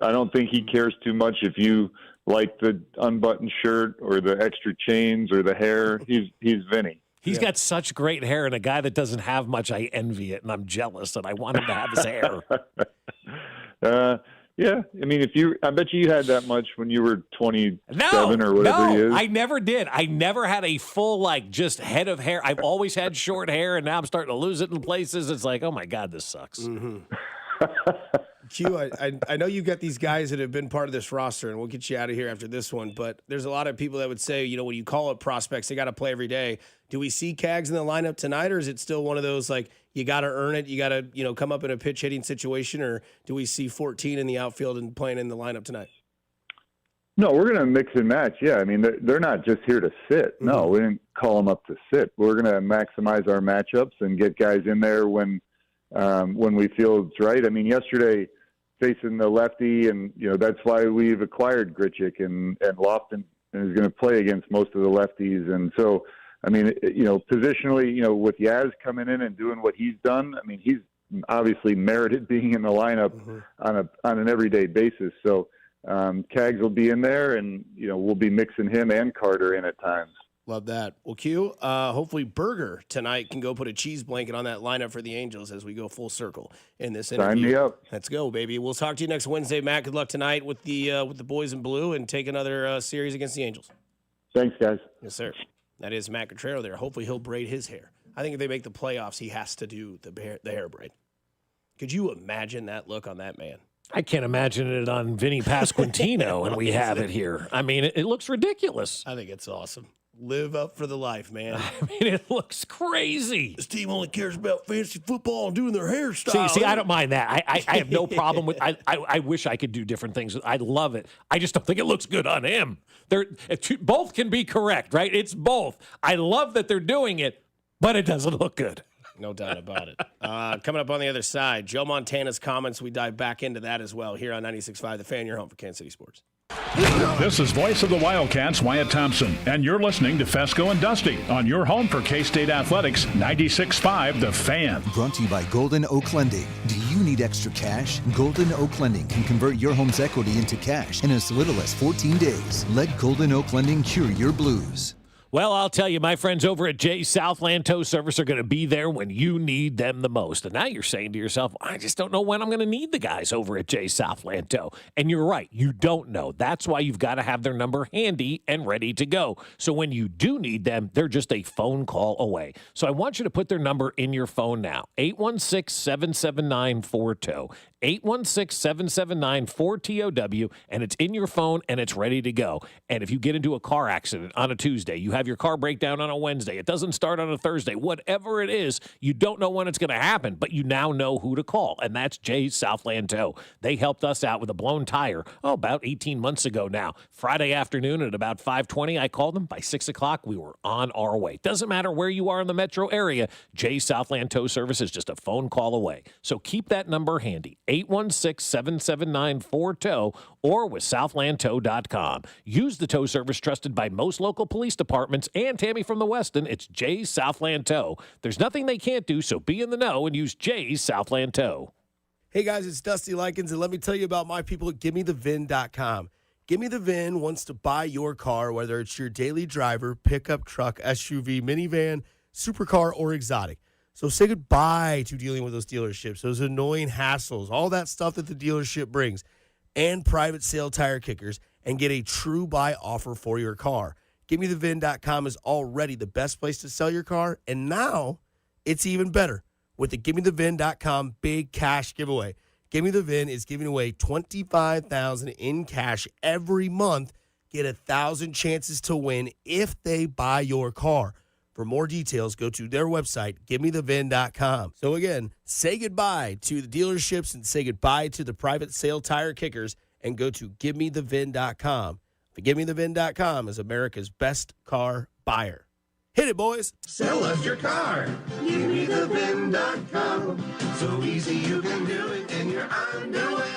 I don't think he cares too much if you like the unbuttoned shirt or the extra chains or the hair. He's Vinny. He's got such great hair, and a guy that doesn't have much, I envy it, and I'm jealous, and I want him to have his hair. Yeah, I mean, I bet you had that much when you were 27 or whatever he is. I never did. I never had a full, just head of hair. I've always had short hair, and now I'm starting to lose it in places. It's like, oh, my God, this sucks. Mm-hmm. Q, I know you've got these guys that have been part of this roster, and we'll get you out of here after this one, but there's a lot of people that would say, when you call up prospects, they got to play every day. Do we see Cags in the lineup tonight, or is it still one of those, you got to earn it, you got to, come up in a pitch-hitting situation, or do we see 14 in the outfield and playing in the lineup tonight? No, we're going to mix and match, yeah. I mean, they're not just here to sit. No, we didn't call them up to sit. We're going to maximize our matchups and get guys in there when we feel it's right. I mean, yesterday, facing the lefty, and that's why we've acquired Grichuk and Lofton, and is going to play against most of the lefties. And so, I mean, positionally, with Yaz coming in and doing what he's done, I mean, he's obviously merited being in the lineup on an everyday basis. So Cags will be in there, and we'll be mixing him and Carter in at times. Love that. Well, Q, hopefully Berger tonight can go put a cheese blanket on that lineup for the Angels as we go full circle in this interview. Sign me up. Let's go, baby. We'll talk to you next Wednesday, Matt. Good luck tonight with the boys in blue, and take another series against the Angels. Thanks, guys. Yes, sir. That is Matt Cotrero there. Hopefully he'll braid his hair. I think if they make the playoffs, he has to do the hair braid. Could you imagine that look on that man? I can't imagine it on Vinny Pasquantino, and we have it here. I mean, it looks ridiculous. I think it's awesome. Live up for the life, man. I mean, it looks crazy. This team only cares about fantasy football and doing their hairstyle. See, I don't mind that. I have no problem with. I wish I could do different things. I love it. I just don't think it looks good on him. Both can be correct, right? It's both. I love that they're doing it, but it doesn't look good. No doubt about it. Coming up on the other side, Joe Montana's comments. We dive back into that as well here on 96.5 The Fan, your home for Kansas City Sports. This is voice of the Wildcats, Wyatt Thompson, and you're listening to Fescoe and Dusty on your home for K-State Athletics, 96.5 The Fan. Brought to you by Golden Oak Lending. Do you need extra cash? Golden Oak Lending can convert your home's equity into cash in as little as 14 days. Let Golden Oak Lending cure your blues. Well, I'll tell you, my friends over at Jay's Southland Tow Service are going to be there when you need them the most. And now you're saying to yourself, I just don't know when I'm going to need the guys over at Jay's Southland Tow. And you're right, you don't know. That's why you've got to have their number handy and ready to go. So when you do need them, they're just a phone call away. So I want you to put their number in your phone now, 816-779-4TOW. 816-779-4TOW, and it's in your phone and it's ready to go. And if you get into a car accident on a Tuesday, you have your car breakdown on a Wednesday, it doesn't start on a Thursday, whatever it is, you don't know when it's going to happen, but you now know who to call, and that's Jay's Southland Tow. They helped us out with a blown tire, about 18 months ago now. Friday afternoon at about 5:20, I called them. By 6 o'clock, we were on our way. Doesn't matter where you are in the metro area, Jay's Southland Tow Service is just a phone call away. So keep that number handy. 816-779-4TOW or with southlandtow.com. Use the tow service trusted by most local police departments and Tammy from the Westin. It's Jay's Southland Tow. There's nothing they can't do, so be in the know and use Jay's Southland Tow. Hey guys, it's Dusty Likens, and let me tell you about my people at GimmeTheVin.com. Give Me the VIN wants to buy your car, whether it's your daily driver, pickup truck, SUV, minivan, supercar, or exotic. So say goodbye to dealing with those dealerships, those annoying hassles, all that stuff that the dealership brings, and private sale tire kickers, and get a true buy offer for your car. GimmeTheVin.com is already the best place to sell your car, and now it's even better with the GimmeTheVin.com big cash giveaway. Gimme the VIN is giving away $25,000 in cash every month. Get 1,000 chances to win if they buy your car. For more details, go to their website, GimmeTheVin.com. So again, say goodbye to the dealerships and say goodbye to the private sale tire kickers and go to GimmeTheVin.com. GimmeTheVin.com is America's best car buyer. Hit it, boys. Sell us your car. GimmeTheVin.com. So easy you can do it in your underwear.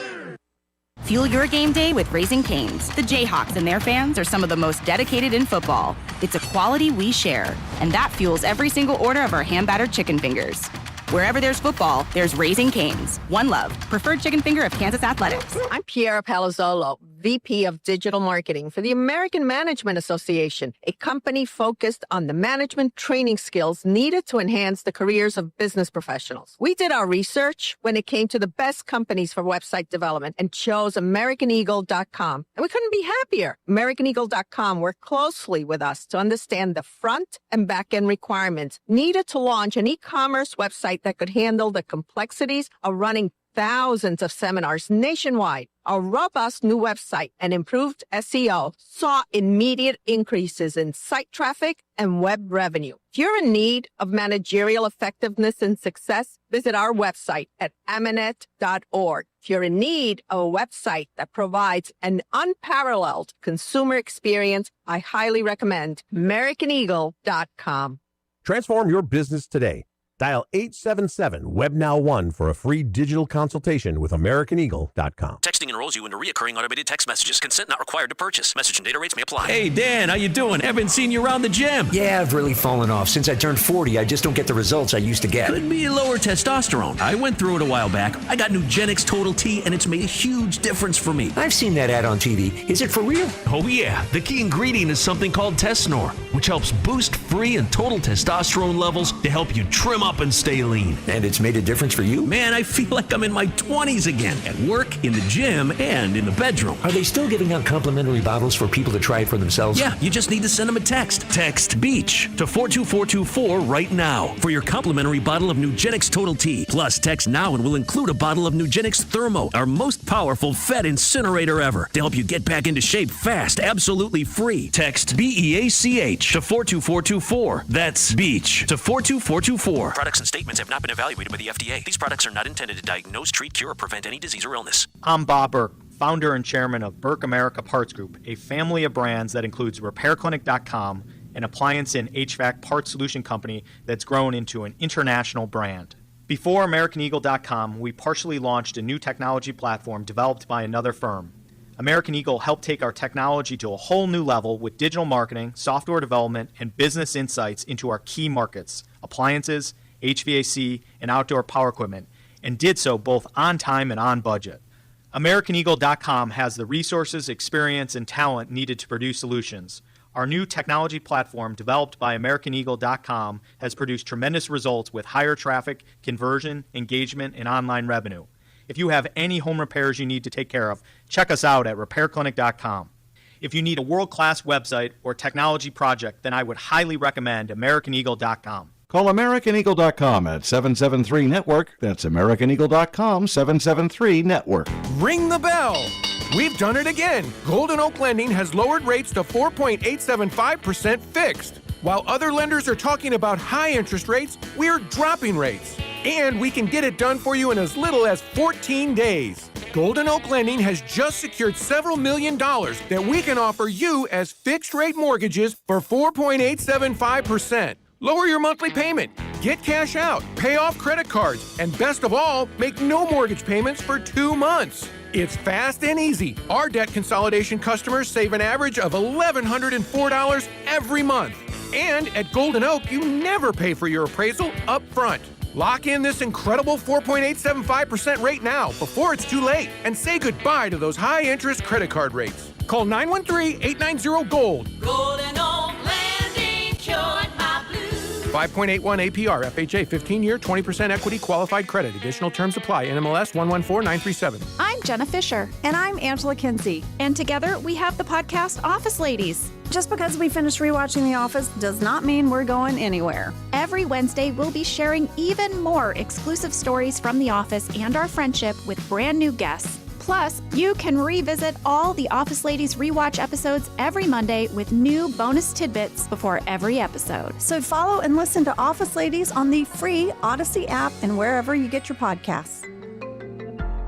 Fuel your game day with Raising Cane's. The Jayhawks and their fans are some of the most dedicated in football. It's a quality we share, and that fuels every single order of our hand-battered chicken fingers. Wherever there's football, there's Raising Cane's. One Love, preferred chicken finger of Kansas Athletics. I'm Piera Palazzolo, VP of Digital Marketing for the American Management Association, a company focused on the management training skills needed to enhance the careers of business professionals. We did our research when it came to the best companies for website development and chose AmericanEagle.com. And we couldn't be happier. AmericanEagle.com worked closely with us to understand the front and back end requirements needed to launch an e-commerce website that could handle the complexities of running thousands of seminars nationwide. Our robust new website and improved SEO saw immediate increases in site traffic and web revenue. If you're in need of managerial effectiveness and success, visit our website at amanet.org. If you're in need of a website that provides an unparalleled consumer experience, I highly recommend AmericanEagle.com. Transform your business today. Dial 877-WebNow1 for a free digital consultation with AmericanEagle.com. Texting enrolls you into recurring automated text messages. Consent not required to purchase. Message and data rates may apply. Hey, Dan, how you doing? Haven't seen you around the gym. Yeah, I've really fallen off. Since I turned 40, I just don't get the results I used to get. Could be lower testosterone. I went through it a while back. I got Nugenix Total T, and it's made a huge difference for me. I've seen that ad on TV. Is it for real? Oh, yeah. The key ingredient is something called Tesnor. which helps boost free and total testosterone levels to help you trim up and stay lean. And it's made a difference for you? Man, I feel like I'm in my 20s again, at work, in the gym, and in the bedroom. Are they still giving out complimentary bottles for people to try it for themselves? Yeah, you just need to send them a text. Text BEACH to 42424 right now for your complimentary bottle of Nugenix Total T. Plus, text now and we'll include a bottle of Nugenix Thermo, our most powerful fat incinerator ever, to help you get back into shape fast, absolutely free. Text BEACH to 42424. That's BEACH to 42424. Products and statements have not been evaluated by the FDA. These products are not intended to diagnose, treat, cure, or prevent any disease or illness. I'm Bob Burke, founder and chairman of Burke America Parts Group, a family of brands that includes RepairClinic.com, an appliance and HVAC parts solution company that's grown into an international brand. Before AmericanEagle.com, we partially launched a new technology platform developed by another firm. American Eagle helped take our technology to a whole new level with digital marketing, software development, and business insights into our key markets, appliances, HVAC, and outdoor power equipment, and did so both on time and on budget. AmericanEagle.com has the resources, experience, and talent needed to produce solutions. Our new technology platform, developed by AmericanEagle.com, has produced tremendous results with higher traffic, conversion, engagement, and online revenue. If you have any home repairs you need to take care of, check us out at RepairClinic.com. If you need a world-class website or technology project, then I would highly recommend AmericanEagle.com. Call AmericanEagle.com at 773-NETWORK. That's AmericanEagle.com, 773-NETWORK. Ring the bell! We've done it again. Golden Oak Lending has lowered rates to 4.875% fixed. While other lenders are talking about high interest rates, we're dropping rates. And we can get it done for you in as little as 14 days. Golden Oak Lending has just secured several $1 million that we can offer you as fixed-rate mortgages for 4.875%. Lower your monthly payment, get cash out, pay off credit cards, and best of all, make no mortgage payments for 2 months. It's fast and easy. Our debt consolidation customers save an average of $1,104 every month. And at Golden Oak, you never pay for your appraisal up front. Lock in this incredible 4.875% rate now before it's too late and say goodbye to those high-interest credit card rates. Call 913-890-GOLD. Golden Oak Lending cured my blues. 5.81 APR, FHA, 15-year, 20% equity, qualified credit. Additional terms apply. NMLS 114937. I'm Jenna Fisher. And I'm Angela Kinsey. And together we have the podcast Office Ladies. Just because we finished rewatching The Office does not mean we're going anywhere. Every Wednesday, we'll be sharing even more exclusive stories from The Office and our friendship with brand new guests. Plus, you can revisit all the Office Ladies rewatch episodes every Monday with new bonus tidbits before every episode. So follow and listen to Office Ladies on the free Odyssey app and wherever you get your podcasts.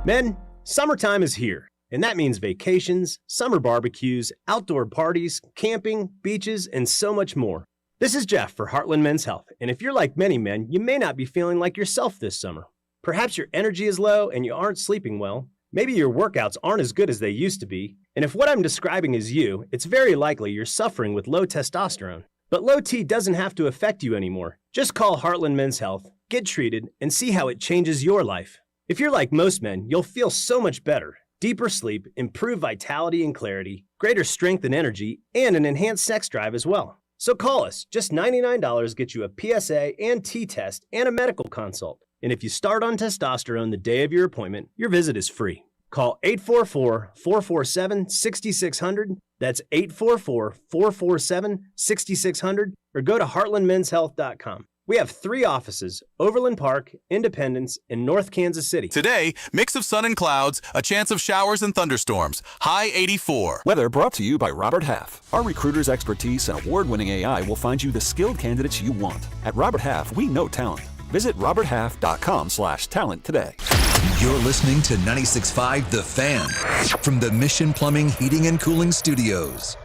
Men, summertime is here. And that means vacations, summer barbecues, outdoor parties, camping, beaches, and so much more. This is Jeff for Heartland Men's Health, and if you're like many men, you may not be feeling like yourself this summer. Perhaps your energy is low and you aren't sleeping well. Maybe your workouts aren't as good as they used to be. And if what I'm describing is you, it's very likely you're suffering with low testosterone. But low T doesn't have to affect you anymore. Just call Heartland Men's Health, get treated, and see how it changes your life. If you're like most men, you'll feel so much better. Deeper sleep, improved vitality and clarity, greater strength and energy, and an enhanced sex drive as well. So call us. Just $99 gets you a PSA and T-test and a medical consult. And if you start on testosterone the day of your appointment, your visit is free. Call 844-447-6600. That's 844-447-6600. Or go to heartlandmenshealth.com. We have 3 offices, Overland Park, Independence, and North Kansas City. Today, mix of sun and clouds, a chance of showers and thunderstorms. High 84. Weather brought to you by Robert Half. Our recruiters' expertise and award-winning AI will find you the skilled candidates you want. At Robert Half, we know talent. Visit roberthalf.com/talent today. You're listening to 96.5 The Fan from the Mission Plumbing, Heating, and Cooling Studios.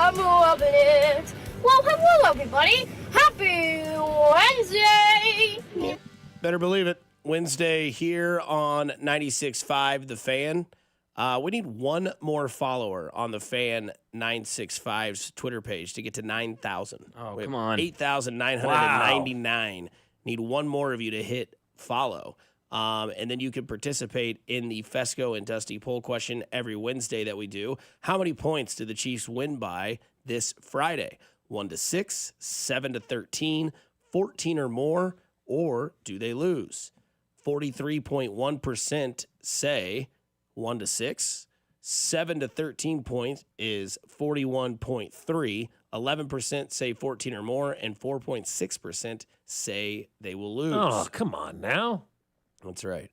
I'm loving it. Well, hello, everybody. Happy Wednesday. Better believe it. Wednesday here on 96.5 The Fan. We need one more follower on the Fan 965's Twitter page to get to 9,000. Oh, come on. 8,999. Wow. Need one more of you to hit follow. And then you can participate in the Fescoe and Dusty poll question every Wednesday that we do. How many points do the Chiefs win by this Friday? 1-6, 7-13, 14 or more, or do they lose? 43.1% say 1-6. 7-13 points is 41.3. 11% say 14 or more, and 4.6% say they will lose. Oh, come on now. That's right.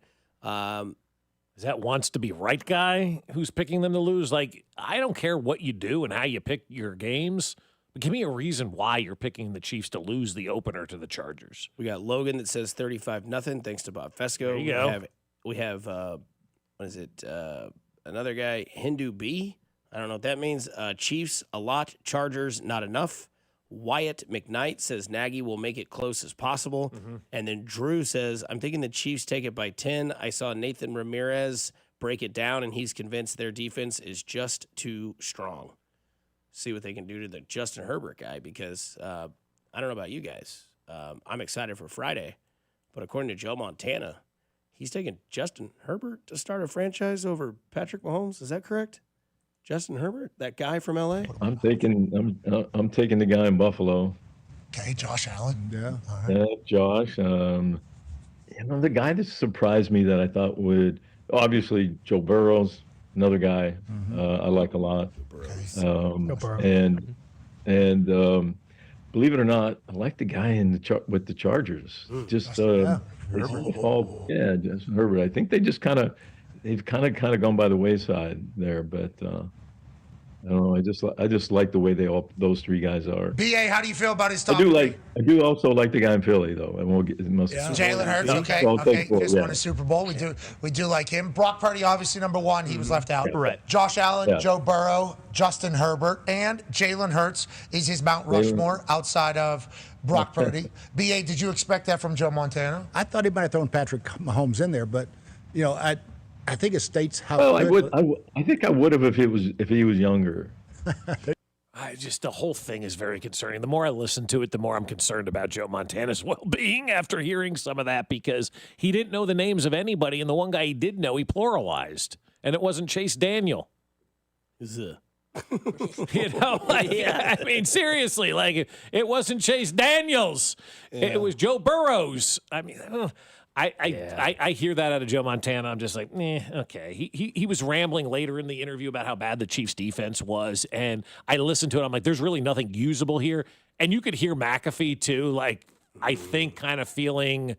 Is that wants to be right guy who's picking them to lose? Like, I don't care what you do and how you pick your games, but give me a reason why you're picking the Chiefs to lose the opener to the Chargers. We got Logan that says 35-0. Thanks to Bob Fescoe. There you go. We have what is it? Another guy, Hindu B. I don't know what that means. Chiefs, a lot. Chargers, not enough. Wyatt McKnight says Nagy will make it close as possible. Mm-hmm. And then Drew says, I'm thinking the Chiefs take it by 10. I saw Nathan Ramirez break it down, and he's convinced their defense is just too strong. See what they can do to the Justin Herbert guy, because I don't know about you guys. I'm excited for Friday. But according to Joe Montana, he's taking Justin Herbert to start a franchise over Patrick Mahomes. Is that correct? Justin Herbert, that guy from LA? I'm taking the guy in Buffalo. Okay, Josh Allen. Yeah. Josh. The guy that surprised me that I thought would, obviously Joe Burrow's another guy I like a lot. And believe it or not, I like the guy in with the Chargers. Justin Herbert. I think they've kind of gone by the wayside there, but I don't know. I just like the way those three guys are. BA, how do you feel about his top? I do also like the guy in Philly though. I won't get Jalen Hurts. Okay. Just won a Super Bowl. We do like him. Brock Purdy, obviously number one. He was left out. Correct. Josh Allen, Joe Burrow, Justin Herbert, and Jalen Hurts is his Mount Rushmore outside of Brock Purdy. BA, did you expect that from Joe Montana? I thought he might have thrown Patrick Mahomes in there, but I think it states how. Well, I think I would have if he was younger. The whole thing is very concerning. The more I listen to it, the more I'm concerned about Joe Montana's well-being after hearing some of that, because he didn't know the names of anybody, and the one guy he did know, he pluralized, and it wasn't Chase Daniel. I mean, seriously, it wasn't Chase Daniels. Yeah. It was Joe Burrows. I mean, I hear that out of Joe Montana. I'm just like, okay. He was rambling later in the interview about how bad the Chiefs' defense was, and I listened to it. I'm like, there's really nothing usable here. And you could hear McAfee, too, I think kind of feeling,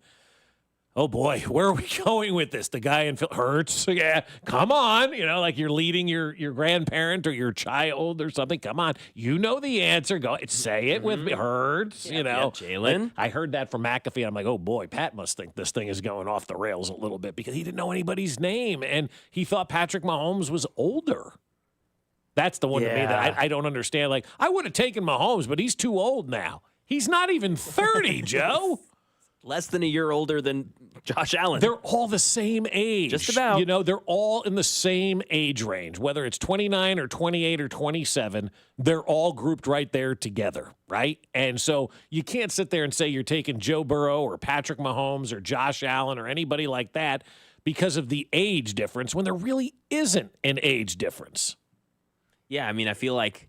oh, boy, where are we going with this? The guy in Hurts, yeah, come on. You're leading your grandparent or your child or something. Come on. You know the answer. Go say it with me. Hurts, Jalen. I heard that from McAfee. I'm like, oh, boy, Pat must think this thing is going off the rails a little bit, because he didn't know anybody's name, and he thought Patrick Mahomes was older. That's the one to me that I don't understand. I would have taken Mahomes, but he's too old now. He's not even 30, Joe. Less than a year older than Josh Allen. They're all the same age. Just about. They're all in the same age range. Whether it's 29 or 28 or 27, they're all grouped right there together, right? And so you can't sit there and say you're taking Joe Burrow or Patrick Mahomes or Josh Allen or anybody like that because of the age difference when there really isn't an age difference. Yeah, I mean, I feel like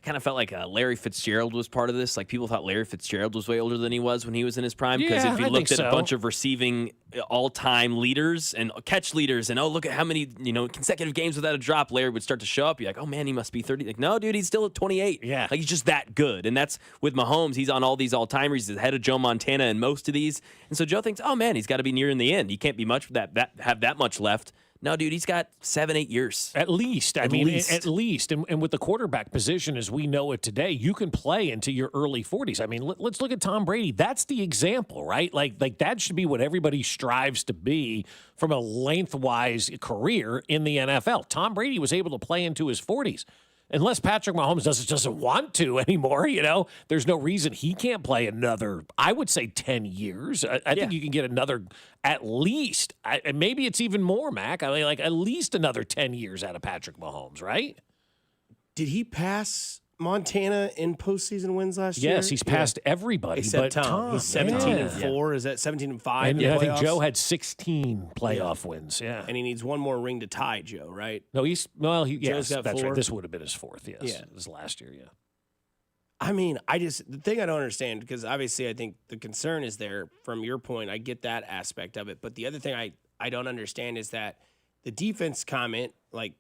kind of felt like Larry Fitzgerald was part of this. People thought Larry Fitzgerald was way older than he was when he was in his prime. Because if you looked at a bunch of receiving all-time leaders and catch leaders and, look at how many, consecutive games without a drop, Larry would start to show up. You're like, oh, man, he must be 30. No, dude, he's still at 28. Yeah. He's just that good. And that's with Mahomes. He's on all these all-timers. He's ahead of Joe Montana in most of these. And so Joe thinks, oh, man, he's got to be near in the end. He can't be much have that much left. No, dude, he's got 7-8 years. At least. At least. And with the quarterback position as we know it today, you can play into your early 40s. I mean, let's look at Tom Brady. That's the example, right? Like that should be what everybody strives to be from a lengthwise career in the NFL. Tom Brady was able to play into his 40s. Unless Patrick Mahomes doesn't want to anymore, there's no reason he can't play another, I would say 10 years. I think you can get another, at least, maybe it's even more, Mac. I mean, like at least another 10 years out of Patrick Mahomes, right? Did he pass Montana in postseason wins last year? Yes, he's passed everybody except but Tom. He's 17-4. Is that 17-5? And I think Joe had 16 playoff wins. Yeah, and he needs one more ring to tie Joe, right? No, Joe's got that's 4. Right. This would have been his 4th. Yes, Yeah, it was last year. Yeah. I mean, the thing I don't understand, because obviously I think the concern is there from your point. I get that aspect of it, but the other thing I don't understand is that the defense comment, like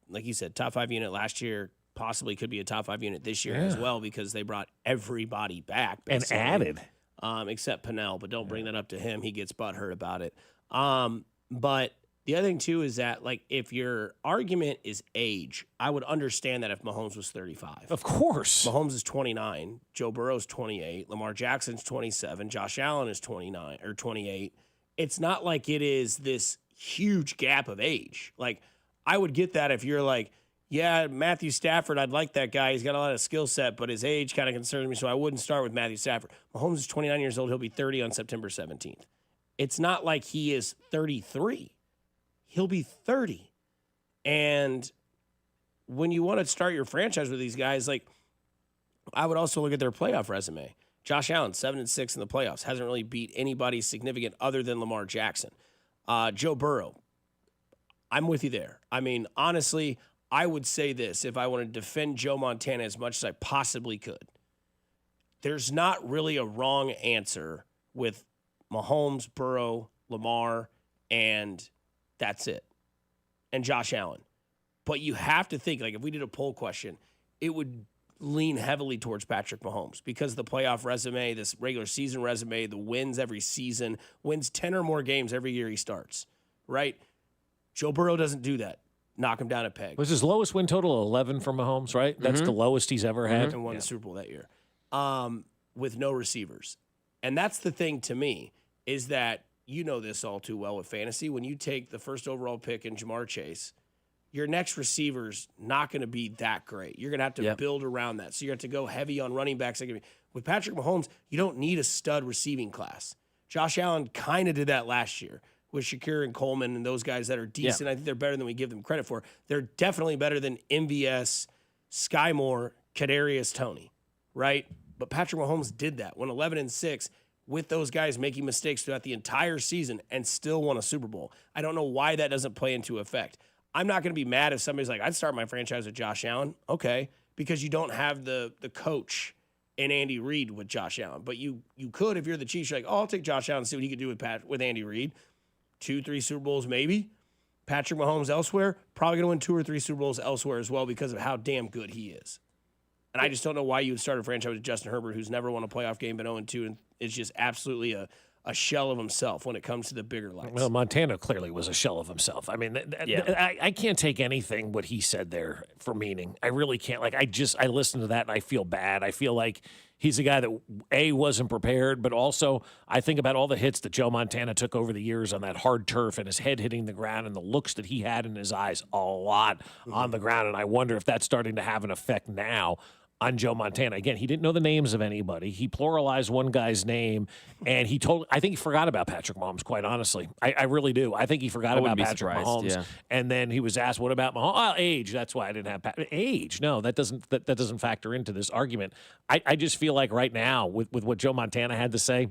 you said, top 5 unit last year. Possibly could be a top 5 unit this year as well, because they brought everybody back basically. And added. Except Pennell, but don't bring that up to him. He gets butthurt about it. But the other thing, too, is that, like, if your argument is age, I would understand that if Mahomes was 35. Of course. Mahomes is 29. Joe Burrow's 28. Lamar Jackson's 27. Josh Allen is 29 or 28. It's not like it is this huge gap of age. Like, I would get that if you're like, yeah, Matthew Stafford, I'd like that guy. He's got a lot of skill set, but his age kind of concerns me, so I wouldn't start with Matthew Stafford. Mahomes is 29 years old. He'll be 30 on September 17th. It's not like he is 33. He'll be 30. And when you want to start your franchise with these guys, like, I would also look at their playoff resume. Josh Allen, 7-6 in the playoffs. Hasn't really beat anybody significant other than Lamar Jackson. Joe Burrow, I'm with you there. I mean, honestly, I would say this, if I want to defend Joe Montana as much as I possibly could. There's not really a wrong answer with Mahomes, Burrow, Lamar, and that's it. And Josh Allen. But you have to think, like, if we did a poll question, it would lean heavily towards Patrick Mahomes because of the playoff resume, this regular season resume, the wins every season, wins 10 or more games every year he starts, right? Joe Burrow doesn't do that. Knock him down a peg. Was his lowest win total 11 for Mahomes, right? That's the lowest he's ever had. And won the Super Bowl that year with no receivers. And that's the thing to me is that you know this all too well with fantasy. When you take the first overall pick in Jamar Chase, your next receiver's not going to be that great. You're going to have to build around that. So you have to go heavy on running backs. With Patrick Mahomes, you don't need a stud receiving class. Josh Allen kind of did that last year with Shakir and Coleman and those guys that are decent. Yeah. I think they're better than we give them credit for. They're definitely better than MVS, Sky Moore, Kadarius Toney, right? But Patrick Mahomes did that. Went 11-6 with those guys making mistakes throughout the entire season and still won a Super Bowl. I don't know why that doesn't play into effect. I'm not going to be mad if somebody's like, I'd start my franchise with Josh Allen. Okay, because you don't have the coach in Andy Reid with Josh Allen. But you could, if you're the Chiefs, you're like, oh, I'll take Josh Allen and see what he could do with Andy Reid. 2-3 Super Bowls maybe. Patrick Mahomes elsewhere, probably going to win 2 or 3 Super Bowls elsewhere as well because of how damn good he is. And I just don't know why you would start a franchise with Justin Herbert, who's never won a playoff game, but 0-2, and is just absolutely a shell of himself when it comes to the bigger lights. Well, Montana clearly was a shell of himself. I mean, I can't take anything what he said there for meaning. I really can't. Like, I listen to that and I feel bad. I feel like he's a guy that, A, wasn't prepared, but also I think about all the hits that Joe Montana took over the years on that hard turf and his head hitting the ground and the looks that he had in his eyes a lot on the ground. And I wonder if that's starting to have an effect now on Joe Montana. Again, he didn't know the names of anybody. He pluralized one guy's name, and I think he forgot about Patrick Mahomes, quite honestly. I really do. I think he forgot about Patrick Mahomes. Yeah. And then he was asked, what about Mahomes? Oh, age. That's why I didn't have age. No, that doesn't factor into this argument. I just feel like right now, with what Joe Montana had to say,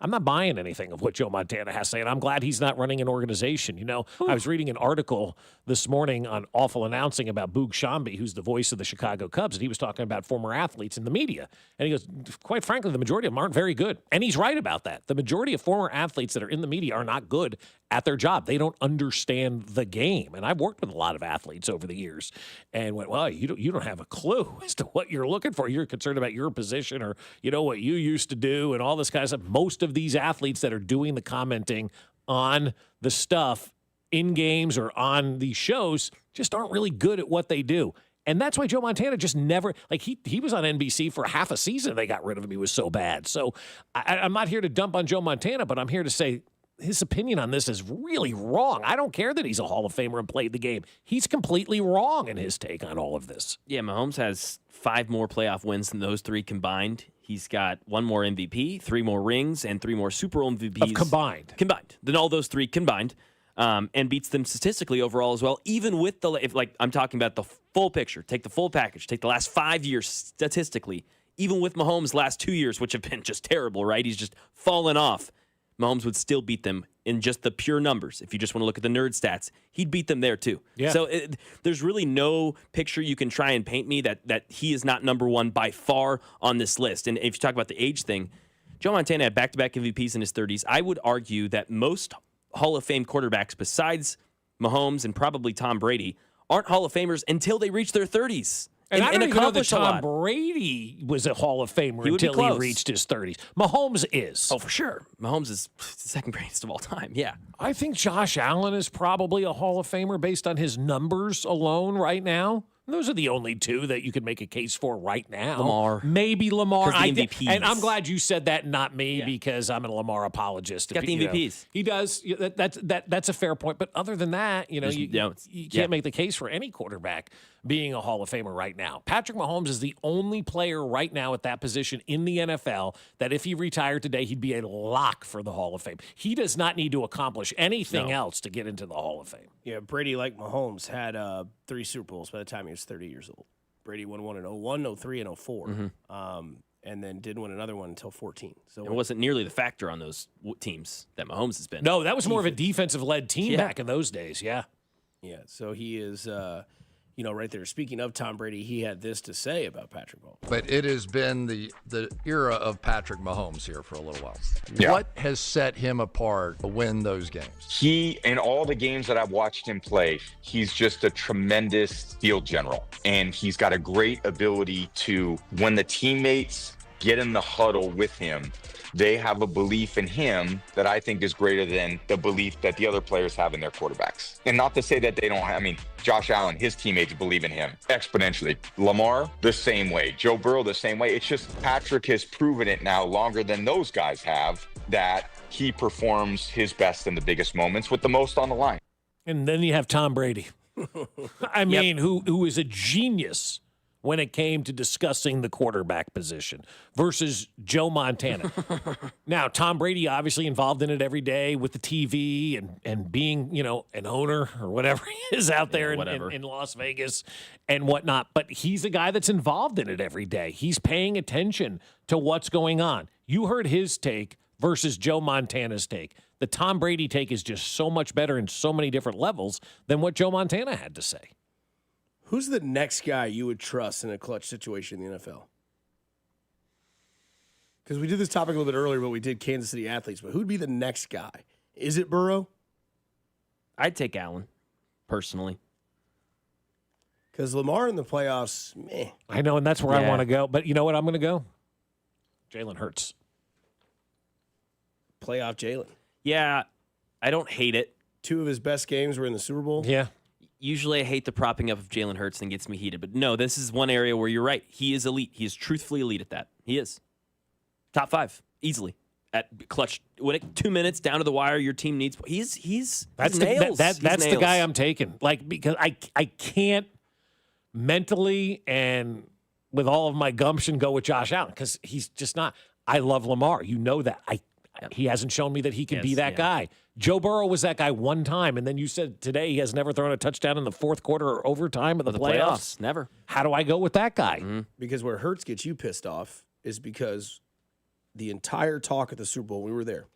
I'm not buying anything of what Joe Montana has to say, and I'm glad he's not running an organization. You know, I was reading an article this morning on Awful Announcing about Boog Shambi, who's the voice of the Chicago Cubs, and he was talking about former athletes in the media. And he goes, quite frankly, the majority of them aren't very good. And he's right about that. The majority of former athletes that are in the media are not good at their job. They don't understand the game. And I've worked with a lot of athletes over the years and went, well, you don't have a clue as to what you're looking for. You're concerned about your position or, you know, what you used to do and all this kind of stuff. Most of these athletes that are doing the commenting on the stuff in games or on these shows just aren't really good at what they do. And that's why Joe Montana just never, like, he was on NBC for half a season. They got rid of him. He was so bad. So I'm not here to dump on Joe Montana, but I'm here to say his opinion on this is really wrong. I don't care that he's a Hall of Famer and played the game. He's completely wrong in his take on all of this. Yeah, Mahomes has 5 more playoff wins than those 3 combined. He's got 1 more MVP, 3 more rings, and 3 more Super Bowl MVPs. Combined than all those 3 combined, and beats them statistically overall as well. Even with I'm talking about the full picture, take the full package, take the last 5 years statistically. Even with Mahomes' last 2 years, which have been just terrible, right? He's just fallen off. Mahomes would still beat them in just the pure numbers. If you just want to look at the nerd stats, he'd beat them there too. Yeah. So there's really no picture you can try and paint me that he is not number 1 by far on this list. And if you talk about the age thing, Joe Montana had back-to-back MVPs in his 30s. I would argue that most Hall of Fame quarterbacks, besides Mahomes and probably Tom Brady, aren't Hall of Famers until they reach their 30s. And I don't even know that accomplish a Tom lot. Brady was a Hall of Famer He would be until he close. reached his 30s. Mahomes is. Oh, for sure. Mahomes is the second greatest of all time. Yeah. I think Josh Allen is probably a Hall of Famer based on his numbers alone right now. Those are the only 2 that you could make a case for right now. Lamar. Maybe Lamar. 'Cause the I think- MVPs. and I'm glad you said that, not me, because I'm a Lamar apologist. Got the You know, MVPs. he does. That's a fair point. But other than that, you There's- you can't make the case for any quarterback being a Hall of Famer right now. Patrick Mahomes is the only player right now at that position in the NFL that if he retired today, he'd be a lock for the Hall of Fame. He does not need to accomplish anything else to get into the Hall of Fame. Yeah, Brady, like Mahomes, had 3 Super Bowls by the time he was 30 years old. Brady won one in 01, 03, and 04, and then didn't win another one until 14. So It wasn't nearly the factor on those teams that Mahomes has been. No, that was more of a defensive-led team back in those days, yeah. Yeah, so he is, right there. Speaking of Tom Brady, he had this to say about Patrick Mahomes. But it has been the era of Patrick Mahomes here for a little while. Yeah. What has set him apart to win those games? He, in all the games that I've watched him play, he's just a tremendous field general. And he's got a great ability to, when the teammates get in the huddle with him, they have a belief in him that I think is greater than the belief that the other players have in their quarterbacks. And not to say that they don't have, Josh Allen, his teammates believe in him exponentially. Lamar, the same way. Joe Burrow, the same way. It's just Patrick has proven it now longer than those guys have that he performs his best in the biggest moments with the most on the line. And then you have Tom Brady. I mean, who is a genius when it came to discussing the quarterback position versus Joe Montana. Now, Tom Brady obviously involved in it every day with the TV and being, an owner or whatever he is out there in Las Vegas and whatnot. But he's a guy that's involved in it every day. He's paying attention to what's going on. You heard his take versus Joe Montana's take. The Tom Brady take is just so much better in so many different levels than what Joe Montana had to say. Who's the next guy you would trust in a clutch situation in the NFL? Because we did this topic a little bit earlier, but we did Kansas City athletes. But who'd be the next guy? Is it Burrow? I'd take Allen, personally. Because Lamar in the playoffs, meh. I know, and that's where I want to go. But you know what I'm going to go? Jalen Hurts. Playoff Jalen. Yeah, I don't hate it. 2 of his best games were in the Super Bowl. Yeah. Usually I hate the propping up of Jalen Hurts and gets me heated. But no, this is one area where you're right. He is elite. He is truthfully elite at that. He is. Top 5, easily. At clutch, 2 minutes down to the wire, your team needs. He's nails. That's the guy I'm taking. Because I can't mentally and with all of my gumption go with Josh Allen because he's just not. I love Lamar. You know that. He hasn't shown me that he can be that guy. Joe Burrow was that guy one time, and then you said today he has never thrown a touchdown in the fourth quarter or overtime of the playoffs. Never. How do I go with that guy? Mm-hmm. Because where Hurts gets you pissed off is because the entire talk at the Super Bowl, we were there,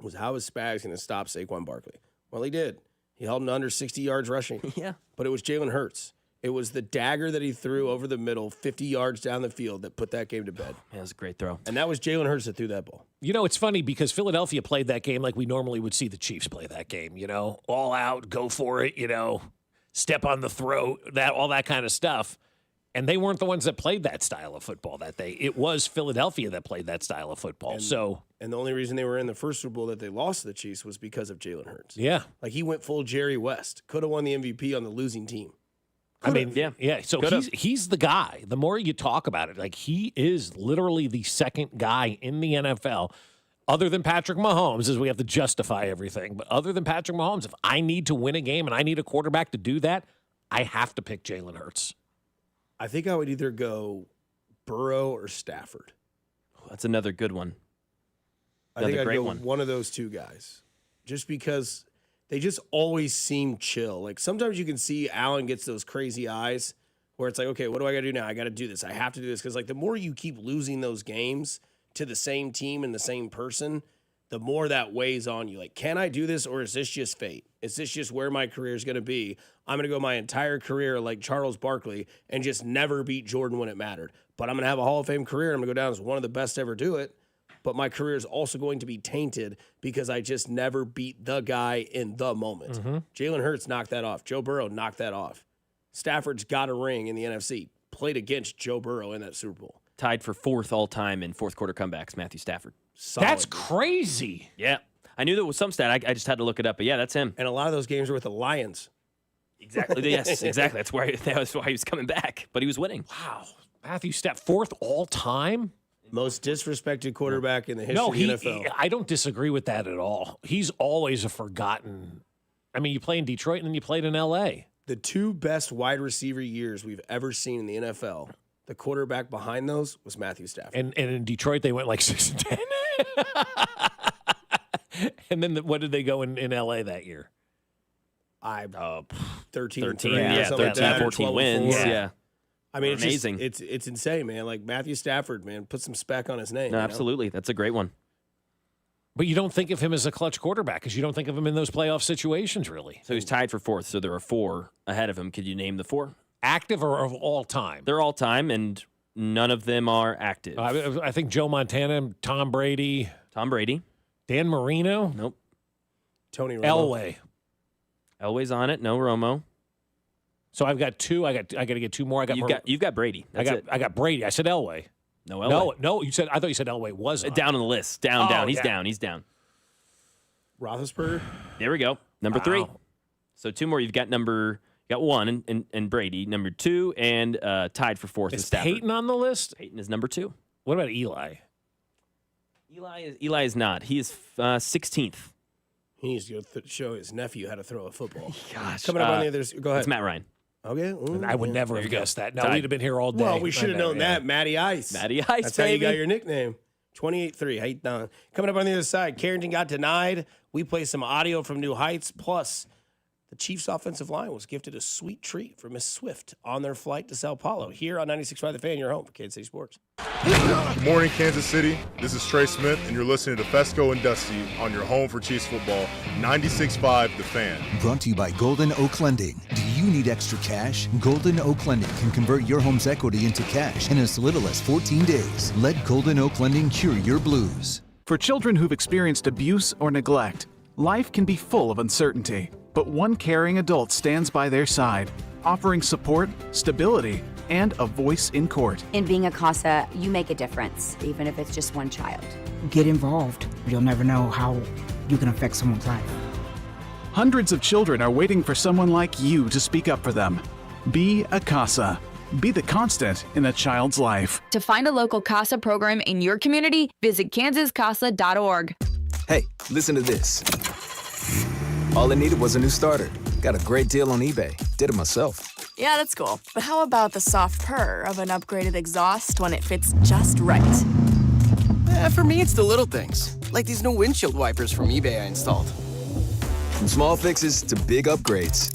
was how is Spags going to stop Saquon Barkley? Well, he did. He held him to under 60 yards rushing. Yeah. But it was Jalen Hurts. It was the dagger that he threw over the middle, 50 yards down the field, that put that game to bed. Yeah, it was a great throw. And that was Jalen Hurts that threw that ball. You know, it's funny because Philadelphia played that game like we normally would see the Chiefs play that game, all out, go for it, step on the throat, all that kind of stuff. And they weren't the ones that played that style of football that day. It was Philadelphia that played that style of football. And the only reason they were in the first Super Bowl that they lost to the Chiefs was because of Jalen Hurts. Yeah. Like he went full Jerry West. Could have won the MVP on the losing team. Yeah. So he's the guy. The more you talk about it, like he is literally the second guy in the NFL other than Patrick Mahomes, is we have to justify everything. But other than Patrick Mahomes, if I need to win a game and I need a quarterback to do that, I have to pick Jalen Hurts. I think I would either go Burrow or Stafford. That's another good one. I think I'd go one of those two guys. Just because they just always seem chill. Like sometimes you can see Allen gets those crazy eyes where it's like, okay, what do I got to do now? I got to do this. I have to do this. Because like the more you keep losing those games to the same team and the same person, the more that weighs on you. Like, can I do this, or is this just fate? Is this just where my career is going to be? I'm going to go my entire career like Charles Barkley and just never beat Jordan when it mattered. But I'm going to have a Hall of Fame career. I'm going to go down as one of the best to ever do it. But my career is also going to be tainted because I just never beat the guy in the moment. Mm-hmm. Jalen Hurts knocked that off. Joe Burrow knocked that off. Stafford's got a ring in the NFC. Played against Joe Burrow in that Super Bowl. Tied for 4th all-time in fourth-quarter comebacks, Matthew Stafford. Solid. That's crazy. Yeah. I knew there was some stat. I just had to look it up. But, yeah, that's him. And a lot of those games were with the Lions. Exactly. Yes, exactly. That was why he was coming back. But he was winning. Wow. Matthew Stafford, 4th all-time? Most disrespected quarterback in the history of the NFL. I don't disagree with that at all. He's always a forgotten. I mean, you play in Detroit and then you played in L.A. The 2 best wide receiver years we've ever seen in the NFL, the quarterback behind those was Matthew Stafford. And in Detroit, they went like 6-10. And then what did they go in L.A. that year? 13, 14 wins. Yeah. I mean, it's amazing. It's insane, man. Like Matthew Stafford, man, put some spec on his name. No, absolutely. That's a great one. But you don't think of him as a clutch quarterback because you don't think of him in those playoff situations, really. So he's tied for 4th, so there are 4 ahead of him. Could you name the 4? Active or of all time? They're all time, and none of them are active. I think Joe Montana, Tom Brady. Dan Marino? Nope. Tony Romo. Elway. Elway's on it. No Romo. So I've got 2. I got to get 2 more. You've got Brady. I got Brady. I said Elway. No Elway. No. I thought you said Elway was on. Down on the list. Down. He's down. Roethlisberger. There we go. Number 3. So 2 more. You've got 1 and Brady. Number 2 and tied for 4th Is is Stafford. Peyton on the list? Peyton is number 2. What about Eli? Eli is not. He is 16th. He needs to go show his nephew how to throw a football. Gosh. Coming up on the others. Go ahead. It's Matt Ryan. Okay. I would never have guessed that. No, we'd have been here all day. Well, we should have known that. Matty Ice. That's how you got your nickname. 28-3. How you doing? Coming up on the other side, Carrington got denied. We play some audio from New Heights. Plus, the Chiefs' offensive line was gifted a sweet treat from Miss Swift on their flight to Sao Paulo. Here on 96.5 The Fan, your home for Kansas City Sports. Good morning, Kansas City. This is Trey Smith, and you're listening to Fescoe and Dusty on your home for Chiefs football, 96.5 The Fan. Brought to you by Golden Oak Lending. Do you need extra cash? Golden Oak Lending can convert your home's equity into cash in as little as 14 days. Let Golden Oak Lending cure your blues. For children who've experienced abuse or neglect, life can be full of uncertainty. But one caring adult stands by their side, offering support, stability, and a voice in court. In being a CASA, you make a difference, even if it's just one child. Get involved. You'll never know how you can affect someone's life. Hundreds of children are waiting for someone like you to speak up for them. Be a CASA. Be the constant in a child's life. To find a local CASA program in your community, visit kansascasa.org. Hey, listen to this. All I needed was a new starter. Got a great deal on eBay. Did it myself. Yeah, that's cool. But how about the soft purr of an upgraded exhaust when it fits just right? For me, it's the little things. Like these new windshield wipers from eBay I installed. From small fixes to big upgrades,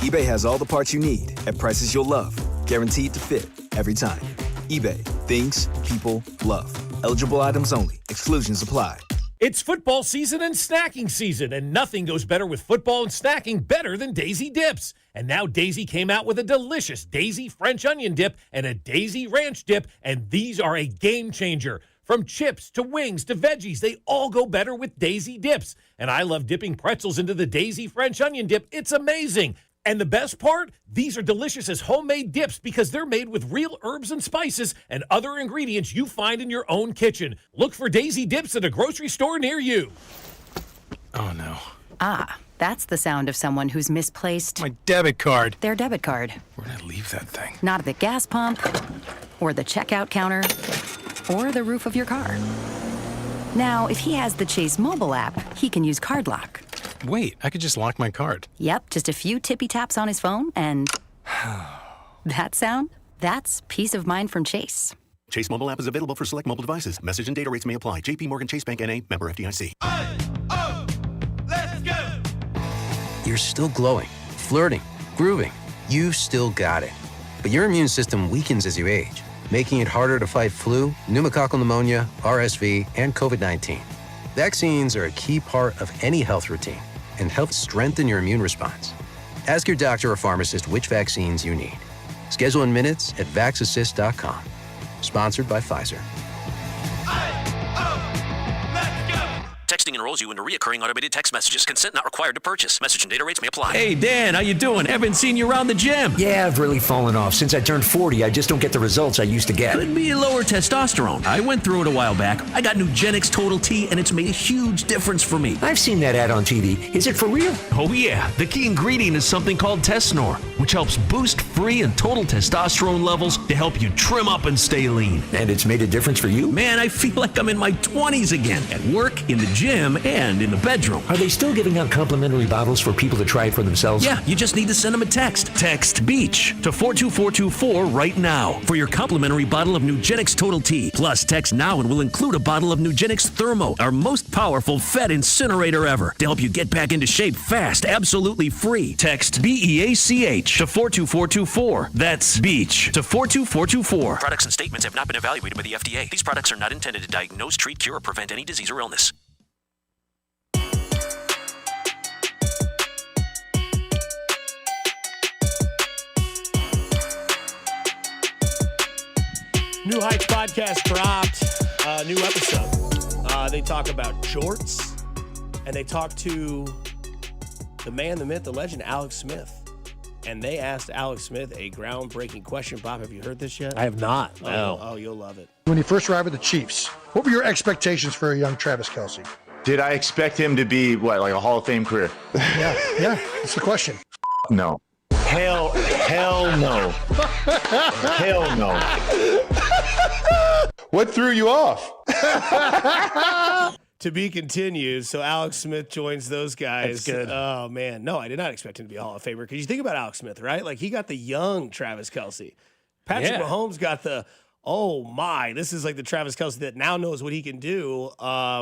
eBay has all the parts you need at prices you'll love. Guaranteed to fit every time. eBay. Things people love. Eligible items only. Exclusions apply. It's football season and snacking season, and nothing goes better with football and snacking better than Daisy Dips. And now Daisy came out with a delicious Daisy French onion dip and a Daisy ranch dip, and these are a game changer. From chips to wings to veggies, they all go better with Daisy Dips. And I love dipping pretzels into the Daisy French onion dip. It's amazing. And the best part, these are delicious as homemade dips because they're made with real herbs and spices and other ingredients you find in your own kitchen. Look for Daisy Dips at a grocery store near you. Oh, no. Ah, that's the sound of someone who's misplaced My debit card. their debit card. Where'd I leave that thing? Not at the gas pump, or the checkout counter, or the roof of your car. Now, if he has the Chase mobile app, he can use Card Lock. Wait, I could just lock my card. Yep, just a few tippy taps on his phone and that sound? That's peace of mind from Chase. Chase mobile app is available for select mobile devices. Message and data rates may apply. JP Morgan Chase Bank N.A. member FDIC. Let's go! You're still glowing, flirting, grooving. You still got it. But your immune system weakens as you age, making it harder to fight flu, pneumococcal pneumonia, RSV, and COVID-19. Vaccines are a key part of any health routine and help strengthen your immune response. Ask your doctor or pharmacist which vaccines you need. Schedule in minutes at vaxassist.com. Sponsored by Pfizer. Texting enrolls you into reoccurring automated text messages. Consent not required to purchase. Message and data rates may apply. Hey, Dan, how you doing? Haven't seen you around the gym. Yeah, I've really fallen off. Since I turned 40, I just don't get the results I used to get. Could be lower testosterone. I went through it a while back. I got Nugenix Total T, and it's made a huge difference for me. I've seen that ad on TV. Is it for real? Oh, yeah. The key ingredient is something called Tesnor, which helps boost free and total testosterone levels to help you trim up and stay lean. And it's made a difference for you? Man, I feel like I'm in my 20s again, at work, in the gym, and in the bedroom. Are they still giving out complimentary bottles for people to try it for themselves? Yeah, you just need to send them a text. Text BEACH to 42424 right now for your complimentary bottle of Nugenix Total T. Plus, text now and we'll include a bottle of Nugenix Thermo, our most powerful fat incinerator ever, to help you get back into shape fast, absolutely free. Text BEACH to 42424. That's BEACH to 42424. Products and statements have not been evaluated by the FDA. These products are not intended to diagnose, treat, cure, or prevent any disease or illness. New Heights podcast dropped. New episode. They talk about jorts, and they talk to the man, the myth, the legend, Alex Smith. And they asked Alex Smith a groundbreaking question. Bob, have you heard this yet? I have not. No. Oh, you'll love it. When he first arrived with the Chiefs, what were your expectations for a young Travis Kelce? Did I expect him to be, like a Hall of Fame career? Yeah, that's the question. No. Hell no. Hell no. What threw you off? To be continued. So Alex Smith joins those guys. That's good. Oh, man. No, I did not expect him to be a Hall of Famer. Because you think about Alex Smith, right? Like, he got the young Travis Kelce. Patrick Mahomes got the, oh, my. This is like the Travis Kelce that now knows what he can do.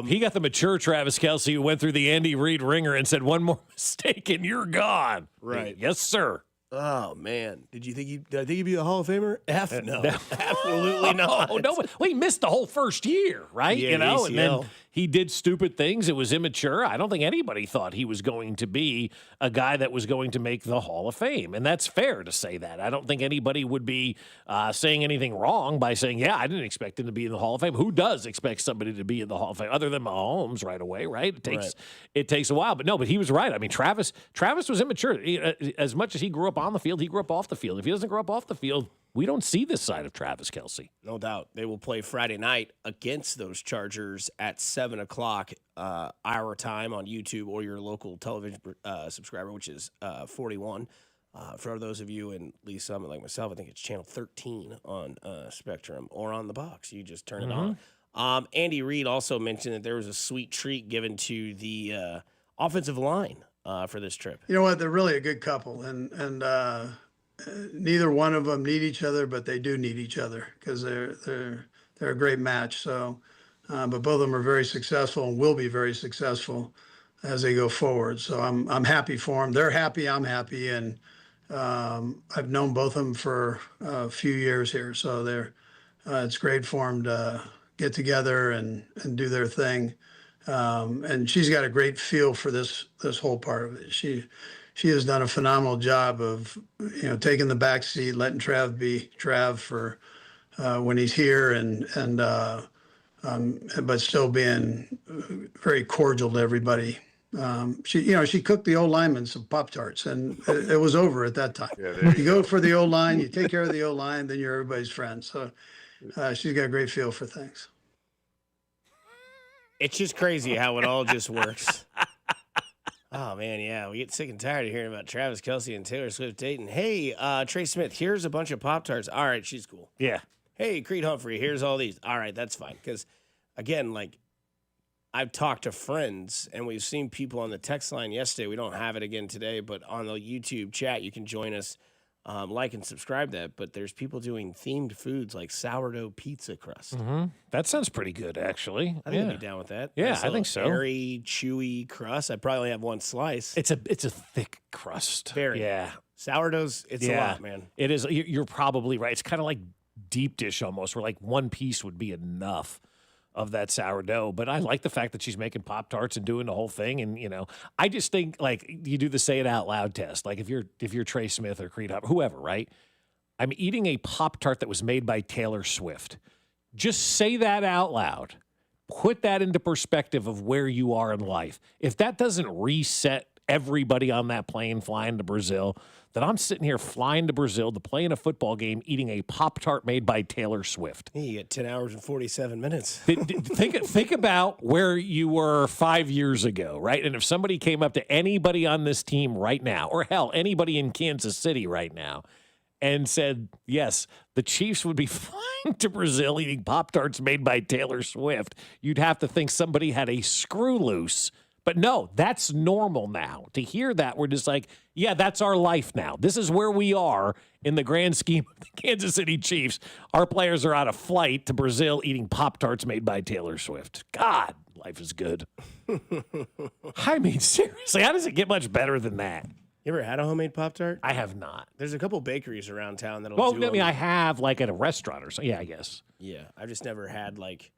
He got the mature Travis Kelce who went through the Andy Reid ringer and said, one more mistake and you're gone. Right. Yes, sir. Oh, man. Did I think he'd be a Hall of Famer? No. Absolutely not. Oh, no. Well, he missed the whole first year, right? Yeah, you know, ACL. and then he did stupid things. It was immature. I don't think anybody thought he was going to be a guy that was going to make the Hall of Fame. And that's fair to say that. I don't think anybody would be saying anything wrong by saying, yeah, I didn't expect him to be in the Hall of Fame. Who does expect somebody to be in the Hall of Fame other than Mahomes right away, right? It takes a while. But no, but he was right. I mean, Travis was immature. As much as he grew up on the field, he grew up off the field. If he doesn't grow up off the field, we don't see this side of Travis Kelce. No doubt. They will play Friday night against those Chargers at 7 o'clock our time on YouTube or your local television subscriber, which is 41. For those of you in Lee Summit like myself, I think it's channel 13 on Spectrum or on the box. You just turn it on. Andy Reid also mentioned that there was a sweet treat given to the offensive line for this trip. You know what? They're really a good couple, and neither one of them need each other, but they do need each other because they're a great match. So, but both of them are very successful and will be very successful as they go forward. So I'm happy for them. They're happy. I'm happy, and I've known both of them for a few years here. So it's great for them to get together and do their thing. And she's got a great feel for this whole part of it. She has done a phenomenal job of, taking the back seat, letting Trav be Trav for when he's here, but still being very cordial to everybody. She cooked the old linemen some Pop-Tarts, and it was over at that time. Yeah, you go for the old line, you take care of the old line, then you're everybody's friend. So she's got a great feel for things. It's just crazy how it all just works. Oh, man, yeah. We get sick and tired of hearing about Travis Kelce and Taylor Swift dating. Hey, Trey Smith, here's a bunch of Pop-Tarts. All right, she's cool. Yeah. Hey, Creed Humphrey, here's all these. All right, that's fine. Because, again, I've talked to friends, and we've seen people on the text line yesterday. We don't have it again today, but on the YouTube chat, you can join us, like and subscribe that. But there's people doing themed foods like sourdough pizza crust. Mm-hmm. That sounds pretty good, actually. I think I'd be down with that. Yeah, Nice I think little so. Airy, chewy crust. I'd probably only have one slice. It's a thick crust. Very. Yeah. Sourdough's, it's a lot, man. It is. You're probably right. It's kind of like deep dish almost, where like one piece would be enough of that sourdough. But I like the fact that she's making Pop-Tarts and doing the whole thing. And, I just think, like, you do the say it out loud test. Like, if you're Trey Smith or Creed Hubbard, whoever, right? I'm eating a Pop-Tart that was made by Taylor Swift. Just say that out loud. Put that into perspective of where you are in life. If that doesn't reset everybody on that plane flying to Brazil, that I'm sitting here flying to Brazil to play in a football game eating a Pop-Tart made by Taylor Swift. Yeah, you get 10 hours and 47 minutes. Think about where you were 5 years ago, right? And if somebody came up to anybody on this team right now, or hell, anybody in Kansas City right now, and said, yes, the Chiefs would be flying to Brazil eating Pop-Tarts made by Taylor Swift, you'd have to think somebody had a screw loose. But no, that's normal now. To hear that, we're just like, yeah, that's our life now. This is where we are in the grand scheme of the Kansas City Chiefs. Our players are on a flight to Brazil eating Pop-Tarts made by Taylor Swift. God, life is good. I mean, seriously, how does it get much better than that? You ever had a homemade Pop-Tart? I have not. There's a couple bakeries around town that'll Well, do I mean, them. I have, like, at a restaurant or something. Yeah, I guess. Yeah, I've just never had, like,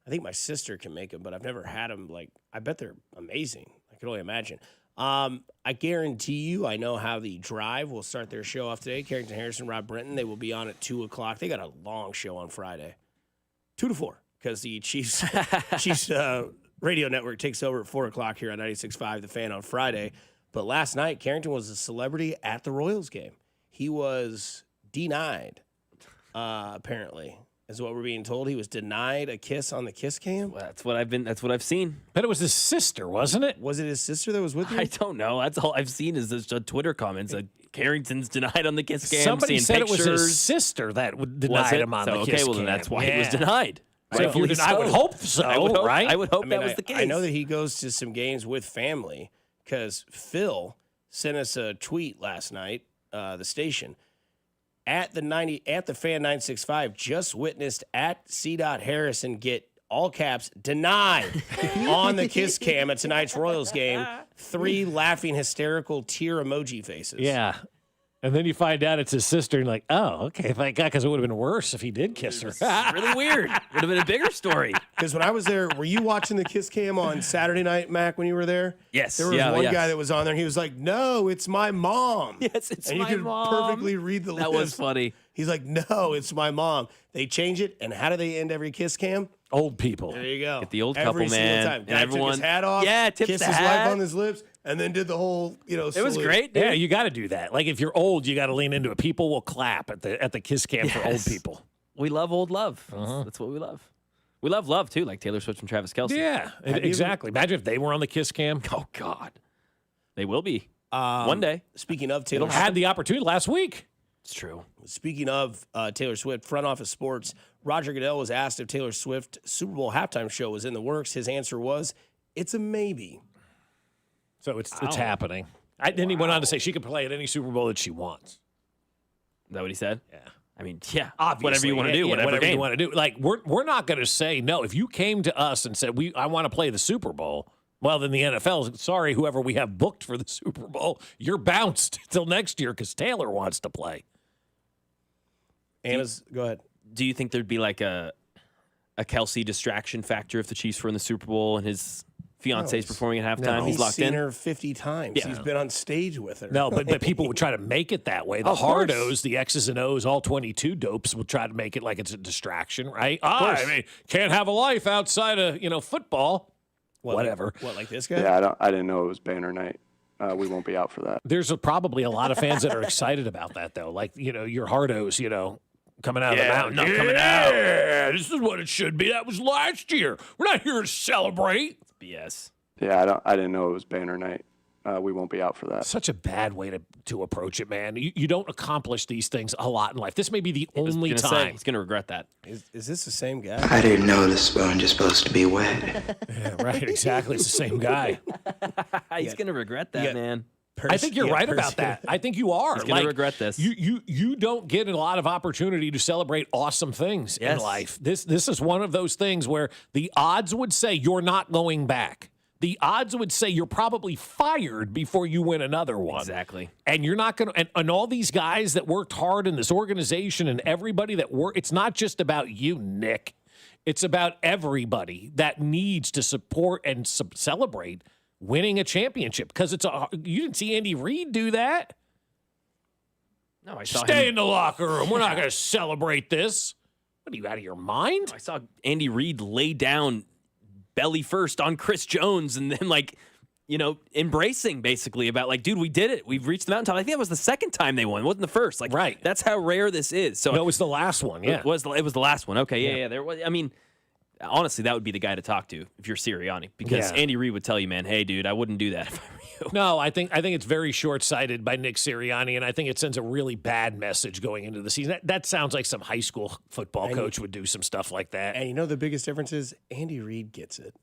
I think my sister can make them, but I've never had them. Like, I bet they're amazing. I can only imagine. I guarantee you, I know how the Drive will start their show off today. Carrington Harrison, Rob Brenton, they will be on at 2 o'clock. They got a long show on Friday, 2 to 4, because the Chiefs radio network takes over at 4 o'clock here on 96.5 The Fan on Friday. But last night, Carrington was a celebrity at the Royals game. He was denied, apparently. Is what we're being told. He was denied a kiss on the kiss cam. Well, that's what I've seen. But it was his sister, wasn't it? Was it his sister that was with you? I don't know. That's all I've seen is the Twitter comments that Carrington's denied on the kiss cam. Somebody seeing said pictures. it was his sister that denied him on the kiss cam. Okay, well then that's why he was denied. So if you're I would hope so, right? I would hope that was the case. I know that he goes to some games with family because Phil sent us a tweet last night. The station. At the Fan 965, just witnessed at C. Harrison get all caps denied on the kiss cam at tonight's Royals game. 3 laughing, hysterical tear emoji faces. Yeah. And then you find out it's his sister, and you're like, oh, okay, thank God, because it would have been worse if he did kiss her. It's really weird. Would have been a bigger story. Because when I was there, were you watching the kiss cam on Saturday night, Mac, when you were there? Yes. There was one guy that was on there, and he was like, no, it's my mom. Yes, it's and my you could mom. perfectly read the list. That was funny. He's like, no, it's my mom. They change it, and how do they end every kiss cam? Old people. There you go. Get the old every couple, single man. Time. And Guy everyone, took his hat off, tips kissed the his hat. wife on his lips, and then did the whole, It was salute. great, dude. Yeah, you got to do that. Like, if you're old, you got to lean into it. People will clap at the kiss cam for old people. We love old love. That's what we love. We love love, too, like Taylor Swift and Travis Kelce. Yeah, exactly. Imagine if they were on the kiss cam. Oh, God. They will be. One day. Speaking of Taylor Swift. Had the opportunity last week. It's true. Speaking of Taylor Swift, Front Office Sports, Roger Goodell was asked if Taylor Swift Super Bowl halftime show was in the works. His answer was, it's a maybe. So it's happening. Then he went on to say she can play at any Super Bowl that she wants. Is that what he said? Yeah. I mean, yeah, obviously. Whatever you want to do, whatever you want to do. Like, we're not going to say no. If you came to us and said, I want to play the Super Bowl, well, then the NFL, sorry, whoever we have booked for the Super Bowl, you're bounced till next year because Taylor wants to play. Go ahead. Do you think there'd be like a Kelce distraction factor if the Chiefs were in the Super Bowl and his fiance's performing at halftime? He's locked in. He's seen her 50 times. Yeah. He's been on stage with her. No, but people would try to make it that way. The hardos, the X's and O's, all 22 dopes will try to make it like it's a distraction, right? I mean, can't have a life outside of, football. Whatever. What, like this guy? Yeah, I didn't know it was banner night. We won't be out for that. There's probably a lot of fans that are excited about that, though. Like, your hardos, coming out of the mountain. Not coming out. Yeah, this is what it should be. That was last year. We're not here to celebrate. BS. Yeah, I didn't know it was banner night. we won't be out for that. Such a bad way to approach it, man. You don't accomplish these things a lot in life. This may be the only time. He's going to regret that. Is this the same guy? I didn't know the sponge is supposed to be wet. Yeah, right, exactly. It's the same guy. He's going to regret that, man. I think you're right about that. I think you are. He's going to regret this. You don't get a lot of opportunity to celebrate awesome things in life. This is one of those things where the odds would say you're not going back. The odds would say you're probably fired before you win another one. Exactly. And you're not going to, and all these guys that worked hard in this organization and everybody that worked, it's not just about you, Nick. It's about everybody that needs to support and celebrate winning a championship. Because you didn't see Andy Reid do that. No, I saw Stay in the locker room. We're not going to celebrate this. What, are you out of your mind? I saw Andy Reid lay down belly first on Chris Jones and then embracing basically about dude, we did it. We've reached the mountaintop. I think that was the second time they won. It wasn't the first. Right. That's how rare this is. So no, it was the last one. Yeah. It was the last one. Okay. Yeah. There was, honestly, that would be the guy to talk to if you're Sirianni, because Andy Reid would tell you, man, hey, dude, I wouldn't do that if I were you. No, I think it's very short-sighted by Nick Sirianni, and I think it sends a really bad message going into the season. That sounds like some high school football coach would do some stuff like that. And the biggest difference is Andy Reid gets it.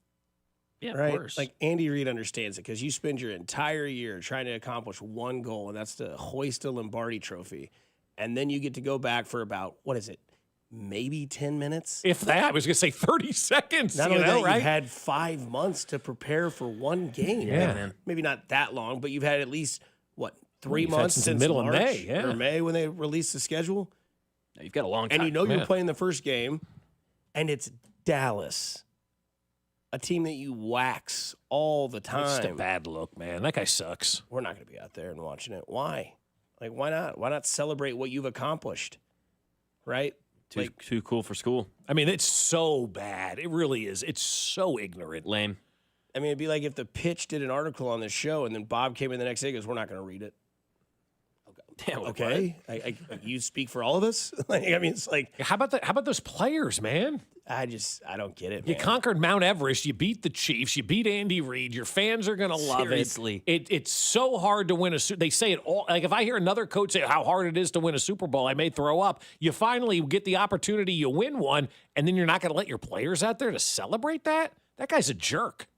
Yeah, right? Of course. Andy Reid understands it because you spend your entire year trying to accomplish one goal, and that's to hoist a Lombardi trophy. And then you get to go back for about, maybe 10 minutes? If that, I was going to say 30 seconds. Not only that, right? you've had 5 months to prepare for one game. Yeah, man. Maybe not that long, but you've had at least, 3 You've had months since since the middle March of May, or May when they released the schedule. No, you've got a long time. And you're playing the first game, and it's Dallas, a team that you wax all the time. It's just a bad look, man. That guy sucks. We're not going to be out there and watching it. Why? Why not? Why not celebrate what you've accomplished? Right? Too cool for school. I mean, it's so bad. It really is. It's so ignorant. Lame. I mean, it'd be like if the Pitch did an article on this show and then Bob came in the next day and goes, we're not going to read it. Okay. You speak for all of us? It's like. How about those players, man? I don't get it, You man. conquered Mount Everest. You beat the Chiefs. You beat Andy Reid. Your fans are going to love Seriously. it. It's so hard to win a. They say it all. If I hear another coach say how hard it is to win a Super Bowl, I may throw up. You finally get the opportunity. You win one, and then you're not going to let your players out there to celebrate that. That guy's a jerk.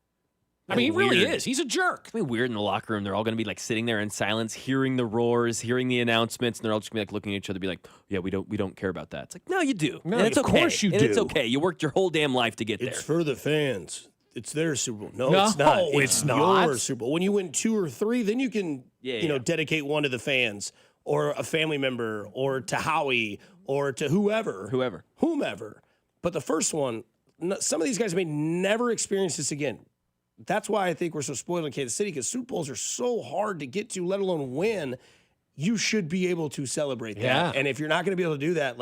I mean, he really is. He's a jerk. It's weird in the locker room. They're all going to be sitting there in silence, hearing the roars, hearing the announcements, and they're all just going to be looking at each other, be like, "Yeah, we don't care about that." It's like, no, you do. No, and it's of okay. course you and do. It's okay. You worked your whole damn life to get there. It's for the fans. It's their Super Bowl. No, No, it's not. it's not. Your Super Bowl. When you win 2 or 3, then you can, dedicate one to the fans or a family member or to Howie or to whomever. But the first one, some of these guys may never experience this again. That's why I think we're so spoiled in Kansas City, because Super Bowls are so hard to get to, let alone win. You should be able to celebrate that. Yeah. And if you're not going to be able to do that,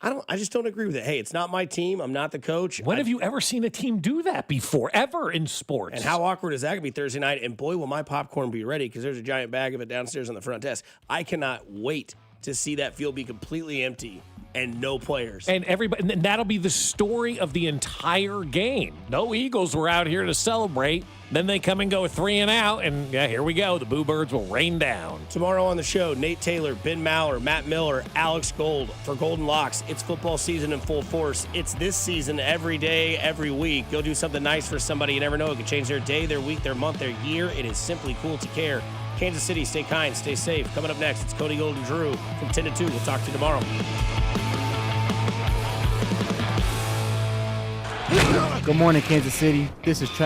I just don't agree with it. Hey, it's not my team. I'm not the coach. When have you ever seen a team do that before, ever in sports? And how awkward is that going to be Thursday night? And boy, will my popcorn be ready, because there's a giant bag of it downstairs on the front desk. I cannot wait to see that field be completely empty and no players. And that'll be the story of the entire game. No Eagles were out here to celebrate. Then they come and go 3 and out, and here we go. The Boo Birds will rain down. Tomorrow on the show, Nate Taylor, Ben Maller, Matt Miller, Alex Gold for Golden Locks. It's football season in full force. It's this season every day, every week. Go do something nice for somebody. You never know. It could change their day, their week, their month, their year. It is simply cool to care. Kansas City, stay kind, stay safe. Coming up next, it's Cody Gold and Drew from 10 to 2. We'll talk to you tomorrow. Good morning, Kansas City. This is Trent.